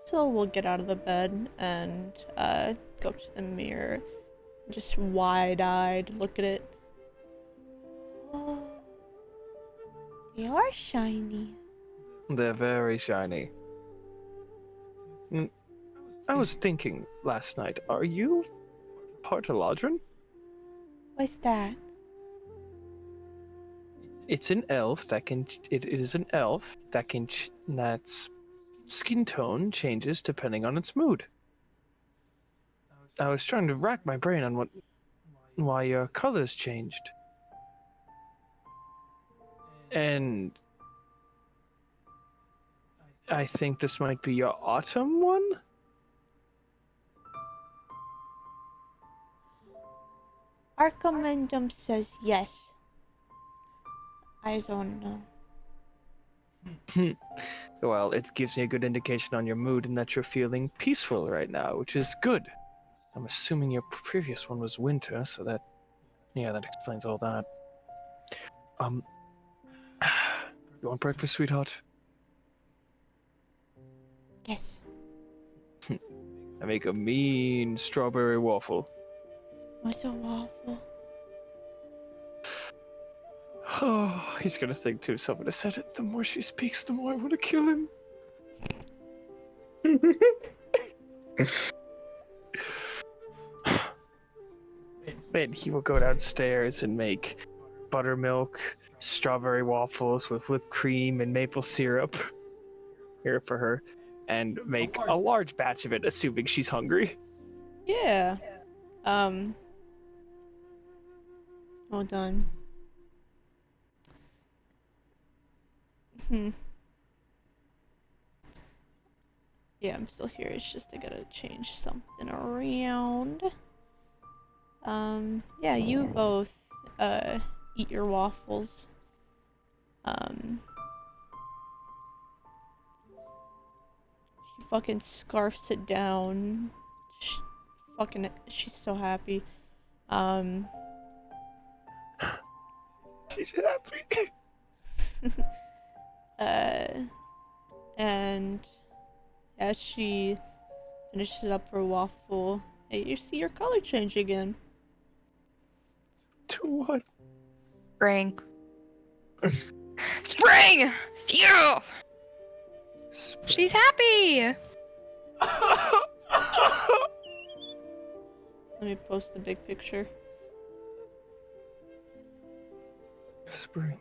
So we'll get out of the bed and go up to the mirror. Just wide-eyed look at it. Oh, they are shiny. They're very shiny. I was thinking last night, are you part Aloran? What's that? It's an elf that can. It is an elf that can. That's skin tone changes depending on its mood. I was trying to rack my brain on why your colors changed. And I think this might be your autumn one? Archimendum says yes. I don't know. Well, it gives me a good indication on your mood and that you're feeling peaceful right now, which is good. I'm assuming your previous one was winter, so that explains all that. You want breakfast, sweetheart? Yes. I make a mean strawberry waffle. What's a waffle? Oh, he's gonna think too. Someone has said it. The more she speaks, the more I want to kill him. Then he will go downstairs and make buttermilk, strawberry waffles with whipped cream and maple syrup here for her, and make a large batch of it, assuming she's hungry. Yeah. Hold on. Yeah, I'm still here. It's just I gotta change something around. Yeah, you both eat your waffles. She fucking scarfs it down. She's so happy. She's happy. And as she finishes up her waffle, you see your color change again. To what? Spring. Spring! Yeah! She's happy! Let me post the big picture. Spring.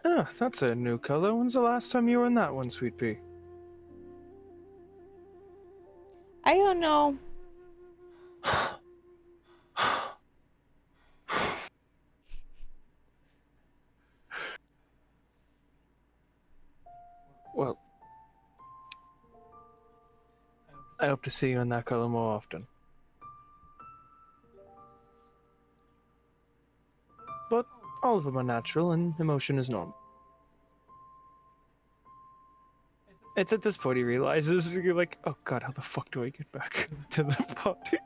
Ah, that's a new color. When's the last time you were in that one, Sweet Pea? I don't know. Well, I hope to see you in that color more often. But all of them are natural, and emotion is normal. It's at this point he realizes, you're like, oh god, how the fuck do I get back to the party?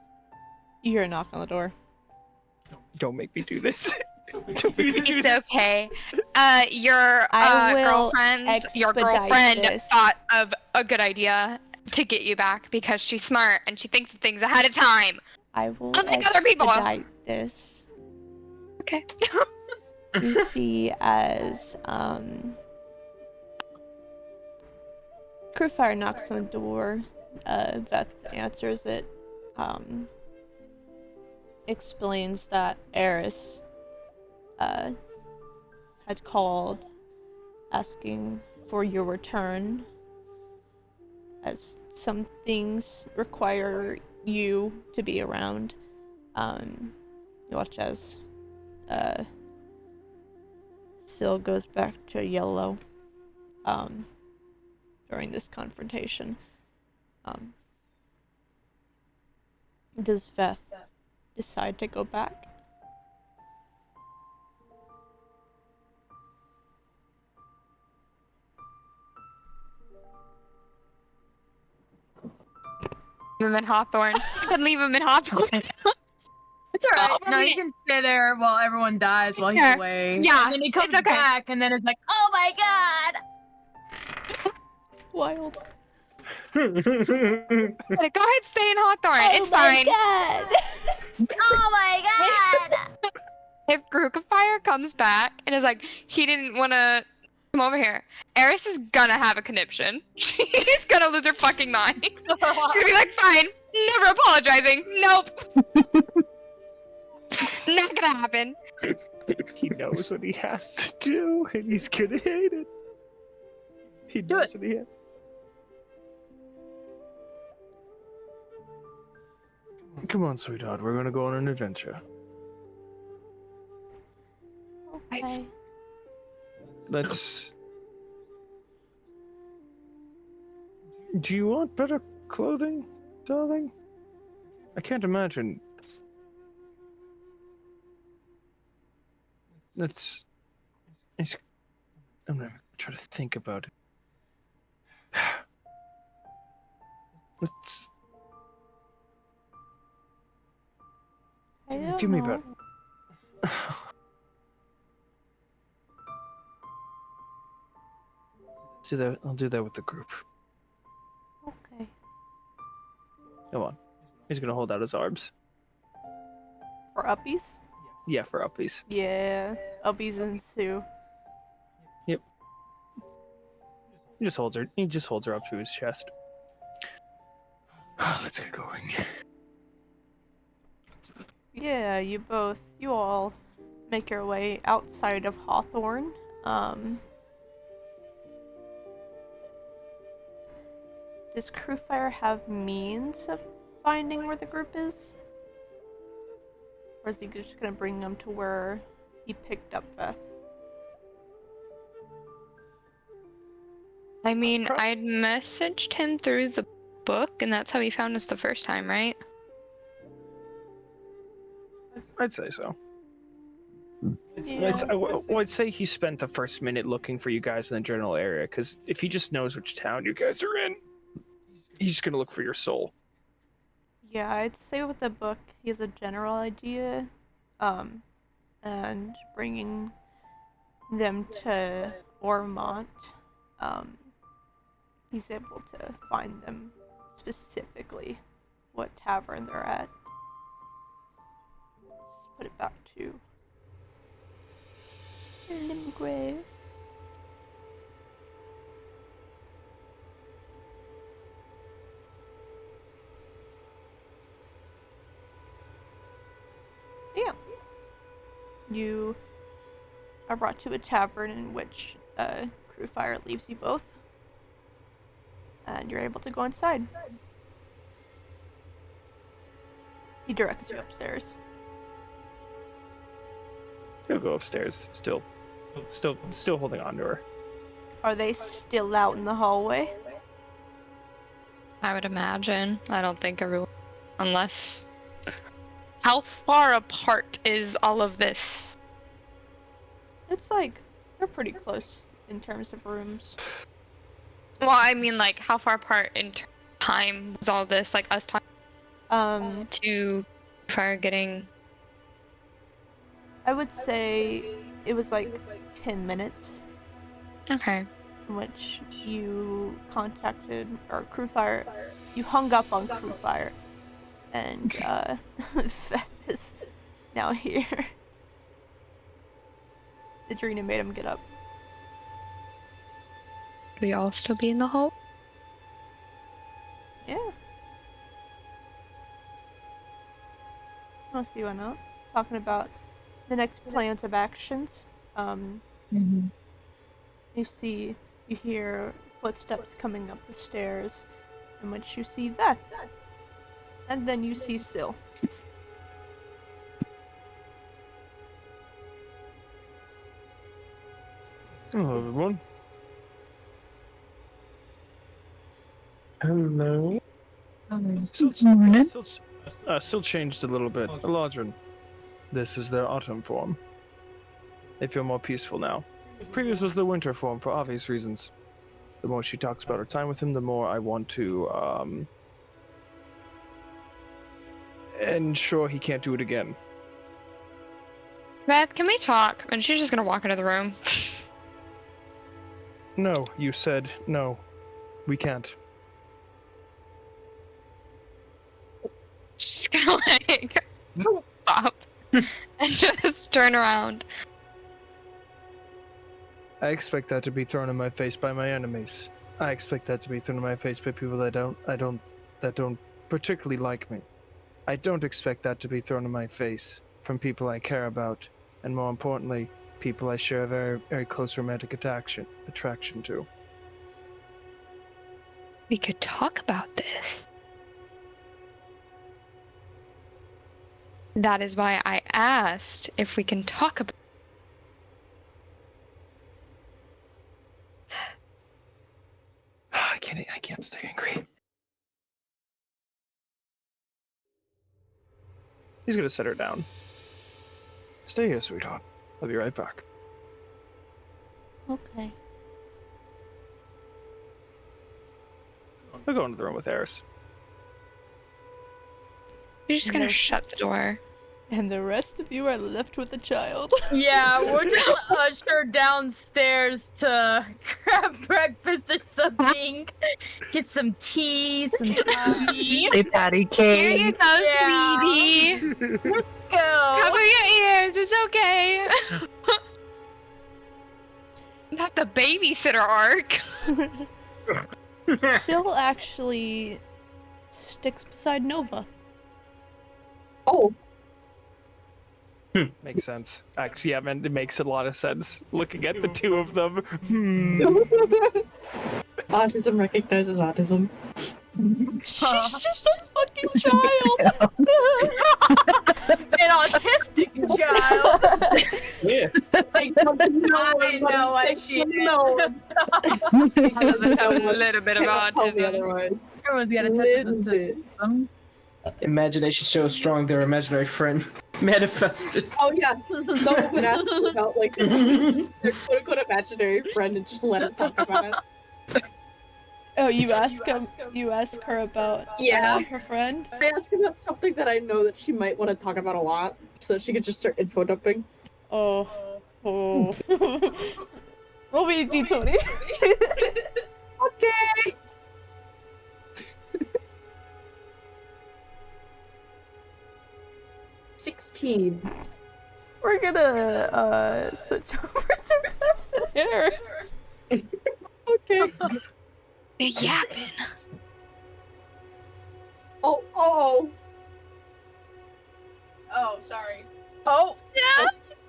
You hear a knock on the door. Don't make me do this. Don't make me do It's this. okay. Your I will your expedite girlfriend this. thought of a good idea to get you back because she's smart and she thinks of things ahead of time. I will Unlike other people. expedite this. Okay. You see as Crewfire knocks on the door. Veth answers it. Explains that Eris had called asking for your return, as some things require you to be around. You watch as Syl goes back to yellow during this confrontation. Does Veth decide to go back? Leave him in Hawthorne. You can leave him in Hawthorne. It's alright. No, you can stay there while everyone dies while he's Yeah. away. Yeah, And then he comes it's okay. back and then it's like, oh my god! Wild. Go ahead, stay in Hawthorne. It's fine. Oh my god! If Grookafire comes back and is like, he didn't want to come over here, Eris is gonna have a conniption. She's gonna lose her fucking mind. She's gonna be like, fine, never apologizing. Nope. Not gonna happen. He knows what he has to do, and he's gonna hate it. He knows what he has. Come on, sweetheart, we're gonna go on an adventure. Okay. Let's... Do you want better clothing, darling? I can't imagine. I'm gonna try to think about it. Let's... I don't Give me know. better. Do that. I'll do that with the group. Okay. Come on. He's gonna hold out his arms. For uppies? Yeah, for uppies. Yeah. Uppies ensue. Yep. He just holds her up to his chest. Let's get going. Yeah, you all make your way outside of Hawthorne. Does Crewfire have means of finding where the group is? Or is he just gonna bring them to where he picked up Beth? I mean, I'd messaged him through the book, and that's how he found us the first time, right? I'd say so. Yeah. I'd say he spent the first minute looking for you guys in the general area, because if he just knows which town you guys are in, he's just gonna look for your soul. Yeah, I'd say with the book, he has a general idea, and bringing them to Ormont, he's able to find them specifically what tavern they're at. Let's put it back to Limgrave. Yeah. You are brought to a tavern in which Crewfire leaves you both. And you're able to go inside. He directs you upstairs. He'll go upstairs, still holding on to her. Are they still out in the hallway? I would imagine. I don't think everyone... Unless... How far apart is all of this? It's like, they're pretty close in terms of rooms. Well, I mean, like, how far apart in time was all this? Like, us talking to Fire getting... I would say it was like 10 minutes. Okay. In which you contacted, or Crewfire, you hung up on Crewfire, and Feth is now here. Adrena made him get up. We all still be in the hole? Yeah. I'll see why not. Talking about the next plans of actions. You hear footsteps coming up the stairs, in which you see Veth. And then you see Syl. Hello, everyone. Hello. Still changed a little bit. Aloran, this is their autumn form. They feel more peaceful now. Previous was the winter form for obvious reasons. The more she talks about her time with him, the more I want to, ensure he can't do it again. Beth, can we talk? And she's just gonna walk into the room. No, you said no. We can't. She's gonna, like, stop. And just turn around. I expect that to be thrown in my face by my enemies. I expect that to be thrown in my face by people that don't particularly like me. I don't expect that to be thrown in my face from people I care about, and more importantly, people I share a very, very close romantic attraction to. We could talk about this. That is why I asked if we can talk about. I can't stay angry. He's gonna set her down. Stay here, sweetheart. I'll be right back. Okay. I'll go into the room with Eris. You're just gonna shut the door. And the rest of you are left with the child. Yeah, we're just ushered downstairs to grab breakfast or something. Get some tea, some coffee. Say patty cake. Here you go, sweetie. Let's go. Cover your ears. It's okay. Not the babysitter arc. Syl actually sticks beside Nova. Oh. Makes sense. Actually, yeah, man, it makes a lot of sense. Looking at the two of them. Autism recognizes autism. She's just a fucking child. An autistic child. Yeah. I know what she is. A little bit of autism. Everyone's got a touch of autism. Imagination so strong their imaginary friend manifested. Oh yeah, someone would ask me about like their quote-unquote imaginary friend and just let her talk about it. Oh, you ask her about her friend? I asked about something that I know that she might want to talk about a lot, so she could just start info dumping. Oh. Roll me a d20. Okay. $16. We're gonna switch over to Beth and Okay. Yapping. Oh. Oh, sorry. Oh, yeah.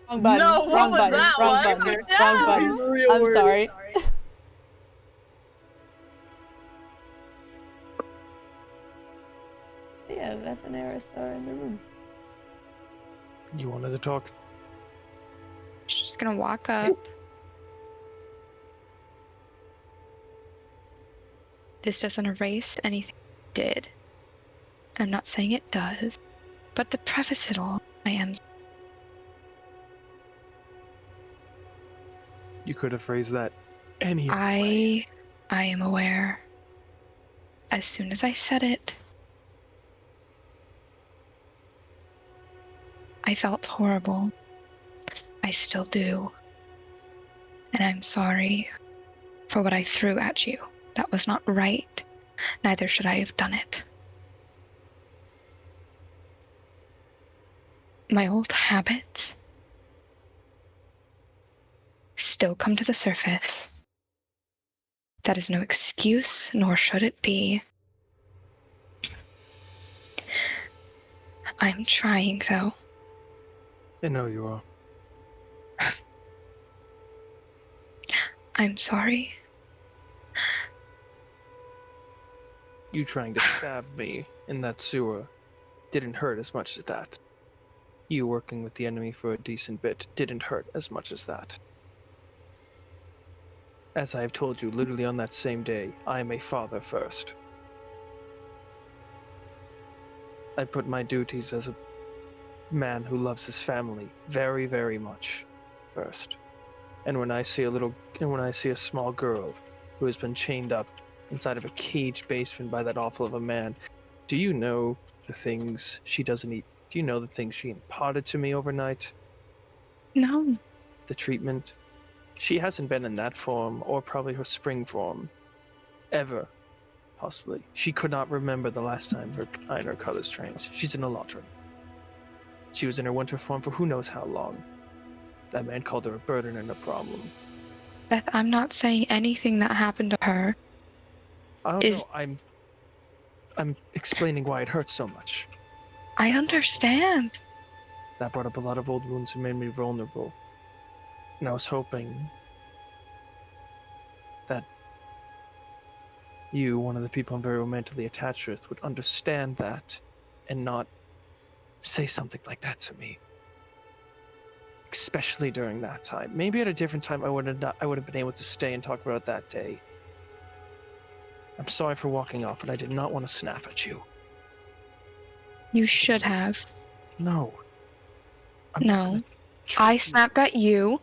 Wrong button. No, what wrong was button. that Wrong one? button. No. Wrong button. I'm sorry. Yeah, Beth and Eris are in the room. You wanted to talk? She's gonna walk up. This doesn't erase anything you did. I'm not saying it does, but to preface it all, I am. You could have phrased that any other I way. am aware. As soon as I said it, I felt horrible. I still do. And I'm sorry for what I threw at you. That was not right. Neither should I have done it. My old habits still come to the surface. That is no excuse, nor should it be. I'm trying, though. I know you are. I'm sorry. You trying to stab me in that sewer didn't hurt as much as that. You working with the enemy for a decent bit didn't hurt as much as that. As I have told you literally on that same day, I am a father first. I put my duties as a man who loves his family very, very much first. And when I see a small girl who has been chained up inside of a caged basement by that awful of a man, do you know the things she doesn't eat? Do you know the things she imparted to me overnight? No. The treatment? She hasn't been in that form, or probably her spring form, ever. Possibly. She could not remember the last time her colors changed. She's an Aloran. She was in her winter form for who knows how long. That man called her a burden and a problem. Beth, I'm not saying anything that happened to her. I don't know. I'm explaining why it hurts so much. I understand. That brought up a lot of old wounds and made me vulnerable. And I was hoping that you, one of the people I'm very romantically attached with, would understand that and not say something like that to me. Especially during that time. Maybe at a different time I would have been able to stay and talk about it that day. I'm sorry for walking off, but I did not want to snap at you. You should have. No. No. I snapped at you.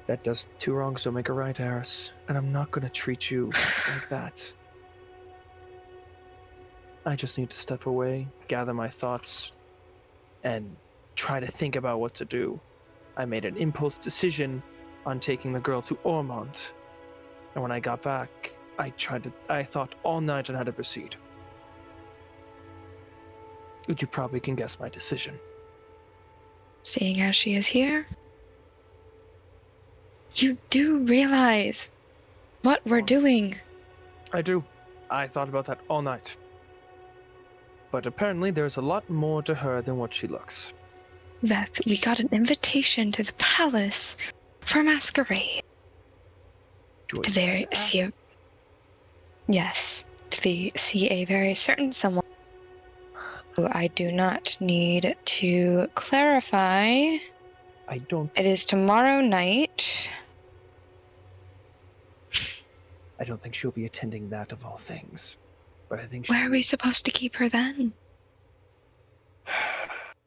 That does two wrongs don't make a right, Eris. And I'm not gonna treat you like that. I just need to step away, gather my thoughts, and try to think about what to do. I made an impulse decision on taking the girl to Ormond. And when I got back, I thought all night on how to proceed. You probably can guess my decision. Seeing as she is here, you do realize what we're doing. I do. I thought about that all night. But apparently there's a lot more to her than what she looks. Beth, we got an invitation to the palace for Masquerade. Yes, see a very certain someone who I do not need to clarify. I don't. It is tomorrow night. I don't think she'll be attending that of all things. But I think Where are we supposed to keep her then?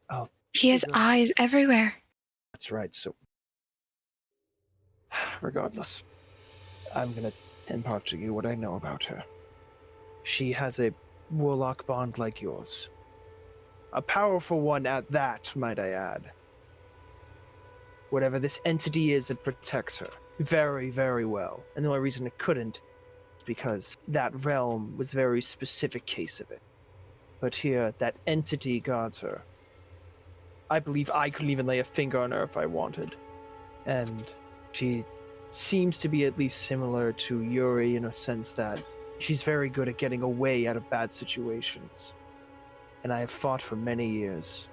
I'll He has figure- eyes everywhere. That's right, so regardless, I'm gonna impart to you what I know about her. She has a warlock bond like yours. A powerful one at that, might I add. Whatever this entity is, it protects her very, very well. And the only reason it couldn't is because that realm was a very specific case of it. But here, that entity guards her. I believe I couldn't even lay a finger on her if I wanted. And she seems to be at least similar to Yuri in a sense that she's very good at getting away out of bad situations. And I have fought for many years.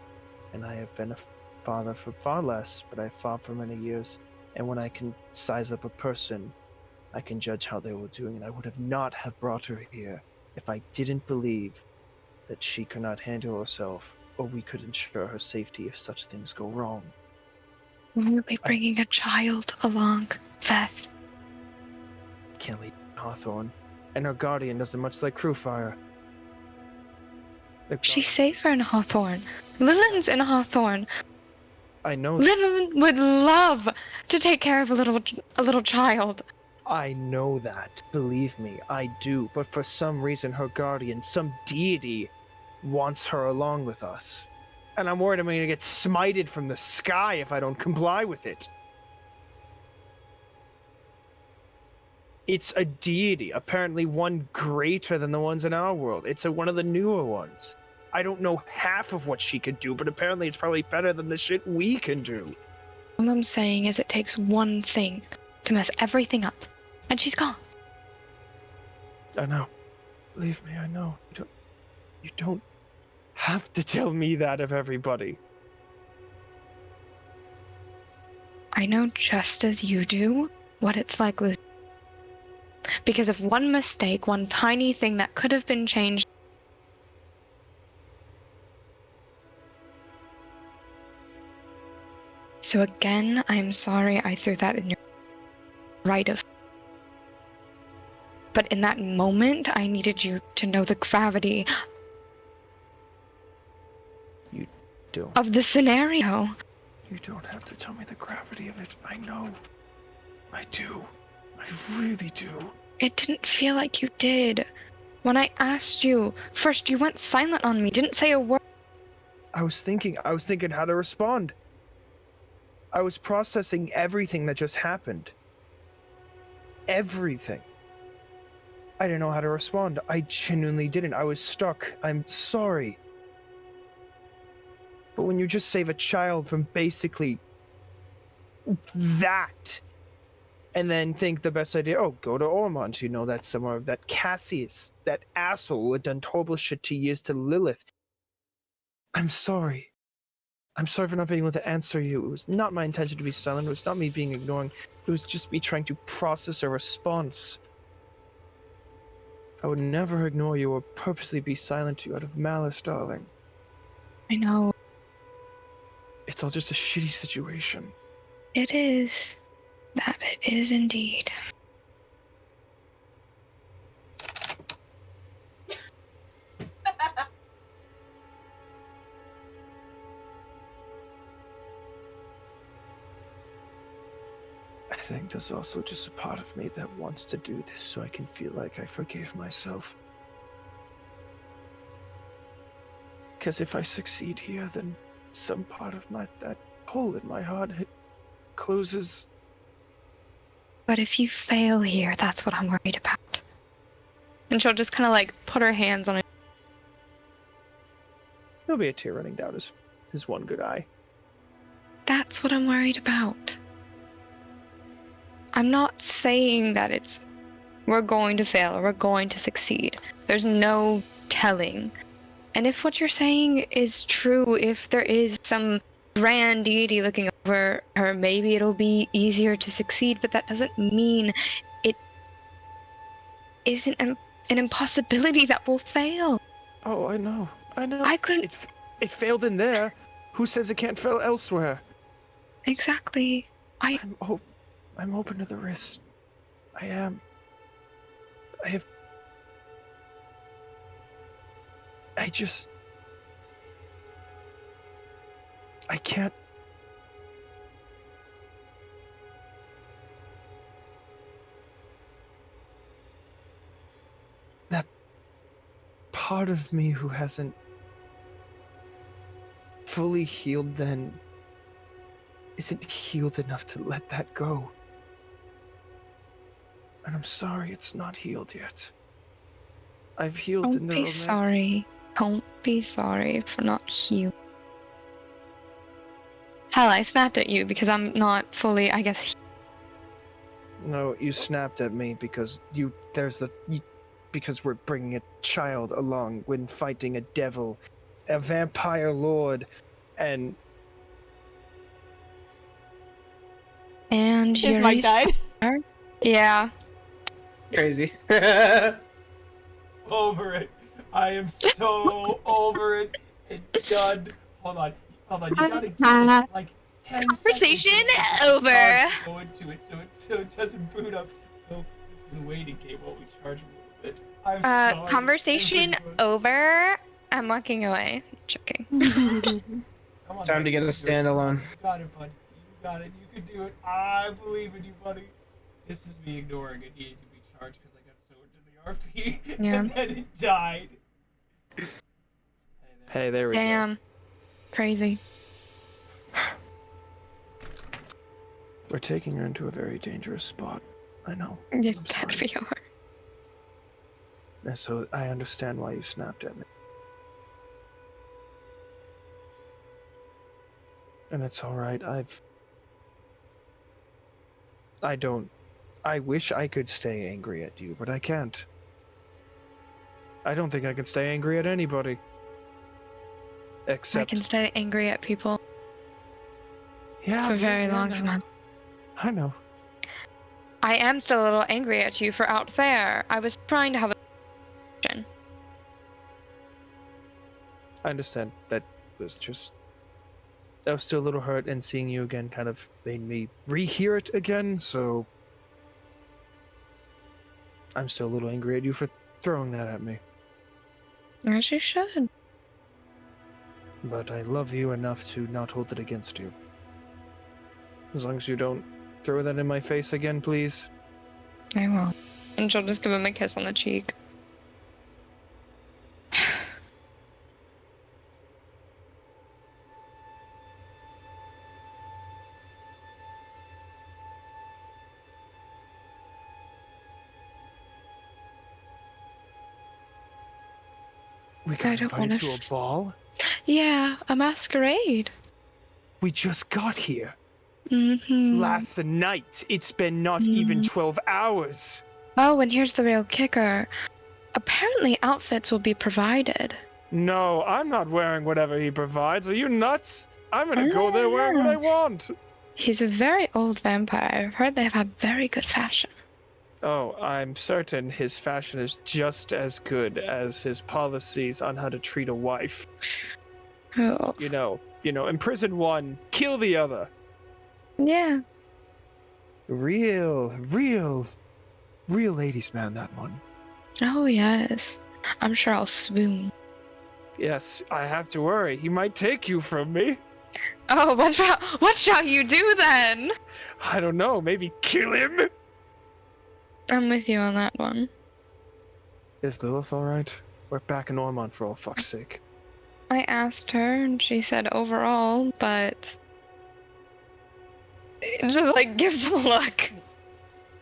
And I have been a father for far less, but I've fought for many years. And when I can size up a person, I can judge how they were doing. And I would have not have brought her here if I didn't believe that she could not handle herself, or we could ensure her safety if such things go wrong. Why are we bringing a child along, Veth? Can't leave Hawthorne. And her guardian doesn't much like Crewfire. She's safer in Hawthorne. Lillian's in Hawthorne. I know. Lillian would love to take care of a little child. I know that. Believe me, I do. But for some reason, her guardian, some deity, wants her along with us. And I'm worried I'm going to get smited from the sky if I don't comply with it. It's a deity, apparently one greater than the ones in our world. It's one of the newer ones. I don't know half of what she could do, but apparently it's probably better than the shit we can do. All I'm saying is it takes one thing to mess everything up, and she's gone. I know. Believe me, I know. You don't have to tell me that of everybody. I know just as you do what it's like losing. Because of one mistake, one tiny thing that could have been changed. So again, I'm sorry I threw that in your right of. But in that moment, I needed you to know the gravity of the scenario. You don't have to tell me the gravity of it. I know. I do. I really do. It didn't feel like you did. When I asked you, first you went silent on me, didn't say a word. I was thinking how to respond. I was processing everything that just happened. Everything. I didn't know how to respond. I genuinely didn't. I was stuck. I'm sorry. But when you just save a child from basically that, and then think the best idea, oh, go to Ormond, you know, that's somewhere that Cassius, that asshole who had done horrible shit 2 years to Lilith. I'm sorry. I'm sorry for not being able to answer you. It was not my intention to be silent. It was not me being ignoring. It was just me trying to process a response. I would never ignore you or purposely be silent to you out of malice, darling. I know. It's all just a shitty situation. It is. That it is indeed. I think there's also just a part of me that wants to do this so I can feel like I forgave myself. Because if I succeed here, then some part of that hole in my heart, it closes. But if you fail here, that's what I'm worried about. And she'll just kind of like put her hands on it. There'll be a tear running down his one good eye. That's what I'm worried about. I'm not saying that we're going to fail or we're going to succeed. There's no telling. And if what you're saying is true, if there is some grand deity looking over her, maybe it'll be easier to succeed, but that doesn't mean it isn't an impossibility that will fail. Oh, I know. I couldn't. It failed in there. Who says it can't fail elsewhere? Exactly. I'm open to the risk. I am. I can't. That part of me who hasn't fully healed then isn't healed enough to let that go. And I'm sorry it's not healed yet. I've healed the Don't be neural sorry. Don't be sorry for not healing. Hell, I snapped at you because I'm not fully, I guess. No, you snapped at me because because we're bringing a child along when fighting a devil, a vampire lord, and His mic Yuri's died. father? Yeah. Crazy. Over it. I am so over it. It's done. Hold on. You gotta give it like 10 Conversation seconds over. to go into it so it doesn't boot up. So for the waiting game while we charge a little bit. I'm sorry. Conversation over. I'm walking away. Joking. Come on, Time to get a standalone. You got it, bud. You got it. You can do it. I believe in you, buddy. This is me ignoring it needed to be charged because I got so into the RP Yeah. and then it died. hey, there we go. Damn. Crazy. We're taking her into a very dangerous spot. I know. Yes, I'm that sorry. we are. And so I understand why you snapped at me. And it's alright, I wish I could stay angry at you, but I can't. I don't think I can stay angry at anybody. Except... I can stay angry at people yeah, for very long no. amounts. I know. I am still a little angry at you for out there. I was trying to have a conversation. I understand. That was just... I was still a little hurt, and seeing you again kind of made me rehear it again, so... I'm still a little angry at you for throwing that at me. As you should. But I love you enough to not hold it against you. As long as you don't throw that in my face again, please. I will. And she'll just give him a kiss on the cheek. We got I don't wanna invited to a ball? Yeah, a masquerade. We just got here. Mm-hmm. Last night. It's been not even 12 hours. Oh, and here's the real kicker. Apparently outfits will be provided. No, I'm not wearing whatever he provides. Are you nuts? I'm gonna go there wearing what I want. He's a very old vampire. I've heard they have very good fashion. Oh, I'm certain his fashion is just as good as his policies on how to treat a wife. Oh. You know, imprison one, kill the other. Yeah. Real ladies man, that one. Oh, yes. I'm sure I'll swoon. Yes, I have to worry. He might take you from me. Oh, what shall you do then? I don't know, maybe kill him? I'm with you on that one. Is Lilith alright? We're back in Ormond for all fuck's sake. I asked her, and she said overall, but... It just, like, gives him a look.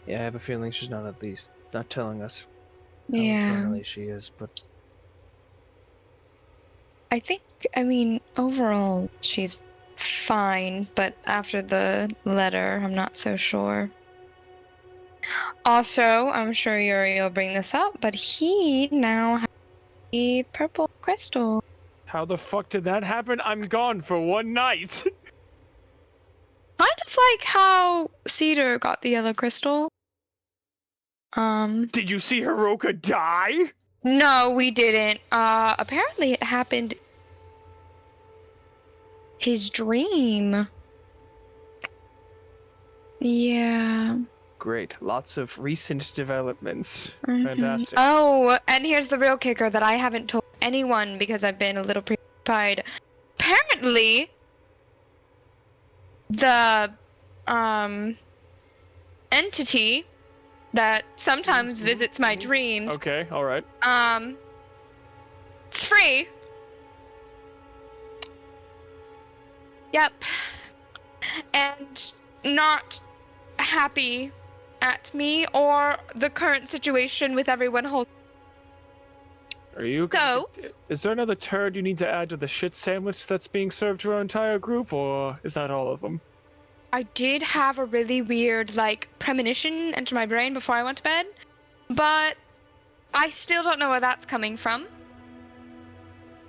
Yeah, I have a feeling she's not telling us how Yeah. infernally she is, but... I mean, overall, she's fine, but after the letter, I'm not so sure. Also, I'm sure Yuri will bring this up, but he now has a purple crystal. How the fuck did that happen? I'm gone for one night! Kind of like how Cedar got the yellow crystal. Did you see Hiroka die? No, we didn't. Apparently it happened. His dream. Yeah. Great. Lots of recent developments. Mhm. Fantastic. Oh, and here's the real kicker that I haven't told anyone because I've been a little preoccupied. Apparently, the entity that sometimes visits my dreams, Okay, alright. it's free. Yep. And not happy at me or the current situation with everyone holding. Are you is there another turd you need to add to the shit sandwich that's being served to our entire group, or is that all of them? I did have a really weird, like, premonition into my brain before I went to bed, but I still don't know where that's coming from.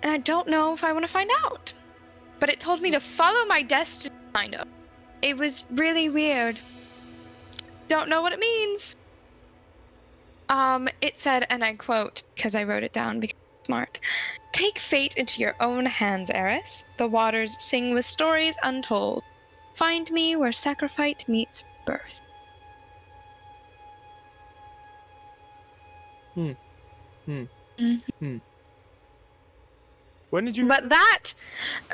And I don't know if I want to find out. But it told me to follow my destiny, kind of. It was really weird. Don't know what it means. It said, and I quote, because I wrote it down because I'm smart, "Take fate into your own hands, Eris. The waters sing with stories untold. Find me where sacrifice meets birth." When did you... But that,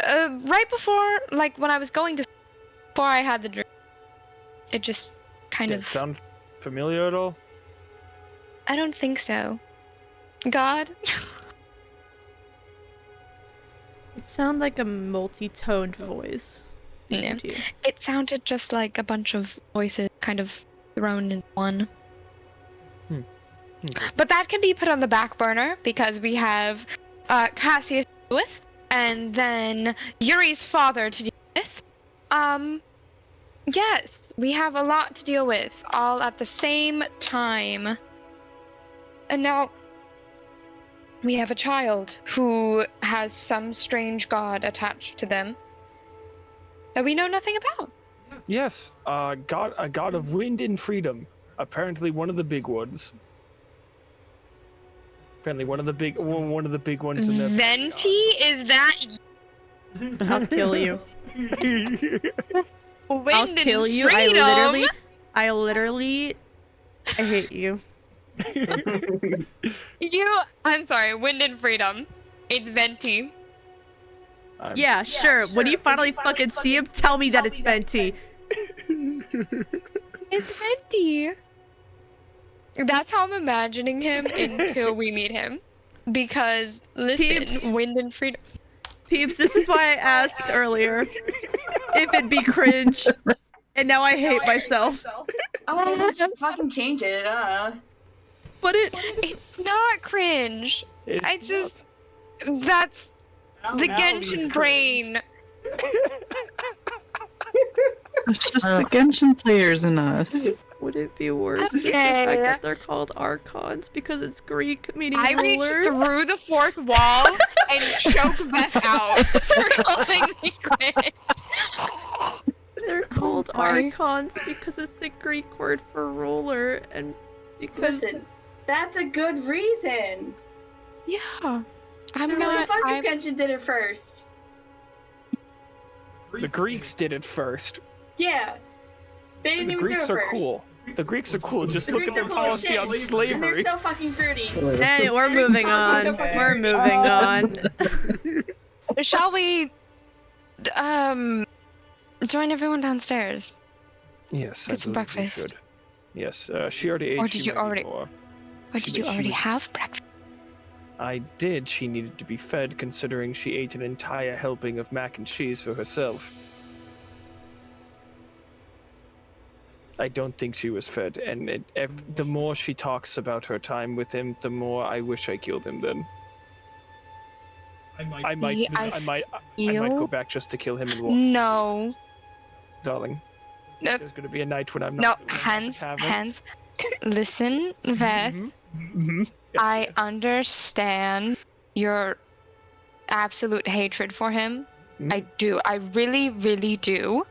right before, like, when I was going to... Before I had the dream, it just kind Did of... it sound familiar at all? I don't think so. God? It sounded like a multi-toned voice speaking Yeah. to you. It sounded just like a bunch of voices kind of thrown in one. Okay. But that can be put on the back burner because we have Cassius to deal with, and then Yuri's father to deal with. Yes, we have a lot to deal with, all at the same time. And now we have a child who has some strange god attached to them that we know nothing about. Yes, a god of wind and freedom. Apparently one of the big ones. Apparently one of the big ones in there. Venti, is that I'll kill you. wind I'll kill and you. freedom? I hate you. I'm sorry, wind and freedom. It's Venti. Yeah, sure. When you finally fucking see him, tell me that it's Venti. It's Venti. That's how I'm imagining him until we meet him. Because, listen, Peeps. wind and freedom. Peeps, this is why I asked earlier if it'd be cringe. And now I hate myself. Oh, just fucking change it, But it's not cringe. That's the Genshin brain. It's just the Genshin players in us. Would it be worse if the Okay. fact that they're called Archons because it's Greek, meaning I reached ruler? through the fourth wall and choked Beth out for calling me cringe. They're called Sorry. Archons because it's the Greek word for ruler, and because Listen, that's a good reason. Yeah. I'm It was not. a fucking I'm, Genshin did it first. The Greeks did it first. Yeah. They didn't The even Greeks do it are first. cool. The Greeks are cool. Just The look Greeks at are their full of policy shit, on And they're slavery. so fucking fruity. Anyway, we're moving on. We're moving on. shall we join everyone downstairs? Yes, Get some I believe we breakfast. should. Yes, she already ate. Or she did you might need already- more. Or She did you did- she already was- have breakfast? I did. She needed to be fed, considering she ate an entire helping of mac and cheese for herself. I don't think she was fed, and the more she talks about her time with him, the more I wish I killed him. Then I might go back just to kill him and walk. No. Darling, No. there's gonna be a night when I'm No, not. when I'm at the hands, tavern. hands. Listen, Veth. Mm-hmm. I understand your absolute hatred for him. Mhm. I do. I really, really do.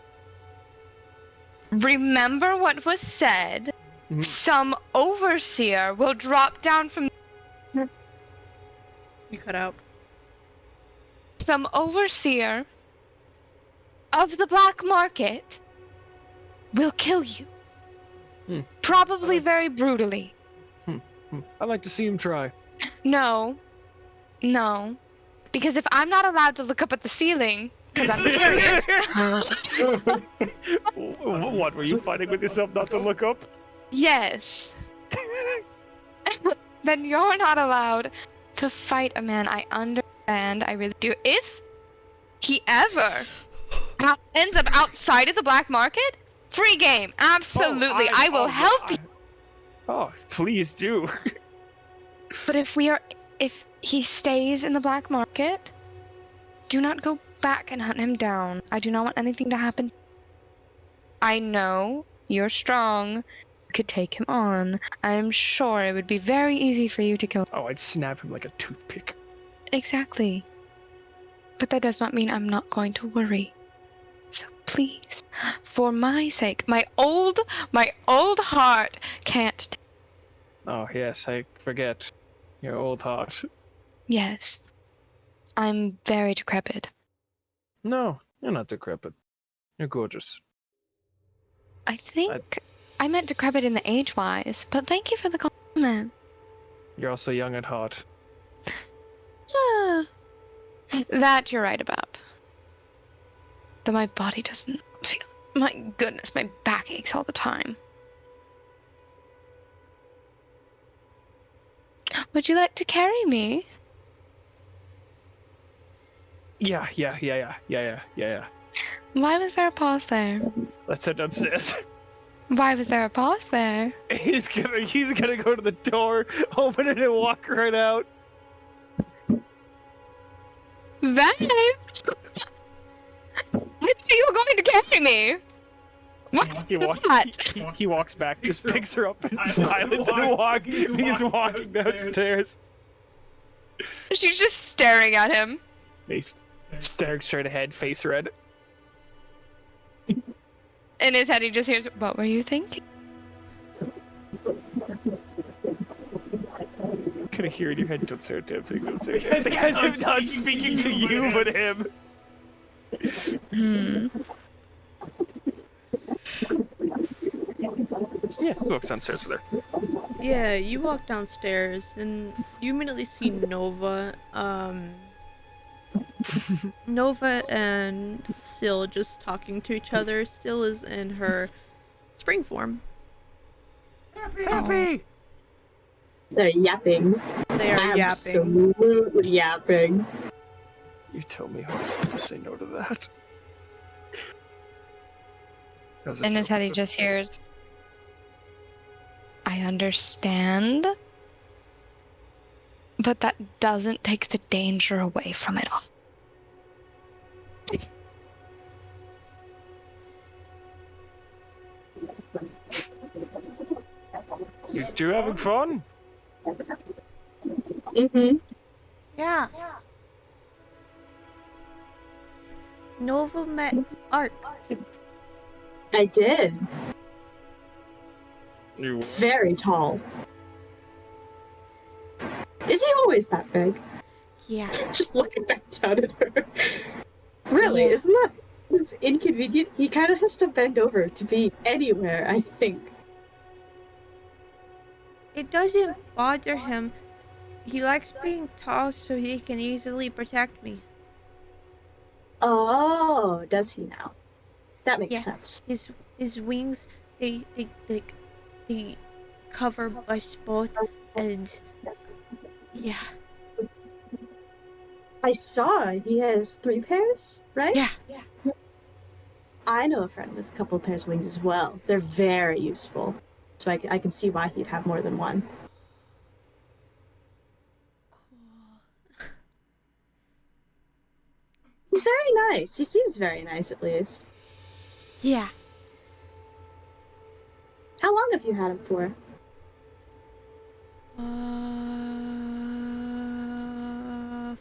Remember what was said. some overseer will drop down from. You cut out. Some overseer of the black market will kill you. Probably very brutally. I'd like to see him try. No. Because if I'm not allowed to look up at the ceiling, because I'm curious. What, were you fighting with yourself not to look up? Yes. Then you're not allowed to fight a man. I understand. I really do. If he ever ends up outside of the black market, free game. Absolutely. I will help you. Oh, please do. But if he stays in the black market, do not go back and hunt him down. I do not want anything to happen. I know you're strong. You could take him on. I am sure it would be very easy for you to kill him. Oh, I'd snap him like a toothpick. Exactly. But that does not mean I'm not going to worry. So please, for my sake, my old heart can't. Oh, yes, I forget. Your old heart. Yes. I'm very decrepit. No, you're not decrepit. You're gorgeous. I think I meant decrepit in the age-wise, but thank you for the compliment. You're also young at heart. That you're right about. Though my body doesn't feel. My goodness, my back aches all the time. Would you like to carry me? Yeah. Why was there a pause there? Let's head downstairs. Why was there a pause there? He's gonna go to the door, open it, and walk right out. Babe! I thought you were going to carry me! What? He walks back, just picks her up in silence and he's walking downstairs. She's just staring at him. He's staring straight ahead, face red. In his head, he just hears, "What were you thinking?" Can I hear in your head? Don't say a damn thing, don't say a damn thing. I'm not speaking to you, but him. Yeah, he walks downstairs there. Yeah, you walk downstairs and you immediately see Nova. Nova and Syl just talking to each other. Syl is in her spring form. Happy! They're yapping. They are yapping. Absolutely yapping. You tell me how I'm supposed to say no to that. In his head, he just hears, "I understand, but that doesn't take the danger away from it all." You two having fun? Mm-hmm. Yeah. Nova met Ark. I did. You Very tall. Is he always that big? Yeah. Just looking back down at her. Really, Yeah. isn't that inconvenient? He kind of has to bend over to be anywhere, I think. It doesn't bother him. He likes being tall so he can easily protect me. Oh, does he now? That makes sense. His wings they cover us both, and yeah. I saw he has 3 pairs, right? Yeah. I know a friend with a couple of pairs of wings as well. They're very useful. So I can see why he'd have more than one. He's very nice. He seems very nice, at least. Yeah. How long have you had him for?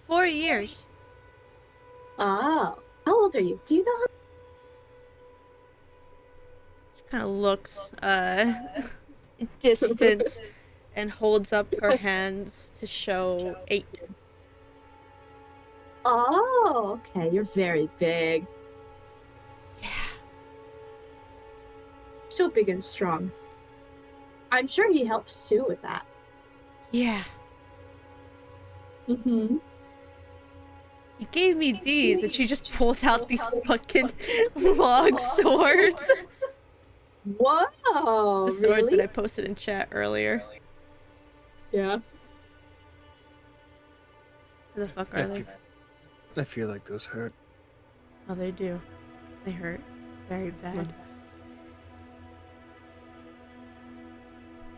4 years. Oh. How old are you? Do you know how... She kind of looks, distance and holds up her hands to show 8. Oh, okay. You're very big. Yeah. So big and strong. I'm sure he helps too with that. Yeah. Mm-hmm. He gave me these, and she just pulls out these fucking long swords. Whoa! The swords really? that I posted in chat earlier. Yeah. Who the fuck are they? I feel like those hurt. Oh, they do. They hurt very bad.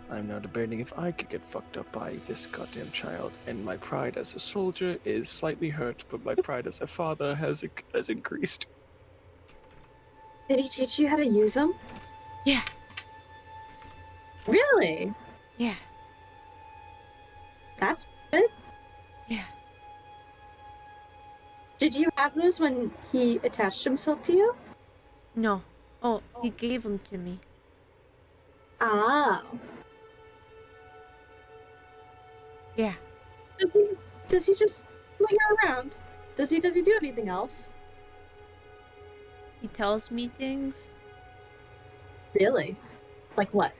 I'm now debating if I could get fucked up by this goddamn child, and my pride as a soldier is slightly hurt, but my pride as a father has increased. Did he teach you how to use them? Yeah. Really? Yeah. That's good. Yeah. Did you have those when he attached himself to you? No. Oh, he gave them to me. Ah. Yeah. Does he just linger around? Does he do anything else? He tells me things. Really? Like what?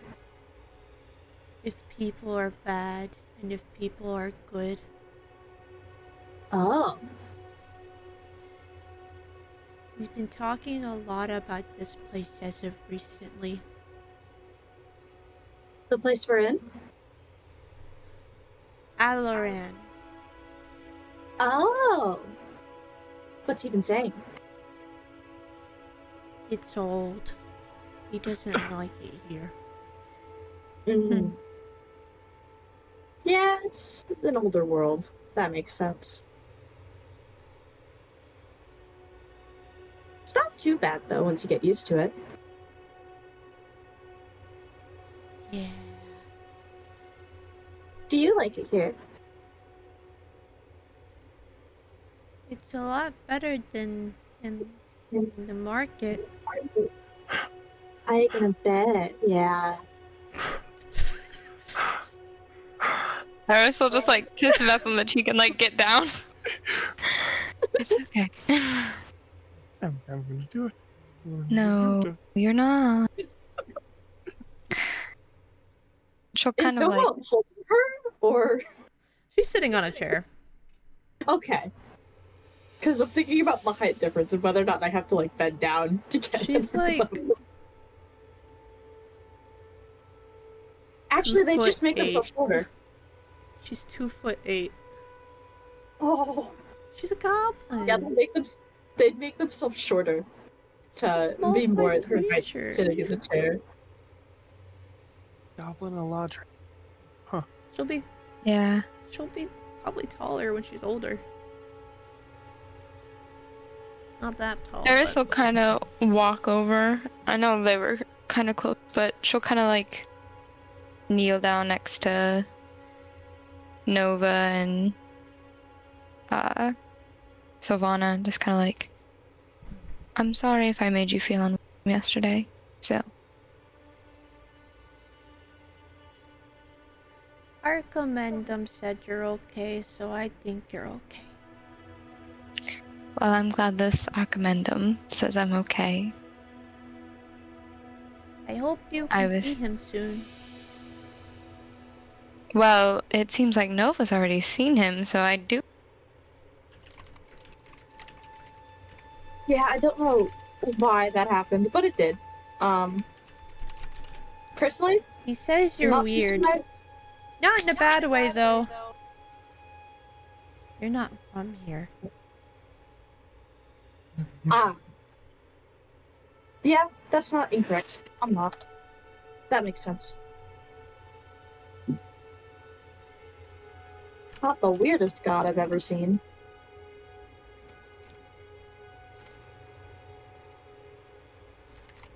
If people are bad and if people are good. Oh. He's been talking a lot about this place as of recently. The place we're in? Aloran. Oh. What's he been saying? It's old. He doesn't like it here. Mm-hmm. Yeah, it's an older world. That makes sense. It's not too bad, though, once you get used to it. Yeah. Do you like it here? It's a lot better than in the market. I gonna bet, yeah. Iris will just like kiss Beth on the cheek and like get down. It's okay. I'm gonna do it. No, you're not. She'll Is kind of Nova like. holding her, or...? She's sitting on a chair. Okay. Because I'm thinking about the height difference and whether or not I have to, like, bend down to get She's like... Actually, they just make 2'8". themselves shorter. She's 2'8". Oh. She's a goblin. Yeah, they'd make themselves shorter to be more at her height sitting in the chair. Goblin Aloran. Huh. She'll be probably taller when she's older. Not that tall. Iris will kind of walk over. I know they were kind of close, but she'll kind of like kneel down next to Nova and Sylvana and just kind of like, I'm sorry if I made you feel unwelcome yesterday. So. Archimandum said you're okay, so I think you're okay. Well, I'm glad this Archimandum says I'm okay. I hope you can see him soon. Well, it seems like Nova's already seen him, so I do. Yeah, I don't know why that happened, but it did. Personally, he says you're not too weird. surprised. Not in a bad way, though. You're not from here. Ah. Yeah, that's not incorrect. I'm not. That makes sense. Not the weirdest god I've ever seen.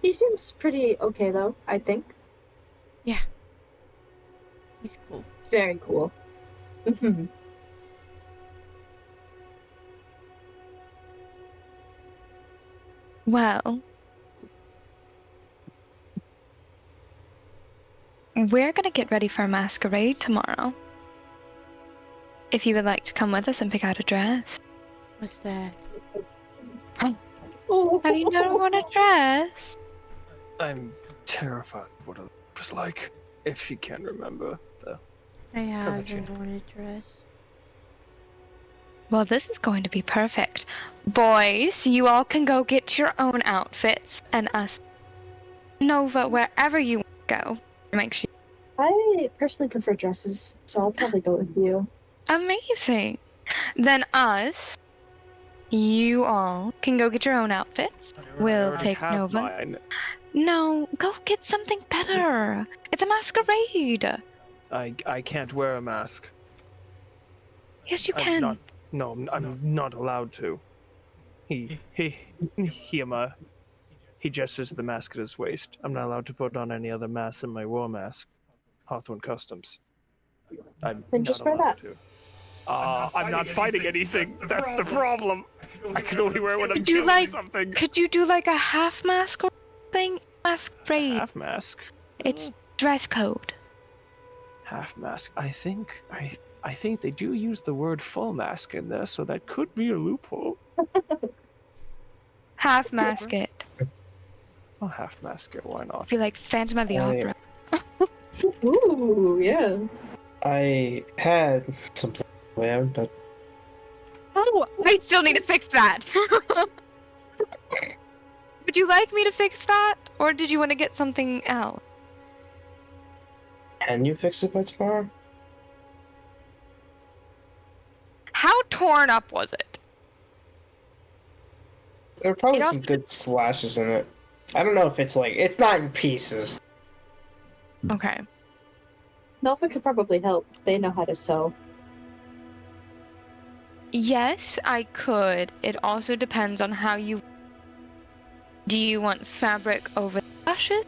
He seems pretty okay, though, I think. Yeah. He's cool. Very cool. Mm-hmm. Well, We're gonna get ready for a masquerade tomorrow. If you would like to come with us and pick out a dress. What's that? Have you never worn a dress? I'm terrified of what it was like, if she can remember, though. I Haven't you? haven't worn a dress. Well, this is going to be perfect. Boys, you all can go get your own outfits, and us, Nova, wherever you go. Make sure. I personally prefer dresses, so I'll probably go with you. Amazing. Then us, you all can go get your own outfits. We'll already take have Nova. mine. No, go get something better. It's a masquerade. I can't wear a mask. Yes, you I'm can. not. No, I'm not allowed to. He gestures the mask at his waist. I'm not allowed to put on any other mask than my war mask. Hawthorne Customs. I'm Then not just wear allowed that. to. I'm not fighting anything. That's the problem. I can only wear when I'm Could you killing something. Could you do like a half mask or thing? Masquerade. Half mask. It's dress code. Half mask. I think they do use the word full mask in there, so that could be a loophole. Half mask it. I'll half mask it. Why not? Be like Phantom of the Right. Opera. Ooh, yeah. I had something planned, but Oh, I still need to fix that. Would you like me to fix that, or did you want to get something else? can you fix it by tomorrow? How torn up was it? There are probably It some also- good slashes in it. I don't know if it's like it's not in pieces. Okay. Nova could probably help. They know how to sew. Yes, I could. It also depends on how you. Do you want fabric over the slashes?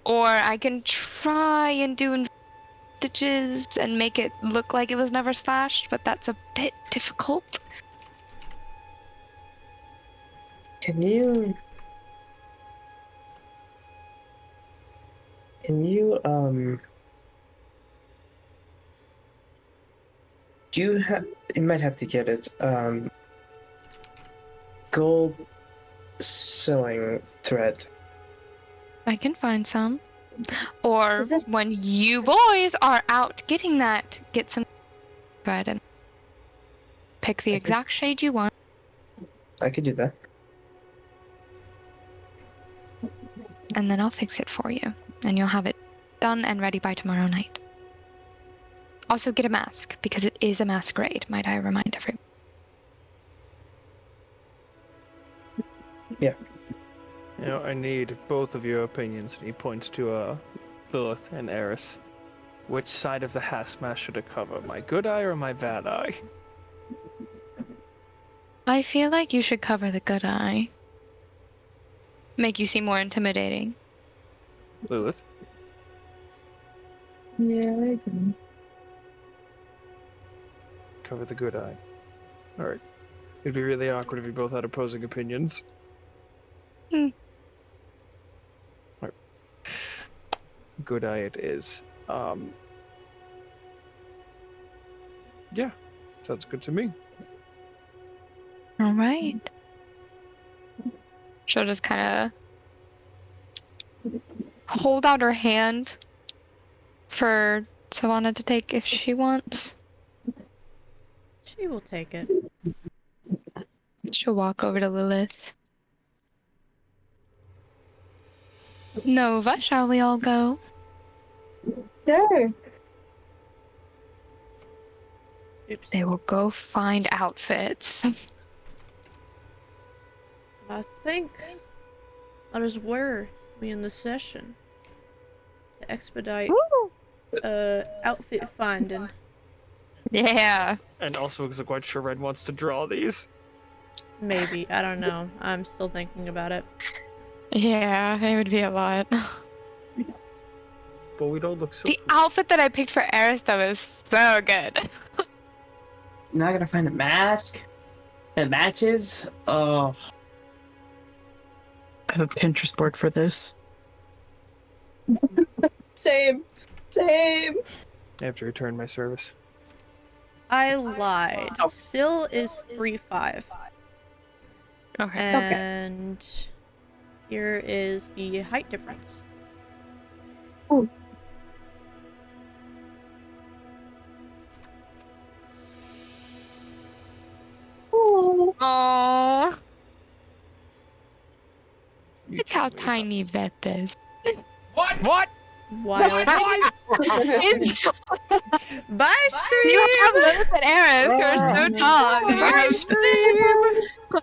Or I can try and do stitches and make it look like it was never slashed, but that's a bit difficult. Can you do you have you might have to get it gold sewing thread. I can find some. Or Is this- when you boys are out getting that, get some thread and pick the exact shade you want. I could do that. And then I'll fix it for you. And you'll have it done and ready by tomorrow night. Also get a mask, because it is a masquerade, might I remind everyone. Yeah. You know, I need both of your opinions. And he points to Lilith and Eris. Which side of the hazmat should it cover? My good eye or my bad eye? I feel like you should cover the good eye. Make you seem more intimidating. Lilith? Yeah, I can. Cover the good eye. Alright. It'd be really awkward if you both had opposing opinions. Alright. Good eye it is. Yeah. Sounds good to me. All right. She'll just kind of hold out her hand for Savannah to take if she wants. She will take it. She'll walk over to Lilith. Nova, shall we all go? Sure. Oops. They will go find outfits. I think that is where we end the session. To expedite outfit finding. Yeah. And also because I'm quite sure Red wants to draw these. Maybe. I don't know. I'm still thinking about it. Yeah, it would be a lot. But we don't look so The outfit that I picked for Eris, though, is so good. Now I gotta find a mask that matches. Oh. I have a Pinterest board for this. Same. I have to return my service. I lied. Syl is 3'5". Okay. And here is the height difference. Oh. Aww. Look how tiny Veth is. What? What? Wild. Bye, Bye, stream! You have Lilith and Eric, who are so tall. Bye, stream!